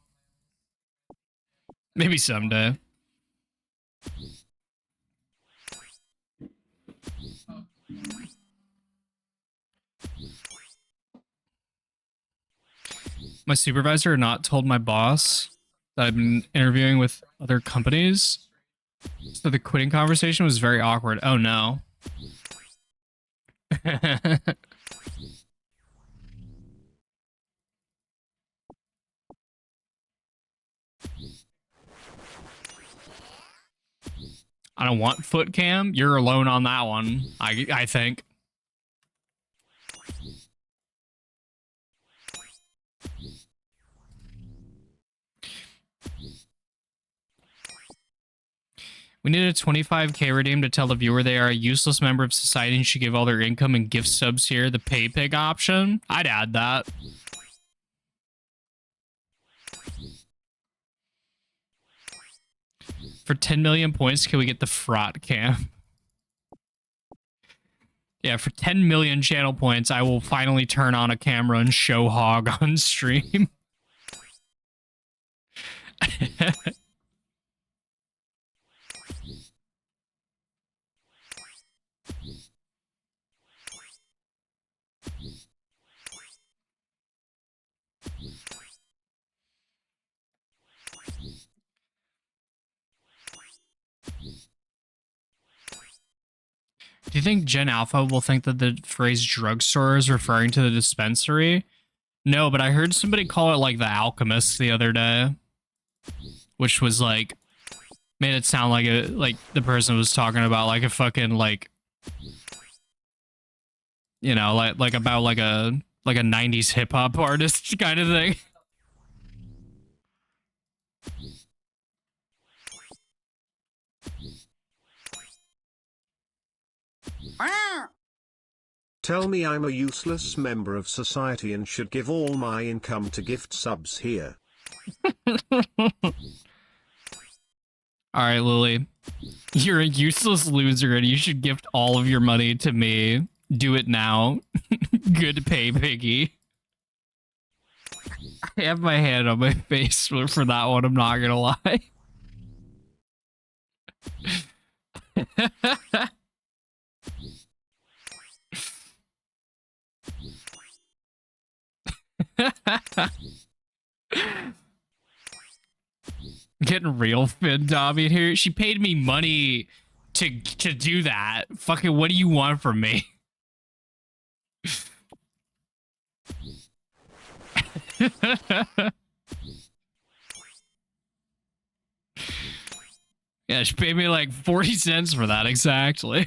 Maybe someday. My supervisor had not told my boss that I've been interviewing with other companies. So the quitting conversation was very awkward. Oh no. I don't want foot cam. You're alone on that one, I think. We need a 25k redeem to tell the viewer they are a useless member of society and should give all their income and gift subs here. The pay pig option. I'd add that. For 10 million points, can we get the fraught cam? Yeah, for 10 million channel points, I will finally turn on a camera and show hog on stream. Do you think Gen Alpha will think that the phrase drugstore is referring to the dispensary? No, but I heard somebody call it like the Alchemist the other day, which was like Made it sound like the person was talking about like a fucking like, you know, like about like a 90s hip hop artist kind of thing. Tell me I'm a useless member of society and should give all my income to gift subs here. Alright, Lily. You're a useless loser and you should gift all of your money to me. Do it now. Good pay, Piggy. I have my hand on my face for that one, I'm not gonna lie. Getting real Finn Dobby here. She paid me money to do that. Fucking what do you want from me? Yeah, she paid me like 40 cents for that exactly.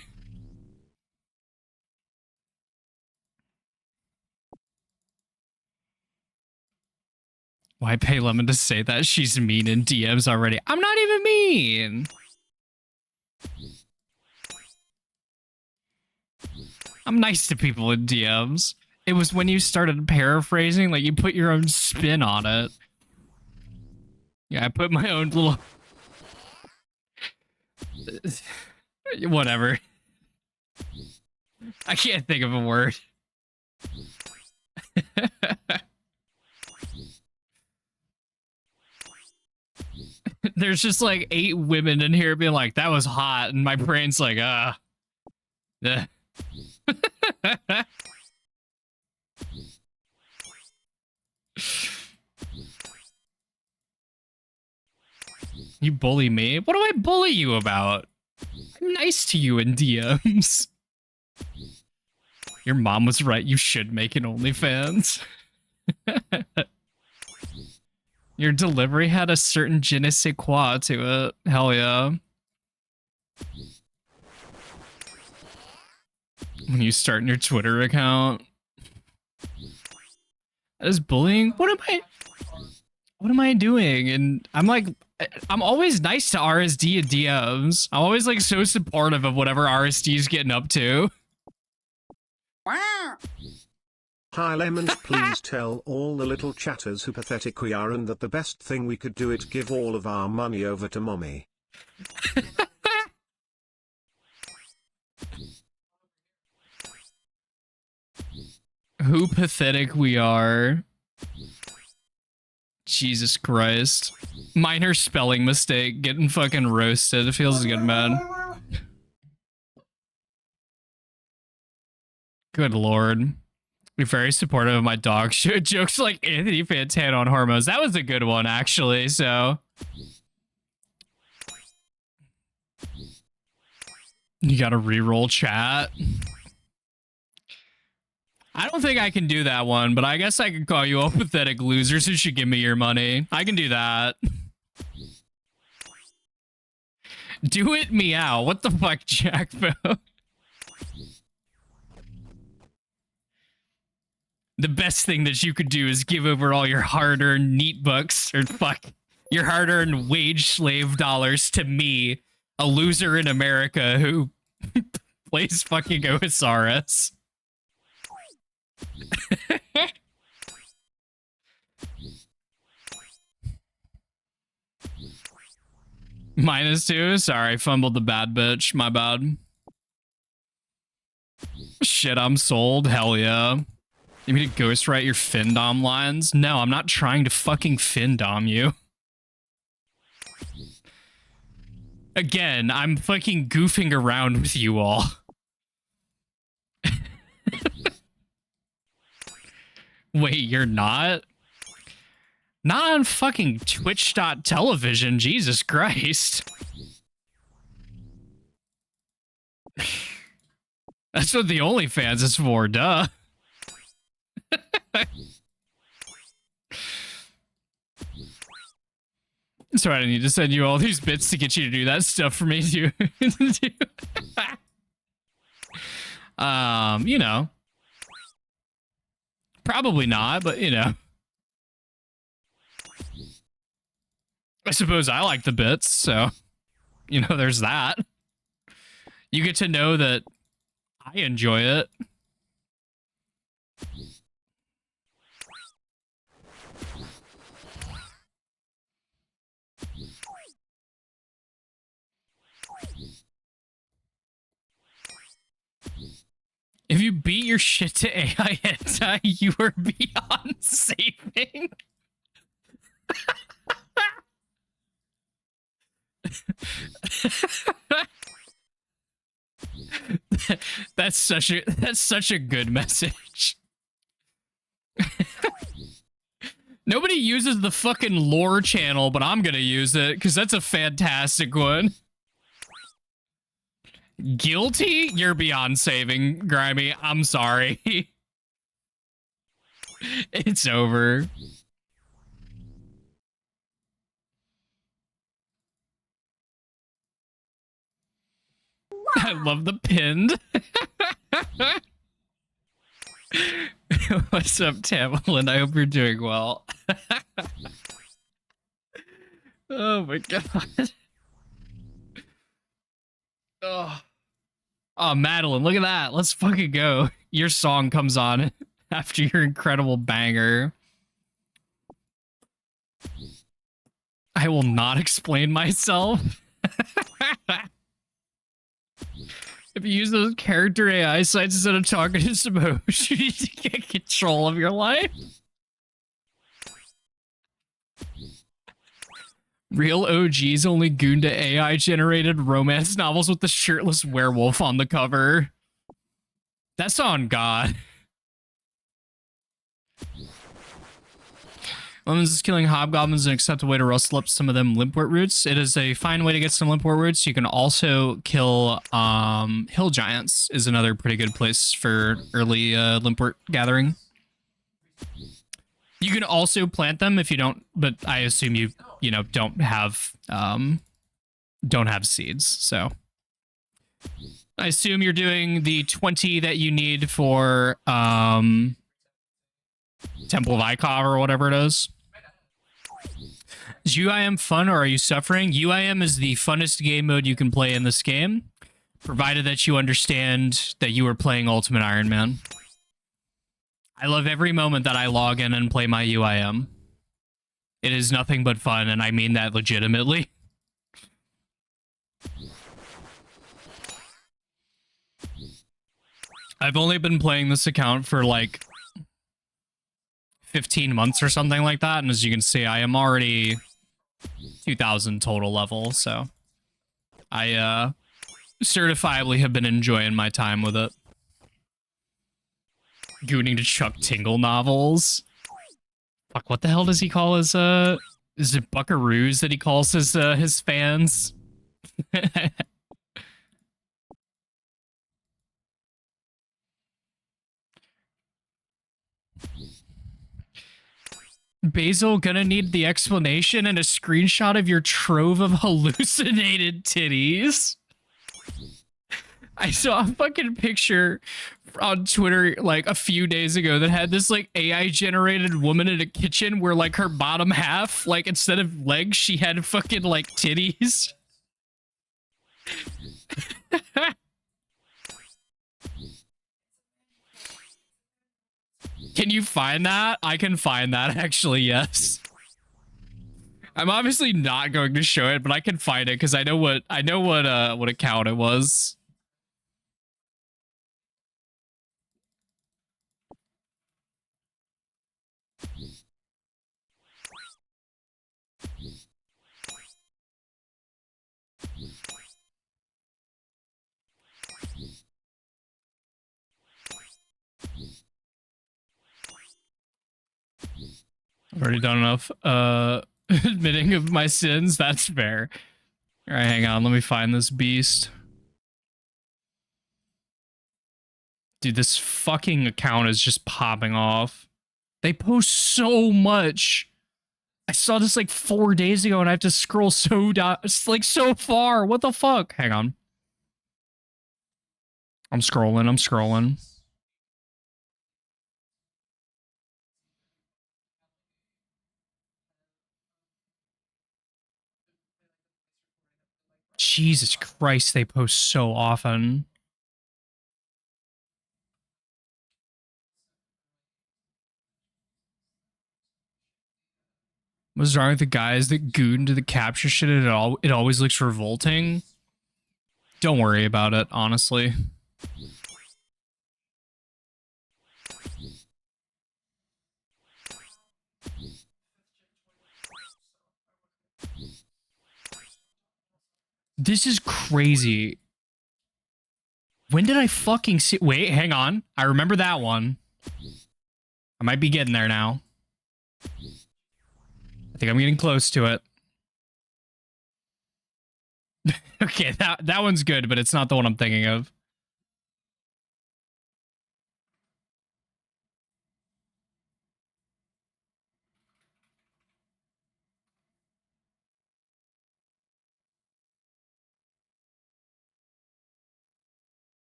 Why pay Lemon to say that? She's mean in DMs already. I'm not even mean. I'm nice to people in DMs. It was when you started paraphrasing, like you put your own spin on it. Yeah, I put my own little... Whatever. I can't think of a word. There's just like 8 women in here being like, that was hot. And my brain's like, You bully me? What do I bully you about? I'm nice to you in DMs. Your mom was right. You should make an OnlyFans. Your delivery had a certain je ne sais quoi to it. Hell yeah. When you start your Twitter account. That is bullying? What am I doing? And I'm always nice to RSD and DMs. I'm always like so supportive of whatever RSD is getting up to. Hi Lemons, please tell all the little chatters who pathetic we are and that the best thing we could do is give all of our money over to mommy. Who pathetic we are. Jesus Christ. Minor spelling mistake, getting fucking roasted. It feels good, man. Good lord. You're very supportive of my dog shit. Jokes like Anthony Fantano on hormones. That was a good one, actually, so. You gotta re-roll chat. I don't think I can do that one, but I guess I can call you all pathetic losers who should give me your money. I can do that. Do it, meow. What the fuck, Jackbo? The best thing that you could do is give over all your hard-earned neat bucks, or fuck, your hard-earned wage slave dollars to me, a loser in America who plays fucking OSRS. -2? Sorry, fumbled the bad bitch. My bad. Shit, I'm sold. Hell yeah. You mean to ghostwrite your Findom lines? No, I'm not trying to fucking Findom you. Again, I'm fucking goofing around with you all. Wait, you're not? Not on fucking Twitch.television, Jesus Christ. That's what the OnlyFans is for, duh. So I need to send you all these bits to get you to do that stuff for me too. You know. Probably not, but you know. I suppose I like the bits, so you know, there's that. You get to know that I enjoy it. If you beat your shit to AI hentai, you are beyond saving. That's such a good message. Nobody uses the fucking lore channel, but I'm gonna use it because that's a fantastic one. Guilty? You're beyond saving, Grimy. I'm sorry. It's over. I love the pinned. What's up, Tamlin? I hope you're doing well. Oh my god. Oh, Madeline, look at that. Let's fucking go. Your song comes on after your incredible banger. I will not explain myself. If you use those character AI sites instead of talking to Samosh, you need to get control of your life. Real OGs only goon to AI generated romance novels with the shirtless werewolf on the cover. That's on God. Lemons is killing hobgoblins an acceptable way to rustle up some of them limpwort roots. It is a fine way to get some limpwort roots. You can also kill hill giants is another pretty good place for early limpwort gathering. You can also plant them if you don't, but I assume you know don't have seeds. So I assume you're doing the 20 that you need for Temple of Ikov or whatever it is. Is UIM fun or are you suffering? UIM is the funnest game mode you can play in this game, provided that you understand that you are playing Ultimate Iron Man. I love every moment that I log in and play my UIM. It is nothing but fun, and I mean that legitimately. I've only been playing this account for like 15 months or something like that, and as you can see, I am already 2,000 total level, so I certifiably have been enjoying my time with it. Gooning to Chuck Tingle novels. Fuck, what the hell does he call his, is it buckaroos that he calls his fans? Basil, gonna need the explanation and a screenshot of your trove of hallucinated titties. I saw a fucking picture on Twitter like a few days ago that had this like AI generated woman in a kitchen where like her bottom half, like instead of legs, she had fucking like titties. Can you find that? I can find that actually, yes. I'm obviously not going to show it, but I can find it because I know what account it was. I've already done enough admitting of my sins. That's fair. All right, hang on. Let me find this beast. Dude, this fucking account is just popping off. They post so much I saw this like 4 days ago and I have to scroll so down. It's like so far. What the fuck? Hang on. I'm scrolling. Jesus Christ, they post so often. What's wrong with the guys that goon to the capture shit? It always looks revolting. Don't worry about it, honestly. This is crazy. When did I fucking see? Wait, hang on. I remember that one. I might be getting there now. I think I'm getting close to it. Okay, that one's good, but it's not the one I'm thinking of.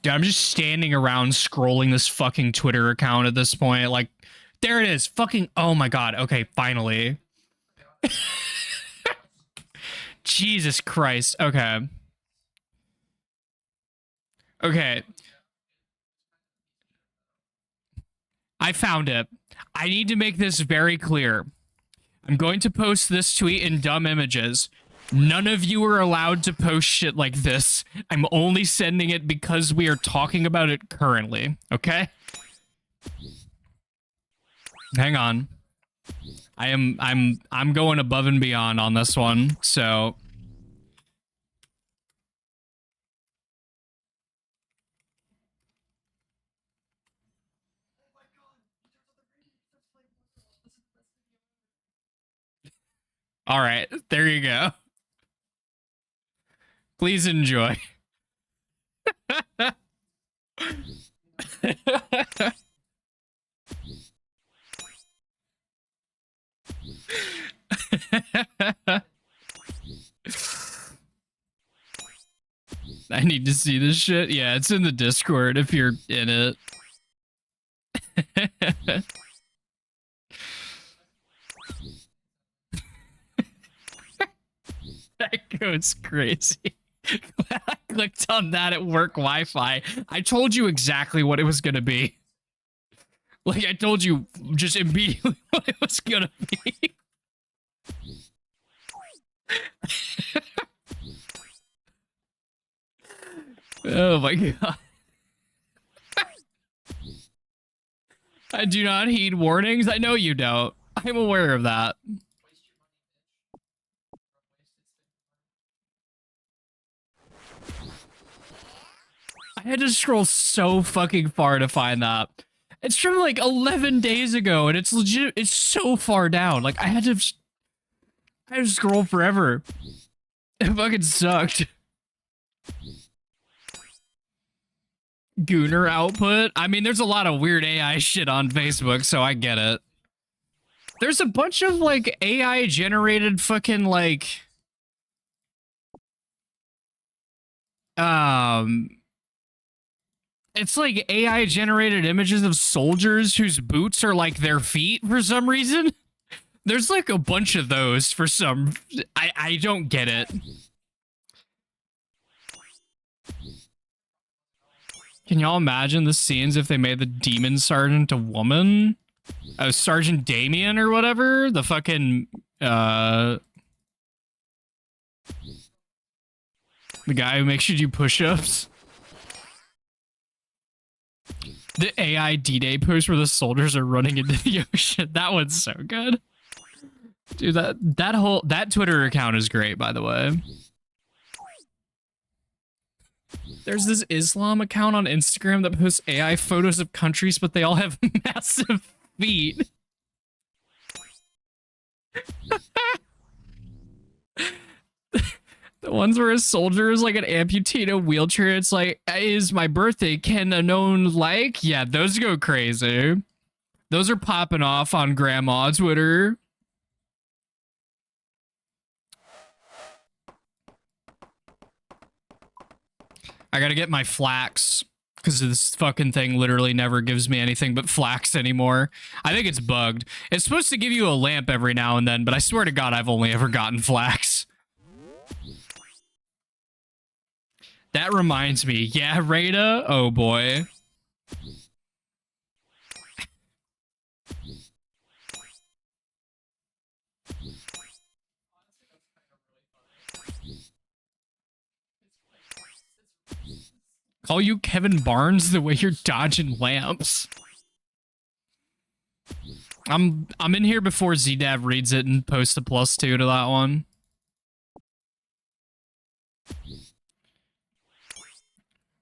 Dude, I'm just standing around scrolling this fucking Twitter account at this point. Like, there it is. Fucking, oh my god. Okay, finally. Jesus Christ. Okay. Okay. I found it. I need to make this very clear. I'm going to post this tweet in dumb images. None of you are allowed to post shit like this. I'm only sending it because we are talking about it currently, okay? Hang on. I'm going above and beyond on this one, so all right, there you go. Please enjoy. I need to see this shit. Yeah, it's in the Discord if you're in it. That goes crazy. I clicked on that at work Wi-Fi. I told you exactly what it was gonna be. Like, I told you just immediately what it was gonna be. Oh my god. I do not heed warnings. I know you don't. I'm aware of that. I had to scroll so fucking far to find that. It's from like 11 days ago, and it's legit. It's so far down. Like, I had to scroll forever. It fucking sucked. Gooner output. I mean, there's a lot of weird AI shit on Facebook, so I get it. There's a bunch of like AI generated fucking like it's like AI generated images of soldiers whose boots are like their feet for some reason. There's like a bunch of those for some. I don't get it. Can y'all imagine the scenes if they made the demon sergeant a woman? Sergeant Damien or whatever? The fucking, the guy who makes you do push-ups? The AI D-Day post where the soldiers are running into the ocean. That one's so good. Dude, that Twitter account is great, by the way. There's this Islam account on Instagram that posts AI photos of countries, but they all have massive feet. The ones where a soldier is like an amputee in a wheelchair. It's like, is my birthday, can a known like? Yeah, those go crazy. Those are popping off on grandma Twitter. I gotta get my flax because this fucking thing literally never gives me anything but flax anymore. I think it's bugged. It's supposed to give you a lamp every now and then, but I swear to God, I've only ever gotten flax. That reminds me. Yeah, Rada? Oh boy. Call you Kevin Barnes the way you're dodging lamps. I'm in here before ZDAV reads it and posts a +2 to that one.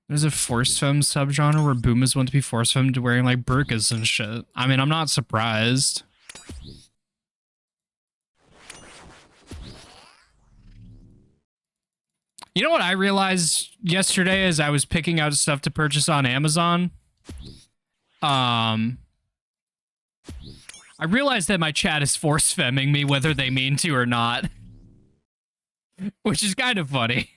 There's a force femme subgenre where boomers want to be force femmed wearing like burkas and shit. I mean, I'm not surprised. You know what I realized yesterday as I was picking out stuff to purchase on Amazon? I realized that my chat is force femming me whether they mean to or not. Which is kind of funny.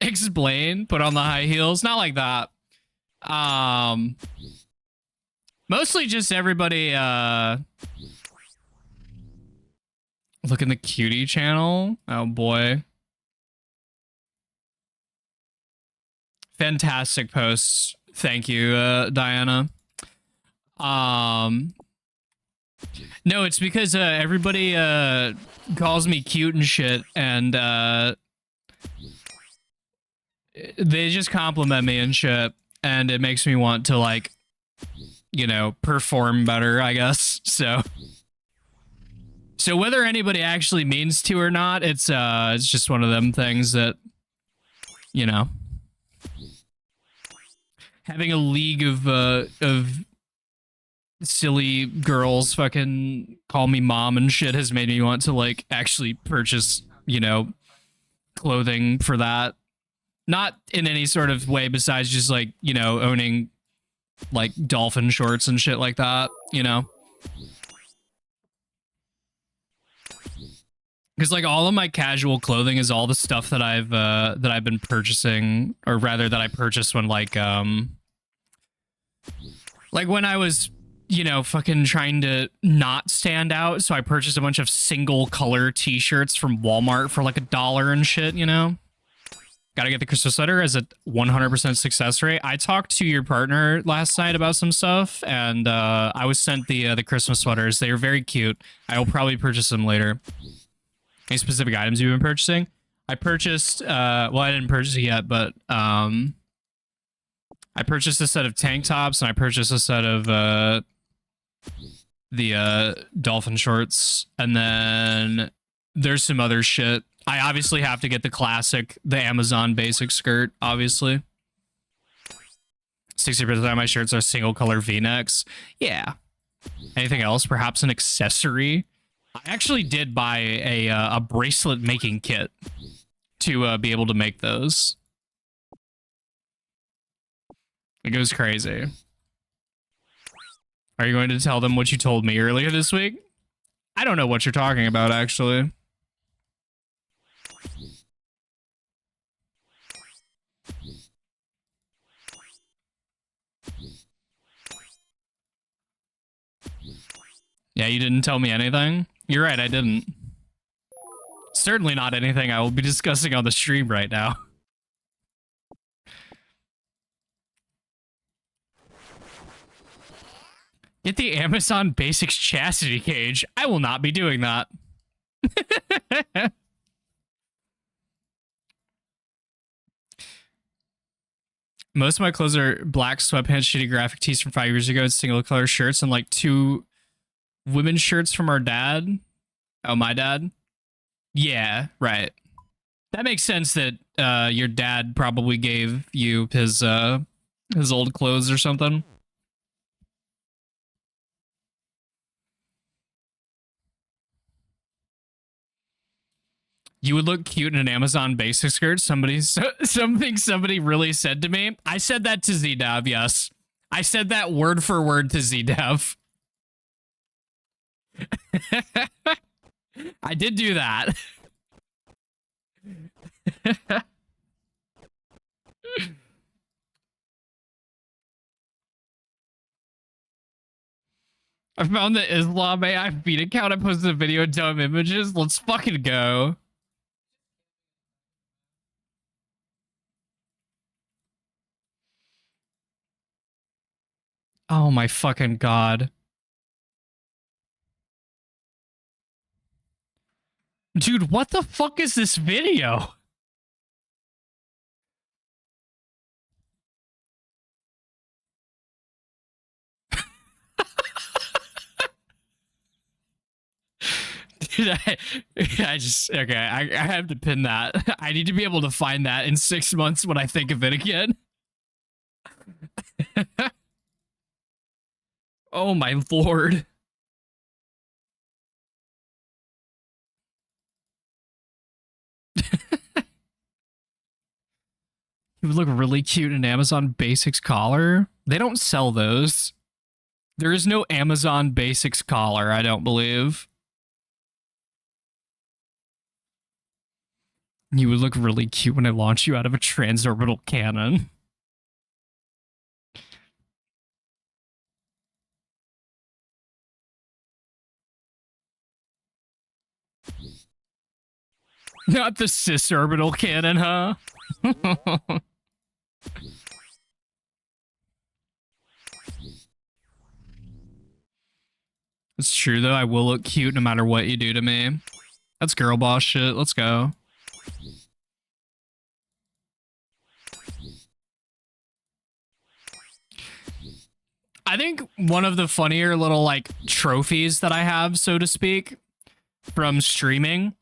Explain, put on the high heels, not like that. Mostly just everybody look in the cutie channel. Oh boy. Fantastic posts. Thank you, Diana. No, it's because everybody calls me cute and shit, and they just compliment me and shit, and it makes me want to, like, you know, perform better, I guess. So whether anybody actually means to or not, it's just one of them things that, you know, having a league of silly girls fucking call me mom and shit has made me want to, like, actually purchase, you know, clothing for that. Not in any sort of way besides just, like, you know, owning, like, dolphin shorts and shit like that, you know? Because, like, all of my casual clothing is all the stuff that I've been purchasing, or rather that I purchased when, like when I was, you know, fucking trying to not stand out, so I purchased a bunch of single color t-shirts from Walmart for like $1 and shit, you know? Gotta get the Christmas sweater as a 100% success rate. I talked to your partner last night about some stuff, and I was sent the Christmas sweaters. They are very cute. I will probably purchase them later. Any specific items you've been purchasing? I purchased, well, I didn't purchase it yet, but I purchased a set of tank tops, and I purchased a set of the dolphin shorts, and then there's some other shit. I obviously have to get the Amazon basic skirt, obviously. 60% of my shirts are single color V-necks. Yeah. Anything else? Perhaps an accessory? I actually did buy a bracelet making kit to be able to make those. It goes crazy. Are you going to tell them what you told me earlier this week? I don't know what you're talking about, actually. Yeah, you didn't tell me anything? You're right, I didn't. Certainly not anything I will be discussing on the stream right now. Get the Amazon Basics chastity cage. I will not be doing that. Most of my clothes are black sweatpants, shitty graphic tees from 5 years ago, and single color shirts, and like 2 women's shirts from our dad. Oh, my dad? Yeah, right. That makes sense that your dad probably gave you his old clothes or something. You would look cute in an Amazon basic skirt. Something somebody really said to me. I said that to ZDev, yes. I said that word for word to ZDev. I did do that. I found the Islam AI feed account. I posted a video of dumb images. Let's fucking go. Oh my fucking god. Dude, what the fuck is this video? Dude, I just, okay, I have to pin that. I need to be able to find that in 6 months when I think of it again. Oh my lord. It would look really cute in an Amazon Basics collar. They don't sell those. There is no Amazon Basics collar, I don't believe. You would look really cute when I launch you out of a transorbital cannon. Not the cisorbital cannon, huh? It's true, though. I will look cute no matter what you do to me. That's girl boss shit. Let's go. I think one of the funnier little, like, trophies that I have, so to speak, from streaming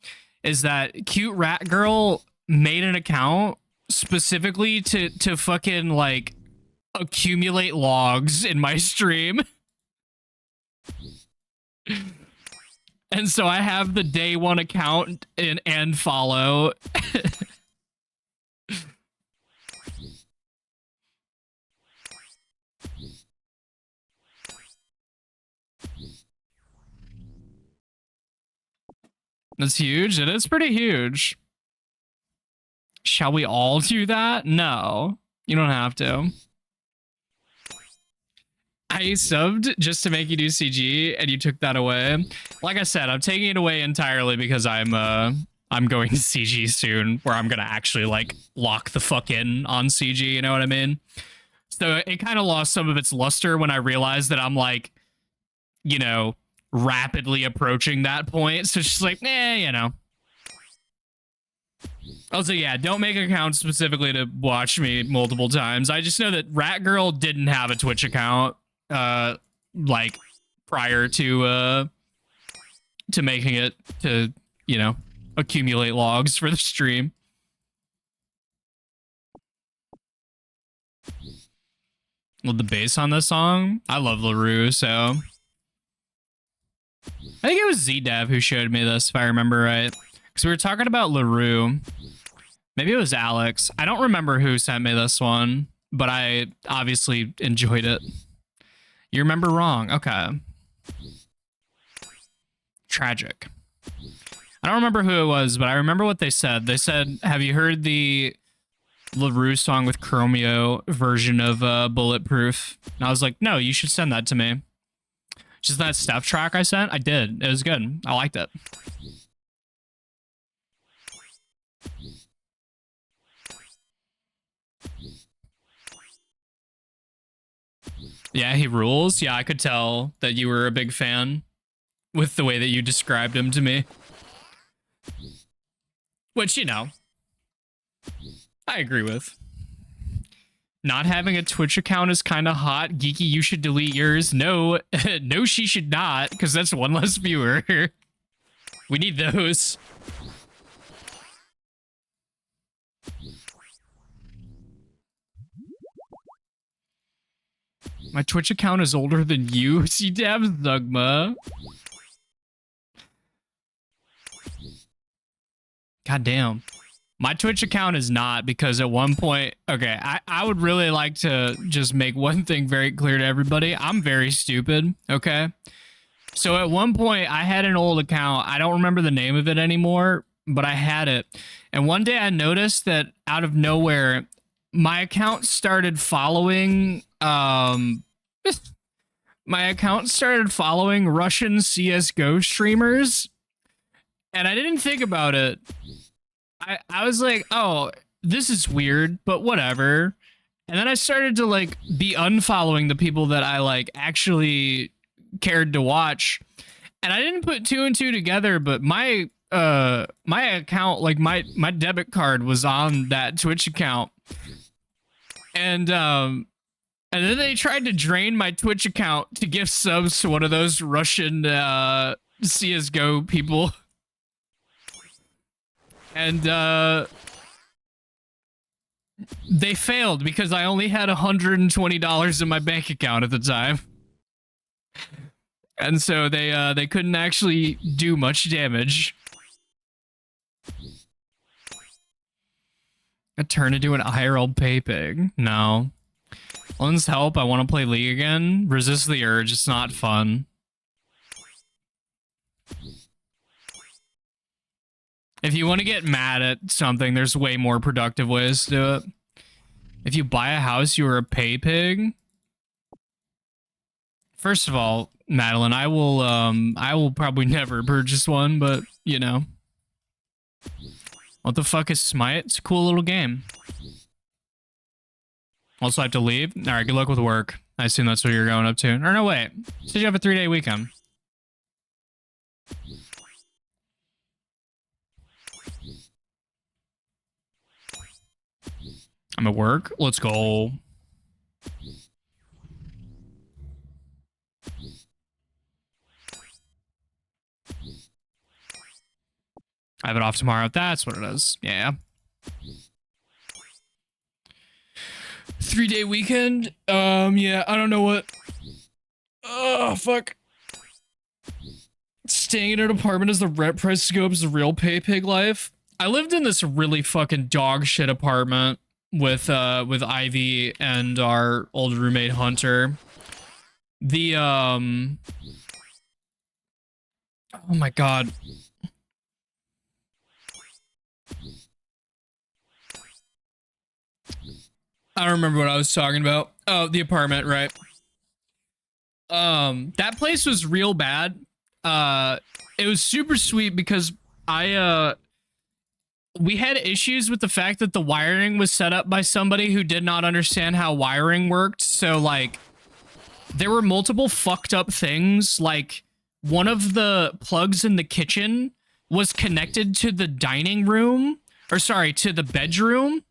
is that Cute Rat Girl made an account specifically to fucking, like, accumulate logs in my stream. And so I have the day one account and follow. That's huge. It is pretty huge. Shall we all do that? No, you don't have to. I subbed just to make you do CG, and you took that away. Like I said, I'm taking it away entirely because I'm going to CG soon, where I'm gonna actually like lock the fuck in on CG. You know what I mean? So it kind of lost some of its luster when I realized that I'm like, you know, rapidly approaching that point. So it's just like, you know. Also, yeah, don't make accounts specifically to watch me multiple times. I just know that Rat Girl didn't have a Twitch account, like prior to making it to, you know, accumulate logs for the stream. Well, the bass on this song, I love LaRue, so I think it was ZDev who showed me this, if I remember right. Because we were talking about LaRue. Maybe it was Alex. I don't remember who sent me this one, but I obviously enjoyed it. You remember wrong. Okay. Tragic. I don't remember who it was, but I remember what they said. They said, have you heard the LaRue song with Chromeo version of Bulletproof? And I was like, no, you should send that to me. Just that Steph track I sent? I did. It was good. I liked it. Yeah, he rules. Yeah, I could tell that you were a big fan with the way that you described him to me. Which, you know, I agree with. Not having a Twitch account is kind of hot. Geeky, you should delete yours. No, no, she should not, because that's one less viewer. We need those. My Twitch account is older than you. CDAV Zugma. God damn. My Twitch account is not, because at one point, okay, I would really like to just make one thing very clear to everybody. I'm very stupid, okay? So at one point, I had an old account. I don't remember the name of it anymore, but I had it. And one day I noticed that out of nowhere, my account started following, my account started following Russian CSGO streamers. And I didn't think about it. I was like, oh, this is weird, but whatever. And then I started to like be unfollowing the people that I like actually cared to watch. And I didn't put two and two together, but my account, like my debit card was on that Twitch account. And then they tried to drain my Twitch account to give subs to one of those Russian CSGO people. And they failed because I only had $120 in my bank account at the time. And so they couldn't actually do much damage. I turn into an IRL pay pig. No. Lens help, I want to play League again. Resist the urge, it's not fun. If you want to get mad at something, there's way more productive ways to do it. If you buy a house, you are a pay pig. First of all, Madeline, I will probably never purchase one, but you know. What the fuck is Smite? It's a cool little game. Also, I have to leave. All right, good luck with work. I assume that's what you're going up to. Or no, wait. So you have a 3-day weekend. I'm at work. Let's go. I have it off tomorrow. That's what it is. Yeah. 3-day weekend. Yeah, I don't know what. Oh, fuck. Staying in an apartment as the rent prices go up is the real pay pig life. I lived in this really fucking dog shit apartment with Ivy and our old roommate Hunter. The oh my god. I don't remember what I was talking about. Oh, the apartment, right? That place was real bad. It was super sweet because we had issues with the fact that the wiring was set up by somebody who did not understand how wiring worked. So like there were multiple fucked up things. Like one of the plugs in the kitchen was connected to the dining room, or sorry, to the bedroom,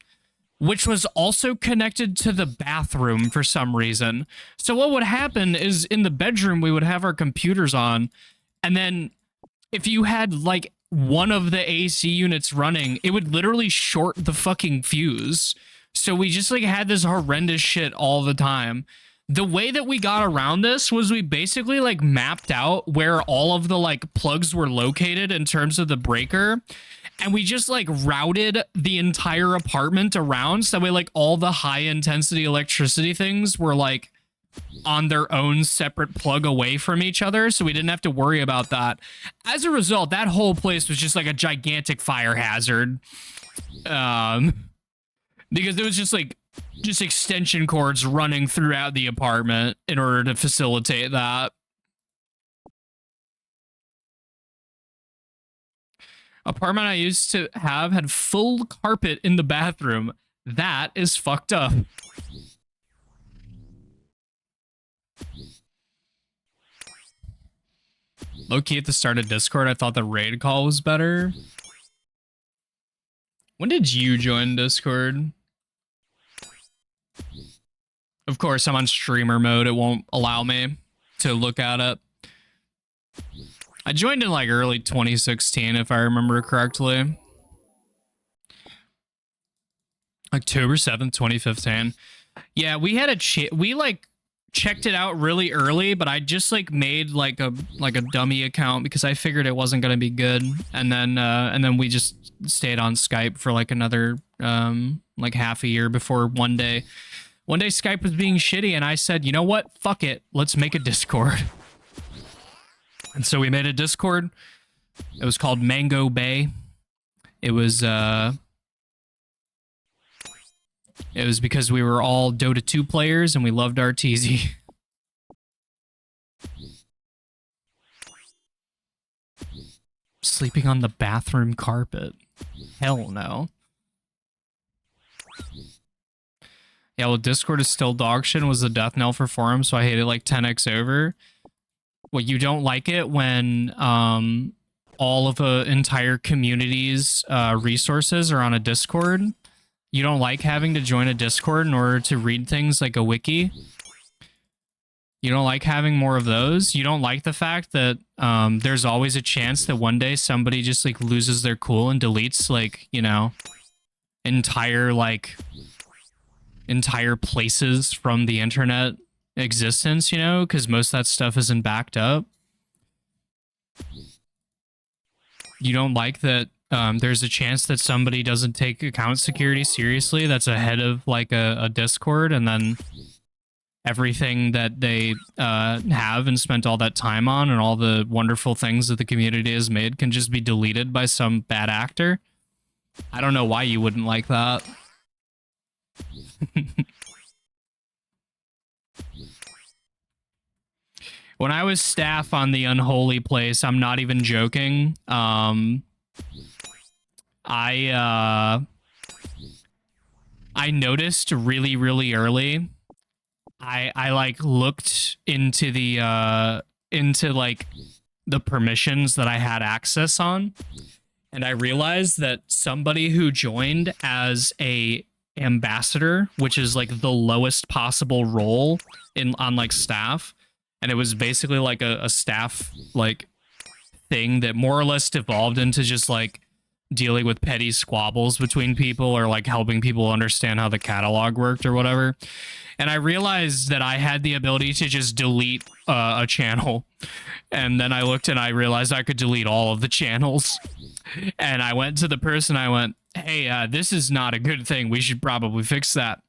which was also connected to the bathroom for some reason. So what would happen is in the bedroom, we would have our computers on. And then if you had like one of the AC units running, it would literally short the fucking fuse. So we just like had this horrendous shit all the time. The way that we got around this was we basically like mapped out where all of the like plugs were located in terms of the breaker. And we just like routed the entire apartment around. So that way like all the high intensity electricity things were like on their own separate plug away from each other, so we didn't have to worry about that. As a result, that whole place was just like a gigantic fire hazard, because it was just like extension cords running throughout the apartment in order to facilitate that. Apartment I used to have had full carpet in the bathroom. That is fucked up. Low-key at the start of Discord, I thought the raid call was better. When did you join Discord? Of course, I'm on streamer mode. It won't allow me to look at it. I joined in like early 2016, if I remember correctly. October 7th, 2015. Yeah, we had we like checked it out really early, but I just like made like a dummy account because I figured it wasn't gonna be good, and then we just stayed on Skype for like another like half a year before one day Skype was being shitty, and I said, you know what, fuck it, let's make a Discord. And so we made a Discord. It was called Mango Bay. It was because we were all Dota 2 players and we loved Arteezy. Sleeping on the bathroom carpet. Hell no. Yeah, well, Discord is still dog shit and was the death knell for forums, so I hate it like 10x over. Well, you don't like it when all of an entire community's resources are on a Discord? You don't like having to join a Discord in order to read things like a wiki? You don't like having more of those? You don't like the fact that there's always a chance that one day somebody just like loses their cool and deletes like, you know, entire places from the internet existence, you know, because most of that stuff isn't backed up. You don't like that there's a chance that somebody doesn't take account security seriously that's ahead of like a Discord, and then everything that they have and spent all that time on and all the wonderful things that the community has made can just be deleted by some bad actor. I don't know why you wouldn't like that. When I was staff on the Unholy Place, I'm not even joking. I noticed really, really early. I like looked into the permissions that I had access on, and I realized that somebody who joined as a ambassador, which is like the lowest possible role on like staff, and it was basically like a staff like thing that more or less devolved into just like dealing with petty squabbles between people or like helping people understand how the catalog worked or whatever. And I realized that I had the ability to just delete a channel. And then I looked and I realized I could delete all of the channels. And I went to the person, I went, hey, this is not a good thing. We should probably fix that.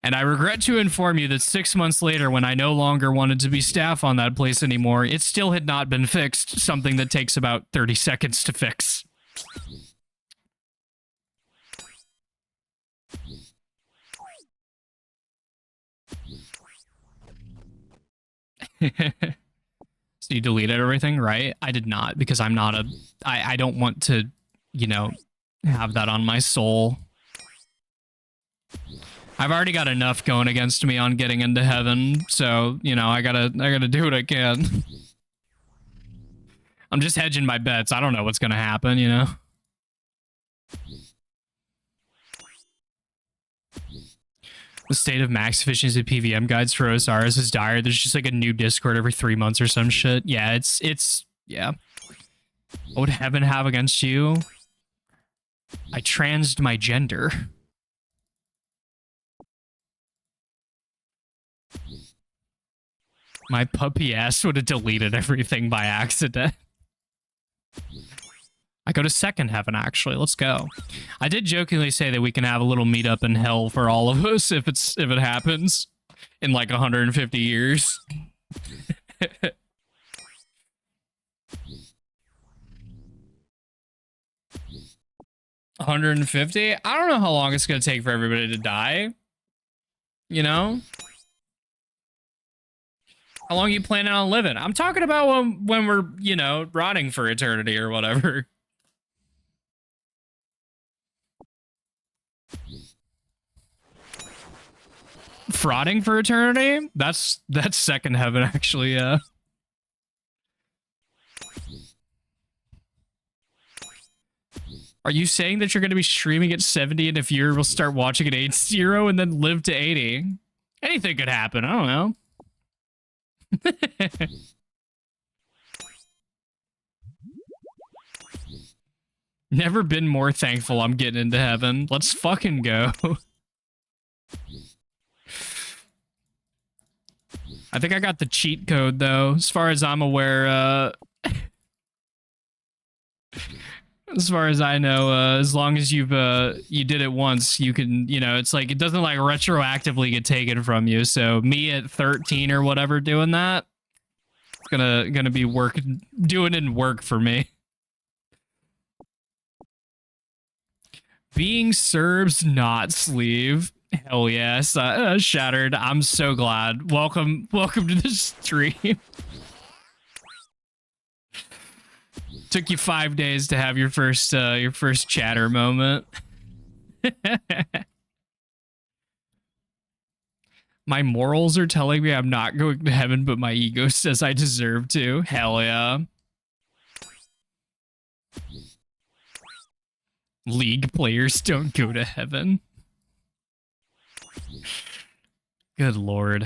And I regret to inform you that 6 months later, when I no longer wanted to be staff on that place anymore, it still had not been fixed, something that takes about 30 seconds to fix. So you deleted everything, right? I did not, because I'm not a... I don't want to, you know, have that on my soul. I've already got enough going against me on getting into heaven, so, you know, I gotta do what I can. I'm just hedging my bets. I don't know what's gonna happen, you know? The state of max efficiency PVM guides for OSRs is dire. There's just like a new Discord every 3 months or some shit. Yeah, it's yeah. What would heaven have against you? I transed my gender. My puppy ass would have deleted everything by accident. I go to second heaven, actually. Let's go. I did jokingly say that we can have a little meetup in hell for all of us if it happens in like 150 years. 150? I don't know how long it's going to take for everybody to die. You know? How long are you planning on living? I'm talking about when we're, you know, rotting for eternity or whatever. Frauding for eternity? That's second heaven, actually, yeah. Are you saying that you're going to be streaming at 70 and if you will start watching at 80 and then live to 80? Anything could happen, I don't know. Never been more thankful I'm getting into heaven. Let's fucking go. I think I got the cheat code though, as far as I'm aware. As far as I know, as long as you did it once, you can, it's like it doesn't like retroactively get taken from you. So me at 13 or whatever doing that, it's gonna be doing it in work for me. Being Serbs, not sleeve. Hell yes, Shattered. I'm so glad. Welcome to the stream. Took you 5 days to have your first chatter moment. My morals are telling me I'm not going to heaven, but my ego says I deserve to. Hell yeah. League players don't go to heaven. Good lord.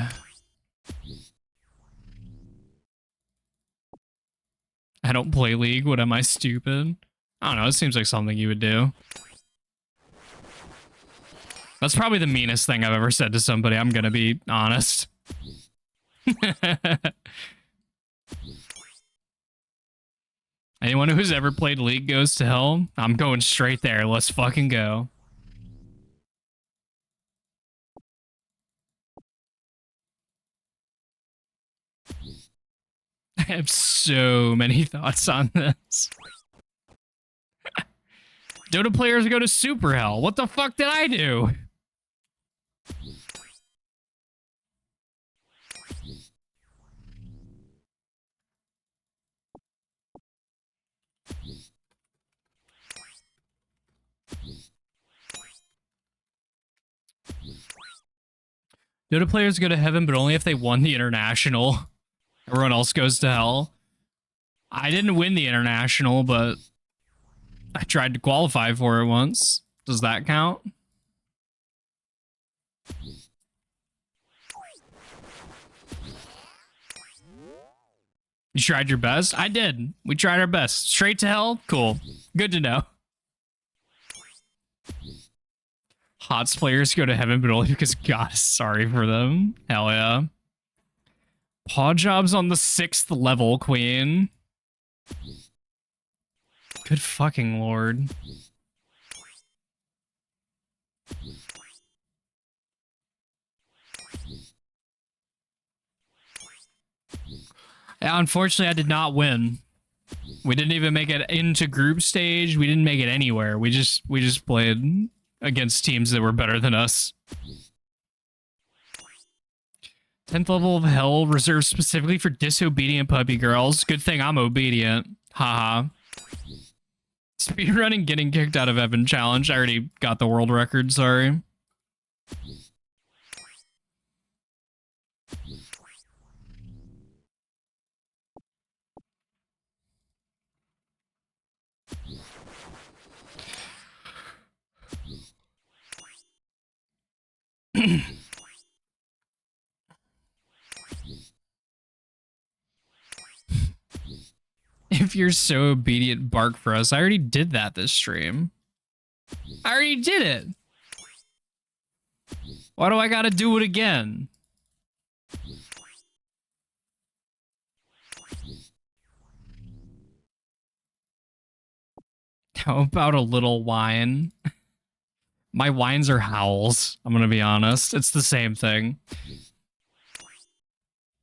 I don't play League. What am I, stupid? I don't know. It seems like something you would do. That's probably the meanest thing I've ever said to somebody. I'm gonna be honest. Anyone who's ever played League goes to hell. I'm going straight there. Let's fucking go. I have so many thoughts on this. Dota players go to super hell. What the fuck did I do? Dota players go to heaven, but only if they won the international. Everyone else goes to hell. I didn't win the international, but I tried to qualify for it once. Does that count? You tried your best? I did. We tried our best. Straight to hell? Cool. Good to know. HOTS players go to heaven, but only because God is sorry for them. Hell yeah. Paw jobs on the 6th level, queen. Good fucking lord. Yeah, unfortunately, I did not win. We didn't even make it into group stage. We didn't make it anywhere. We just played against teams that were better than us. 10th level of hell reserved specifically for disobedient puppy girls. Good thing I'm obedient. Haha. Speedrunning getting kicked out of heaven challenge. I already got the world record, sorry. If you're so obedient, bark for us. I already did that this stream. I already did it. Why do I gotta do it again? How about a little whine? My whines are howls. I'm gonna be honest. It's the same thing.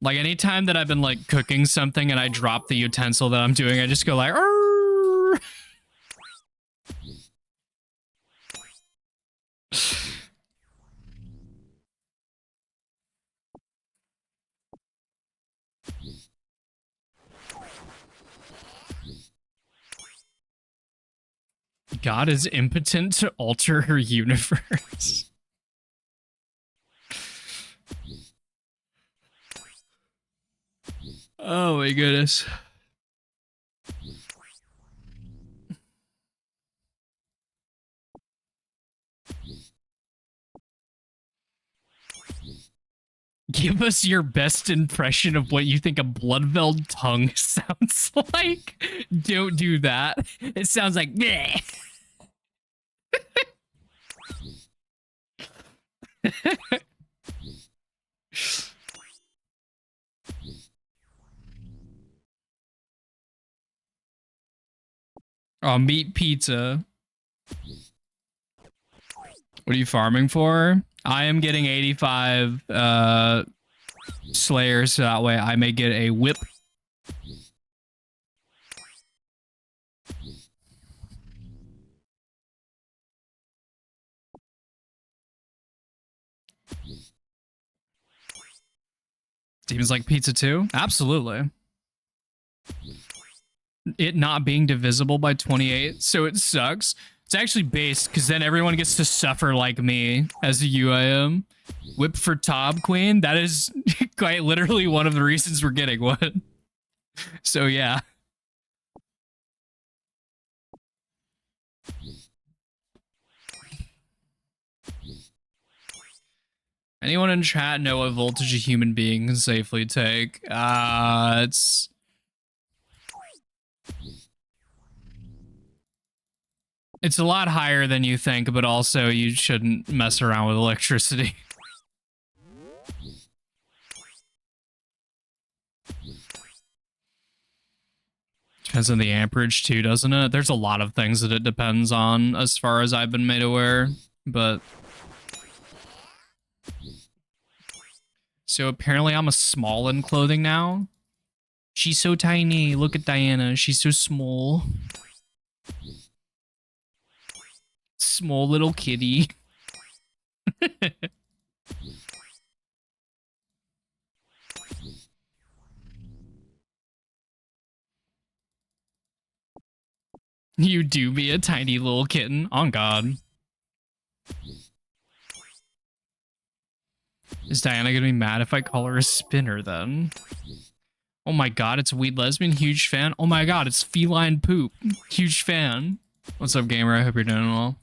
Like anytime that I've been like cooking something and I drop the utensil that I'm doing, I just go like, arr! God is impotent to alter her universe. Oh my goodness. Give us your best impression of what you think a Bloodveld tongue sounds like. Don't do that. It sounds like bleh. Oh, meat pizza. What are you farming for? I am getting 85 slayers, so that way I may get a whip. Demons like pizza too? Absolutely. It not being divisible by 28, so it sucks. It's actually based, because then everyone gets to suffer like me as a UIM. Whip for Top Queen? That is quite literally one of the reasons we're getting one. So yeah. Anyone in chat know what voltage a human being can safely take? It's a lot higher than you think, but also you shouldn't mess around with electricity. Depends on the amperage too, doesn't it? There's a lot of things that it depends on as far as I've been made aware, but... So apparently I'm a small in clothing now. She's so tiny. Look at Diana. She's so small. Small little kitty. You do be a tiny little kitten. On God. Is Diana gonna be mad if I call her a spinner then? Oh my God, it's a weed lesbian. Huge fan. Oh my God, it's feline poop. Huge fan. What's up, gamer? I hope you're doing well.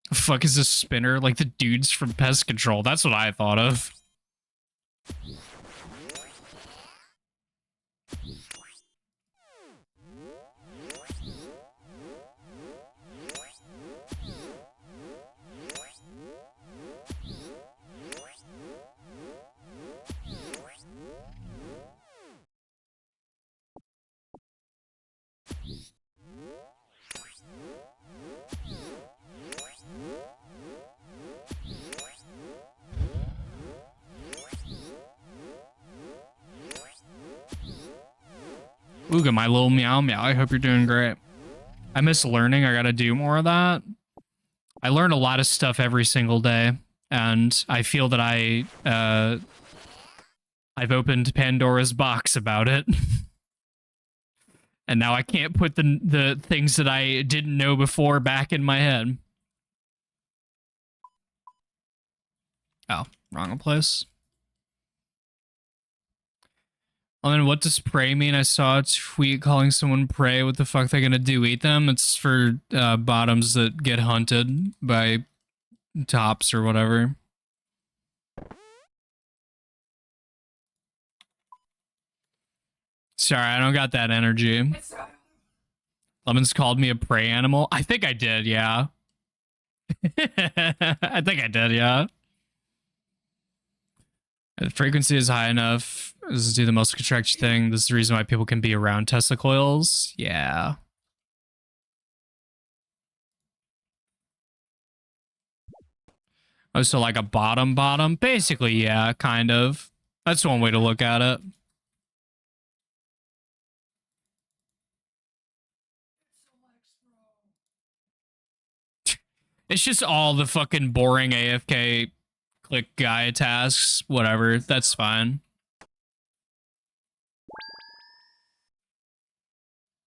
The fuck is a spinner? Like the dudes from Pest Control. That's what I thought of. Ooga, my little meow meow. I hope you're doing great. I miss learning. I gotta do more of that. I learn a lot of stuff every single day, and I feel that I've opened Pandora's box about it. And now I can't put the things that I didn't know before back in my head. Oh, wrong place. I mean, what does prey mean? I saw a tweet calling someone prey. What the fuck they gonna do? Eat them? It's for bottoms that get hunted by tops or whatever. Sorry, I don't got that energy. Lemons called me a prey animal. I think I did, yeah. I think I did, yeah. The frequency is high enough. This is do the most contracted thing. This is the reason why people can be around Tesla coils. Yeah. Oh, so like a bottom? Basically, yeah, kind of. That's one way to look at it. It's just all the fucking boring AFK click guy tasks. Whatever, that's fine.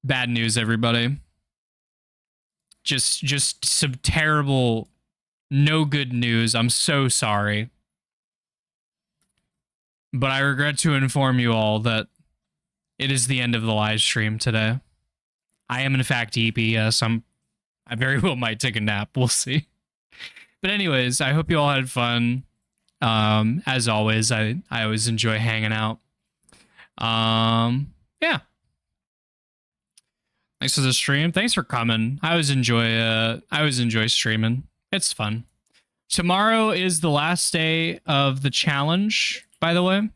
Bad news, everybody. Just some terrible, no good news. I'm so sorry. But I regret to inform you all that it is the end of the live stream today. I am in fact EP, yes. I very well might take a nap. We'll see. But anyways, I hope you all had fun. As always, I always enjoy hanging out. Yeah. Thanks for the stream. Thanks for coming. I always enjoy streaming. It's fun. Tomorrow is the last day of the challenge, by the way.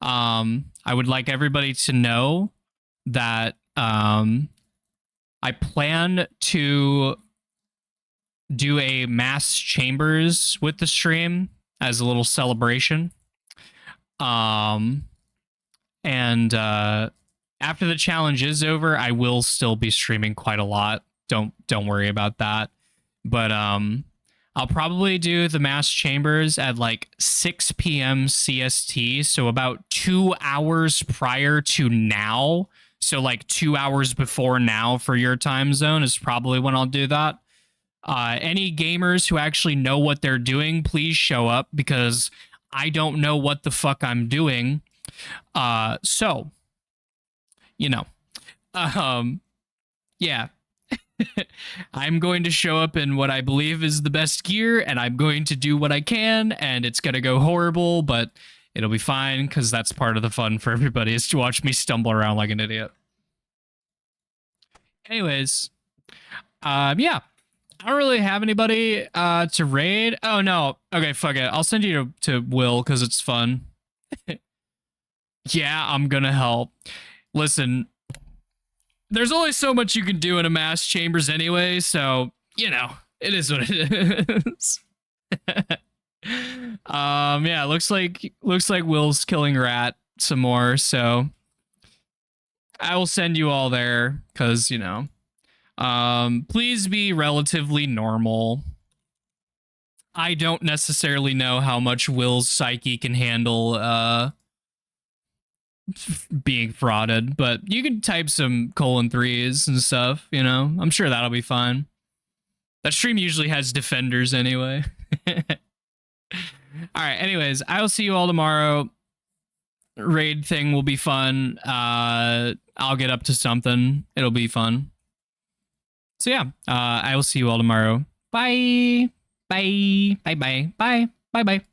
I would like everybody to know that I plan to do a mass chambers with the stream as a little celebration. And after the challenge is over, I will still be streaming quite a lot. Don't worry about that. But I'll probably do the mass chambers at like 6 p.m. CST, so about 2 hours prior to now. So like 2 hours before now for your time zone is probably when I'll do that. Any gamers who actually know what they're doing, please show up, because I don't know what the fuck I'm doing. So, you know, yeah. I'm going to show up in what I believe is the best gear, and I'm going to do what I can, and it's going to go horrible, but it'll be fine, because that's part of the fun for everybody, is to watch me stumble around like an idiot. Anyways, yeah. I don't really have anybody to raid. Oh, no. Okay, fuck it. I'll send you to Will, because it's fun. Yeah, I'm gonna help. Listen, there's only so much you can do in a mass chambers anyway, so, you know, it is what it is. Yeah, looks like Will's killing Rat some more, so I will send you all there, because, you know, please be relatively normal. I don't necessarily know how much Will's psyche can handle being frauded, but you can type some 3s and stuff, you know. I'm sure that'll be fine. That stream usually has defenders anyway. All right, anyways, I will see you all tomorrow. Raid thing will be fun. I'll get up to something. It'll be fun. So yeah, I will see you all tomorrow. Bye. Bye. Bye. Bye. Bye. Bye. Bye.